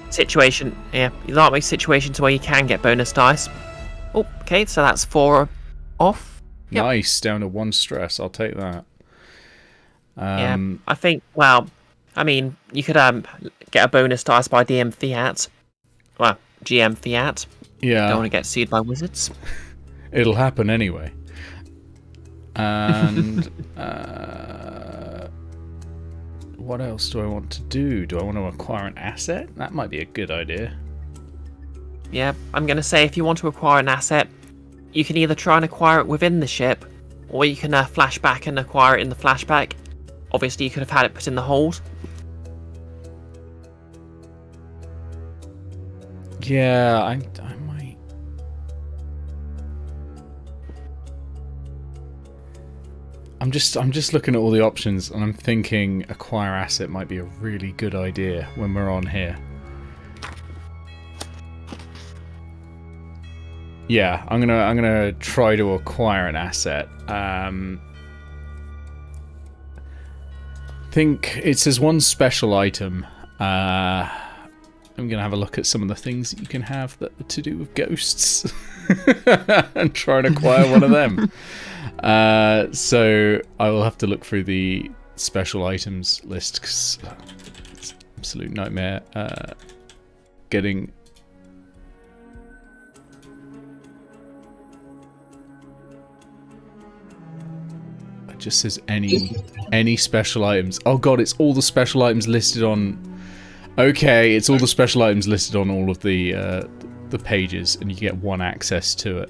[SPEAKER 3] situation. Yeah, there might be situations where you can get bonus dice. Oh, okay, so that's 4 off. Yep.
[SPEAKER 1] Nice, down to 1 stress. I'll take that.
[SPEAKER 3] Yeah, I think. Well, I mean, you could get a bonus dice by DM Fiat. Well, GM Fiat.
[SPEAKER 1] Yeah.
[SPEAKER 3] Don't want to get sued by wizards.
[SPEAKER 1] It'll happen anyway. And what else do I want to do? Do I want to acquire an asset? That might be a good idea.
[SPEAKER 3] Yeah, I'm going to say if you want to acquire an asset, you can either try and acquire it within the ship, or you can flash back and acquire it in the flashback. Obviously, you could have had it put in the hold.
[SPEAKER 1] Yeah, I might. I'm just looking at all the options, and I'm thinking acquire asset might be a really good idea when we're on here. Yeah, I'm gonna try to acquire an asset. Think it says 1 special item. I'm gonna have a look at some of the things that you can have that are to do with ghosts, and try and acquire one of them. So I will have to look through the special items list because it's an absolute nightmare getting. It just says any special items. Oh god, it's all the special items listed on. Okay, it's all the special items listed on all of the pages, and you get 1 access to it.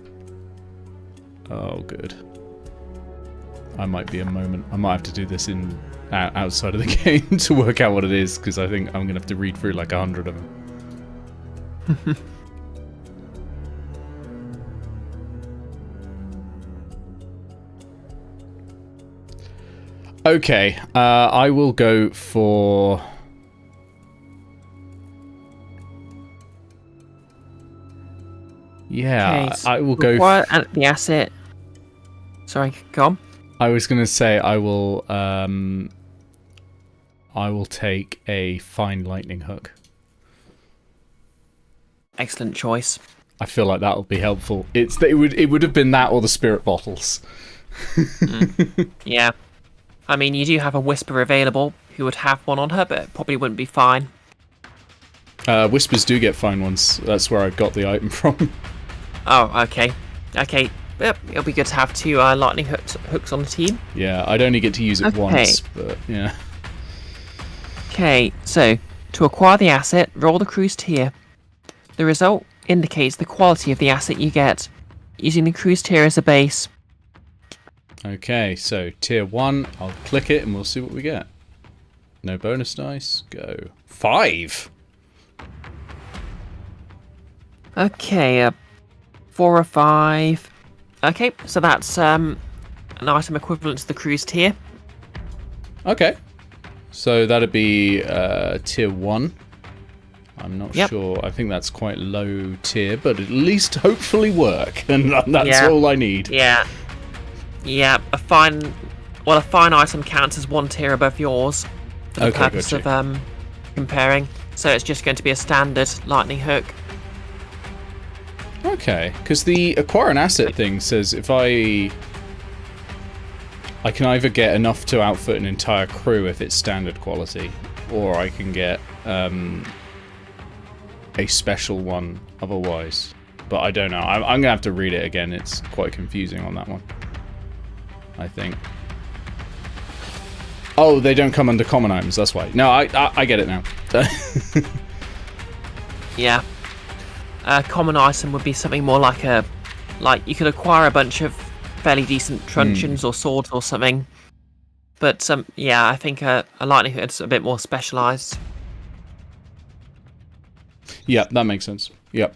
[SPEAKER 1] Oh, good. I might be a moment. I might have to do this in outside of the game to work out what it is, because I think I'm going to have to read through like 100 of them. Okay, I will go for... Yeah,
[SPEAKER 3] Okay, so
[SPEAKER 1] I will go...
[SPEAKER 3] require the asset. Sorry, go on.
[SPEAKER 1] I was going to say I will take a fine lightning hook.
[SPEAKER 3] Excellent choice.
[SPEAKER 1] I feel like that'll be helpful. It would have been that or the spirit bottles.
[SPEAKER 3] Yeah. I mean, you do have a whisper available who would have one on her, but it probably wouldn't be fine.
[SPEAKER 1] Whispers do get fine ones. That's where I got the item from.
[SPEAKER 3] Oh, okay. Okay. Yep, it'll be good to have 2 lightning hooks on the team.
[SPEAKER 1] Yeah, I'd only get to use it once, but yeah.
[SPEAKER 3] Okay, so to acquire the asset, roll the cruise tier. The result indicates the quality of the asset you get, using the cruise tier as a base.
[SPEAKER 1] Okay, so tier 1, I'll click it and we'll see what we get. No bonus dice, go. 5!
[SPEAKER 3] Okay, 4 or 5. Okay, so that's an item equivalent to the cruise tier.
[SPEAKER 1] Okay. So that'd be tier 1. I'm not sure. I think that's quite low tier, but at least hopefully work. And that's all I need.
[SPEAKER 3] Yeah. Yeah, a fine item counts as 1 tier above yours for the purpose of comparing. So it's just going to be a standard lightning hook.
[SPEAKER 1] Okay, because the acquire an asset thing says if I can either get enough to outfit an entire crew if it's standard quality, or I can get a special one otherwise. But I don't know. I'm going to have to read it again. It's quite confusing on that one, I think. Oh, they don't come under common items, that's why. No, I get it now.
[SPEAKER 3] Yeah. A common item would be something more like you could acquire a bunch of fairly decent truncheons or swords or something. But yeah, I think a lightning hook's a bit more specialised.
[SPEAKER 1] Yeah, that makes sense. Yep.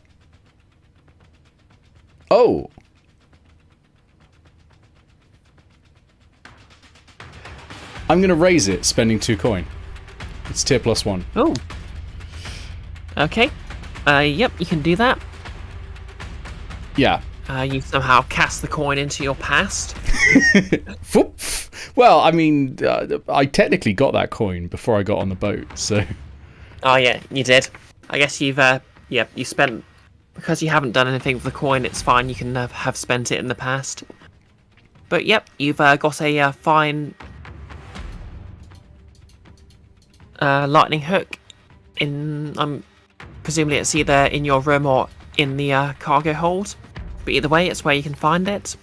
[SPEAKER 1] Oh! I'm going to raise it, spending 2 coin. It's tier +1.
[SPEAKER 3] Oh. Okay. Yep, you can do that.
[SPEAKER 1] Yeah.
[SPEAKER 3] You somehow cast the coin into your past.
[SPEAKER 1] Well, I mean, I technically got that coin before I got on the boat, so...
[SPEAKER 3] Oh yeah, you did. I guess you've, you spent... Because you haven't done anything with the coin, it's fine, you can have spent it in the past. But yep, you've got a fine... lightning hook in... presumably it's either in your room or in the cargo hold. But either way, it's where you can find it.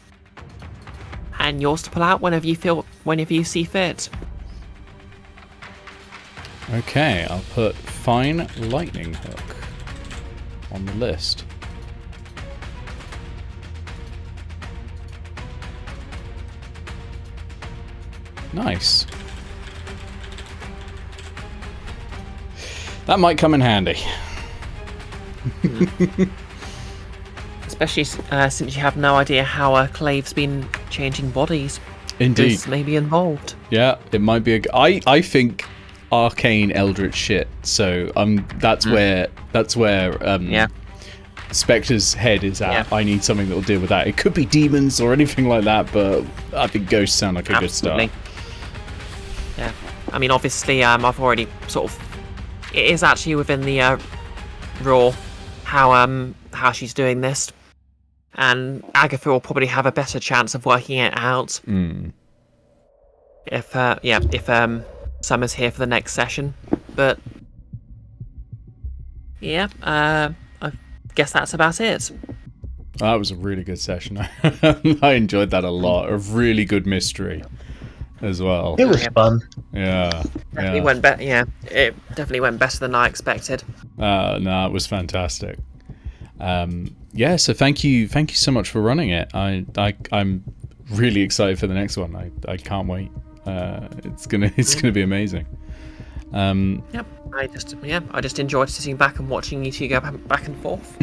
[SPEAKER 3] And yours to pull out whenever you see fit.
[SPEAKER 1] Okay, I'll put fine lightning hook on the list. Nice. That might come in handy.
[SPEAKER 3] Especially since you have no idea how Clave's been changing bodies.
[SPEAKER 1] Indeed.
[SPEAKER 3] This may be involved.
[SPEAKER 1] Yeah, it might be I think arcane eldritch shit. So that's where Spectre's head is at. Yeah. I need something that will deal with that. It could be demons or anything like that, but I think ghosts sound like a good start.
[SPEAKER 3] Yeah. I mean, obviously, I've already sort of... It is actually within the raw how she's doing this. And Agatha will probably have a better chance of working it out. If Summer's here for the next session. But yeah, I guess that's about it.
[SPEAKER 1] That was a really good session. I enjoyed that a lot. A really good mystery. as well.
[SPEAKER 5] It was fun.
[SPEAKER 1] Yeah.
[SPEAKER 3] Definitely went better. Yeah, it definitely went better than I expected.
[SPEAKER 1] No, it was fantastic. So thank you so much for running it. I'm really excited for the next one. I can't wait. It's gonna be amazing.
[SPEAKER 3] Yep. I just enjoyed sitting back and watching you two go back and forth.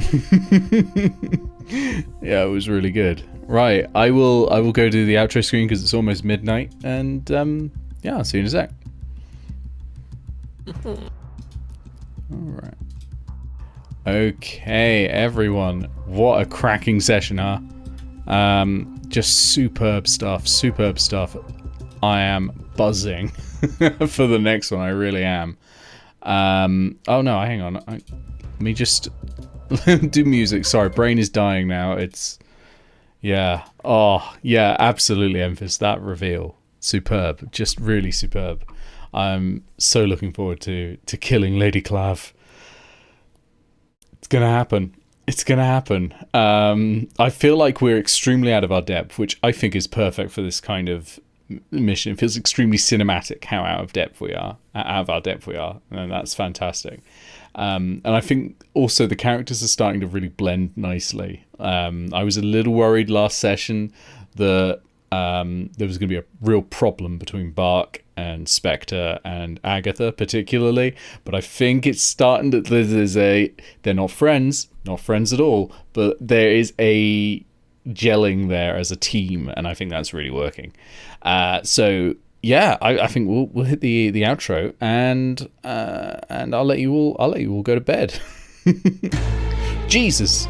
[SPEAKER 1] Yeah, it was really good. Right, I will go do the outro screen because it's almost midnight, and I'll see you in a sec. All right. Okay, everyone, what a cracking session, huh? Just superb stuff. I am buzzing for the next one. I really am. Oh no, hang on. Let me just do music. Sorry, brain is dying now. Yeah. Oh, yeah, absolutely, Emphas. That reveal. Superb. Just really superb. I'm so looking forward to killing Lady Clave. It's gonna happen. I feel like we're extremely out of our depth, which I think is perfect for this kind of mission. It feels extremely cinematic how out of our depth we are, and that's fantastic. And I think also the characters are starting to really blend nicely. I was a little worried last session that there was going to be a real problem between Bark and Spectre and Agatha particularly, but I think it's starting to, they're not friends at all, but there is a gelling there as a team, and I think that's really working. So yeah, I think we'll hit the outro, and I'll let you all go to bed. Jesus.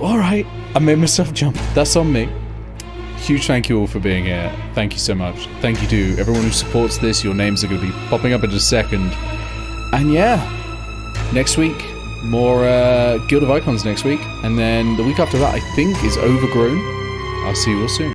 [SPEAKER 1] All right, I made myself jump. That's on me. Huge thank you all for being here. Thank you so much. Thank you to everyone who supports this. Your names are going to be popping up in a second. And yeah, next week, more Guild of Icons next week. And then the week after that, I think, is Overgrown. I'll see you all soon.